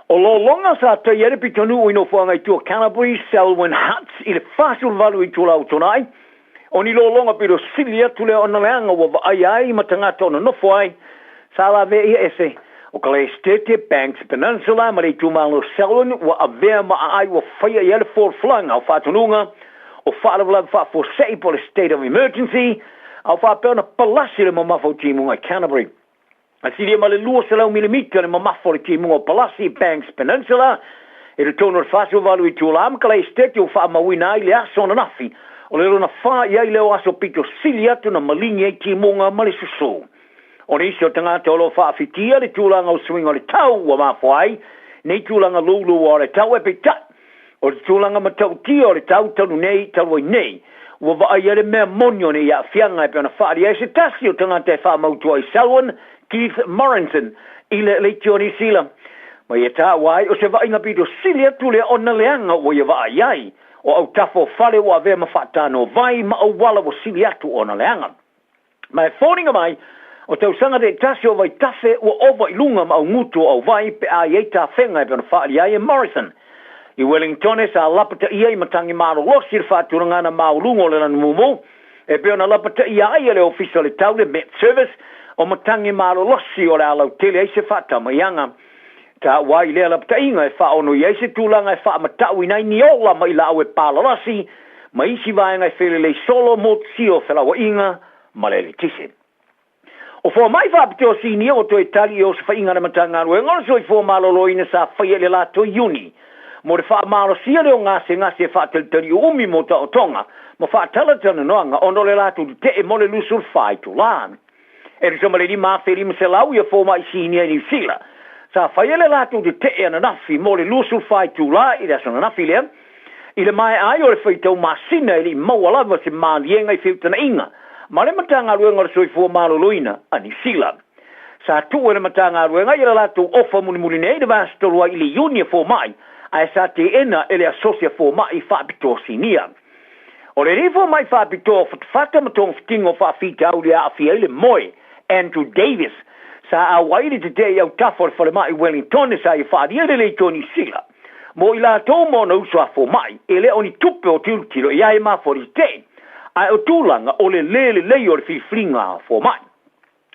O lo longa sa te yerepi tonu ino whangai tua Canterbury, Selwyn Huts, I le whasul valu I tula au tonai. O ni lo longa piro silia tule o na leanga wa ai matangata o na nofo ai. Sa la ve ia ese. O ka le Stete Banks Peninsula, ma le tumalo Selwyn, wa a vea ma ai wa whaia yere for flanga o whatununga. O whaalawalag wha for sei po le state of emergency. Au whapea na palasi le mamafo timunga Canterbury. A siria ma le 2 milimita le mamafo le timunga Palasi Banks Peninsula. E le tono le whasu valu I tula amka le Stete o wha mawina ai le aso na nafi. O le rona wha iai leo aso pito sili atu na malingi ai timunga ma le susu. O nisi o tangata o lo wha afitia le tūlanga o swinga o le tau wa mafo ai. Nei tūlanga lulu o le tau e pe ta. O le tūlanga matau tia o le tau tanu nei, tau ai nei. Wa va ia le mea monio nei a fianga e pe ona whaari e se tasi o tangata e wha mautua I Selwyn, Keith Morrison, I le tioni sila. Ma ia tā wai o se va inga pito silia tule o na leanga o ia va iai. O au tafo whale o a vea ma whaatano vai ma au wala o siliatu o na leanga. Ma e whoringa mai, o tau sanga de tasi o vai tafe o ova I lunga ma au ngutu o vai pe a iei tā whenga e pe ona whaari ai e Morrison. I Wellington e sa lapata ia I matangi maro losi le whāturanga na maulungo le lanu mumu. E pe ona lapata ia ai le ofisa le tau le Met Service o matangi maro losi o le alau tele ai se whātama ianga. Ta wai le lapata inga e whaono i se tūlanga e whaamatau I nai ni ola ma I la au e pālarasi. Ma isi vaenga e whele le solo mo tio whelawa inga ma le tise. O fo mai whapiteo sini o to e tali o se whainga na matanga rue. Ngona so I fo malolo ina sa whaia le lato Iuni. Mo le wha maro sia leo ngase e whaateltari umi mo ta o tonga. Ma whaatalatana noanga ono le lato te e mo le lusul whai tu lan. E le somale li mafeli mselau ia fo mai sini New Zealand. Sa whaiele lātou te te ana nafi mo le lusul whai tūla i le asana nafi lea. I le mai ai o le whaitau masina i li maualawa se maalienga i whiutana inga. Ma le matanga ruenga le soifua maloloina a New Zealand. Sa tu le matanga ruenga i le lātou ofa muni nei le vastolua i le unia fo mai. Ai sa te ena ele asosia fo mai whaapito sinia. O le rifo mai whaapito whata matong fitingo whaafita au le a fia ile moe Andrew Davis. Sa a wairi te te au tafo le whale mai Wellington sa i whaadia le Tony Sila. Mo i la tō mō na usua fo mai, e le oni tupe o tiltiro i ai ma fori te. Ai o tūlanga o le lei o le whiwhinga fo mai.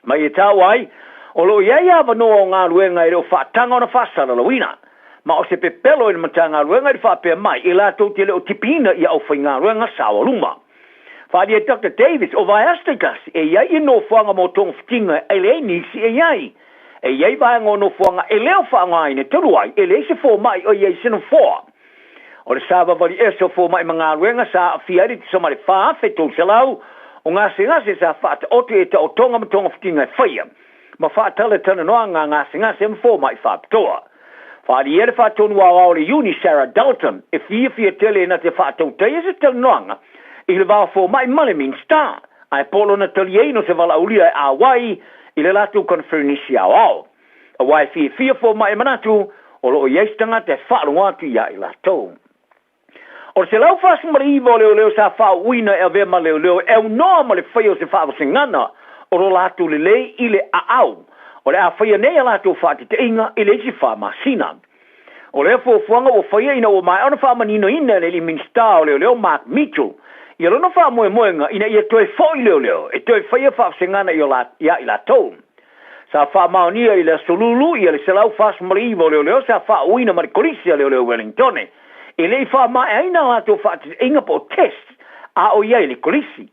Mai e tā wai, o lo iai awa noa o ngā luenga i reo whaatanga o na whasara lawina. Ma o se pepelo i na matanga luenga i whaapea mai, e la tō te leo tipina i au whai ngā luenga sawa luma. Whadia Dr. Davis o vai astikas, e iai i no whanga mo tōng whitinga e le nisi e iai. E iai vai ngō no whanga e leo whanga ai ne turuai, e le se fō mai o iai sinu fōa. O le sāwa wali e so fō mai mga ruenga sa a whiari te somare whaafe tō se lau, o ngā se sa whaata otu e ta o tonga ma tonga whitinga e whaia. Ma whaatale tana noa ngā se fō mai whaapitoa. Whaari ere whaatonu au le uni Sarah Dalton, e fia tele na te whaatau te e se tele noanga, i le wā fō mai Malamin Star, ai polo na tali e no se wala ulia e awai, i le latu konfernisi au. A wai fia fō mai manatu, o lo o yeistanga te whaalunga atu ia i latou. O se lau whasu mariiva o leo sa wha uina e avea ma leo e unoa ma le whaio se wha se ngana, o lo latu le lei i le aau. O le a whaia nei a latu whaati te inga i le isi wha masina. O le fuanga o whaia ina o mai ona wha manino ina le li minsta o leo Mark Mitchell. I alona wha moenga ina ia toe fōi leo, e toe whaia wha se ngana ia i latou. Sa wha maonia i le solulu i le selau whasu mariiva o leo sa wha uina marikorisia leo Wellingtone. E lei wha mai aina lato whaati inga po test a o iai le kolisi.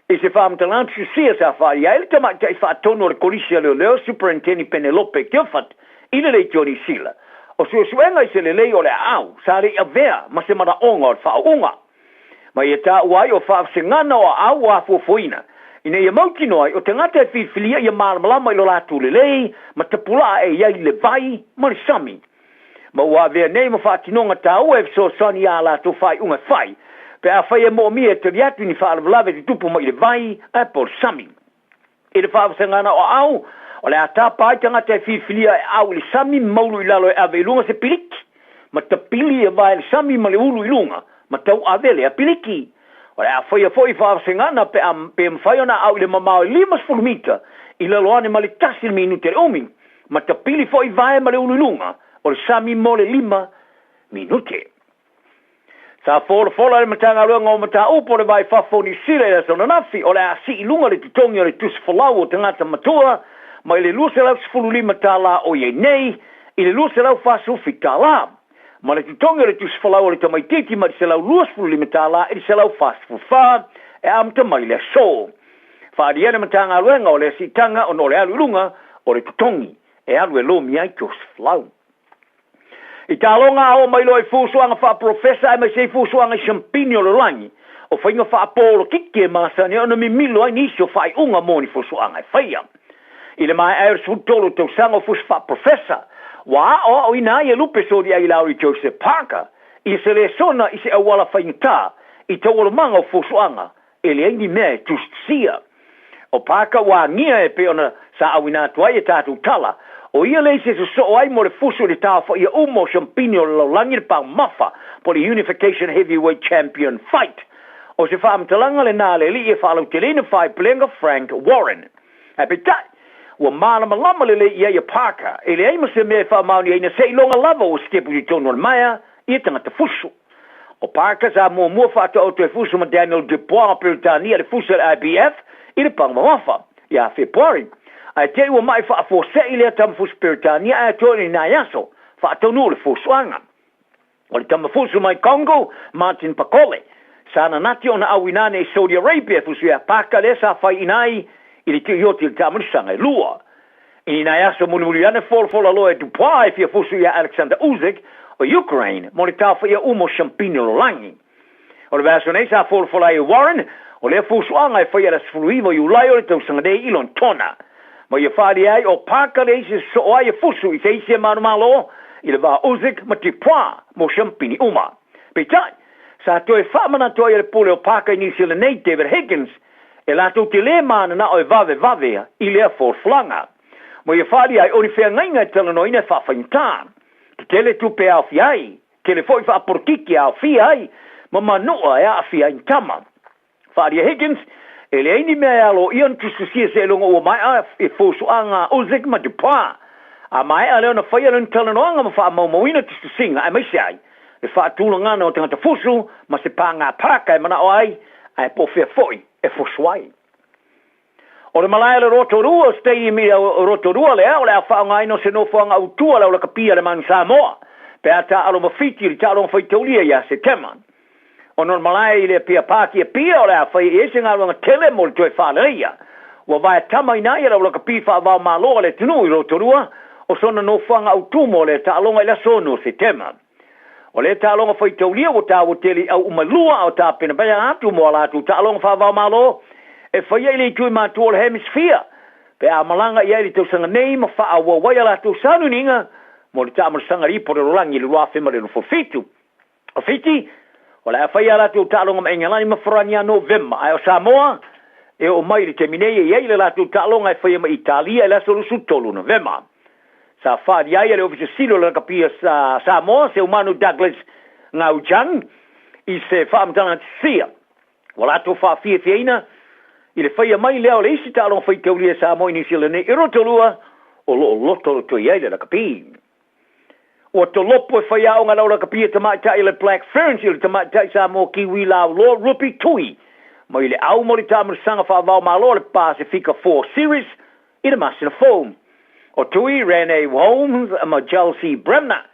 E se wha mtalantu susia sa wha iai le tamai tai wha tono le kolisi leo Superintendent Penelope Kilford i le lei Tony Sila. O suenga i se le lei o le au, sa rei avea ma se mara onga o le wha unga. Ma ia tā uai o wha se ngana o au a fuafuina. Ina ia mauti noi o te ngata e whiwhilia ia malamalama i lo latu le lei ma te pula e iai le vai ma le sami. Ma ua vea nei ma whaatinonga tau e so sani a la to whai unga whai. Pe a whai e mo mia te riatu ni whaalawalawe te tupu ma i le vai a por sami. I le whaafasangana o au, o le a tā pai tangata e whiwhilia e au le sami maulu i lalo e ave ilunga se piliki. Ma te pili e vai le sami ma le ulu ilunga, ma tau ave le a piliki. O le a whai a whai whaafasangana pe mwhai ona au le mamao 5 mita i lalo ane ma le tasil minute le omi. Ma te pili whai vai ma le ulu ilunga. O le sami mo le 5 minute. Sa fola le matanga ruanga o mata upo le vai whafoni sile le sona nafi o le a si ilunga le tutongi o le tusi whalau o tangata matua ma i le luse lau sifululi matala o ye nei i le luse lau whasufi tala. Ma le tutongi o le tusi whalau o le tamaititi ma le se lau lua sifululi matala i le se lau whasufufa e amta mai le so. Whaadiana matanga ruanga o le sitanga o no le alu ilunga o le tutongi e alu e lo miai tusi whalau. I tālonga o mai loi fusuanga wha profesa e mai sei fusuanga i champinio le langi. O whainga wha apolo kiki e masani o na mi milo ai nisi o whai unga moni fusuanga e whaia. I le mai aer sutolo tau sanga o fusu wha profesa. Wa o ina ia lupe sori ai lauri Joseph Parker. I se le sona i se awala whainga tā. I tau ola manga o fusuanga. E le aingi mea just sia. O Parker wa ngia e pe ona sa awina tuai e tātou tala. O ia lei se so ai mo le fusu le tāwha ia umo champinio lo langi pa mafa po le Unification Heavyweight Champion fight. O se whaamtalanga le nā le li e whaalau te lena whai plenga Frank Warren. E pe tai, ua mālama lama le le ia Parker, e le aima se mea whaamauni aina se ilonga lava o stepu di tono le maia, ia tangata fusu. O Parker sa mua whaata o te fusu ma Daniel Dubois Peritania le fusu le IBF, i le pangma mafa, ia Februari. Ai te ua mai wha fo se i lea tamfusu Peritania ai tōni nā yaso, wha tonu le fusuanga. O le tamafusu mai Congo, Martin Pakole, sana nati ona awinane i Saudi Arabia fusu ia paka le sa whai inai i le tioti le tamarisanga i lua. I nā yaso muni ane fola loa e Dubai fia fusu ia Alexander Usyk o Ukraine, mo le tawha ia umo champinio lo langi. O le vaso nei sa fola i Warren, O le fusuanga e whaia la sfuluiva i ulai o le tausanga nei ilon tona. Ma ia whaari ai o pāka le isi so o ai e fusu i te isi e manu malo i le wā uzik ma te pua mo shampini uma. Peitai, sa toi whamana toi le pule o pāka i nisi le nei David Higgins e lato te le mana na o e vave i le forflanga. Mo ia whaari ai o ni whea ngainga e tala no ina whawhaintaan. Te tele tupe au fiai, ke le foi whaaporkiki au fiai, ma manua e a fiai tama. Whaari Higgins, e le eini mea alo ian tususia se longa ua mai a e fosuanga uzik ma te pā. A mai a leo na whaia lun tala noanga ma wha maumawina tususinga e mai sai. E wha tūla ngana o tangata fusu, ma se pā ngā pāka e mana o ai, a e pofea foi e fosuai. O le malaya le Rotorua, stadium i o Rotorua lea, o le a whaonga ino se no whaonga utua le o le kapia le Manu Samoa. Pe a ta alo mawhiti li ta alo mawhaitaulia ia se teman. O non malaya i le pia pāki e pia o le a whai e se ngā runga tele mo le tue whāleia. Ua vai tama ina ia le o le kapia whaavao malo le tunu i Rotorua, o sona no whaonga utumo le ta alonga i la sono se teman. O le ta alonga whaitaulia o ta woteli au umalua o ta pena baya atu mo ala atu ta alonga whaavao malo, e whaia i le tui mātua le hemisphere. Pe a malanga i aile tausanga nei ma wha a wawai ala tau sanu ninga, mo le ta amarasanga ripo le rolangi le rua whima le no fofitu. O fiti, o le a whaia ala tau ta alonga ma ingalani ma wharani a November. Ai o Samoa, e o mai le teminei e aile la tau ta alonga e whaia ma Italia e la solusu tolu November. Sa whaari ai le ofisa silo le kapia sa Samoa, se umanu Douglas Ngaujang, i se whaamtanga sia. Wala tau whaafia fiaina, i le whaia mai leo le isi tālong whai taulia sa moi ni sila ne i Rotorua o lo loto lo toi ai le la kapi. O to lopo e whaia o ngā lau la kapi e tamaitai le Black Ferns i le tamaitai sa mo kiwi lau lo rupi tui. Mo i le au mo le tāmur sanga whaavau malo le Pacifica 4 Series i le Masina Foam. O tui Renee Holmes ma Chelsea Bremner.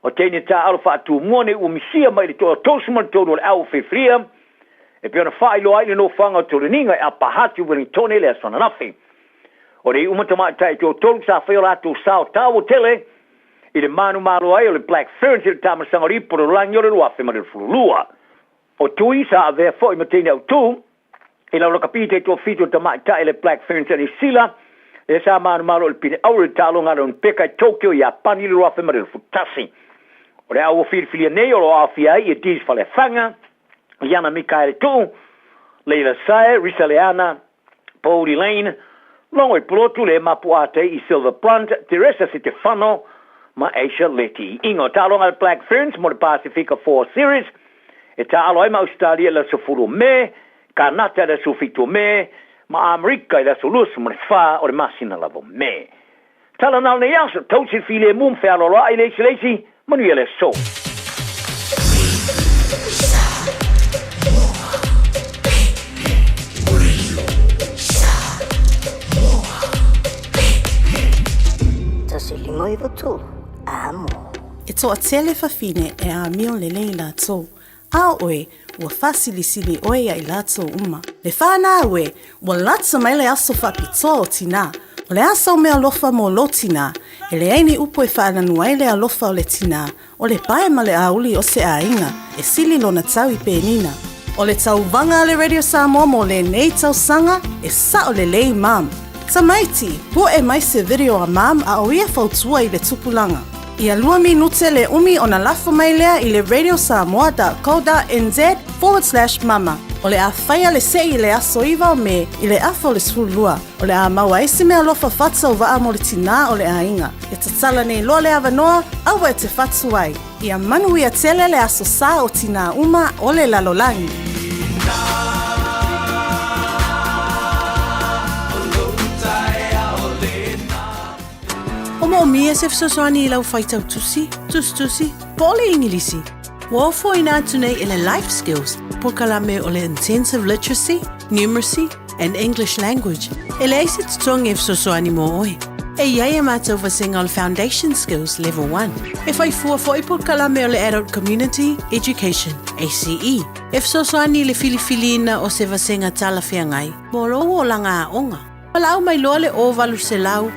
O teine tā alo whaatu muone u misia mai le toa tosuma todo le au whiwhria. E pe ona whailo aile no whanga o toreninga e a pahatu Wellington le aswana nafi. O rei umatama tai tō tolu sa whaio rato sao tāwo tele, i le manu malo ai o le Black Ferns i le tamasanga ripo le rangi o le ruafe ma le furulua. O tui sa a vea fo i matene au tū, i lau lakapite tō fito tamai tai le Black Ferns i sila, e sa manu malo le pine au le talo ngara un peka i Tokyo i a pani le ruafe ma le futasi. O re au whirwhiria nei o lo awhia i e dis whale whanga, Yana Mikaele Tu, Leila Sae, Risa Leana, Pauli Lane, Longo i Plotu le Mapuate i Silver Blunt, Teresa Stefano, ma Aisha Letty. Ingo talonga le Black Ferns mo le Pacifica 4 Series, e talo ai ma Australia la sufuru me, Kanata la sufitu me, ma Amerika la sulus mo le fa o le masina lavo me. Tala nal ne yaso, tausi file mum fe alora i leisi, manuele so. E toa tele whawhine e a mio le nei lātou. A oe, ua whasilisili oe ai lātou uma. Le whānā oe, ua latsa mai le aso whapito o tina. O le aso mea lofa mo lo tina, e le aini upo e whaananu ai le alofa o le tina, o le pae ma le auli o se ainga, e sili lona tau i pēnina. O le tau vanga le Radio Samoa mo le nei tau sanga, e sa o le lei mam. Tamaiti, po e mai se video a mam a o ia fautua i le tupulanga. Ia 2 minute le umi o na lafo mai lea i le radiosamoa.co.nz/mama. O le a whaia le se i le aso iwa o me i le afo le sfulua. O le a maua ese mea lofa fatsa o waa mo le tina o le a inga. E tatala nei loa le awanoa, awa e te fatu ai. Ia manu ia tele le aso sa o tina uma o le lalolangi. O mia se fsoswani lau whaitau tusi, pole ingilisi. Wofo ina tunei ele life skills, po kalame ole intensive literacy, numeracy, and English language. Ele eisi tutonge fsoswani mo oi. E iaia mātou vasinga ole foundation skills level 1. E whai fua foi po kalame ole adult community education, ACE. E fsoswani le filifilina o se vasinga tala whiangai, mo roho o langa a onga. Palau mai loa le o valu se lau,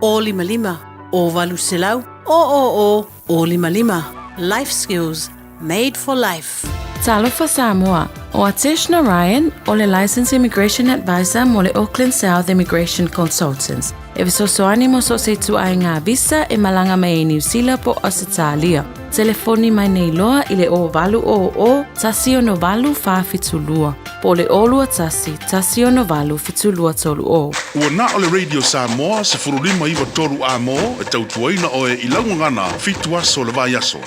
o lima lima, o valu se lau, o lima lima. Life skills made for life. Talofa Samoa, O Atishna Ryan, o le Licensed Immigration Advisor mo le Auckland South Immigration Consultants. E visosoani mo so se tu ai ngā visa e malanga mai e New Zealand po Australia. Telefoni mai nei loa i le o valu o tasi o no valu whawhitulua. Po le olua tasi o no valu fitulua tolu o. Ua na o le Radio Samoa se furulima iwa toru a mo e tautuaina o e ilangu ngana fitu aso le vai aso.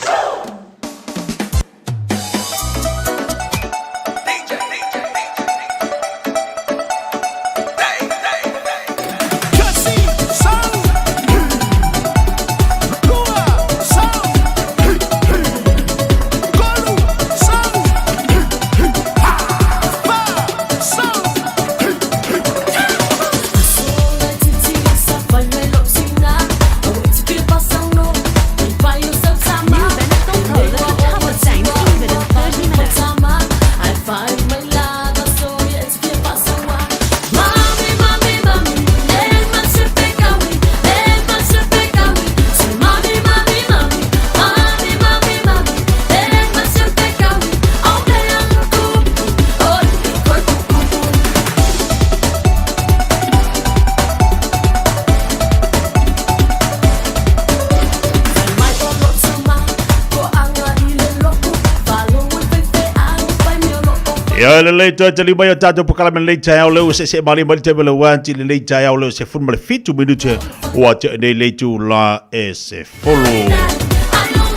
Ya le le to tali mai tato pakala men le tai au le se mari mari te le wanti le tai au le se fun mari fitu minute o te le tu la e se folo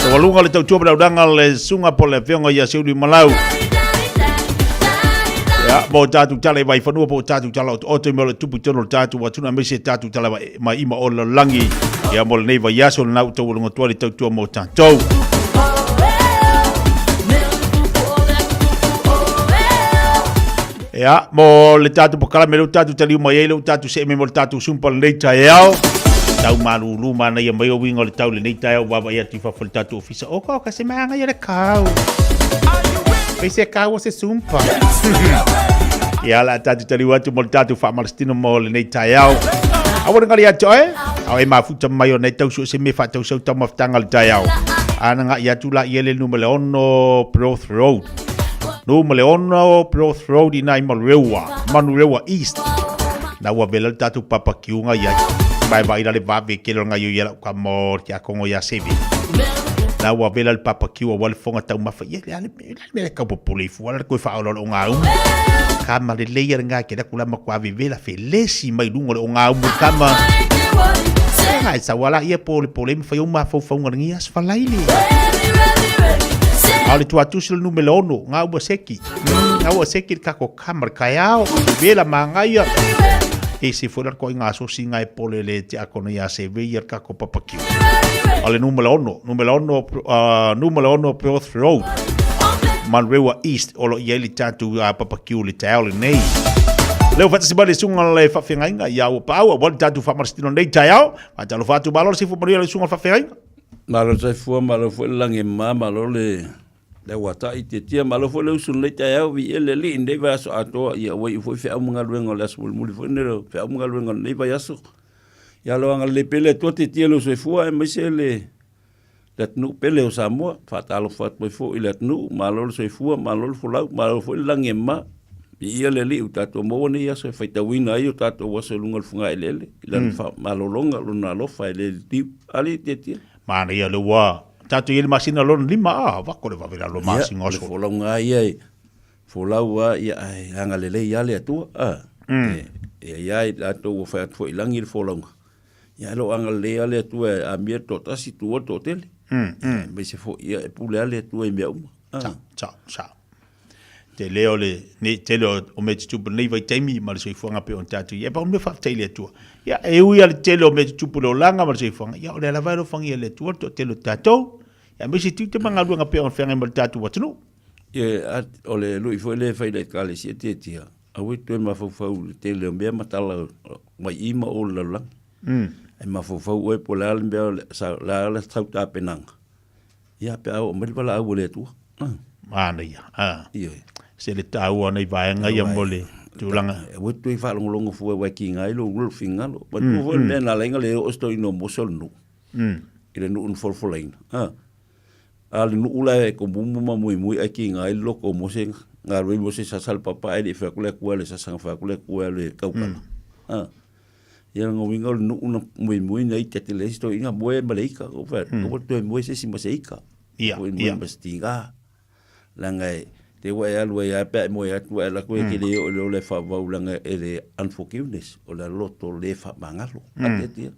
o walunga le tau bra danga le sunga po le fionga ya se malau ya mo tatu tale vai fanu po tatu tala o te mo le tupu tono tatu watuna me se tatu tala mai ima o le langi ya mo le nei vai ya so na to walunga to le tau mo tatu ya mo le tatu pokala me le tatu tali mai le tatu se me mo le tatu sumpa le tai ao tau marulu mana ia mai o wingo le tau le nei tai ao baba ia tifa fol tatu ofisa o ka se manga ia le kau pese kau se sumpa ya la tatu tali watu mo le tatu fa malstino mo le nei tai ao awon ngali ya joe awe ma futa mai o nei tau so se me fa tau so tau maftanga le tai ao ana nga ia tu la ia le numero 1 Perth Road no Maleona Perth Road ina Manurewa East na wa vela tatu papa kiunga ya bai bai le vabe kelo nga yo ya ka mor ya kongo ya sevi na wa vela le papa kiwa wal fonga tau mafa ya le ka populi fu wala ko fa lo nga kama le leyer nga ke da kula makwa vivela felesi mai lungo lo nga kama ai sa wala ia pole fa yo ma fa nga ngia fa laili ale tu atu le numero 1 nga ua seki nga ua seki ka ko kamar kaiao vela mangaia e se fora ko nga so singa e pole le te akono ya se veir ka ko papaki ale numero 1 Perth Road Manurewa East olo yeli tatu papaki le taole nei leo fata sibale sunga le fa fenga ya o pau o tatu fa marstino nei taiao ata lo fatu balor se fu maria le sunga fa fenga malo sai fu malo fu lange mama lo le wata i te tia malo fo le usun le tai au vi ele li inde va so ato ia wai fo fe amunga luenga le asul muli fo nero fe amunga luenga nei va yaso ya lo anga le pele to te tia lo so fu ai mese le nu pele o Samoa fa talo fa fo ile nu malo so fu malo fo lau malo fo lange ma i ele li utato mo ne yaso fa ta wina ai utato wa so lunga funga ele le fa malo longa luna lo fa ele di ali te tia mana ia lo wa tatu ele masina lon lima va ko le va vera lo masin oso fo la nga ia fo la wa ia anga le ia le tu ia la to fa fo ilangi fo la ia lo anga le ale tu a mi to tasi tu to hotel me se fo ia pu le ale tu e meu cha te leo le ne te lo o me tu nei vai temi ma le soifonga pe on tatu ia pa me fa te le tu ia e ui al te lo me tu lo langa ma le soifonga ia o le la vai lo fangi le tu to te lo tatu ya me si tu te manga luanga pe on fenga mal tatu watunu o le lui foi le fai le kale si te tia a we tu ma fo te le me matala mai ima o la la e ma fo we po la le sa la strauta penanga ya pe o me bala o le tu mana ia se le tau nei vai nga ia mole tulanga we tu fa longo fu we ki ngai lo ul finga lo pa tu vo le na lenga le o sto ino mosol no ile no un for line al nu ula e ko bumu ma muy ai ki ngai lo ko mosen Ngā rui mo se sasal papa e le whakule kua le sasanga whakule kua le kaukana. Ia ngā winga le nuu mui nei te te leisto inga moe maleika. Ko toi moe se si maseika. Ko moe mastinga. Langai te wai alu e ape moe atu e la koe ki le o le whawau langa e le unforgiveness o le loto le whamangalo. Ate tia.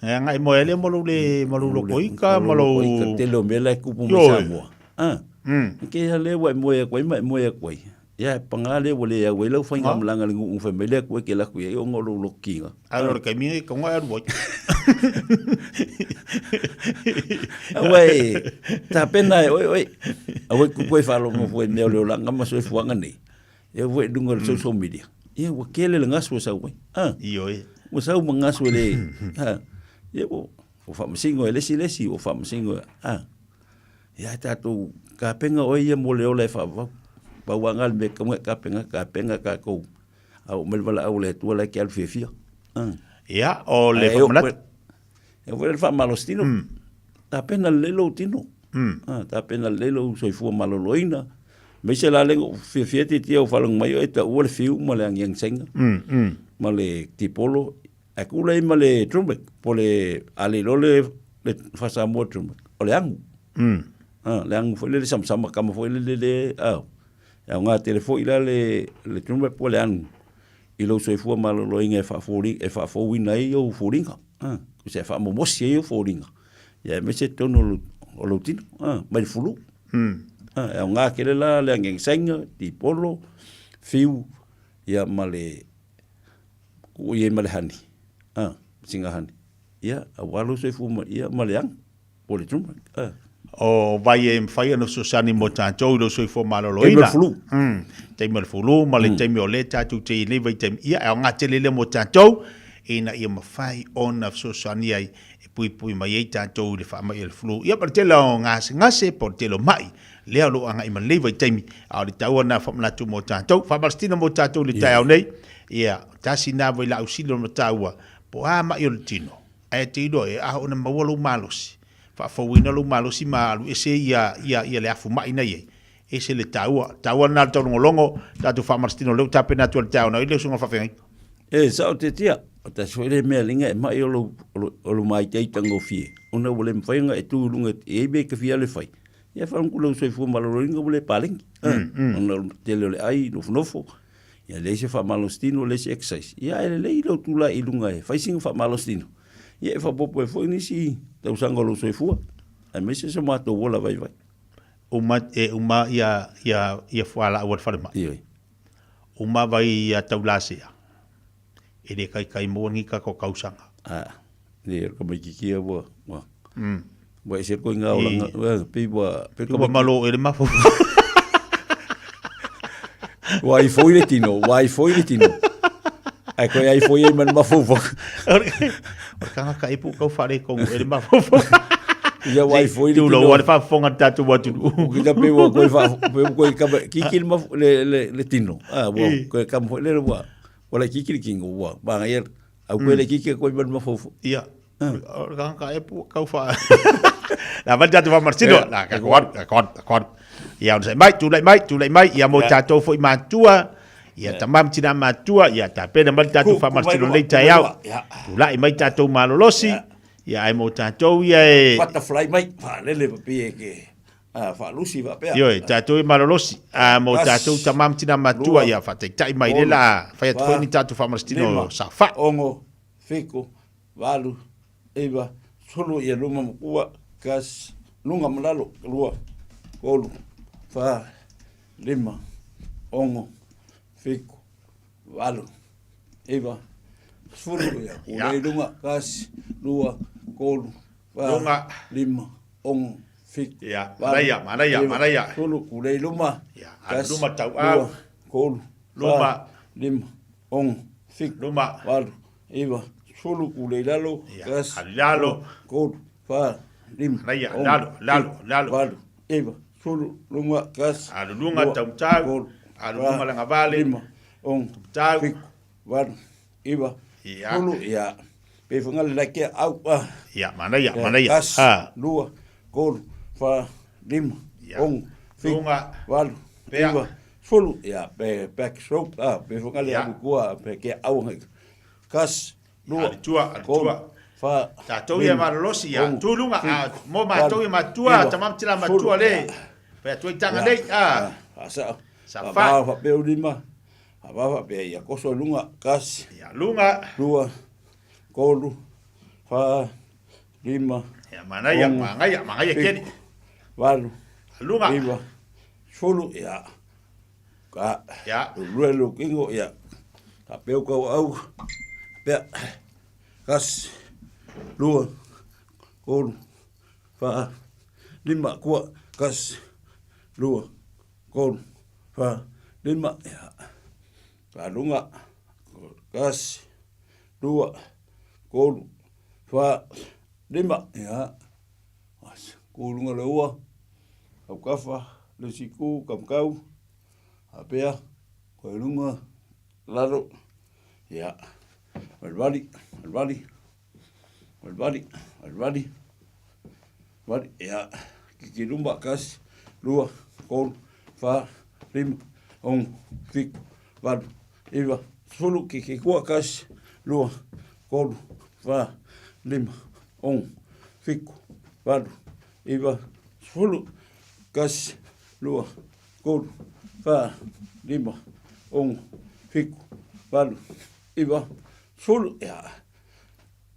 Ngai moe le molu lo koika, molu... Te lo mele kupu me Samoa. Ke hale wai moe koe mai moe koe. Ia pangale wale ya wai lau whainga malanga le ngu whamele koe ke la koe e o ngolo lo kinga. Alo kai mingi ka ngai aru wai. Awai, ta pena oi. Awai kupu e whalo mo fue neo leo langa maso e fuanga nei. Ia wai dunga social media. Ia wakele le ngasu sa wai. Iyo e. Wasau mangasu le. Ia o whamasingo e lesi o whamasingo e. Ia tātou ka penga oi ia mo leo le whavau. Bawanga le me ka penga ka kou. Au melwala au le tua le ke alfefia. Ia, o le whamanat. E wale whamalostino. Ta pena lelo tino. Ta pena lelo soifua maloloina. Meise la lengo fefia te tia o whalang mai o e ta ua le fiu ma le angiang senga. Ma le tipolo. A kula ima le trumbek. Po le alelo le whasamoa trumbek. O le angu. Le angu foi le samsama kama foi le au. Ya ngā telefo ila le trumbek po le angu. Ilo soifua maloloinga e whafowina i o fōringa. Se fa mo mosi e o fōringa. Ya me se tono o lo tino. Mai fulu. E ngā kere la le angeng senga, ti polo, fiu, ia male, ia male hani. Singa hani. Ia, a walo soifua ia male ang. Po le trumbek. O vai e mwhai ana sosani mo tātou do soifua maloloina. Teime fulu. Teime fulu, ma le teime o le tātou te i lewa i teime ia, e o ngā te lele mo tātou, ina ia mawhai ona sosani ai, e pui mai ei tātou le whaamai e le fulu. Ia par tela o ngase, por telo mai, lea lo anga i ma lewa i teime, a o le taua na whamanatu mo tātou, whamarastina mo tātou le tai au nei, ia, tasi nā vai la ausilo mo tāua, po a mai o le tino, e te ino e a ona mawalo malosi, whawhawina lo malosi maalu, e se ia le afu mai nei ei, e se le taua nā tau longo, tātou whamarastino leo tape nā tua le tau, na i leo sunga whawhengai. E, sao te tia, o ta soere mea linga e mai o lo mai te itango fie, ona wale mwhainga e tūrunga e ebe ka fia le whai. Ia whanku lau soifua maloroinga wale palengi. Ona te leo le ai, nofo. Ia leise whamalostino, leise exercise. Ia e lei lau tula i lunga e, whaisinga whamalostino. Ia e whapopo e fwoi nisi, tau sanga lo soifua. A mese se mātou wola vai. Uma ia whala awat whalema. Ia. Uma vai ia taulasea. E le kai moangi ka ko kausanga. Ne ka mai kikia wa. Wa se ko nga ola pe ka malo e le mafo. Wai foi le tino. Ai ko ai foi man mafo. Ka ka ipu ka fare ko e le mafo. Ia wai foi le tino. Lo wa fa fonga tatu watu. Kita pe wa ko ka kikil mafo le tino. Wa ko ka mo le wa. Wala kikiri kingo wa banga yer au kwele kiki ko ban mafofo ia ka epu ka fa la va tu va martino la ka kon ia on sai mai tu lai mai ia mo tato foi matua ia tamam tina matua ia ta pena mal tatu fa martino le tai au tu lai mai tato malolosi ia ai mo tato ia butterfly mai fa lele papi ke fa lusi va pe yo tato malolosi mo tato tamam tina matua ia fa tai mai le la fa foi ni tato fa martino sa fa ongo fiko valu eva solo ia luma ua kas lunga malalo lua kolu fa lima ongo fiko valu eva solo ia lunga kas lua kolu lunga lima ongo fik ya maraya solo kulei luma ya luma tau au kolu luma lima ongo fik luma valu eva solo kulei lalo kas lalo kolu fa lima raya lalo valu eva solo luma kas lunga tau lunga langa vale lima ongo tau fik valu eva solo ya pe fungal la ke au ya manaya lua kolu fa lima ongo lunga valu eva Fulu, ya, pe backstroke, pe whakale amu kua, pe ke au ngai. Kas, lua, tua. Fa. Tātou ia maralosi ia. Tūlunga, mō mātou ia matua, tamam tila matua le. Pea tui tanga nei, Sa fa. fa pe ulima. Fa pe ia koso lunga, kas. Ia lunga. Lua, kolu, fa, lima. Ia mangaya keni. Walu. Lunga. Lima. Fulu, ya. Ka. Ya. Luelu kingo, ya. Ka peu kau au. Pea. Kas. Lua. Kolu. Fa. Lima. Kua. Kas. Lua. Kolu. Fa. Lima. Ya. Ka lunga. Kas. Lua. Kolu. Fa. Lima. Ya. Kulunga le ua. Kau kafa. Le siku. Kam kau. Apea. Koe lunga. Laro. Ya. Walwali. Ya. Kikirumba kas. Lua. Kol. Fa. Lima. Ong. Fik. Walu. Iwa. Sulu. Kikikua kas. Lua. Kol. Fa. Lima. Ong. Fik. Walu. Iwa. Sulu. Kas. Lua. Kol. Fa. Lima. Ong. Fik. Walu. Iwa. Sulu. Ya.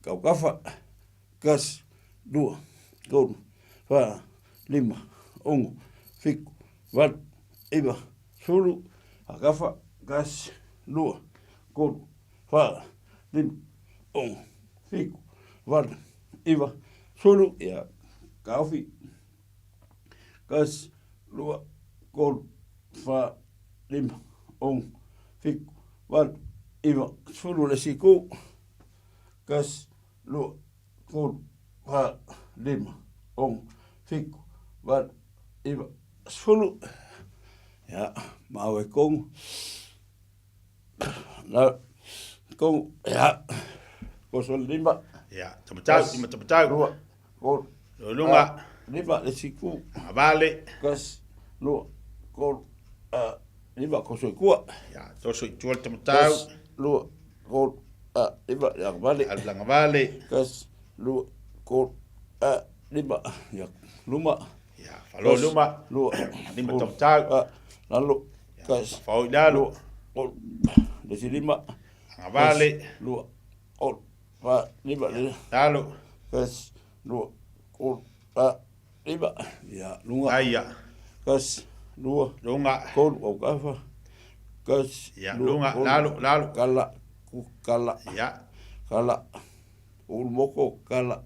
Kau kafa. Kas. Lua. Kol. Fa. Lima. Ong. Fik. Walu. Iwa. Sulu. Kafa. Kas. Lua. Kol. Fa. Lima. Ong. Fik. Walu. Iwa. Sulu. Ya. Kaufi. Kas. Lua. Kol. Fa. Lima. Ong. Fik. Walu. Iwa. Sulu le siku. Kas. Lua. Kol. Fa. Lima. Ong. Fik. Walu. Iwa. Sulu. Ya. Mau e kong. Na. Kong. Ya. Koso lima. Ya. Tamatau. Lua. Kol. Lunga. Lima le siku. Vale. Kas. Lua. Kol. Lima koso kua. Ya. Toso tuol tamatau. Lua. Kol. Lima. Yang vale. Alanga vale. Kas. Lua. Kol. Lima. Yang luma. Ya. Falo luma. Lua. Lima tamatau. Lalu. Kas. Fau lalu. Kol. Desi lima. Vale. Lua. Kol. Fa. Lima. Lalu. Kas. Lua. Kol. Lima. Ya. Lunga. Aya. Kas. Lua. Lunga. Kol. Au kafa. Kas. Ya. Lunga. Lalu. Kala. Kala. Ya. Kala. Ulmoko. Kala.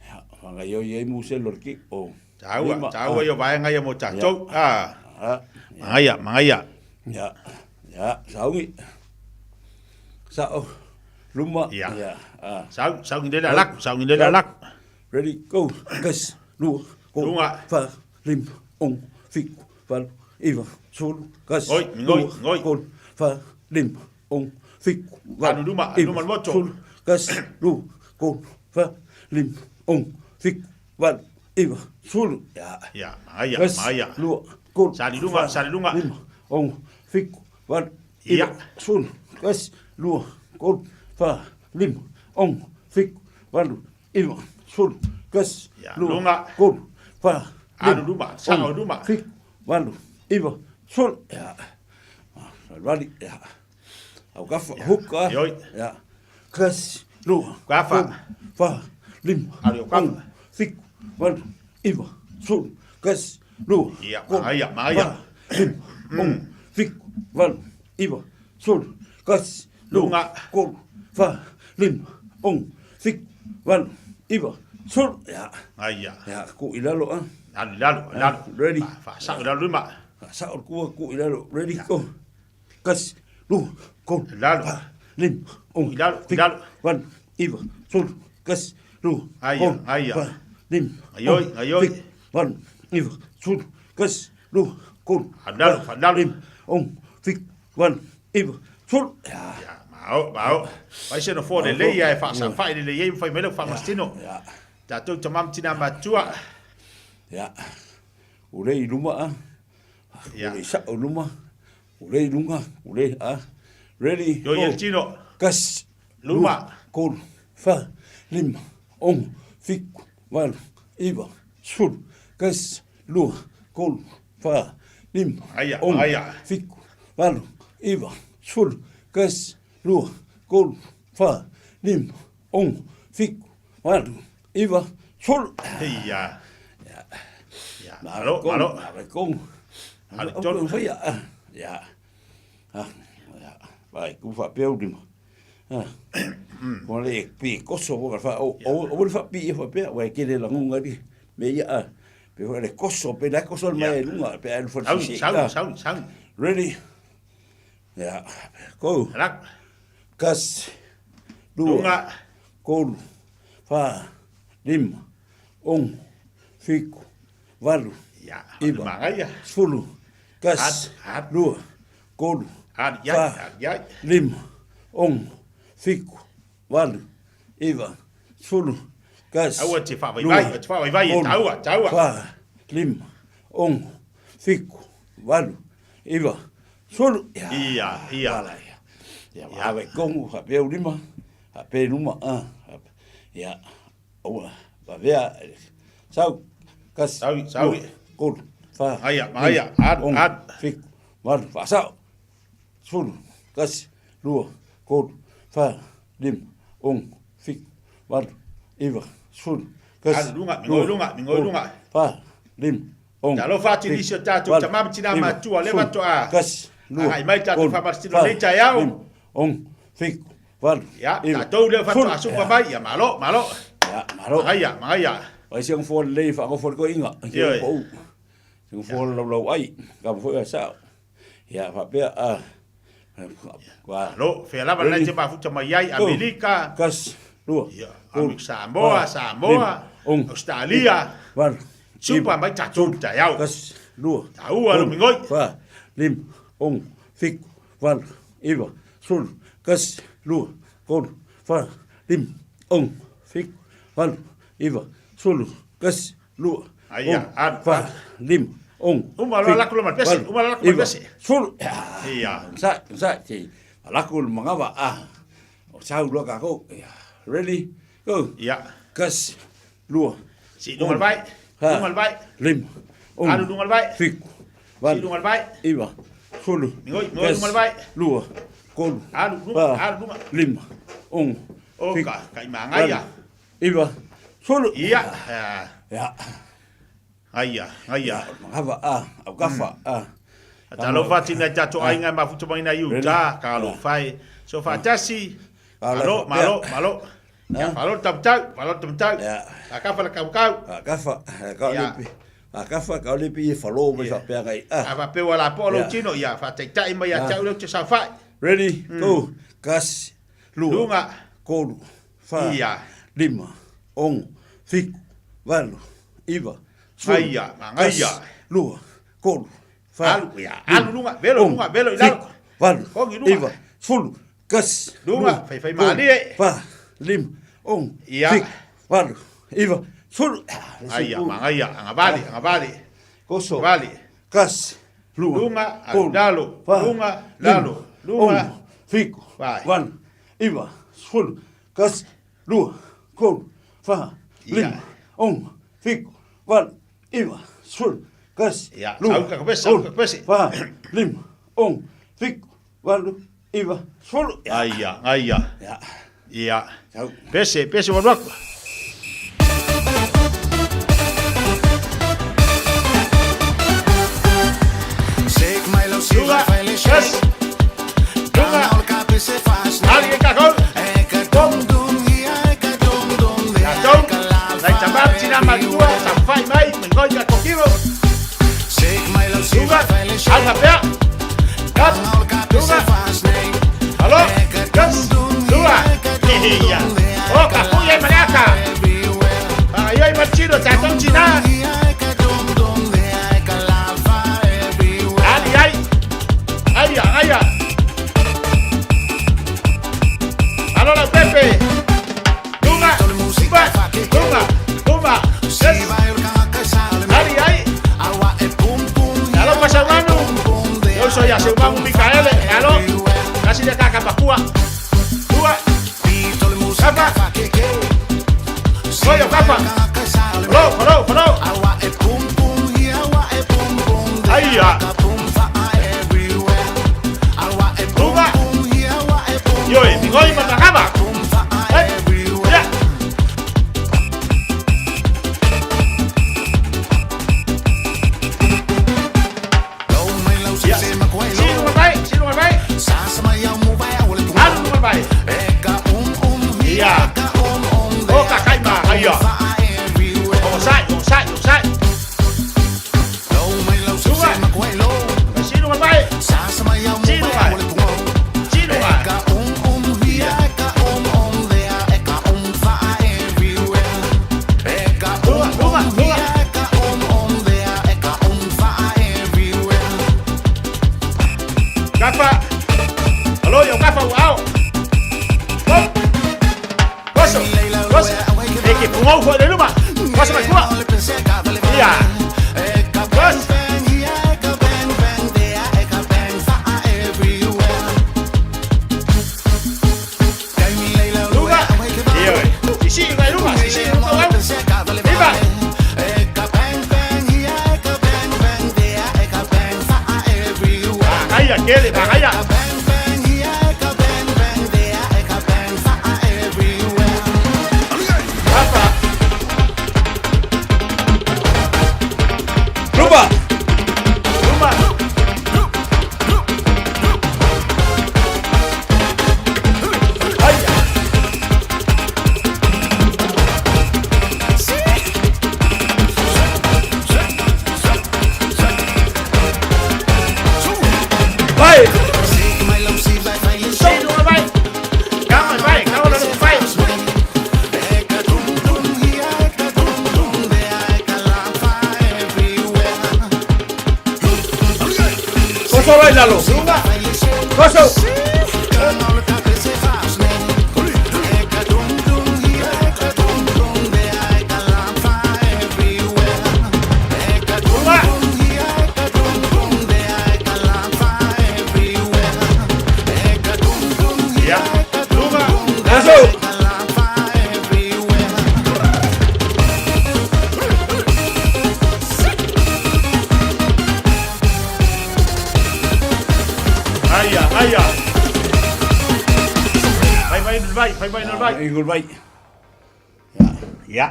Ya. Wanga yo ye musel lorki. Oh. Tawa yo vaya ngaya mo tatou. Mangaya. Ya. Ya. Saungi. Sao. Luma. Ya. Ya. Saungi dela lak. Ready, go. Kas. Lua. Lunga. Fa. Lim. Ong. Fik. Val. Iwa. Sol. Kas. Ngoi. Kol. Fa. Lim. Ong. Fik. Anu luma moto. Sol. Kas. Lu. Kol. Fa. Lim. Ong. Fik. Val. Iwa. Sol. Ya. Ya. Mangaya. Lu. Kol. Sali lunga. Lim. Ong. Fik. Val. Iwa. Sol. Kas. Lu. Kol. Fa. Lim. Ong. Fik. Val. Iwa. Sol. Kas. Lunga. Kol. Fa. Anu luma. Sao luma. Fik. Val. Iwa. Sol. Ya. Vali. Ya. Au kafa. Hukka. Yoi. Ya. Kas. Lu. Kafa. Fa. Lim. Ario kafa. Fik. Val. Iwa. Sol. Kas. Lu. Ya. Mangaya. Lim. Ong. Fik. Val. Iwa. Sol. Kas. Lunga. Kol. Fa. Lim. Ong. Fik. Val. Iwa. Sol. Ya. Aya. Ya. Ku ilalo ah. Lalu. Ready. Fa sa lalu luma. Sa ku ilalo. Ready go. Kas. Lu. Kol. Lalu. Fa. Lim. Ong. Lalu. Val. Iwa. Sol. Kas. Lu. Aya. Fa. Lim. Ayoi. Val. Iwa. Sol. Kas. Lu. Kol. Lalu. Lim. Ong. Fik. Val. Iwa. Sol. Ya. Mau. Vai ser no fone le ia fa sa fa le ia fa melo fa mastino. Ya. Tatou tamam tina matua. Ya. Ule luma ah. Ya. Ule sa luma. Ule lunga, ule ready. Yo el chino. Kas Luma. Kol, fa, lima, ong, fiku, walu, iwa, sul, kas, lua, kol, fa, lima, ong, fiku, walu, iwa, sul, kas, lua, kol, fa, lima, ong, fiku, walu, iwa, sul. Iya. Malo, malo. Kong. Malo, kong, faya. Ya. Vai, ku fa peu lima. Mo le pi koso bo fa o le fa pi fa pe wa ke le la ngunga di me ya pe le koso pe la koso mai lunga pe al fa sound ready ya go rak kas lunga kol fa lim ong fiku valu ya iba mangaya fulu kas lu kol ya lim ong fiku walu iwa fulu kas awa te fa vai taua fa lim ong fiku walu iwa fulu ia ya ave kong fa pe lima a pe luma ya oa va vea sau kas sau kol fa maya ad fiku walu fa sau fulu kas lua kol fa lim ong fik wal iwa sul kas lunga fa lim ong talo fa ti lisio tatu tamam tina ma tu ale va to a kas lu ai mai tatu fa partino le cha yao ong fik wal ya ta to le fa to asu pa mai ya malo ya malo maya ai siang fo le fa ko fo ko inga ko siang fo lo ai ka fo sa ya fa pe a lo fe la bala che ba futa mai ai Amerika kas lu Samoa Australia wal super mai ta tu ta yao kas lu tau lo mingoi fa lim ong fik wal iwa sul kas lu kol fa lim ong fik wal iwa sul kas lu aya fa lim ong umala la pesi sul iya sa ti alakul mangava o sau lo ka ko ready go ya kas lu si dungal bai lim adu dungal bai fik si dungal bai iwa sul ngoi dungal bai lu kol adu lim ong fik kai mangaya iwa sul iya ya Aya. Hava au gafa Talo fati na jato ainga mafuto mai na yuta kalo fai. So fatasi. Malo. Malo tamtau. Akafa la kau. Akafa kau lipi. Akafa kau lipi follow me fa pe ngai. Ava pe wala polo chino ya fatai tai mai ya tau lo te sa fai. Ready? Go. Kas lunga kolu fa lima ong fik walu iwa Ngaya. Lua, kolu, fa. Alu lunga, belo ilalo. Walu, iwa, fulu, kas. Lunga, fai mali fa, lim, ong, fik, walu, iwa, fulu. Ngaya, ngabali. Koso. Bali. Kas, lunga, lalo, lunga, lalo, lunga, fik, walu, iwa, fulu, kas, lua, kolu, fa, lim, ong, fik, walu, iwa, sul, kas, lu, kapesi, fa, lim, ong, fik, walu, iwa, sul. Aya. Ya. Pese wadak. Zeg mij lo zie Lunga, yes. Lunga, Ali kakol. Matua, Safai Mai, Mengoya Kokiro. Lunga, Alapea. Gas, Lunga. Halo, gas, Lunga. Iya. Oh, Kapuya y Malaca. Yo y Marchino, Tatón China. Aya. Allora Pepe. Lunga. Yo soy hace un Oi, o kapa. Koro. Aia. Tunga. Yoi, ngoi matakaba. Ya. Sino mai. Anu mai. Iya. Oh, kakai ma. Aia. Oh, sai. Sino mai. Kafa. Halo, yo kafa wow. Koso. Eki pungau fo de luma. Koso mai kuat. Iya. Kos. Luga. Iyo. Sisi vai luma. Sisi luma. Iba. Bahaya kele, bahaya. Apa? Rumah. Vai! Sino vai! Calma, vai! Calma, vai! Coso bailalo! Coso! Aia. Vai. Ya.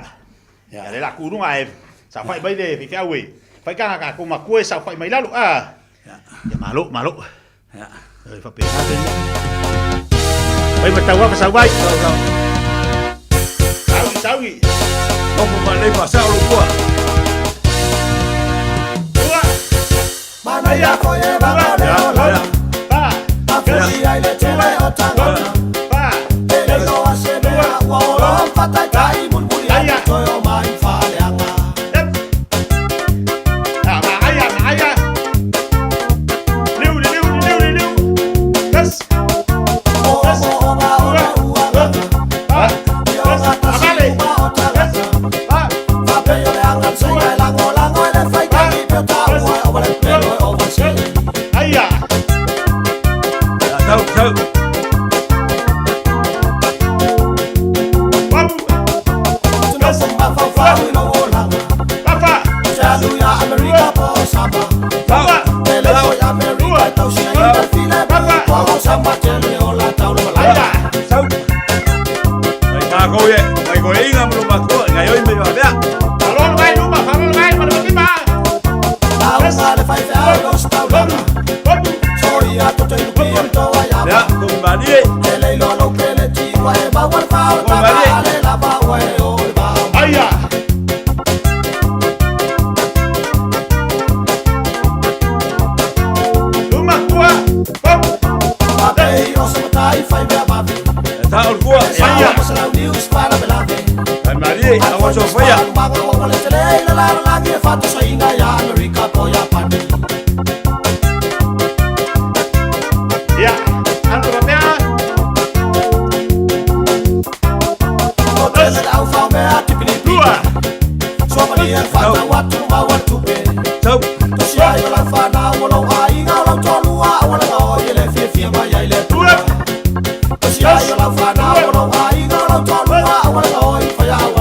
Le la kurunga e. Sa fai bai de fi awe. Fai ka ko makue sa fai mai lalu ah. Ya malu. Ya. Fa pe. Bai matawa pa sa bai. Sawi. Como malai pasar lo kwa. Mana ya ko ye ba ya. Afeli ai le tele o tanga. Ele lo hace bea wolo pata kai mun muri ai toyo mai fale anga. Aya. Liu. Yes. Tau.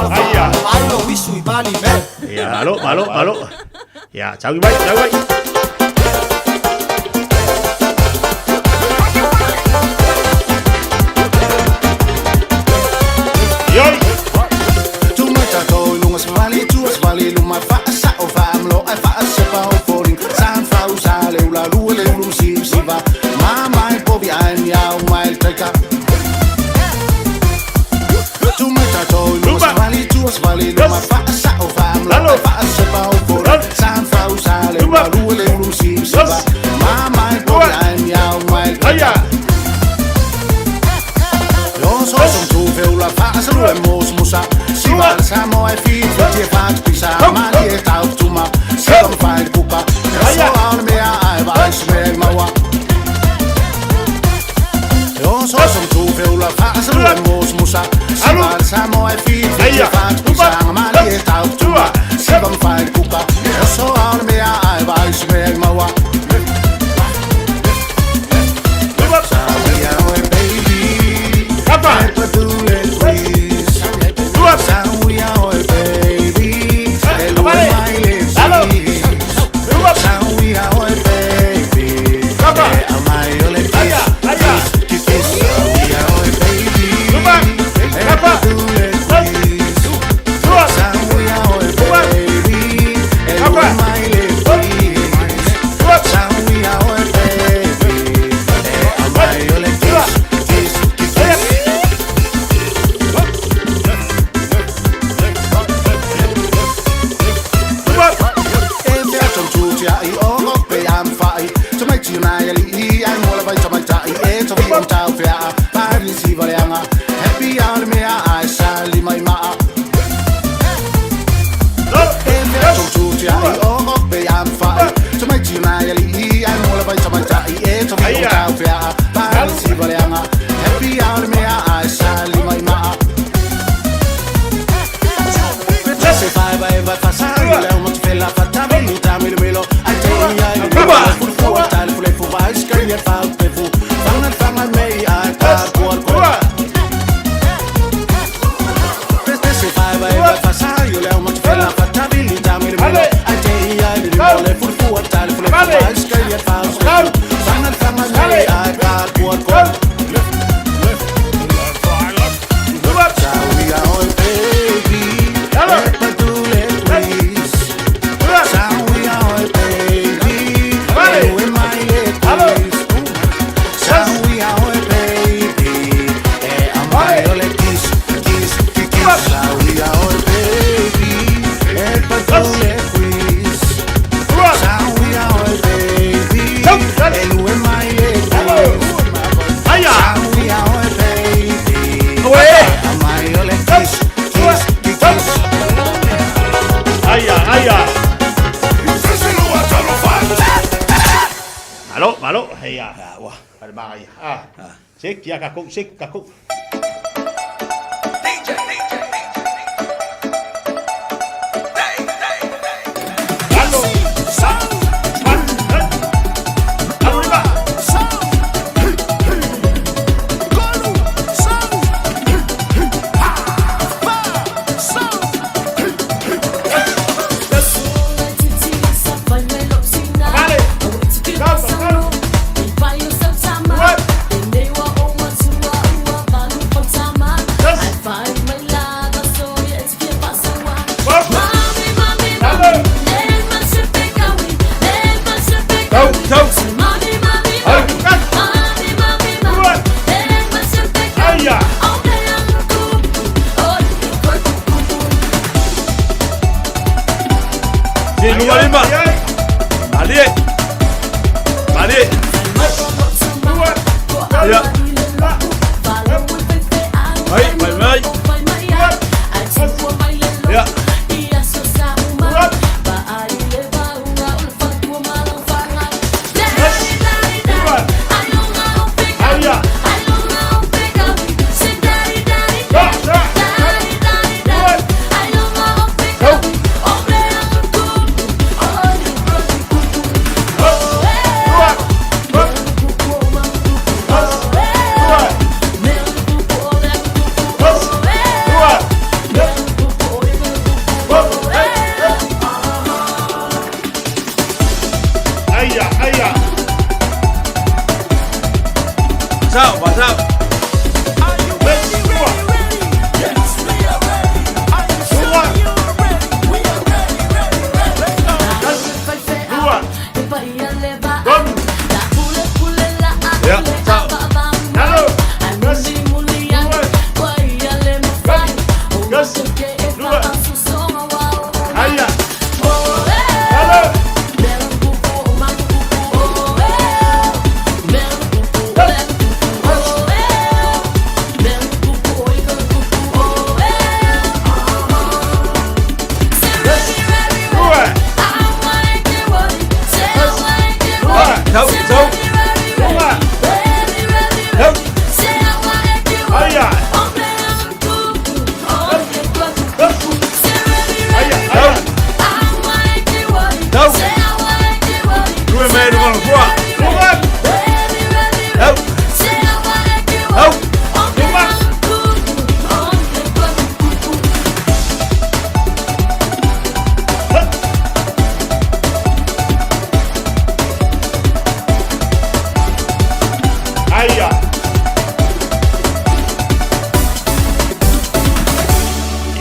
Aya. Malo. Ya, cawi baik. Yoi. Tumata toi lunga svali tu svali luma fa sa o fa amlo ai fa se pa o falling san fa usale ula lule ulu siva mama e povi ai mia mai teka Tumata toi lunga svali luma fa sa o fa amlo ai fa se pa o falling san fa usale ula lule ulu siva mama e povi ai mia mai teka So tu veula fasa lu emos musa si val samo ai fi ti fat pisa ma li ta tuma si kom fai kuka so al me ai vai sme mawa so tu veula fasa lu emos musa si val samo ai fi ti fat pisa ma li ta tuma si kom fai kuka so al me ai vai sme mawa Malo, ya, wah, ada bahaya. Sik kakuk.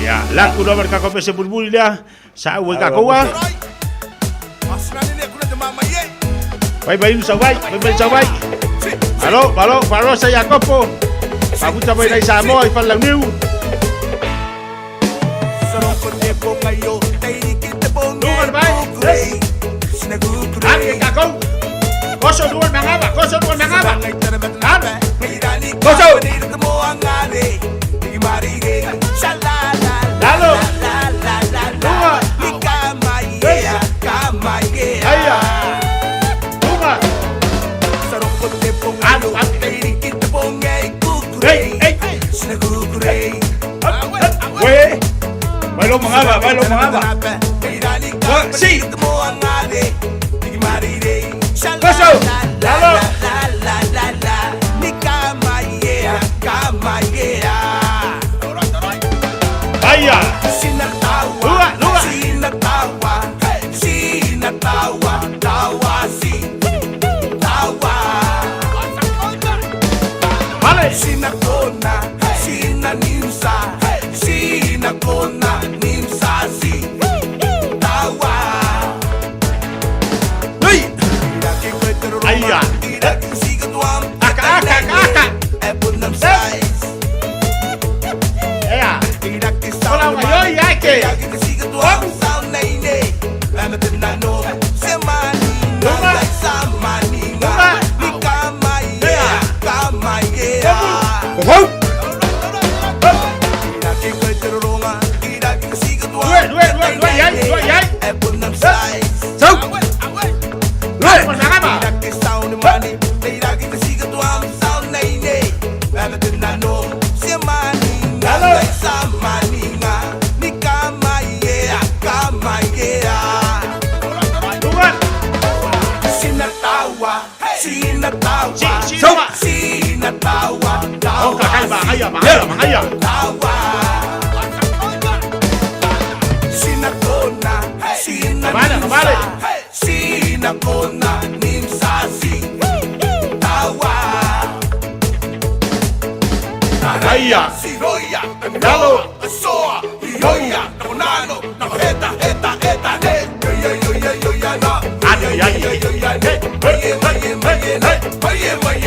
Ya, laku do mereka ko pese bulbul dia. Sa uwe ka ko wa. Bye sa bye. Halo saya Kopo. Aku coba dari Samoa ifan lang niu. Duan bye. Ani ka ko. Koso duan mangaba. Koso. Lalo. Dua. Aya. Dua. Hey. Bailo mangaba. Si. Koso. Lalo. Aya. Vale. Aya. Aka. Ya. Hola, mayo yake. Bahaya. Kembali. Bahaya. Lalu.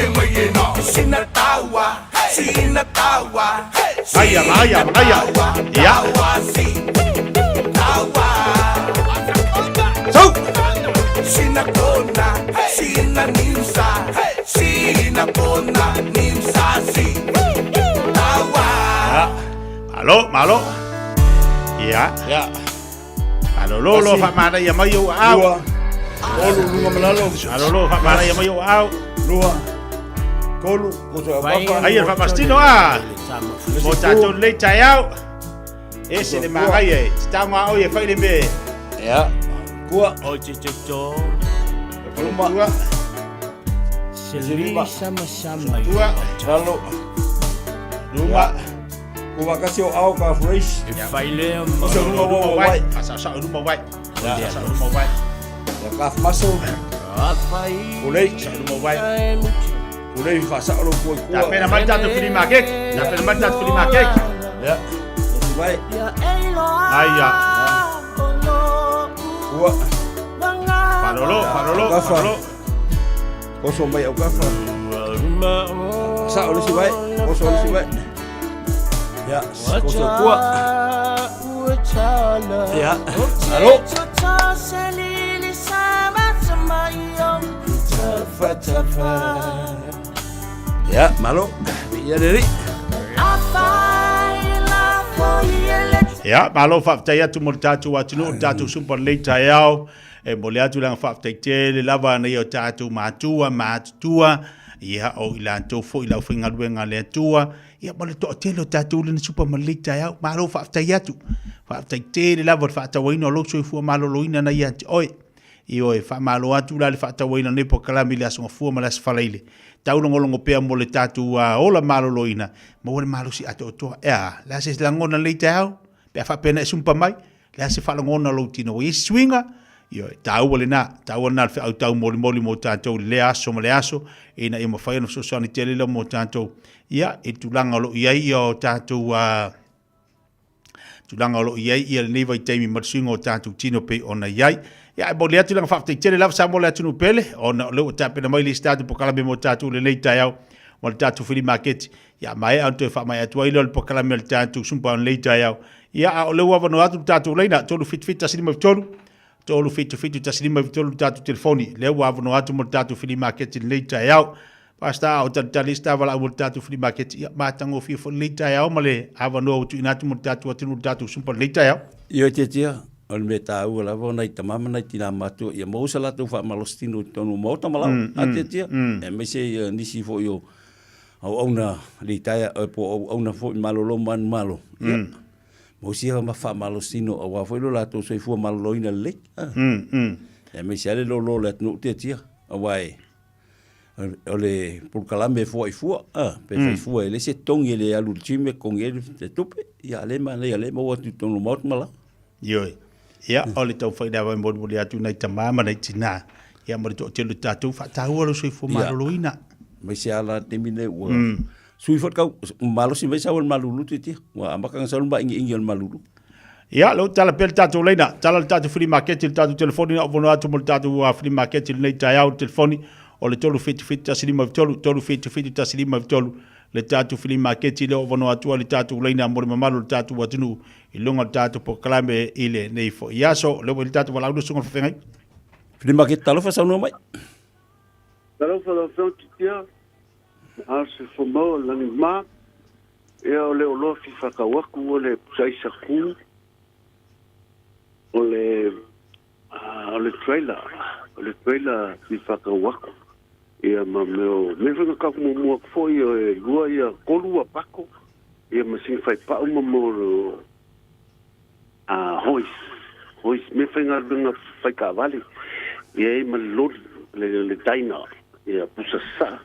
Bahaya. Ya. Malo. Ya. Lo fa mana ya mayo au. Lu malalo. Lo fa mana ya mayo au. Lua. Kolu, ayer fa pastino mo tato le chayao. Ese de magaye, estamos hoy fa be. Ya. Gua ochicho. Rumah. Selima sama-sama. Dua. Lalu. Rumah. Gua kasih au ka fresh. Faile. Rumah white. Asa rumah white. Ya, rumah white. Ya ka masuk. Boleh rumah white. Boleh fasa lo koi kuah. Tapi nama jatuh film makek. Ya. Baik. Ayah. Kuah. Parolo. Kosong baik kafa. Sa si baik. Kosong si baik. Ya. Kosong kuah. Ya. Halo. Ya, malo. Ya dari. Ya, malo fa taya tu mortatu wa tunu tatu super late tayao. Mole atu lang fa tete lava na yo tatu matua. Ya o ilanto fo ila finga luenga le tua. Ya mole to telo tatu le super late tayao. Malo fa taya tu. Fa tete lava fa tawino lo so fu malo loina na ya. Oi. Io fa malo atu la fa tawino ne po kala milia so fu malas falaile. Tau longo pea mo le tatu ola malo loina. Mo le malo si ato to. Ya, la se langona le tau. Pe fa pena sumpa mai. La se fa langona lo tino. I swinga. Yo, tau le na fe au tau mo mo tatu le aso mo le aso. Ina i mo fa no so sani tele lo mo tatu. Ya, e tu langa lo ia tatu tulanga o lo iai ia le nei vai taimi matsuinga o tātou tino pe ona iai. Ia e mo le atu langa whaftai tere lava sa mo le atu nupele, ona leo tāpena mai le statu pokalame mo tātou le nei tai au, mo le tātou whiri market. Ia mai au te wha mai atu aile o le pokalame le tātou sumpa on le tai au. Ia a o leo awano atu tātou leina, tolu fit tasinima vitolu, tolu fit tasinima vitolu tātou telefoni, leo awano atu mo le tātou whiri market le nei tai au. Pasta o tali sta wala o tatu free market ia matango fi fo lita ya o male ava no tu inatu mo tatu atu tatu super lita ya io te tia on meta u la bona i tamama na tina matu ia mo sala tu fa malostino tonu mo tamala ate tia e me se nisi fo yo au ona lita ya po ona fo malolo man malo mo si ma fa malostino o wa fo lo la to so fu malolo ina le e me se le lo le no te tia awai ole por kalame fo i fua pe fo fua ele se tongi le alu time con ele te tupe ya le mo tu ton mot mala yo ya ole to fa da mo mo ya tu na tamama na tina ya mo to te tatu fa ta ho lo so fu maloloina me se ala temine wa sui fo ka malo si me sa wal malulu ti wa ambaka sa ba ingi malulu ya lo tala pel tatu leina tala tatu free market tatu telefoni o bono atu mo tatu free market le tayau telefoni o le tolu fit tasilima tolu fit tasilima tolu le tatu free market le o bono atu le tatu leina mo mamalo le tatu watunu ilonga tatu po klame ile neifo yaso le o tatu wala udu sungo fengai free market talo fa sanu mai talo fa lo tia as fo mo la ni ma e o le o lo fi fa ka waku o le sai sa ku o le trailer fi fa ka waku ia ma me venga ka mo foi e lua ia kolua pako ia ma sin fai pa mo hois me venga fai ka vale ia ma lo le taina ia pusa sa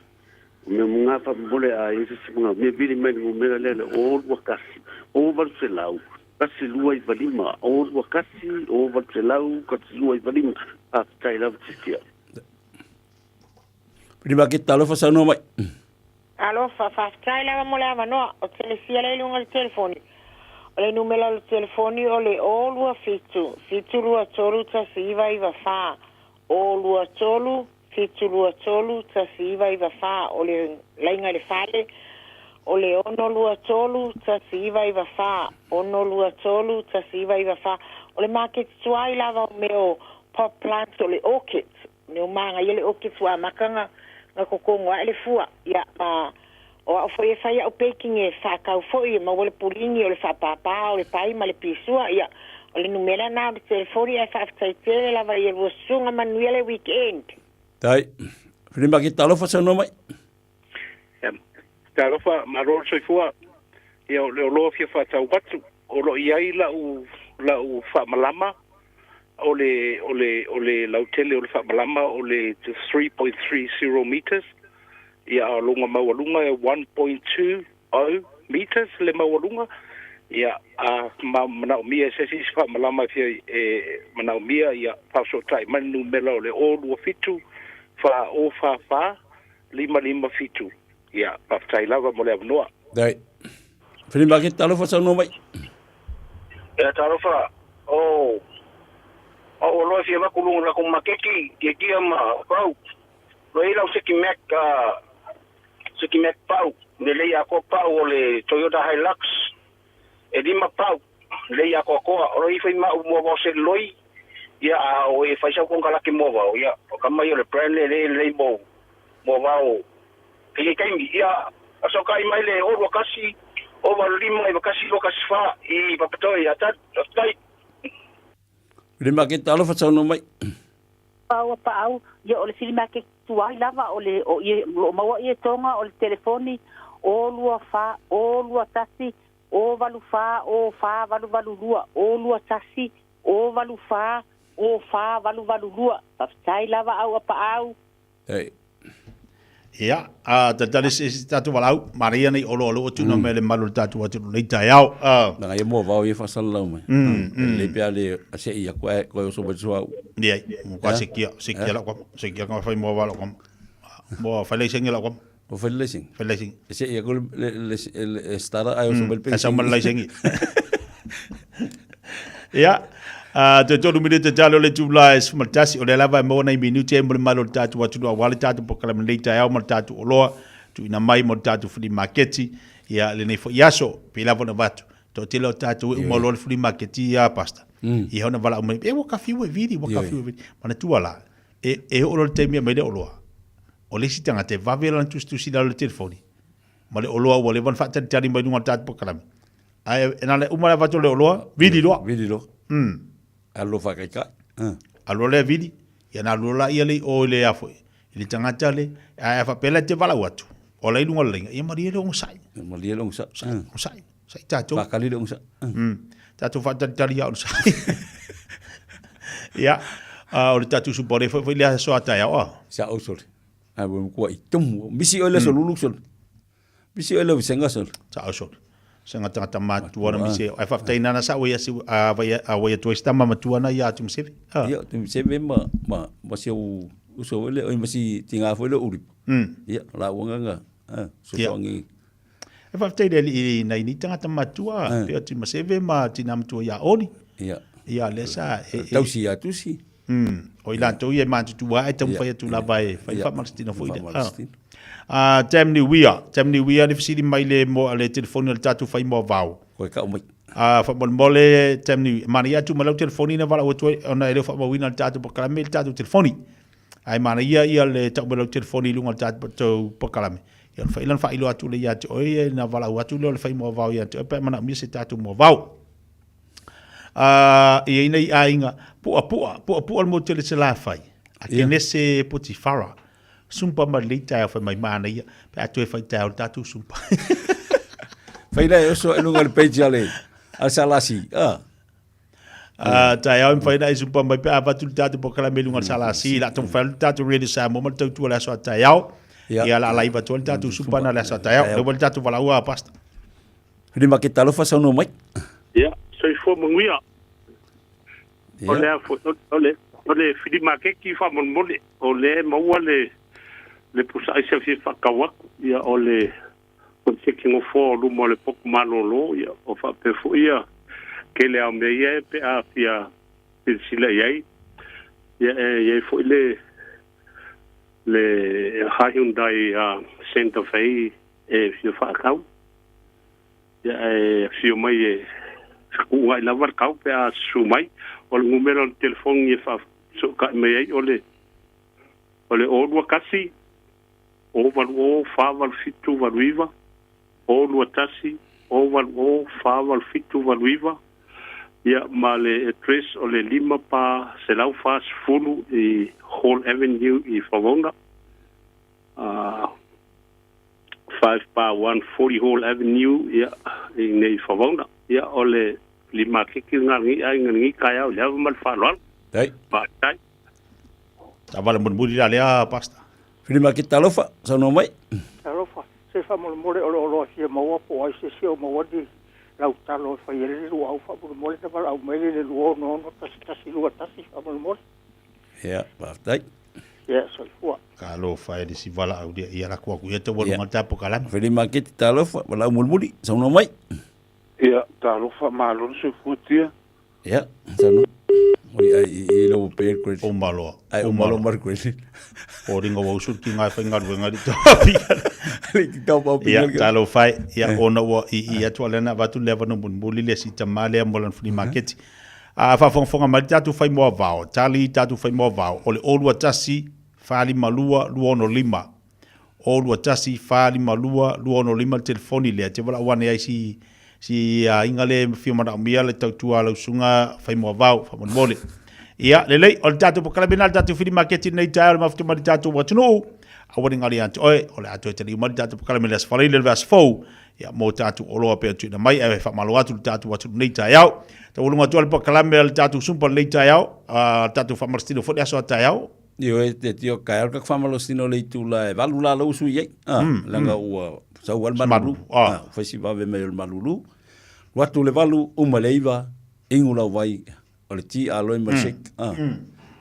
me munga fa bole a ese munga me vili me le o wakasi o varselau kasi lua i valima o wakasi o varselau kasi lua i valima a tai lava tistia prima che talo fa sano mai alo fa tai lava mo lava no o tele sia le lunga il telefoni o le numero del telefoni o le o lua fitu lua tolu ta si va i va fa o lua tolu fitu lua tolu ta si va i va fa o le lainga le fale o le ono lua tolu ta si va i va fa ono lua tolu ta si va i va fa o le market tuai lava me o pop plants o le orchids me o manga i le orchids wa makanga na kokongo a le fua ia o foi e fai o baking e fa ka foi ma o le pulingi o le fa papa o le pai ma le pisua ia o le numera na de telefoni e fa tsaitele lava i o sunga manuele weekend dai prima che talo fa sano mai talo fa marol soi fua ia o le lo fia fa tau batu o lo iai la u fa malama o le lautele o le fa malama o le 3.30 meters ia o lunga mawalunga 1.20 meters le mawalunga ia a mana mia se si fa malama fia mana mia ia paso tai manu melo le o lu fitu fa o fa lima fitu ia pa tai lava mo le noa dai prima che talo fa sano mai ia talo fa o lo fia ma kulunga ko makeki ke ma pau lo ila se ki mek pau le le ya ko pau o le Toyota Hilux e di ma pau le ya ko o i fai ma mo se loi ya o e fai sa ko kala ki mo va ya o kama yo le brand le mo va o ke kai mi ya aso kai mai le o kasi o va lima e kasi lo kasi fa i papato ya ta tai prima che talo fa sano mai pau yo o le silima ke tuai lava o le o ye lo maua ye tonga o le telefoni o lua fa o lua tasi o valu fa o fa valu lua o lua tasi o valu fa o fa valu lua tai lava au pa au ia a tali se tatu walau maria nei olo tu no mele malu tatu watu nei taiao na ia mo va o fa sala mai le pia le ase ia ko so bo ia mo ka se kia ka fa mo va lo kom mo fa le sing la kom o fa le sing ese ia ko le stara ai so bel pe esa mal le sing Ia. Te tonu mire te talo le tula es matasi o le lava mo na minu te mo malo tatu watu no wale tatu pokala mleita ya mo tatu oloa tu ina mai mo tatu fuli marketi ya le nei fo yaso pilavo na batu to tilo tatu mo lo fuli marketi ya pasta i hona vala mo e wo kafi wo vidi mana tu ala e o lo te mi me de oloa o le sitanga te vavela tu si le telefoni mo le oloa wo le van fa tari mai no tatu pokala ai ena le umala vatu le oloa vidi lo Alo whakaika. Alo le vidi. Ia na lola ia le o le afo. Ili tangata le. Ia whapela te wala watu. O le inunga lenga. Ia maria le ongusai. Maria le ongusai. Ongusai. Sai tato. Whakali le ongusai. Tato whatatari a ongusai. Ia. O le tatu supore. Fai lea soa tai a. Sa o sol. Ai wo kua i tomu. Misi o le so lulu sol. Misi o le visenga sol. Sa o sol. Sanga tangata matuana mise ai whaftaina na sa oia si a oia toistama matuana ia tu msevi ia tu msevi ma si o uso le o masi tinga fo le uri ia la wanga so songi e whaftaina li nei ni tangata matua pe tu msevi ma tina matua ia oni ia le sa tausi atu si o ila to ia ma tu wa ai tam fa tu la vai fa marstina fo ida Temni wia le fisili mai le mo le telefoni le tatu fai mo vau. Ko ka mai. Fa mole temni mana ia tu malau telefoni na vala o ona ele fa mo wina le tatu pokalame le tatu telefoni. Ai mana ia le tatu malau telefoni lunga le tatu to pokalame. Ia fa ilan fa ilo atu le ia te oi na vala o atu le fai mo vau ia te pe mana mi se tatu mo vau. Ia ina i ainga pu mo tele se la fai. Akenese Potifara. Sumpa ma leita ya fa mai mana ia pe atu e faita o tatu sumpa faida eu so elu ngal page ale asalasi ta ya faida e sumpa mai pe avatu tatu pokala melu ngal salasi la tom fa tatu really sa mo mal tu la so ta ya ia la laiva tu tatu sumpa na la so ta ya le tatu vala ua pasta ri ma ke talo fa so no mai ya so i fo mungia ole fidi ma ke ki fa mon mole ole mo wale le pusa se fi fa kawa ya ole on se ki no fo lu mo le pok manolo ya o fa pe fo ya ke le am ye pe a fia pe sila ye ye fo le Hyundai Santa Fe e fi fa kau ya fi mai e ku ngai la var kau pe a su mai o le numero de telefon ye fa so ka me ai ole o lua kasi o fa val fitu valuiva o lua tasi o fa val fitu valuiva ya male address ole lima pa selau fast fulu i Hall Avenue i Favonga 5 pa 140 Hall Avenue ya i nei Favonga ya ole lima kiki ngi kaya ole mal falon dai pa dai Avala murmuri la lea pasta. Filima ki talofa, sa no mai. Talofa, se fa murmuri o sia maua po ai se sia maua di lau talo fa yele lu au fa murmuri te vala au mele le lu no tasi lu tasi fa murmuri. Ya, baftai. Ya, so fua. Kalau fa di si vala au dia ia la ku ia te wolu ngata po kalam. Filima ki talofa, vala murmuri, sa no mai. Ya, talofa malon se futia. Ya, sa no. Oi ai lo pe credit o malo ai o malo mar credit o ringo wo su ki ngai fa ngar wenga di topi li ka pa pi ya talo fai ya ona wo i atu lena va tu leva no buli le si tamale ambolan free market fa fonga mal tatu fai mo vao tali tatu fai mo vao o le olua tasi fali malua luono lima olua tasi fali malua luono lima telefoni le te wala wane ai si ingale firma da mia le tautua lo sunga fai mo vau fa mo mole ia le o tatu po kala binal tatu fili market nei tail ma ftu tatu watu no a wani ngali ant oi o le atu te li tatu po kala milas fali le vas fo ia mo tatu o lo pe tu na mai e fa malo atu tatu watu nei tail te ulunga tu po kala mel tatu sumpa nei tail tatu fa marstino fo aso tail io e te tio kael ka fa malo stino le tu la valula lo su ye langa o sa wal malulu fa si va ve me el malulu watu le valu umaleiva ingula vai o le ti alo i masek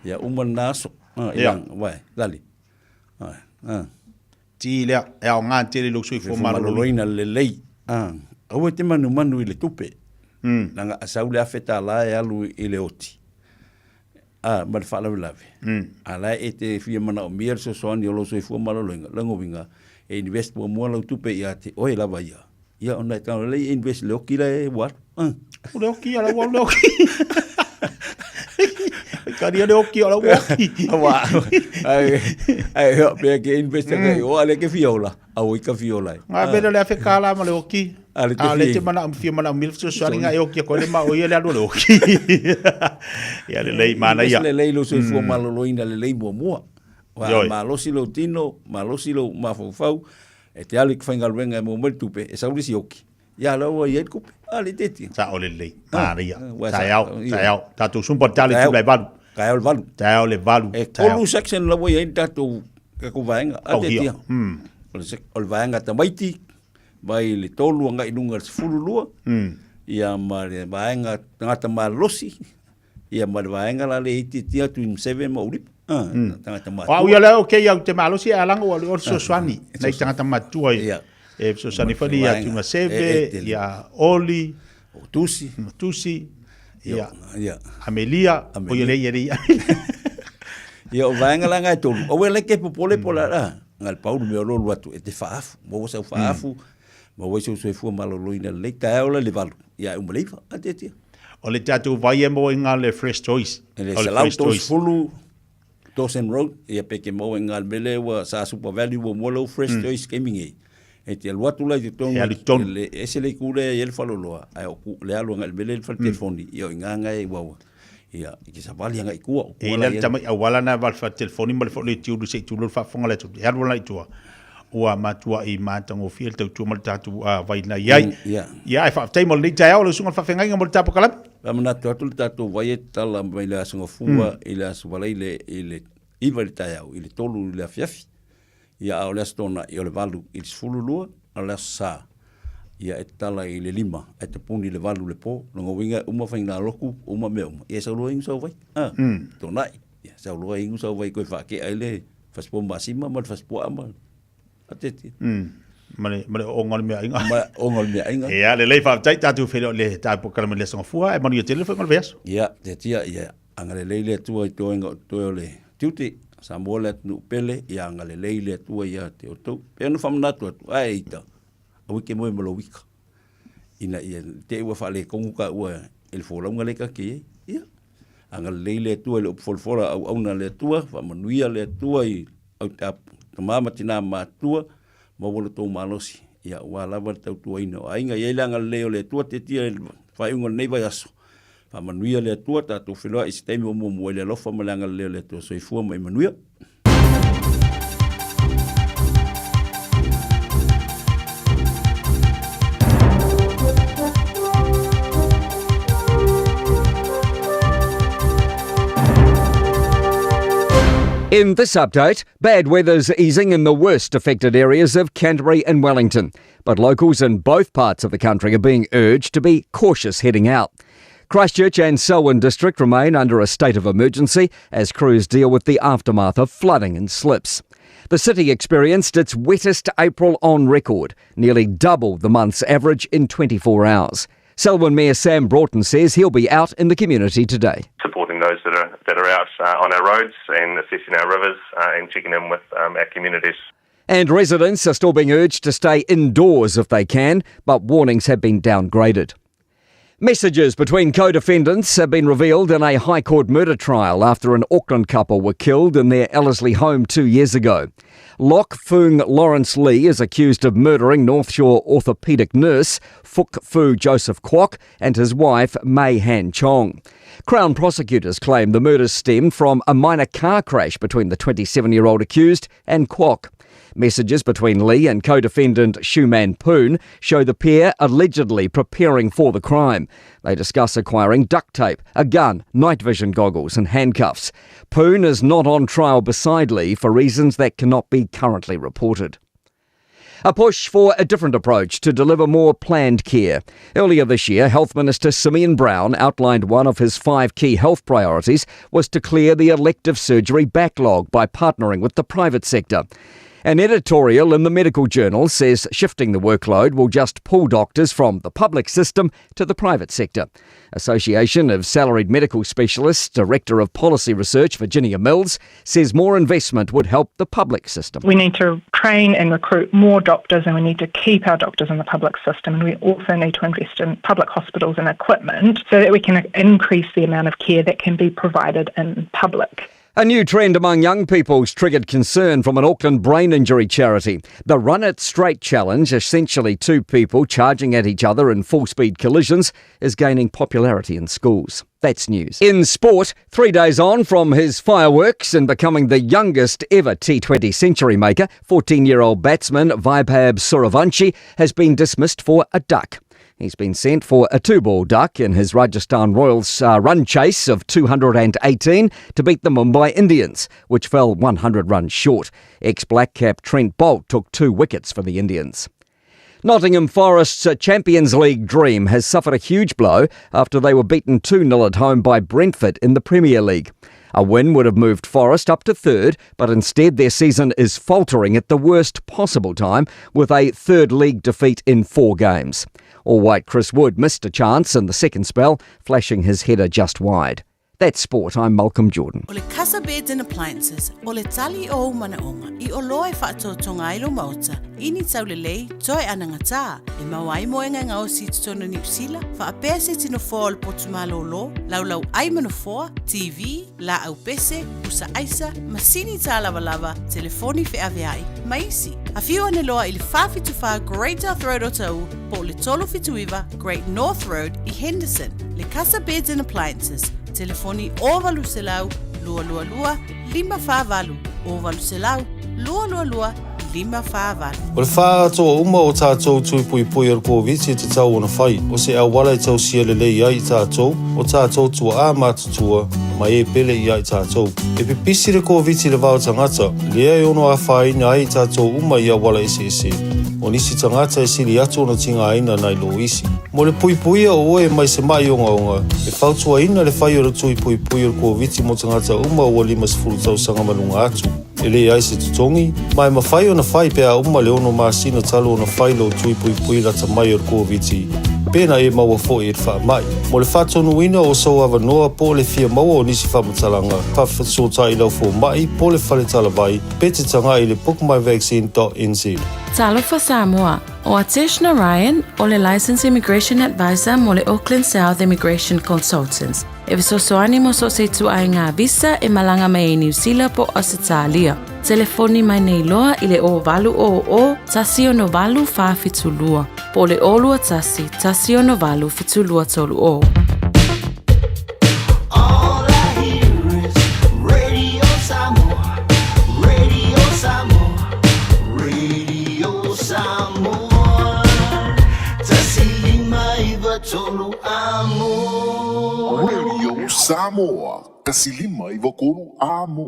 ya umanaso ya vai dali ti le e o nga te le luxu fo malo loina le lei o te manu i le tupe Nanga asau le afeta la e alu i le oti. Ma le whalawe lawe. A lai e te fia mana o mea so soani o lo so i fua malaloinga. Lango winga e invest mo mua lau tupe ia te oe lava ia. Ia ona e tano le invest le oki la e watu. Le oki ala wau le oki. Karia le oki ala waki. Ai hea pia ke invest kai o ale ke fiola. Au i ka fiola. Nga beda le afe kala ma le oki. Ale te mana fia mana milf so soani nga e oki ko le ma o ia le alu le oki. Ia le lei mana ia. Le lei lo so i fua malaloinga le lei mua. Wa malosi lo tino, malosi lo mafofau. E te ali ka whainga luenga e mo meri tupe, e sauri si oki. Ia lau i eit kupe, ali teti. Sa ole lei, maria. Sa iau. Tātou sumpa tale tu lai valu. Ka iau le valu. Ta iau le valu. E kolu section lau i eit tātou kako vaenga. A tetia. Ole vaenga ta maiti, vai le tolu anga inunga le fululua. Ia ma le vaenga tangata malosi. Ia ma le vaenga la le iti tia tu 7 ma urip. Au ia leo ke ia te malosi a langa o so swani nei tangata matua e so sani fani ia tuna seve ia oli tusi ia Amelia o ia lei ia o vaenga langa e tolu o wele ke popole pola la ngal Paulo me lo atu e te faafu mo sa faafu mo we so fu maloloina le kaola le valu ia umleifa atetia o le tatu vai mo inga le fresh choice le salautos fulu Dawson Road, ia peke mo ngal bele wa sa super value wo molo fresh choice gaming e te luatu la te tonu le ese le kule e le faloloa ai o le alu ngal bele le fal telefoni ia nganga e wa ia ki sa vali nga ikua e le tama awala na val fal telefoni mo le fo le tiu du se tu lo fa fonga le tu ia wala itua ua matua i matango fiel tau tu mal tatu vai na iai ia fa tai mo le tau le sunga fa fenga mo tapo kala Ramana tu tatu vai tala mai la sunga fua ila suvala ile iva le tau ile tolu le afiafi ia o le stona i le valu i fululua ala sa ia etala ile lima e te puni le valu le po no winga uma faina loku uma me ia sa lo ingo vai tonai ia sa lo ingo sa vai ko fa ke ile faspo masima mal faspo amal ateti male ongol me ainga ia le fa tai tatu felo le ta po kala le songa fua e manu telefone mal verso ia te tia ia angale le tu to le tuti sa mola nu pele ia angale le tu ia te o pe no fam natu ai ta o ke mo lo wika ina ia te wa fa le konga ua el fola ngale ka ke ia angale le tu le folfora au na le tu fa manuia le tu ai au ta mama tina matua mo wolo to malosi ia wala wa tau tu ino ainga ia langa leo le tu te tia fa ungo nei vai aso fa manuia le tu ta tu filo i sistemi mo le lofa malanga leo le tu so i fu mai manuia In this update, bad weather's easing in the worst affected areas of Canterbury and Wellington, but locals in both parts of the country are being urged to be cautious heading out. Christchurch and Selwyn district remain under a state of emergency as crews deal with the aftermath of flooding and slips. The city experienced its wettest April on record, nearly double the month's average in 24 hours. Selwyn Mayor Sam Broughton says he'll be out in the community today. Supporting those that are out on our roads and assessing our rivers and checking in with our communities. And residents are still being urged to stay indoors if they can, but warnings have been downgraded. Messages between co-defendants have been revealed in a High Court murder trial after an Auckland couple were killed in their Ellerslie home 2 years ago. Lok Foong Lawrence Lee is accused of murdering North Shore orthopaedic nurse Fuk Fu Joseph Kwok and his wife Mei Han Chong. Crown prosecutors claim the murders stemmed from a minor car crash between the 27-year-old accused and Kwok. Messages between Lee and co-defendant Shuman Poon show the pair allegedly preparing for the crime. They discuss acquiring duct tape, a gun, night vision goggles and handcuffs. Poon is not on trial beside Lee for reasons that cannot be currently reported. A push for a different approach to deliver more planned care. Earlier this year, Health Minister Simeon Brown outlined one of his 5 key health priorities was to clear the elective surgery backlog by partnering with the private sector. An editorial in the medical journal says shifting the workload will just pull doctors from the public system to the private sector. Association of Salaried Medical Specialists Director of Policy Research, Virginia Mills, says more investment would help the public system. We need to train and recruit more doctors, and we need to keep our doctors in the public system, and we also need to invest in public hospitals and equipment so that we can increase the amount of care that can be provided in public. A new trend among young people's triggered concern from an Auckland brain injury charity. The Run It Straight challenge, essentially two people charging at each other in full-speed collisions, is gaining popularity in schools. That's news. In sport, 3 days on from his fireworks and becoming the youngest ever T20 century maker, 14-year-old batsman Vaibhav Suravanshi has been dismissed for a duck. He's been sent for a 2-ball duck in his Rajasthan Royals run chase of 218 to beat the Mumbai Indians, which fell 100 runs short. Ex-Black Cap Trent Boult took 2 wickets for the Indians. Nottingham Forest's Champions League dream has suffered a huge blow after they were beaten 2-0 at home by Brentford in the Premier League. A win would have moved Forest up to third, but instead their season is faltering at the worst possible time with a third league defeat in 4 games. All-white Chris Wood missed a chance in the second spell, flashing his header just wide. That's sport. I'm Malcolm Jordan. O le Casa Beds and Appliances, o le tali o manaonga, I o loe whaatotonga ilo mauta, ini tau le lei, toi ananga tā, e mawai moenga ngā o si tutono New Zealand, wha apea se tino fōa o le potumalo lo, laulau ai manofoa, TV, la au pese, usa aisa, masini tā lava, telefoni whi aveai, maisi. A whiu ane loa I le whawhituwha Great North Road o tau, po le tolo whituiwa Great North Road I Henderson, le Casa Beds and Appliances, telefoni o valu se lau, lua, 5 o valu se lau, lua, 5 O le wha atoa uma o tātou tui pui ar COVID e te tau ona whai. O se au wala I tau sia lelei ai tātou, o tātou tua a mātutua, mai e pele I ai tātou. E pipisi le COVID le vau tangata, lea e ono a whaina ai tātou uma I a wala ese. O nisi tangata e sili atu na tinga aina nai lo isi. Mo le pui a oe mai se mai onga. E whautua ina le whai ora tui pui ar COVID mo tangata uma o 5 tau sanga manunga atu. E le ai se tutongi, mai mawhai o na whai pea uma le ono masina talo o na whai lo tui pui rata mai ar COVID. Pena e maua fo e wha mai. Mo le whatonu ina o sau awa noa po le fia maua o nisi whamatalanga. Pawhasota I lau fo mai po le whale talavai, pete tanga I le bookmyvaccine.nz. Talofa Samoa, o Atish Narayan, o le Licensed Immigration Advisor mo le Auckland South Immigration Consultants. E visosoani mo so se tu ai ngā visa e malanga mai New Zealand po Australia. Telefoni mai nei loa I le o valu o tasi o no valu whawhitulua. Po le olua tasi o no valu whitulua tolu o. Radio Samoa, kasilima I Vakonu Amo.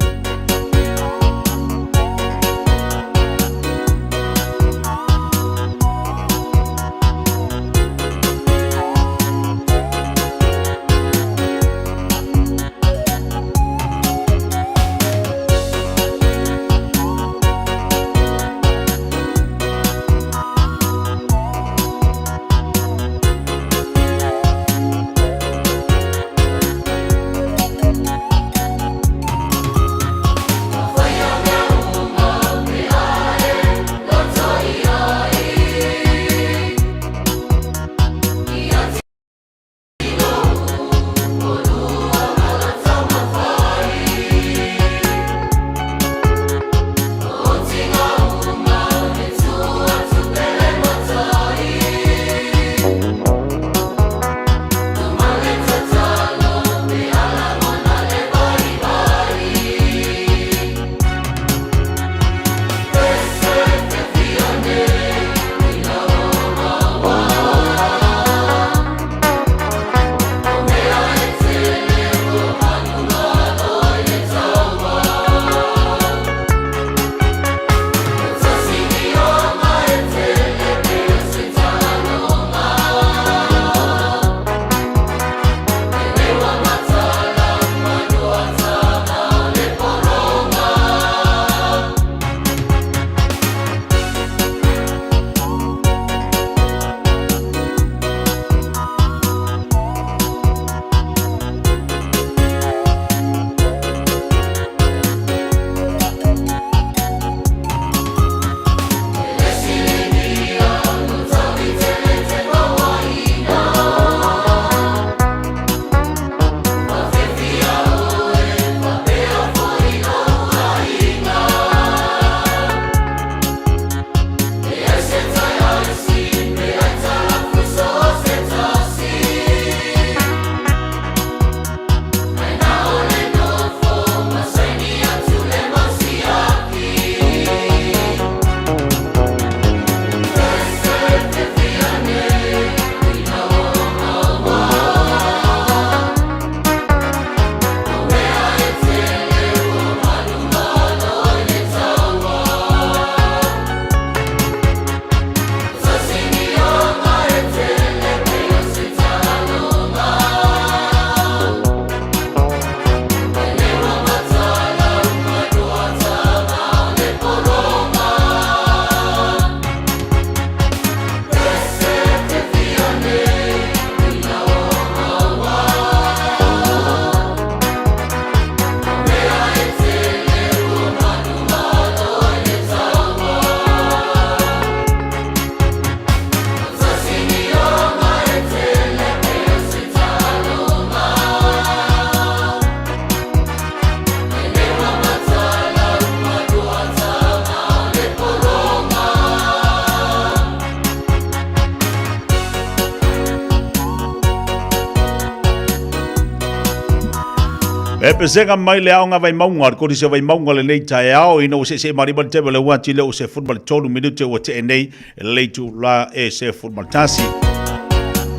E pesenga mai le aonga vai maunga, ko se vai maunga le nei tai ao, ino se mari ba te le wati le o se football tonu minute o te nei le tu la e se football tasi.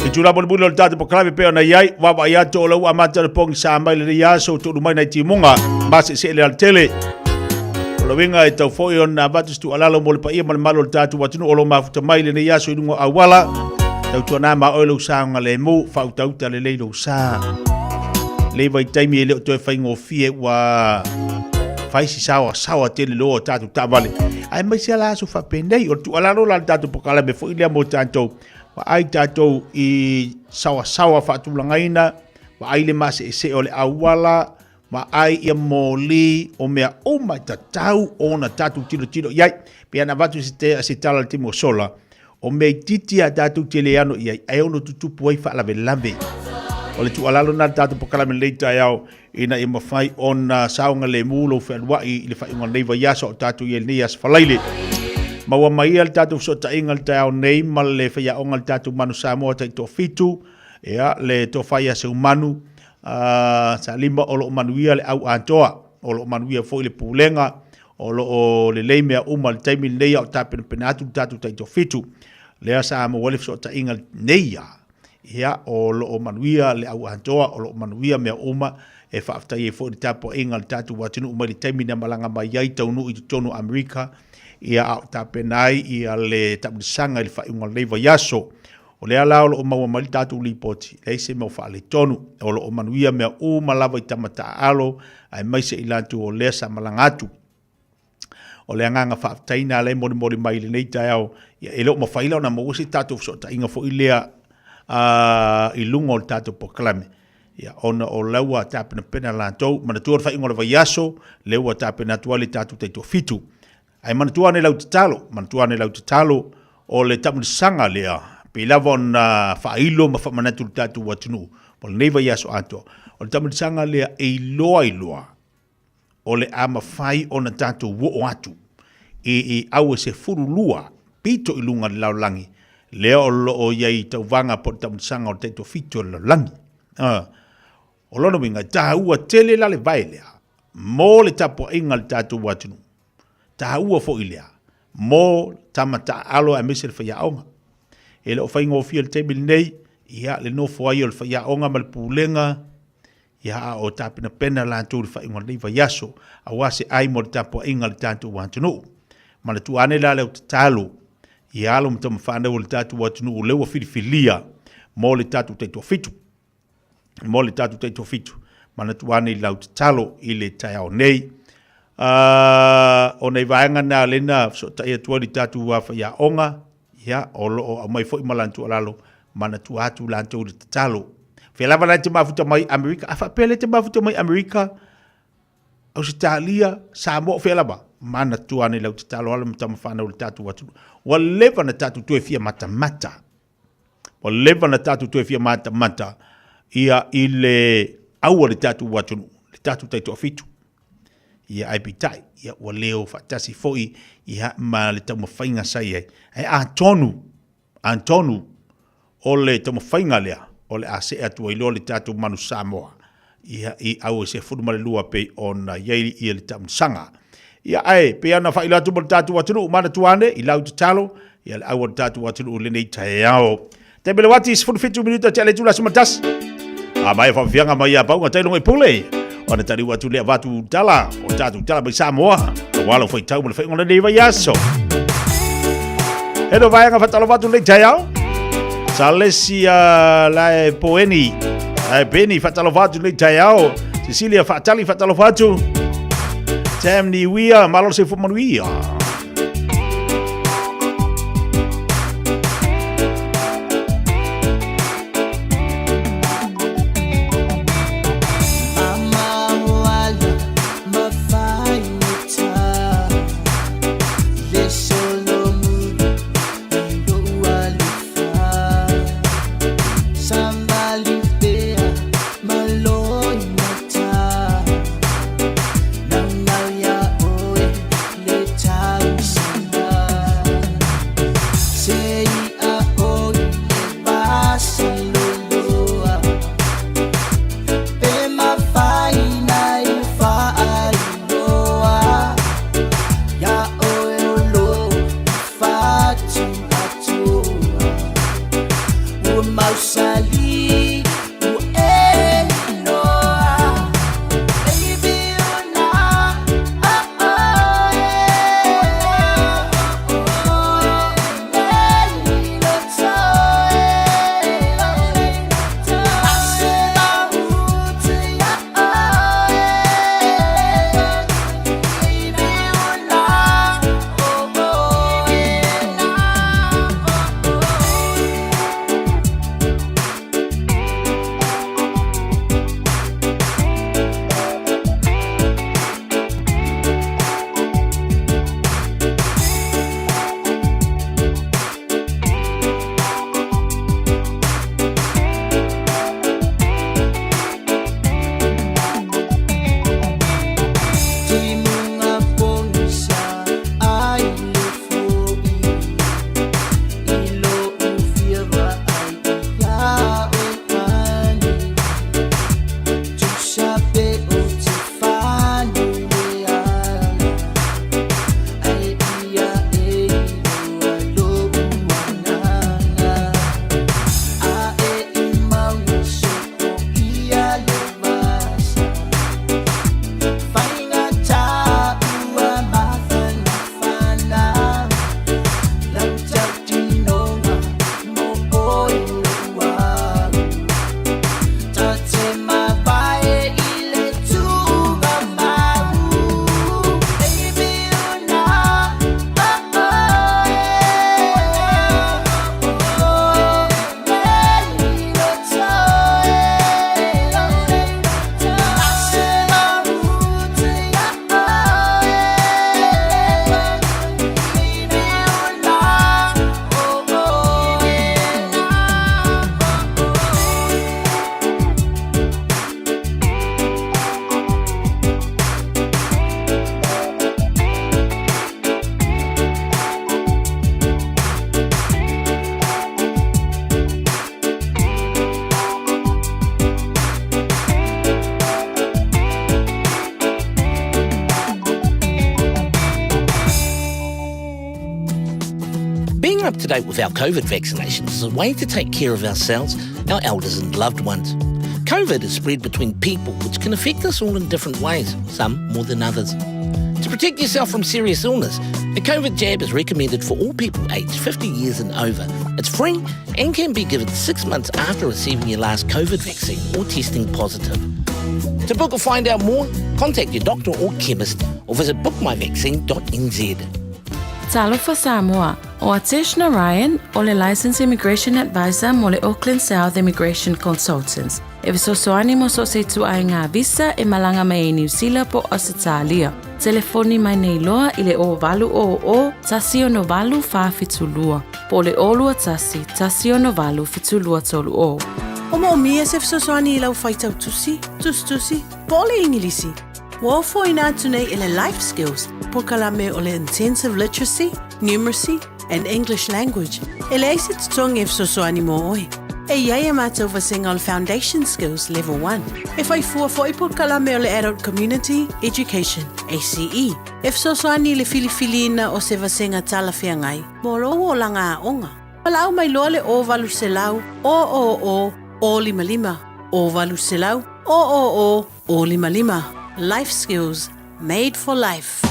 E tu la bon bulo tatu po klabe pe na yai, wa wa ya to lo amata le pong sa mai le ya so tu mai na timunga, ba se le al tele. Lo venga e tau foi on na batus tu alalo mo le pa ia malo tatu watu no lo mafuta mai le ya so ingo awala. Tau tu na ma o lo sa ngale mo fa tau tale le lo sa. Le vai taimi ele o toi whaingo fie wa whaisi sawa tele lo tātou tāwale. Ai mai se ala aso whapendei o tu alaro la tātou pokala me fo ilia mo tātou wa ai tātou I sawa whatulangaina wa ai le mase se o le awala wa ai ia moli o mea o mai tatau o na tātou tiro iai pe ana watu se tala le timo sola o mei titi a tātou tele ano iai ai ono tutupu ai whaalave o le tualalo na tātou pokala me leita iau ina I mawhai o na saunga le mulo whanuai I le whainga neiva yasa o tātou I nei as whalaile. Maua mai al tātou so ta ingal tau nei ma le whaia ongal tātou manu Samoa tai tō fitu ea le tō whaia se umanu sa lima o lo manuia le au antoa o lo manuia fo I le pulenga o lo le leimea uma le taimi nei au tāpena penatu tātou tai tō fitu lea sa mo wale so ta ingal neia ia o lo manuia le au antoa o lo manuia mea uma e whaaftai e fo I tapo ingal tātou watinu umari taimi na malanga mai iai taunu I tonu Amerika ia au tapenai ia le tapunisanga I le whainga leiva yaso o le ala o lo maua mali tātou lipoti le se mau wha le tonu o lo manuia mea uma lava I tamata alo ai maise I lantu o lea sa malangatu o le anganga whaaftai na le mori mai le nei tai au ia e lo mawhaila o na mawusi tātou so ta inga fo I lea I lungo o tātou poklame. Ia ona o laua tāpena pena lantou, manatua whai ingola vai aso, leua tāpena atua le tātou teito fitu. Ai manatua ne lau te talo, o le tamunisanga lea, pe lava o na whailo ma whamanatu le tātou watunu, po le nei vai aso ato. O le tamunisanga lea e iloa, o le ama whai o na tātou wo atu, e au se furu lua, pito I lunga le laulangi, lea o loo iai tau vanga po tamunisanga o teito fitu le laulangi. O lono winga taua tele la le vai lea, mo le tapo inga le tātou watunu, taua fo ilea, mo tamata alo a mese le whaiaonga. E le o whaingo fia le teimili nei, ia le no fo ai o le whaiaonga ma le pūlenga, ia o tāpina pena lantou le whaingo le vaiaso, a wase ai mo le tapo inga le tātou watunu. Ma le tuane la leo te talo, ia alo mtama whanau le tātou watunu, lewa filifilia, mo le tātou teito fitu. Mo le tātou teito fitu, mana tuane I lau te talo I le tai au nei. O nei vaenga nā lena, so tai atua li tātou whawhia onga, ia, o mai fo I malantu alalo, mana tu atu lantou le te talo. Whelava nai te mafuta mai Amerika, a whapele te mafuta mai Amerika, Australia, Samoa, whelava, mana tuane lau te talo, ala mtama whanau le tātou watu. Wa leva na tātou tue fia mata, wa leva na tātou tue fia mata, ia I le aua le tātou watunu, le tātou taito afitu. Ia ai pitai, ia ua leo whatasi foi, ia ma le tau mawhainga sai ai. Ai Antonu, o le tau mawhainga lea, o le ase atua ilo le tātou manu Samoa. Ia I au se furumare lua pei o na yeiri ia le tau msanga. Ia ai, pe ana whailatu mo le tātou watunu, umana tuane, I lau te talo, ia le aua le tātou watunu le nei tae ao. Te bele wati is 45 minuta te ale tula sumatas. A mai fa fianga mai a pau ngai longa pule. Ona tari watu le watu tala, o tatu tala mai Samoa. Walo foi tau mo foi ngona nei vai aso. Edo vai nga fatalo watu le tayao. Salesia la poeni. Ai beni fatalo watu le tayao. Cecilia fatali fatalo watu. Tamni wia malo se fu manuia. Time up to date with our COVID vaccinations is a way to take care of ourselves, our elders and loved ones. COVID is spread between people, which can affect us all in different ways, some more than others. To protect yourself from serious illness, a COVID jab is recommended for all people aged 50 years and over. It's free and can be given 6 months after receiving your last COVID vaccine or testing positive. To book or find out more, contact your doctor or chemist or visit bookmyvaccine.nz. Talofa Samoa, o Atish Narayan, o le Licensed Immigration Advisor mo le Auckland South Immigration Consultants. E visosoani mo so se tuai ngā visa e malanga mai e New Zealand po Australia. Telefoni mai nei loa i le o valu o tasio no valu fa fitulua. Po le olua tasio no valu fitulua tolu o. O mo mia se visosoani i lau faitau tusi, pole ingilisi. Wofo ina tunei i le life skills, po kalame o le intensive literacy, numeracy, and English language. E le eisi tutongi e visosoani mo oi. E iai e mātou vasenga o le foundation skills level 1. E whai fua po kalame o le adult community, education, ACE. E visosoani le filifilina o se vasenga tala whiangai, mo lo o langa onga. Palau mai loa le o valu se lau, o lima lima, o valu se lau, o lima lima. Life skills made for life.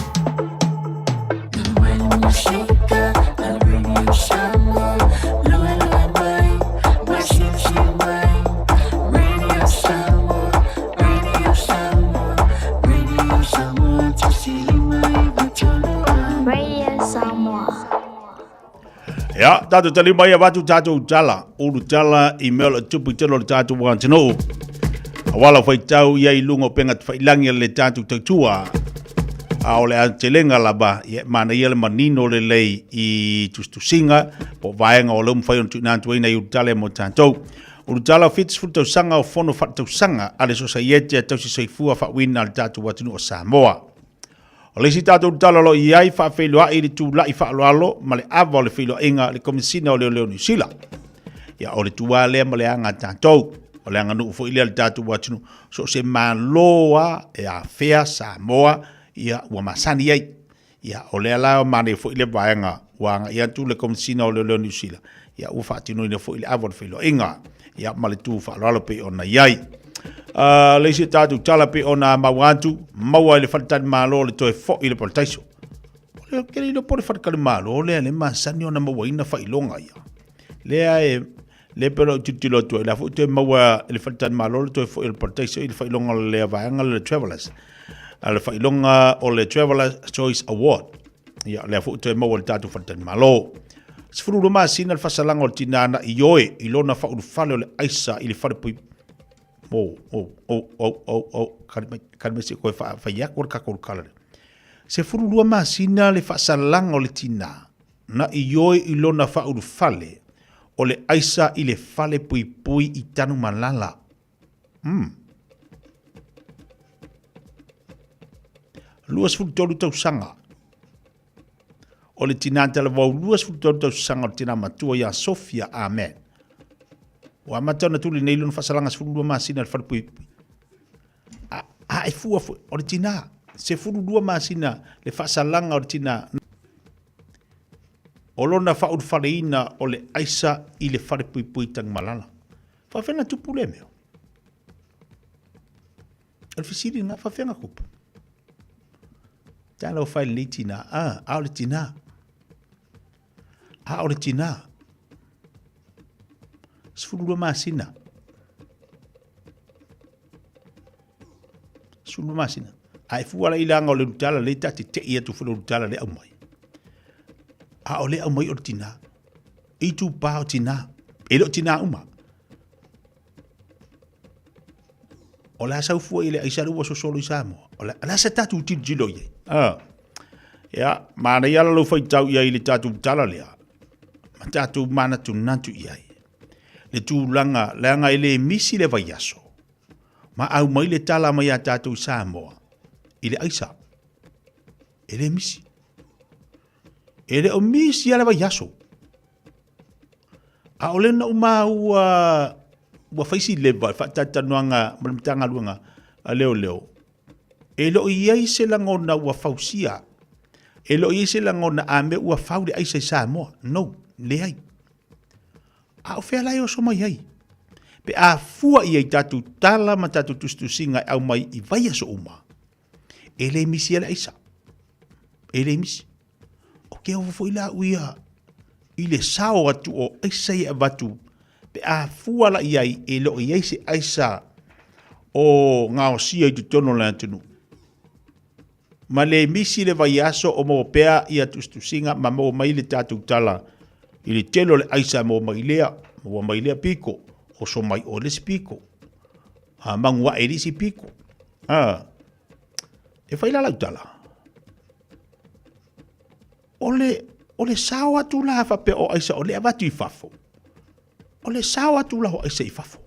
Ya, tatu tali mai watu tatu jala, ulu jala email tupu telo tatu wantino. Awala fai tau ia ilungo pengat fai langi le tatu tatua. Ao le antelenga laba, mana ia le manino le lei i tustusinga, po vaenga o lum fai on tunantu ina i utale mo tantou. Urutala fits futo sanga o fono fatu sanga, ale so sa yete tau si soifua fa wina le tatu watinu o Samoa. O le si tatu urutala lo iai fa feilua i le tu lai fa aloalo, ma le ava o le feilua inga le komisina o leo New Zealand. Ia o le tua lea ma le anga tantou. O le anga nuu fo ilia le tatu watinu, so se maloa e a fea Samoa, ia ua masani ai. Ia o le ala mane fo ilia vaenga, wanga ia tu le komisina o leo New Zealand. Ia ua fatinu ina fo ilia ava le feilua inga. Ia male tu fa aloalo pe ona iai. Le si tatu tala pe ona mawantu, maua le fatani malo le toe fo ile poltaiso. O le kere ilo pore fatakale malo, le masani ona maua ina fa ilonga ia. Lea e le pero titilo tu la fu te maua le fatani malo le toe fo ile poltaiso ile fa ilonga le vaanga le travelers. Le fa ilonga o le Travelers Choice Award. Ia le fu te maua le tatu fatani malo. Sifuru roma sina le fasalanga o tinana i oe i lona fa urufale o le aisa i le fare pui. Kalme se koe fa yak or kakor kalare. Sifuru roma sina le fasalanga o le tina na i oe i lona fa urufale o le aisa i le fale pui pui i tanu malala. Luas fu tolu tau sanga. O le tinanta le wau luas futoto sanga o tina matua ia Sofia Amen. O amata na tuli nei luna fasalanga sifuru masina le farpui. E fua fu o le tina. Se furu lua masina le fasalanga o le tina. O lona faud fareina o le aisa i le farpui pui tang malala. Fa fena tupu le meo. El fisiri nga fa fenga kupa. Tala o fai le tina. A o le tina. A o le tina. Sfulua masina. Sfulua masina. Ai fuala ilanga o le utala le tati te ia tu fulu utala le amai. A o le amai o le tina. I tu pa o tina. E lo tina uma. O la sau fua ile aisa rua so solo isamo. O la sa tatu util jilo ye. Ya, mana ia lo fai tau ia ile tatu utala lea. Tatu mana tu nantu iai. Le tu langa ile misi le vaiaso. Ma au mai le tala mai a tatu Samoa. Ile aisa. Ele misi. Ele o misi ale vaiaso. A ole na uma ua faisi leva fatata noanga malmtanga luanga a leo. Elo iai se langona ua fausia. Elo iai se langona ame ua faule aisa Samoa. No. le ai. A o whea lai o so mai ai. Pe a fua i ai tatu tala ma tatu tustusinga au mai i vai aso uma. E le misi ele aisa. E le misi. O ke o fo ila uia. I le sao atu o aisa i abatu. Pe a fua la i ai e lo i aise aisa o ngā o sia i tu tono la tunu. Ma le misi le vai aso o mo pea i a tustusinga ma mo mai le tatu tala. I le telo le aisa mo mai lea piko. O so mai o le spiko. Mangua e risi piko. E whaila lau tala. O le sao atu la whape o aisa o le avatu i fafo. O le sao atu la o aisa i fafo.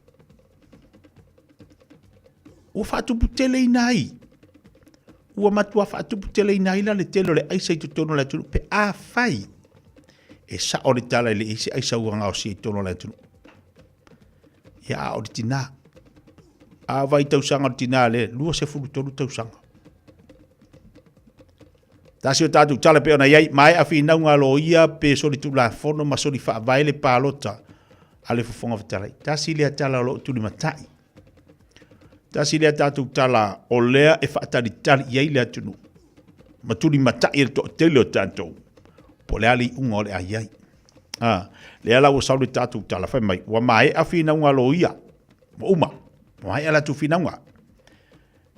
Ua whaatupu tele i nai. Ua matua whaatupu tele i nai la le telo le aisa i tutono la tunu. Pe a whai. E sa o le tala le isi aisa ua ngao si i tono la tunu. Ia o le tina. A vai tausanga o le tina le. Lua se fulu tolu tausanga. Tasi o tatu tala pe ona iai. Mai a fi naunga lo ia pe soli tu la fono ma soli wha vai le palota. Ale fufonga vitalai. Tasi lea tala lo tuli matai. Tasi lea tatu tala o lea e whaatari tali iai lea tunu. Ma tuli matai e to tele o tantou. Po lea li unga o le a iai. Lea lau o saule tatu tala whai mai. Wa mai a fina unga lo ia. Mo uma. Mai ala tu fina unga.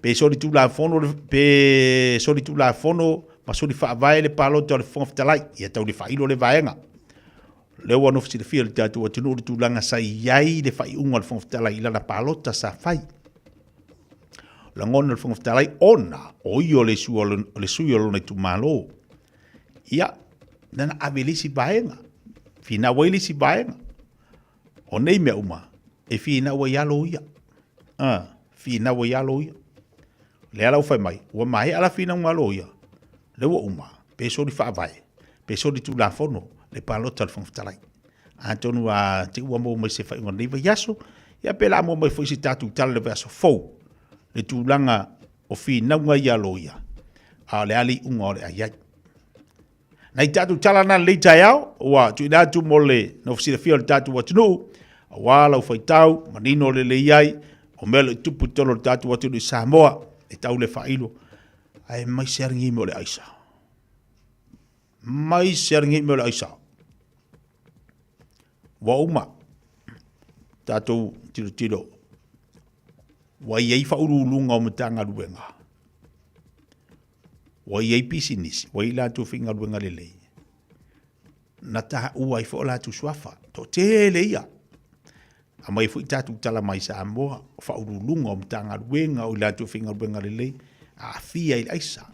Pe soli tu la fono. Pe soli tu la fono. Ma soli wha vai le palo te o le fonga fitalai. Ia tau le whailo le vaenga. Leo anu fisi le fia le tatu. Wa tunu le tu langa sa iai le whai unga le fonga fitalai. Ila na palota sa whai. Langona le fonga fitalai. Ona. O io le sui o lo nei tu malo. Ia. Nana avelisi vaenga. Fina waili si baenga. O nei mea uma. E fina wa yalo ia. Fina wa yalo ia. Le ala ufai mai. Ua mai ala fina unga lo ia. Le wa uma. Peso di wha vai. Peso di tu la fono. Le palota le fongitalai. Antonu a te ua mo mai se whai unga neiva yaso. Ia pela mo mai fwoi si tatu tala le vaso fau. Le tu langa o fina unga yalo ia. A le ali unga o le ayai. Nei tatu tala na le taiao, wa tu ina tu mole no fisi fio le tatu wa tunu, wa la fai tau, manino le iai, o mele tupu tolo le tatu wa tunu Samoa, e tau le failo. Ai mai seringi mo le aisa. Mai seringi mo le aisa. Wa uma. Tatu tilo. Wa iei fa urulunga o mtanga luenga. Wa iei pisinisi, wa ila tu finga luenga lele. Na taha ua i fo la tu swafa, to tele ia. A mai fu tatu tala mai Samoa, fa urulunga o mtanga luenga o ila tu finga luenga lele, a fia i aisa.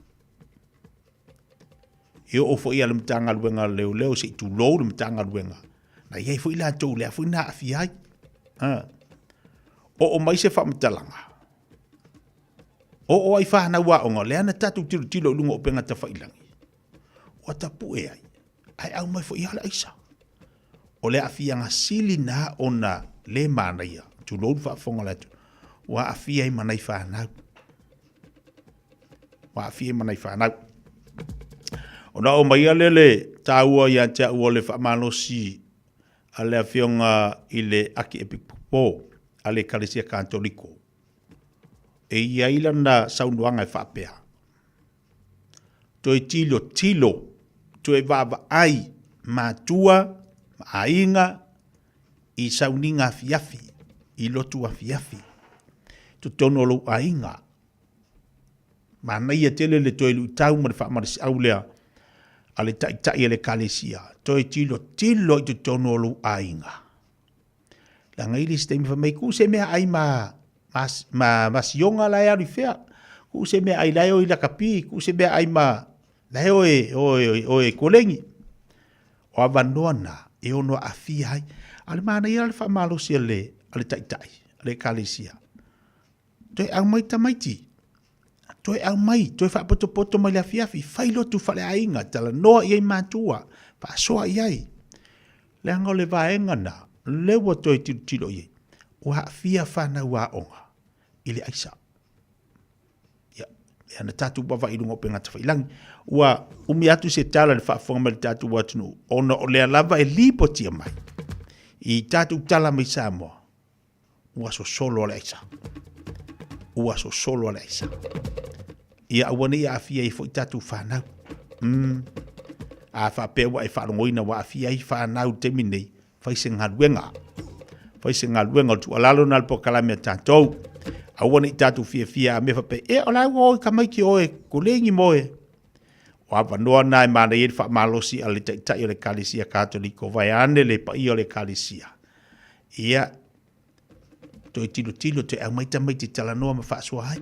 Eo o fo ia le mtanga luenga leo se tu lou le mtanga luenga. Na iei fu ila tu lea fu na a fia ai. O mai se fa mtalanga. O ai whahana ua onga, lea na tatu tilo lunga o penga ta whailangi. O tapu e ai. Ai au mai fo i hala isa. O lea awhia ngā sili nā o na le mānaia. Tu lodu whaafonga latu. Wa awhia i manai whanau. Wa awhia i manai whanau. O na o mai alele tāua i antea ua le whamanosi a lea whionga i le aki epipupo a le Kalesia Kantoliko. E ia ila na saunuanga e whapea. Toi tilo, toi vava ai, mātua, ainga, i sauninga fiafi, i lotua fiafi. Tu tono lo ainga. Mana ia tele le toi lu tau ma le whamarisi au lea, a le tai e le Kalesia. Toi tilo, i tu tono lo ainga. La ngaili stemi whameiku se mea ai masionga la ya rifea ku se me ai lai o ila kapi ku se me ai ma lai o kolengi o abandona e ono afia ai al mana ia le fa malo si le ale tai le Kalesia toi au mai tamaiti toi au mai toi fa poto mai la fiafi failo tu fa le ainga tala no ia matua fa so ai le ngole vaenga na le wo toi tilo ye o fia fa na wa onga ile aisa. Ya. e ana tatu bava i lungo penga te whailangi. Ua umi atu se tala le whaafonga mai tatu watunu. Ona o lea lava e lipo tia mai. I tatu tala mai Samoa. Ua so solo ala isa. Ua so solo ala isa. Ia awane ia afia i fo tatu whanau. A whapea wa e whanongoina wa afia i whanau te minei. Whaise ngaruenga. Whaise ngaruenga tu alalo nalpo kalamea tātou. Awane i tatu fia a me whape. E o lau oi kamaiki oe kulengi moe. O apa noa nai mana i wha malosi a le taitai o le kalisia katoliko. Vai ane le pa i o le kalisia. Ia toi tilo te au maita tala noa ma whaasua hai.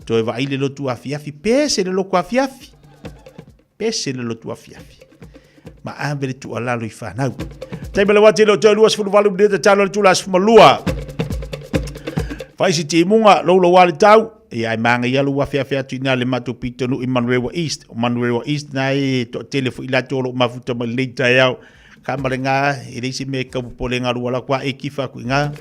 Toi wa ile lotu afiafi. Pese le loko afiafi. Pese le lotu afiafi. Ma ambele tu alalo i whanau. Taimele wate lo toi luas fulu mdeta talo le tulas fumalua. Faisi te munga lolo wale tau. E ai manga ialu wafiafi atu ina le matu pitonu i Manurewa East. O Manurewa East na e to telefo ila tolo mafuta ma leita yau. Kamare ngā e reisi me kaupole ngā ruala kwa e kifa ku ngā.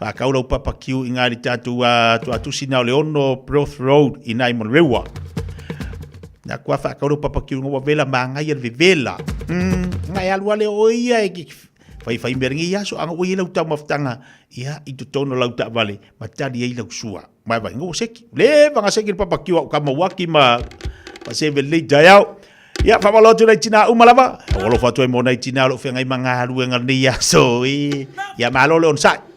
Whakaura upapa kiu i ngā li tatu atu sinau le ono Broth Road i nai Manurewa. Na kwa whakaura upapa kiu ngā wavela ma ngai al vivela. Ngai alua le oia e ki whai meringi ia so anga ui lau tau maftanga ia i tu tono lau ta vale ma tari e lau sua. Mai vai ngō seki. Le vanga seki papa kiu au kama waki ma seve le dayau. Ia whamalotu nei tina umalava. Olo whatu e mo nei tina lo whengai mga haruenga ni ia so ia malole on sai. Ai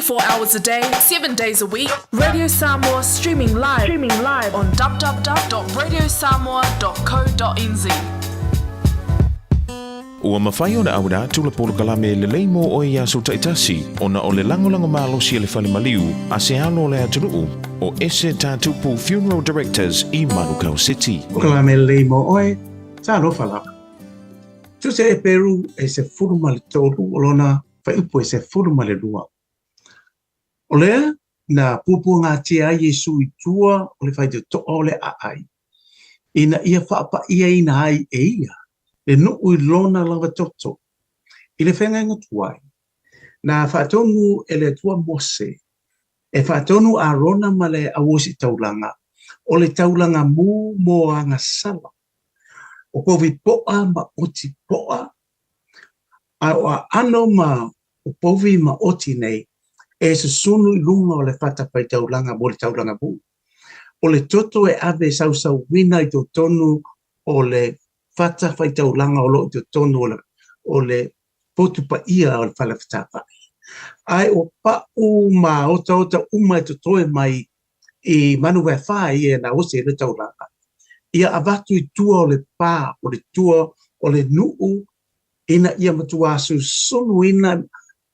24 hours a day, 7 days a week. Radio Samoa streaming live on www.radiosamoa.co.nz. Ua mawhai o na aura tula polo kalame le leimo o ia so taitasi o na o le langolango malosi le whale maliu a se halo le aturuu o ese tātupu Funeral Directors i Manukau City. O kalame le leimo oe, tā no whalaka. Tu se e peru e se furu male tolu o lona whaiupo e se furu male lua. O lea, na pupu ngā tia Yesu i tua o le whaite toa o le aai. Ina ia whaapa ia ina ai e ia. Le nuu i lona lava toto. I le whenga inga tuai. Na whaatonu e le tua Mose. E whaatonu a rona ma le awosi taulanga. O le taulanga mu mo anga sala. O kovi poa ma oti poa. A ano ma o povi ma oti nei. E se sunu i lunga o le whatapai taulanga mo le taulanga mu. O le toto e ave sau wina i to tonu o le fata fai taulanga o lo te tonu o le potu pa ia o le whala whatapa. Ai o pa uma o ota uma to toe mai i manu wai whai e na ose le taulanga. Ia avatu i tua o le pā, o le tua o le nuu, ina ia matua su sonu ina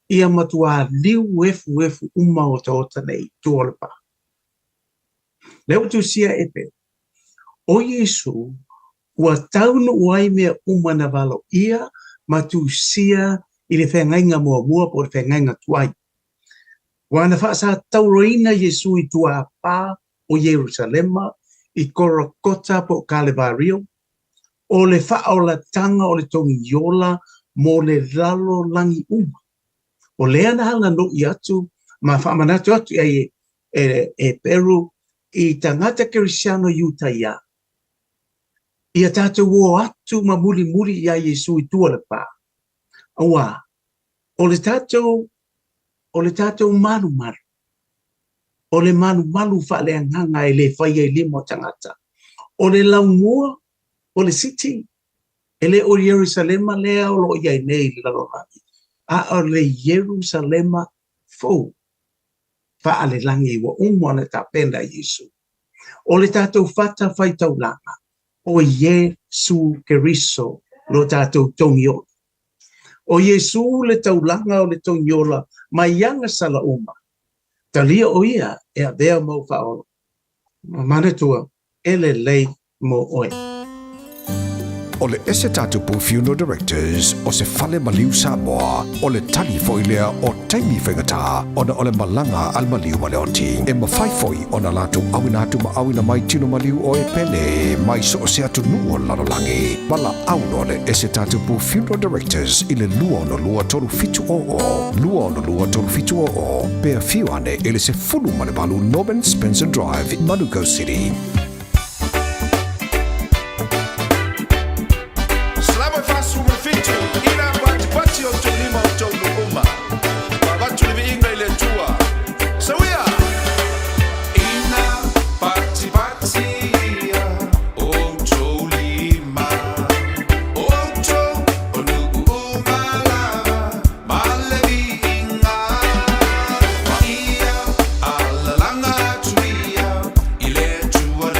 ia matua liu efu uma o ota nei tua o le pā. Leo tu sia epe. O Yesu, ua taunu uai mea umana walo ia, matu sia i le whengainga mua po le whengainga tuai. Wana whaasa tauroina Yesu i tua pā o Jerusalema, i Korokota po Kalevario, o le whaola tanga o le tongi yola, mo le lalo langi uma. O lea na hanga no i atu, ma whaamanatu atu e Peru, i tangata Kirisiano Utah. Ia tātou o atu ma muri ia Yesu i tua le pā. Awa, o le tātou maru. O le maru whale anganga e le whaia i limo tangata. O le laungoa, o le city. E le o Jerusalema lea o lo ia i nei lalorani. A o le Jerusalema fau. Whaale langi wa umwana ta penda Yesu. O le tātou whata whai taulanga. O Yesu Keriso lo tātou tongiola. O Yesu le taulanga o le tongiola mai yanga sala uma. Talia o ia e a vea mau whaoro. Manatua ele lei mo oe. O le ese tātupu Funeral Directors o se whale maliu Samoa o le tali foilea o taimi whengata o na o le malanga al maliu ma le oti e mawhaifoi o na latu awina atu ma awina mai tino maliu o e pele mai so o se atu nuo lalolangi wala auno le ese tātupu Funeral Directors i le lua no lua tolu fitu o pea fiu ane ele se fulu ma le balu Norman Spencer Drive in Manukau City. Ile chua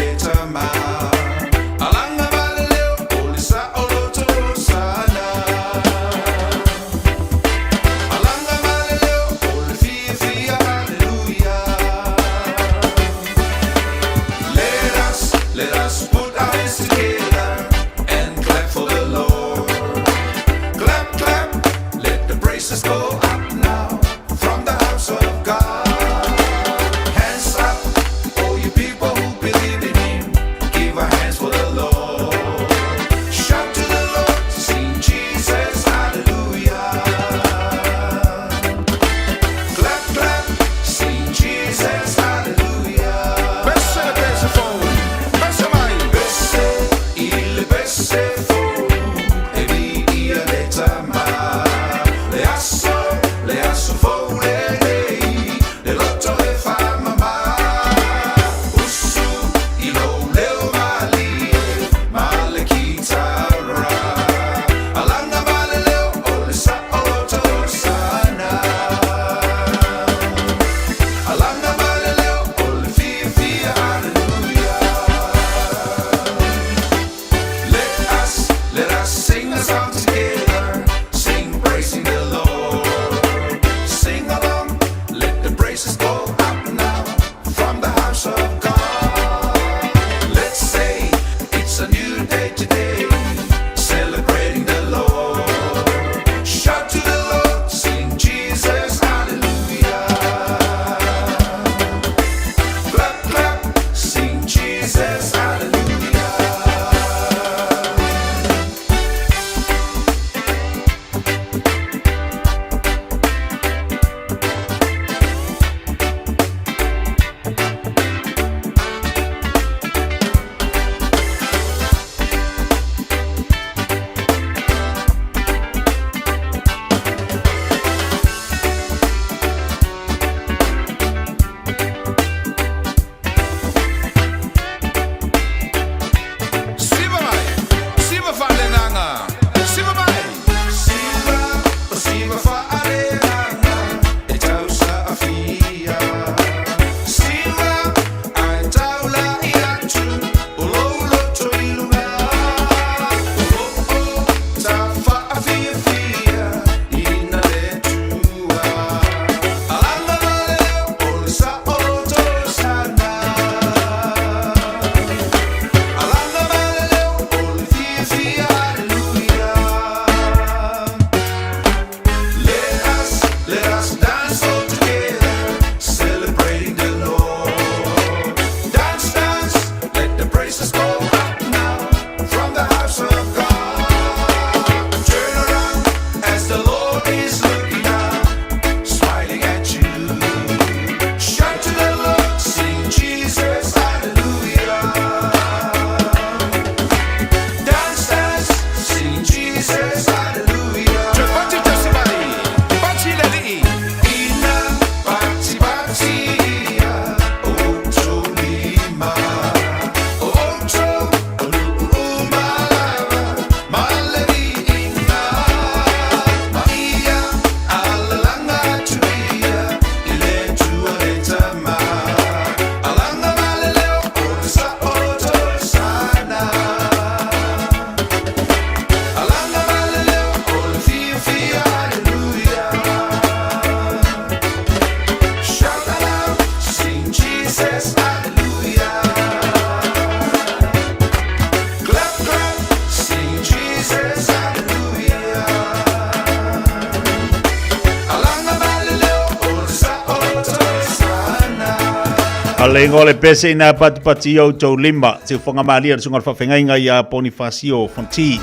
Ale ngole pese na pati o tau lima se fonga malia sunga whawhengainga ia Bonifacio Fonti.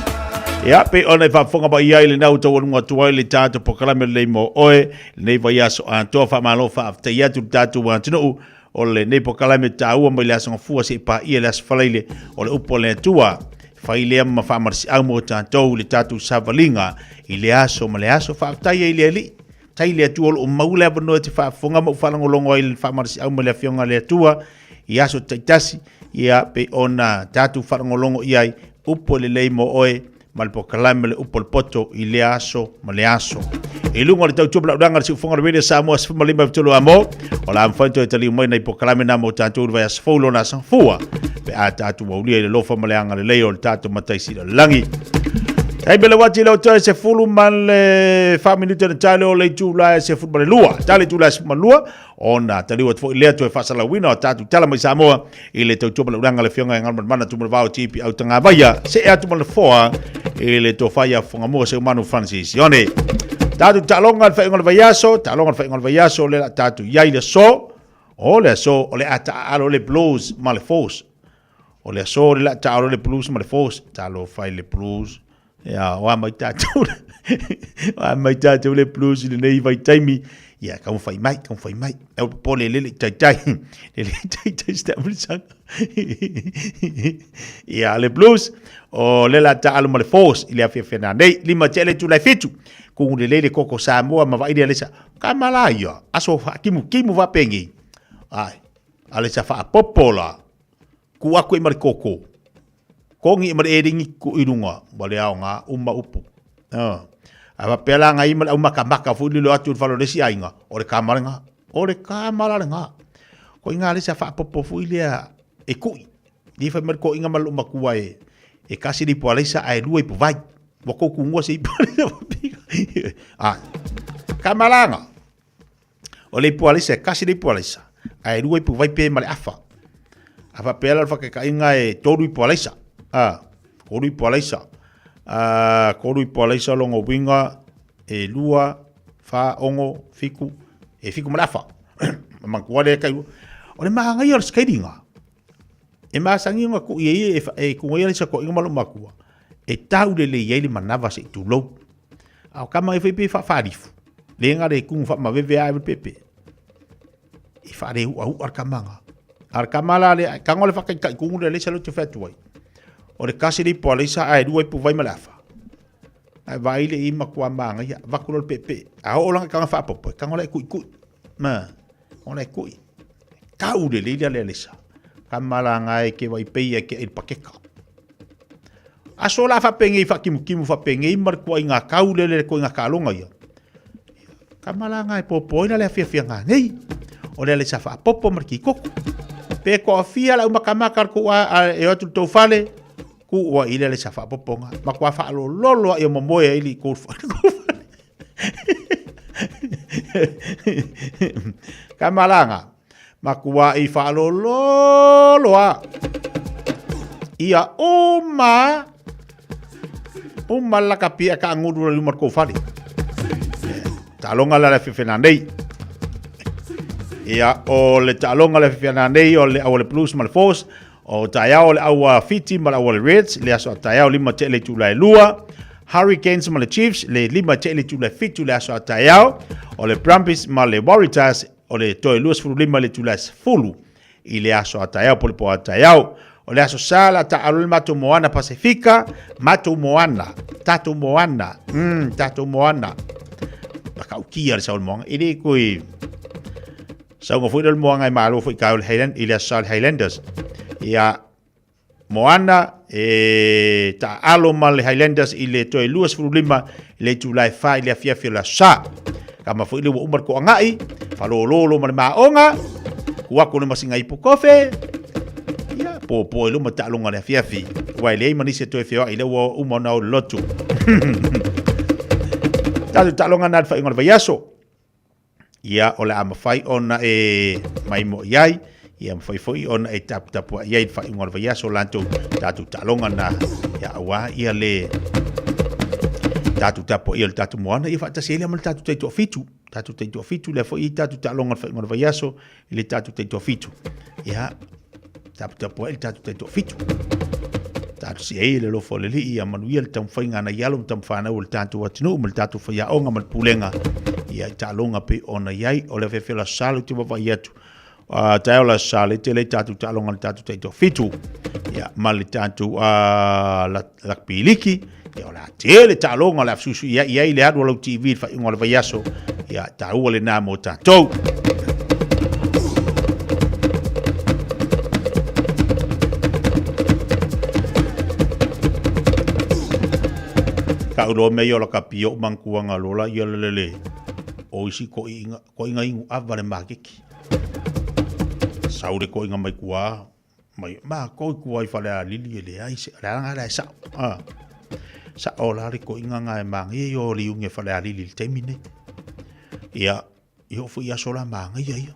Ia pe ona whafonga ba ia ile nau tau onunga tuai le tātu pokalame le mo oe nei vai aso antoa whamalo whaafta ia tu tātu wantinu o le nei pokalame tāua mai le asonga fua se pa ia le asfalaile o le upo le tua whailea ma whamarisi au mo tātou le tātu savalinga i le aso ma le aso whaafta ia ile li. Tai le tua o maule abano te whaafonga mo whalangolongo i le whamarisi au ma le fionga le tua i aso taitasi ia pe ona tātu whalangolongo iai upo le leimo oe ma le pokalame le upo le poto i le aso ma le aso. I lunga le tau tupla uranga le siufonga le media Samoa sifuma lima vitolo amo o la amfanto e tali umai na i pokalame na mo tātu uri vai asfolo na sanfua pe a tātu waulia i le lofa ma le anga le leo le tātu mataisi le langi. Ai bela wati leo toe se fulu man le 5 minute na tale o le tula se futbol lua. Tale tula se futbol lua ona tali wat fo le toe fasala wina o tatu tala mai Samoa i le tau tupla uranga le fionga ngal mana tu mo vao tipi au tanga vaya se e atu mo le foa i le to faya fonga mo se Manu Francis yone. Tatu talonga fa ngol vayaso talonga fa ngol vayaso le tatu yai le so o le ata alo le blues mal force o le so le ata alo le blues mal force talo fa le blues ya wa mai tatu le blues le nei vai taimi ya ka mo fai mai e po le tai sta mulsa ya le blues o le ata alo mal force ile afia fena nei lima tele tu la fitu kung le koko Samoa ma vai le sa kamalaya aso kimu va pengi ai ale sa fa popola ku aku i mar koko kongi mar eringi ku irunga bale nga umma upu ava pela nga i mal umma kamaka fu lo atu falo le si ainga o le kamalanga ko inga le sa fa popo fu ile e ku di fa mar ko inga mal umma ku ai e kasi di polisa ai lui pu vai boko ku ngo se kamalanga o le polisa kasi le polisa ai rua pu vai pe male afa pela fa ka inga e toru polisa koru polisa longo winga e lua fa ongo fiku male afa manguare kai o le mahanga yor skatinga e masangi nga ku ye e ku ye sa ko inga malo makua e tau le ye le manava se tu lo au kama e fe fa farifu le nga re ku fa ma ve a pepe i fa re au arkamala le kangole fa kai ku le salo te fatu ai o le kasi le polisa ai dua pu vai malafa ai vai le i makua manga ya vakulo pepe a o langa kanga fa popo kangole ku ma ona ku tau le le sa kamala ngai ke vai pe ke il pakeka aso la fa pengi fa kimu fa pengi mar ko inga kaule le ko inga kalonga ya kamala ngai popo ina le fia nga nei o le sa fa popo mar ki koko pe ko fia la makamaka ko e o tu fale ku wa ile le sa fa popo nga ma ko fa lolo e mo moya ili ko kamala nga ma ko wa i fa lolo ia uma la kapia ka nguru le marko fali talonga la fefena nei ia o le talonga la fefena nei o le plus mal force o taia o le awa fiti mal o le reds le aso taia o lima tele tu la lua Hurricanes mal Chiefs le lima tele tu la fitu le aso taia o le Brumbies mal le Warriors o le toi luas fu lima le tu la fulu i le aso taia po le po taia o le aso sala ta alul matu moana Pasifika tatu moana bakau kia le saul moanga ili kui saunga fui del moanga i malo fui kaul Highland ili asal Highlanders ia moana ta alo mal Highlanders ile toi luas fu lima le tu lai fa ile afia la sa kama fui le umar ko ngai falolo mal maonga kuaku le masinga ipu kofe po lo mata longa le fiafi wai le mani se to fio ile wo umona o lotu ta longa na fa ngol vayaso ia ola am fai ona e mai mo yai ia am fai foi ona e tap yai fa ngol vayaso lanto ta longa na ya wa ia le tatu tapo ia tatu moana ia fa ta se le mal tatu to fitu Tātou te tua fitu, le fo i tātou ta longa ngona vai aso, i le tātou te tua fitu. Ia, tātou ta poa i tātou te tua fitu. Tātou si ei le lofo le li i a manuia le tamu whainga na ialo, tamu whanau le tātou atinu, le tātou whaia onga mal pulenga. Ia, ta longa pe ona iai, o le whewhela salu te wawai atu. Tae ola sale te le tātou ta longa le tātou te tua fitu. Ia, ma le tātou lakpiliki, ia ola te le ta longa le afsusu, ia i le adu alau TV, whainga le vai aso. Ia, ta ua le nā mō tātou. Ka uroa mei ola ka pio mangkuanga lola, ia lelele. O isi ko inga ingu avare makiki. Saure ko inga mai kua. Ma ko kua i whale a lili e le aise. Ranga rai sa. Sa o lari ko inga ngai mangi e o li unge whale a lili le temine. Ia, i ofu ia sola maanga ia.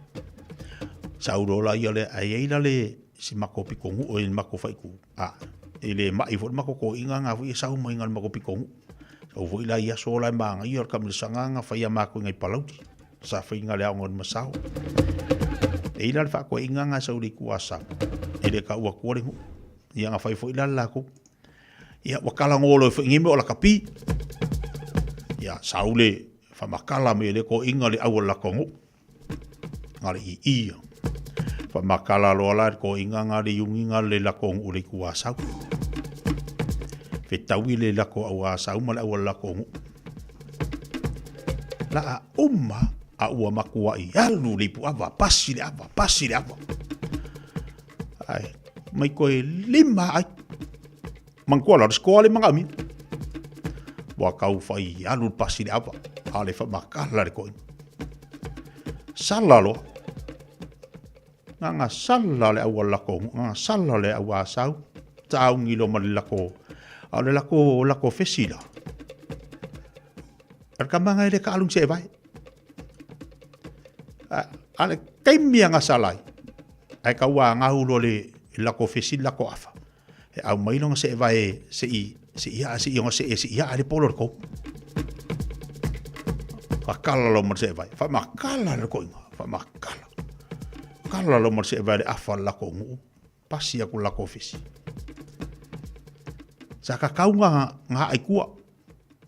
Saurola ia le aieila le si mako pikongu o i mako whaiku. Ele mai fo mako ko inga nga fu sa mo inga mako pikongu. O fu ila ia sola maanga ia ka msanga nga fa ia mako ngai palauti. Sa fa inga le ngon masao. E ila fa ko inga nga sauri kuasa. Ele ka ua kuoringu. Ia nga fai fo ila la ko. Ia wakala ngolo fo ngime o la kapi. Ia saule fa makala me le ko inga le au la kongu. Ngale i ia. Fa makala lo la ko inga ngale yunginga le la kongu le kuasa. Fe tawi le la ko au asa uma le au la kongu. La umma a ua makua i alu le pu ava pasi le ava. Ai, mai koe lima ai. Mangkua la skoa le mangami. Wa kau fai alu pasi le ava. Ale fa makala le koe. Sala lo. Nga sala le au la kongu. Nga sala le au asau. Tau ngilo ma le lako. Ale lako fesila. Arkamanga ele ka alung se vai. Ale kaimia nga salai. Ai ka wa nga ulo le lako fesila ko afa. E au mailo nga se vai se ia ale polo ko. Fakala lo mo se vai. Fa makala le ko. Fa makala. Kala lo mo se vai afa lako ngu. Pasi aku lako fesi. Saka kaunga nga ai kua.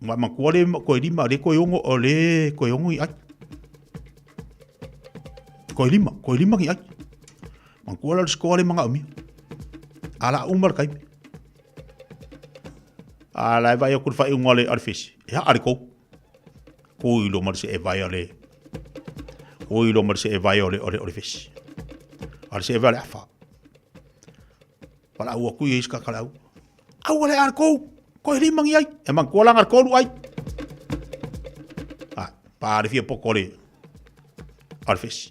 Ma kua le ko lima le ko yongo o le ko yongo i ai. Ko lima ki ai. Ma kua le sko le manga umi. Ala umar kai. Ala vai ko fa ngole arfisi. Ya ariko. Ko ilo mar se vai ole. Ko ilo mar se vai ole arfisi. Ar se vai afa. Para u ku iska kalau. Awale arko ko limang yai emang ko lang arko lu ai pare fia pokole arfis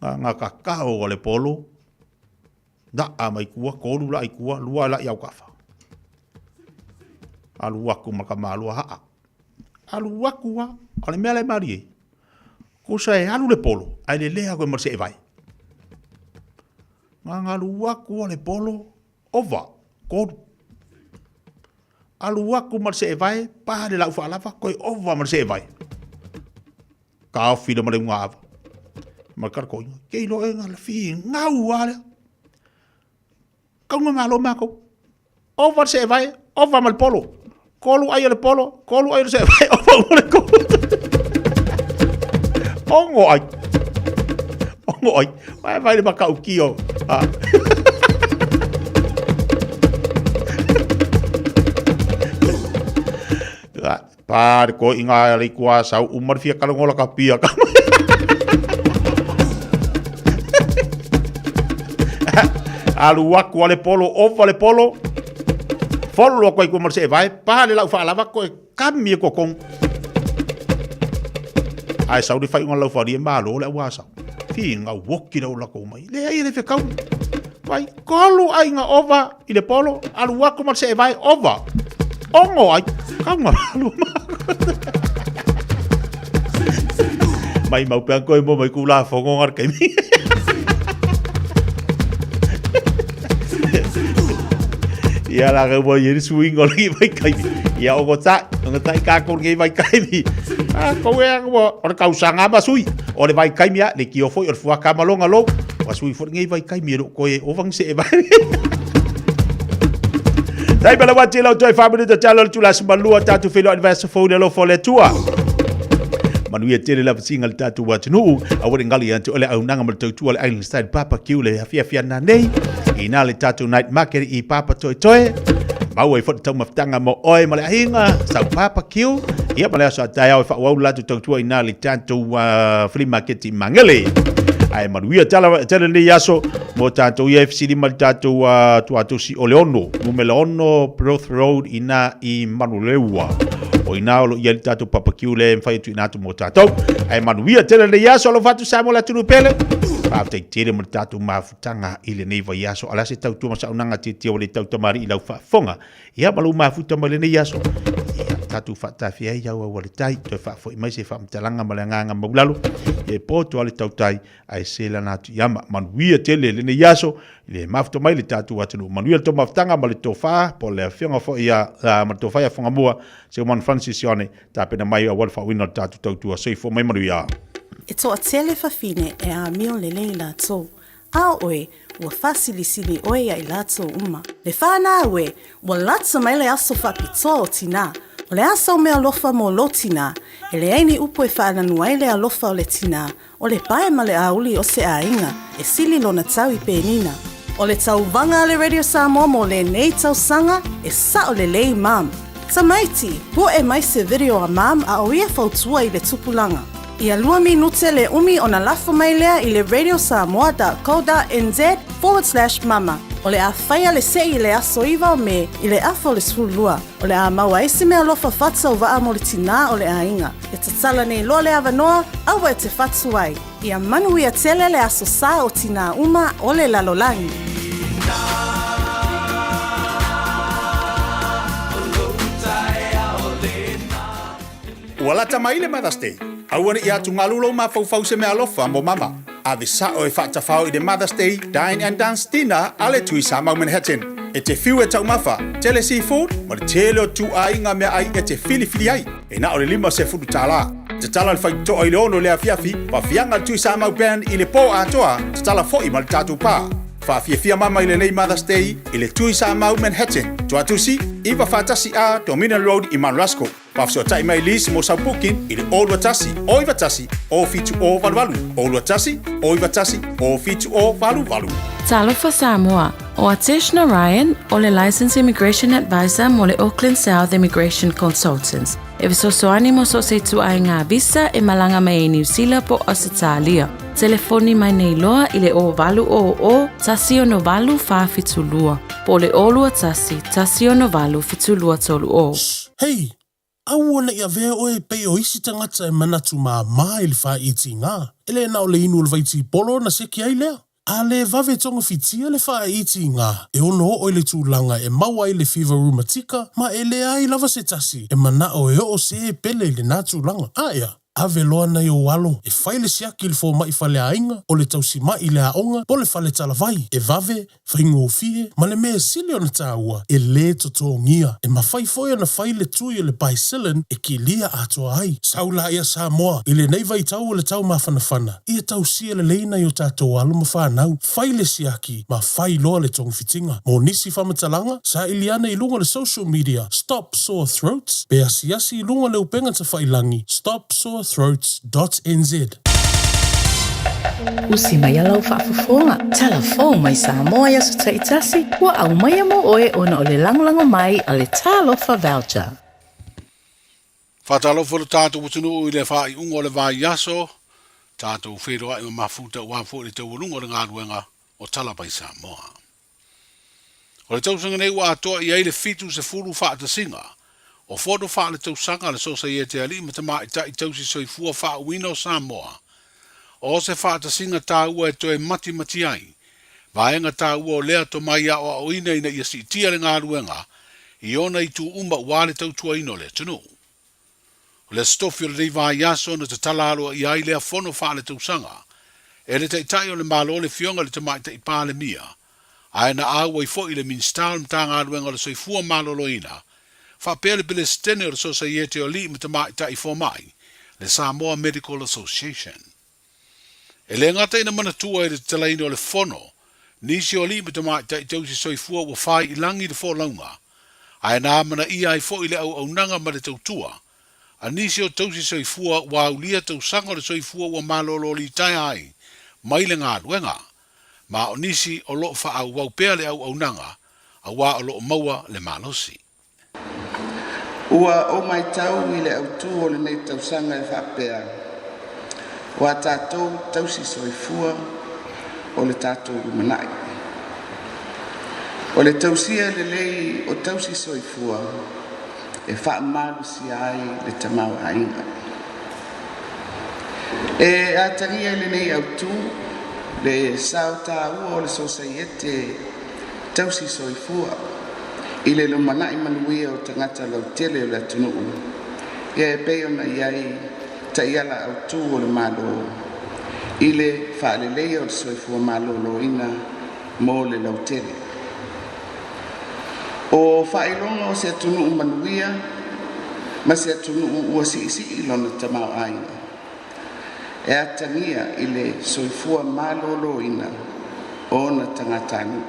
nga kakao le polo da amai kuwa ko lu lai kuwa lua la yau kafa alu aku makamalu ha alu aku ale mele marie ko sai alu le polo ai le lea ko marse vai nga alu aku le polo ova kodu. Alu aku marse e vai, pa de lau whaalawa, koe ova marse e vai. Ka whina mare unga awa. Markar ko inga, kei lo e ngala whi, ngau wale. Kaunga ngalo mako. Ova marse e vai, ova mal polo. Kolu ai le polo, kolu ai le se e vai, ova male kolu. Ongo ai. Vai le makau kio. Par ko inga ali kuasa umar fia kalau ngola kapia ka. Alu waku ale polo ova le polo. Follow ko ko marse vai pa le la fa lava ko kami ko kong. Ai saudi fai ngola fa di malo le wasa. Fi nga woki la ko mai. Le ai le fe kau. Vai kolu ai nga ova i le polo alu waku marse vai ova. Ongo ai kau malu. Mai mau pe ko mo mai kula fongo ngar kai mi. Ya la que voy ir swing o li vai kai. Ia o ngota ka ko ngai vai kai mi. Ko e o ka usanga masui. O le vai kai mi le ki o foi o fua ka malonga lo. Wa sui fo ngai vai kai mi ro ko e o vang se e vai. Dai bela wa tilo toi family to talo tu la smalua tatu filo advance fo le lo fo le tua. Manuia tele la singa le tatu wa tunu a wori ngali ante ole au nanga mal tatu ole island style papa kiule afia na nei. Ina le tatu night market I papa toi. Mau e fo tau maftanga mo oi male hinga sa papa kiu. Ia male so tai au fa wa la tatu ina le tatu free market I mangele. Ai manuia tele le yaso mo tatu UFC di mal tatu tu si oleono numero 1 Perth Road ina I Manulewa. O ina lo ia tatu papa kiule mfai tu ina tu mo tatu. Ai manuia tele le yaso lo fatu sa mo la tunu pele. Pa te tele mo tatu mafutanga ile nei va yaso ala se tau tu masa unanga te o le tau tamari I lau fa fonga. Ia malu mafuta mo le nei yaso. Tatu fata fia ia wa le tai to fa fo mai se fa mtalanga malanga maulalo e poto ale tau tai ai sela na tu yama manuia tele le ne yaso le mafto mai le tatu watunu manuia to maftanga mal to fa po le fionga fo ia ma to fa ia fonga mua se man Francis Yone ta pena mai wa fa wino tatu tau tu so fo mai manuia e to tele fa fine e a mio le leila to a oe wa fasili sili oe ya ilato uma le fa na we wa latsa mai le aso fa pito tina o le asa o mea lofa mo lo tina, e le aini upo e whaananu ai le alofa o le tina, o le pae ma le auli o se ainga, e sili lona tau I penina. O le tau vanga le Radio Samoa mo le nei tau sanga, e sa o le lei mam. Ta maiti, po e mai se video a mam a o ia fautua I le tupulanga. Ia 2 minute le umi o na lafo mai lea I le radiosamoa.co.nz/mama. O le a whaia le se I le aso iwa o me I le afo le sfulua. O le a maua ese mea lofa fatsa o waa mo le tina o le a inga. E tatala nei lo le awanoa, awa e te fatsu ai. Ia manu ia tele le aso sa o tina uma o le lalolangi. Walata mai le Mother's Day. Aua ia tu ngalulo ma fau se mea lofa mo mama. Ave sa o e whaatawhau I le Mother's Day Dine and Dance Dinner ale tui sa mau Manhattan. E te whiu e tau mawha, tele seafood, ma le tele o tu a inga mea ai e te whili ai. E na o le 5 se fudu tala. Te tala le whai toa I le ono lea fiafi, pa fianga le tui sa mau band I le po a toa, te tala fo I ma le tatu pā. Whawhia mama I le nei Mother's Day I le tui sa mau Manhattan. Tua tusi, iwa whatasi a Dominion Road I Manrasco. Whawhia tai mai lisi mo sau pukin I le Oluwatasi, o Iwatasi, o fitu o Valuvalu. Oluwatasi, o Iwatasi, o fitu o Valuvalu. Talofa Samoa, o Ateshna Ryan, o le Licensed Immigration Advisor mo le Auckland South Immigration Consultants. E visosoani mo so se tuai ngā visa e malanga mai New Zealand po Australia. Telefoni mai nei loa I le o valu o tasi o no valu whawhitulua. Po le olua tasi o no valu fitulua tolu o. Hei! Au ona ia vea oe pei o isi tangata e manatu maa I le wha iti ngā. Ele na o le inu le vaiti polo na seki ai lea. A le vave tonga fitia le wha iti ngā. E ono o le tūlanga e maua I le fever rheumatica, ma e le ai lava se tasi. E mana o e o se e pele le nā tūlanga. Aia. Ave loa na o walo, e whaile siaki le fō mai whale ainga, o le tausi mai le aonga, po le whale talavai, e vave, whaingo o fie, ma le mea sili o na tāua, e le toto ngia, e ma whai foia na whaile tui o le baisilin, e ki lia atoa ai. Saula ia Samoa, i le nei vai tau o le tau mawhanawhana, ia tau sia le leina i o tātou alo ma whanau, whaile siaki, ma whai loa le tonga fitinga. Mo nisi whamatalanga, sa iliana I lunga le social media, Stop Sore Throats, pe asiasi I lunga le upenga ta whailangi, stopsorethroats.nz. Usi mai alau whaafafonga, talafo mai Samoa ia su taitasi, ua au mai amo oe ona o le langolango mai a le talofa voucher. Whatalofa le tātou utunu I le whai ungo le vai yaso, tātou wheroa I mafuta uanfo le tau urungo le ngāruenga o Talapai Samoa. O le tausanga nei ua atoa I ai le fitu se furu whaata singa, o fodo wha le tausanga le sosa I te ali ma te maa I tausi soifua wha uino Samoa. O se whaata singa tā ua e toe mati ai. Vaenga tā ua o lea to mai a o ina ina ia si tia le ngā ruenga, I ona I tu umba wale tautua ino le tunu. O le stofi o le rei vai yaso na te talaro I ai lea fono wha le tausanga, e le teitai o le malo le fionga le te mai te ipa le mia, a na aua I fo I le minstal mta ngā ruenga le soifua malo loina, whapea le Palestine o le Society o li matamai tai fomai, le Samoa Medical Association. E le ngata ina manatua e le talaini o le fono, nisi o li matamai tai tausi soifua wa whai ilangi le fōlaunga, ai nā mana ia ai fo i le au nanga ma le tautua, a nisi o tausi soifua wa ulia tausanga le soifua wa malolo li tai ai, mai le ngā luenga, ma o nisi o lo wha au waupea le au nanga, a wā o lo maua le malosi. Ua o mai tau i le au tū o le nei tausanga e whapea. Wa tātou tausi soifua o le tātou umanai. O le tausia le lei o tausi soifua e wha malu si ai le tamau ainga. E atangia le nei au tū le sao tā ua o le Society tausi soifua i le lumanai manuia o tangata lau tele o le atunuu. Ia e peo na iai ta iala au tū o le malo i le whaalelei o le soifua malo loina mo le lau tele. O whailonga o se atunuu manuia ma se atunuu ua si i lona tamau ainga. E atangia i le soifua malo loina o na tangata anu.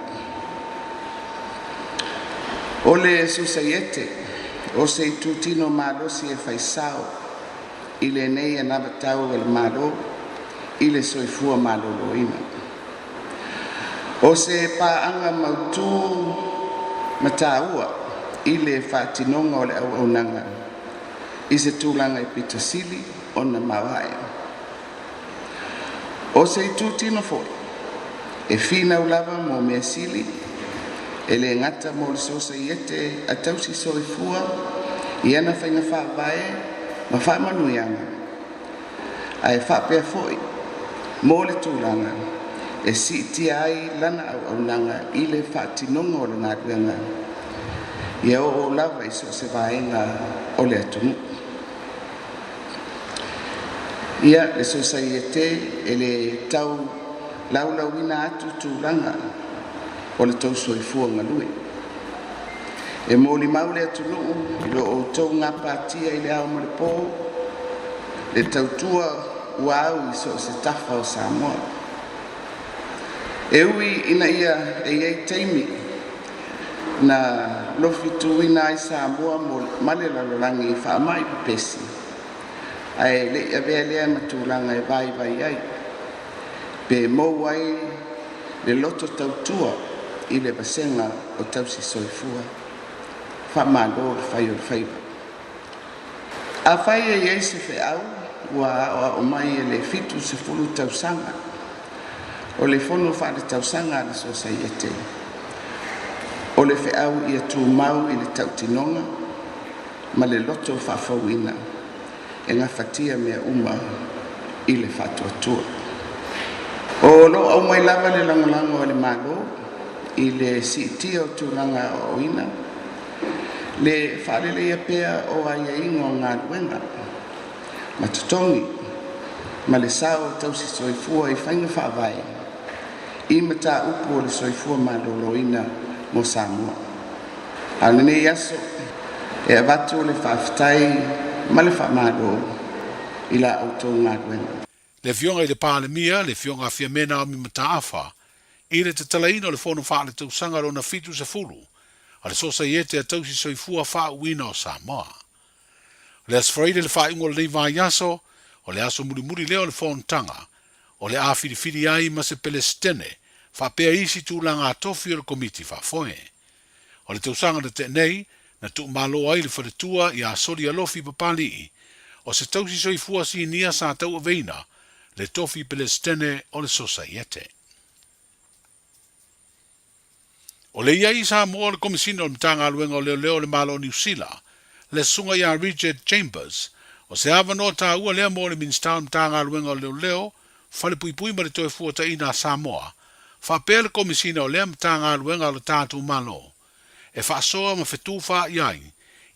O le Society o se tutino malo si e faisao i le nei anava tau o le malo i le soifua malo loina. O se paanga mautu mataua i le whatinonga o le au nanga i se tūlanga i Pitasili o na mawaya. O se tutino foi e fina ulava mo mea sili e le ngata mo le Society a tausi soifua i ana whainga whaavae ma whaamanuianga. Ai whapea foi mo le tūlanga e si tia ai lana au nanga i le whatinonga o le ngātuanga. Ia o lava i so se vaenga o le atunu. Ia le Society e le tau laulauina atu tūlanga o le tau soifua ngalui. E mōli mau le atunuu i lo o tau ngā pātia i le au ma le pō, le tautua ua au i so se tafa o Samoa. E ui ina ia e iei teimi na lofi tuina ai Samoa ma le lalolangi i whaamai pepesi. Ai le avea lea matulanga e vai ai. Pe mou ai le loto tautua i le basenga o tausi soifua. Whamalo le whai o le whaiva. A whai e iei se whi au, ua o mai e le fitu se fulu tausanga. O le fono wha le tausanga le Society. O le whi au i a tū mau i le tautinonga, ma le loto whawhauina, e ngā whatia mea uma i le whatuatua. O lo au mai lava le langolango o le malo, i le sitia o tūranga o ina, le whaarele ia pea o aia ingo ngā ruenga, ma tutongi, ma le sao tausi soifua i whainga whaavai, i mata upu o le soifua maloloina mo Samoa. Anene yaso, e avatu le whaafitai, ma le whaamalo, i la auto ngā ruenga. Le fionga i le pālemia, le fionga fia mena o mi mata afa, i le te talaina o le fono wha le tausanga ro na fitu se fulu, a le Society a tausi soifua wha uina o Samoa. Le asfraide le wha ingo le leiva yaso, o le aso muri leo le fono tanga, o le a fidi ai ma se Palestine, wha pea isi tūlanga a tofi o le komiti wha foe. O le tausanga le te nei, na tu malo ai le wharetua i a sori alofi papali, o se tausi soifua si nia sa tau aveina, le tofi Palestine o le Society. O le iai sa moa le komisina o le mtanga aluenga o leo le malo New Zealand, le sunga ia Richard Chambers, o se ava no ta ua lea mo le Minstown mtanga aluenga o leo, fale pui ma le toe fuata ina Samoa, fa pea le komisina o lea mtanga aluenga o le tātu malo, e fa soa ma fetu fa iai,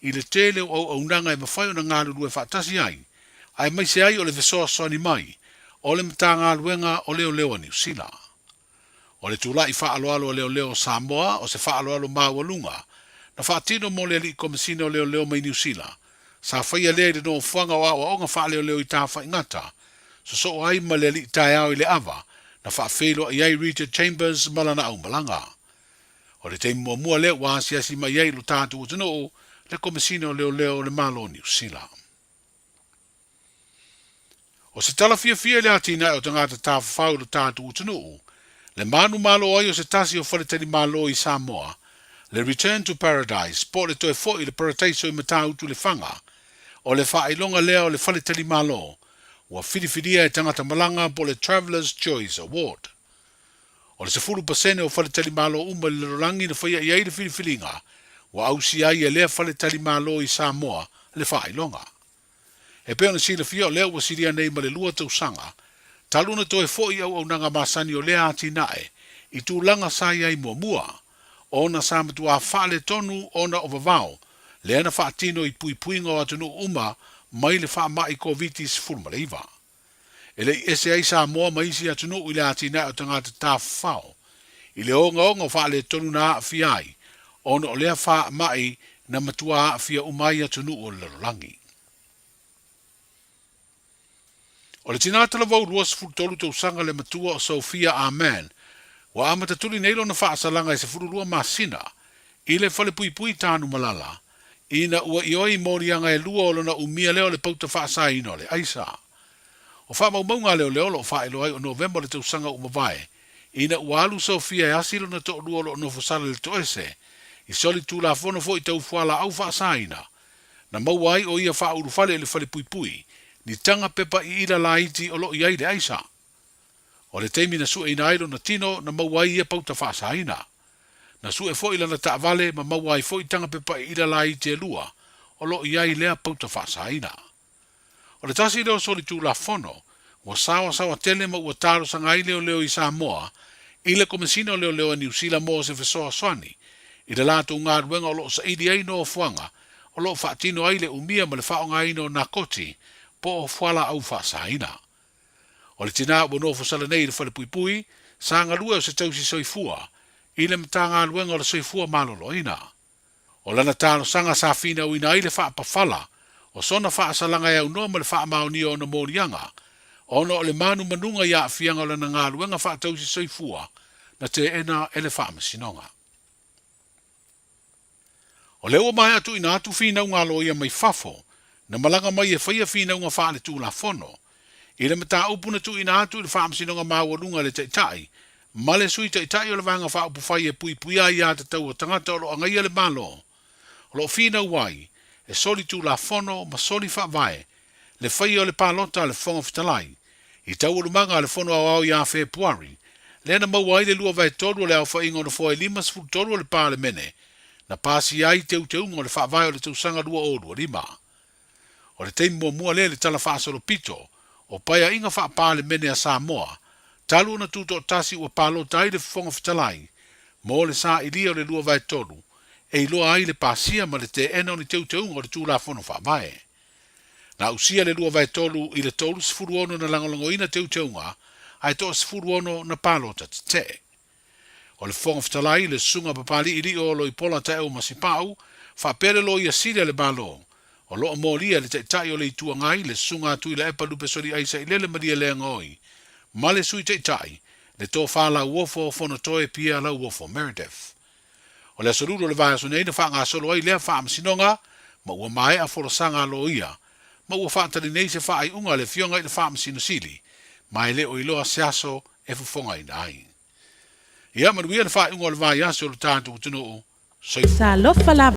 i le tele o aunanga e mawhai o na ngā lulu e fa tasi ai, ai mai se ai o le vesoa soani mai, o le mtanga aluenga o leo New Zealand. O le tula i wha aloalo leo Samoa o se wha aloalo mawalunga na whaatino mo le li komisino leo mai New Zealand. Sa whaia lea de no whanga o awa o ngā leo I tā whaingata. So ai ma le li tai au I le ava, na whaafelo I ai Richard Chambers malana au malanga. O le teim mua lea wa siasi mai ai lo tātu o tano le komisino leo le malo New Zealand. O se tala fia le atina o tangata tā whau lo tātu o tano, le manu malo ai o se tasi o whaletani malo I Samoa, le Return to Paradise, po le toe fo I le paradaiso I matau tu le whanga, o le whailonga lea o le whaletani malo, wa whiriwhiria e tangata malanga po le Traveller's Choice Award. O le 10% o whaletali malo uma le rorangi na whaia I eire whiriwhiringa, wa ausi ai e lea whaletali malo I Samoa le whailonga. E peo na sila fia o lea wa siria nei ma le lua tausanga, taluna toe foi au nanga masani o lea ati nae, I tūlanga sa iai mua, ona sa matua whale tonu ona o vavao, lea na whaatino I puipuinga o atunu uma, mai le wha mai COVID-19 fulmaleiva. E le ese ai sa moa maisi atunu I le atina o tangata tā whao. I le onga wha le tonu na fiai, ono o lea wha mai na matua fia umai atunu o le rolangi. O le tinata la vau ruas fultolu tau sanga le matua o Sophia Amen, wa amata tuli neilo na wha asalanga I se furulua masina, I le whale pui tānu malala, ina ua ioi morianga e lua olona umia leo le pauta whaasa ino le aisa. O wha maunga leo lo wha ilo ai o November le tausanga umawai, ina ua alu Sofia e asilo na to lua lo no fosala le toese, I soli tūla fono fo I tau fuala au whaasa ina, na mauai o ia wha urufale le whale pui, ni tanga pepa I ila laiti o lo iai le aisa. O le teimi na su e inailo na tino na mauai ia pauta whaasa ina. Na su e fo ila na taavale ma mauai fo I tanga pepa I ila lai te lua, o lo iai lea pauta whaasaina. O le tasi leo soli tū la fono, wa sawa tele ma ua taro sanga I leo I Samoa, I le komisina o leo New Zealand mo se fesoa swani, I le lato ngā ruenga o lo sa idi ai no fuanga, o lo whaatino ai le umia ma le whaonga ino na koti, po o fuala au whaasaina. O le tina ua no fosala nei le whale pui, sa ngalua o se tausi soifua, I le matanga luenga o le soifua maloloina. O lana tāno sanga sa fina o ina ile wha pawhala, o sona wha asalanga e au noa ma le wha maoni o na morianga, ono o le manu manunga ia afianga o lana ngā luenga wha tausi soifua, na te ena ele wha masinonga. O leo mai atu ina atu fina unga loia mai fafo, na malanga mai e whaia fina unga wha le tū la fono, I le mata upuna tu ina atu le wha masinonga mawarunga le teitai, Male sui ta itai o le vanga wha upu whai e pui ai a te tau o tangata o lo angai le malo. O lo fina wai, e soli tu la fono ma soli wha vai, le whai o le palota le whonga fitalai. I tau o lumanga le fono au ia whe puari, le ana mawai le lua vai toru le au wha ingo na fwoi limas fu toru le pa le mene, na pasi ai te ungo le wha vai o le tausanga lua o lua lima. O le teimo mua le tala wha solo pito, o paia inga wha pa le mene a Samoa, talu na tuto tasi ua palo tai le whonga fitalai, mo le sa ilia o le lua vai toru, e iloa ai le pasia ma le te ena o ni teu o le tūla whono whaamae. Na usia le lua vai toru I le toru sifuru ono na langolango ina teu ngā, ai toa sifuru ono na palo ta te. O le whonga fitalai le sunga papali ili o lo I pola ta eo masipau, whapere lo I asilia le balo, o lo molia le tai o le itua ngai le sunga atu I le epa lupe sori aisa I lele maria le ngoi, Male sui tai, le tō whala uofo fono toe pia la uofo Meredith. O le asoruro le vai aso nei na wha ngā solo ai lea wha amasinonga, ma ua mai a forosanga lo ia, ma ua whaatari nei se wha ai unga le fionga I le wha amasino sili, mai le o iloa se aso e fufonga I nai. Ia manuia na wha unga le vai aso le tātu utunu o, Sa lofa la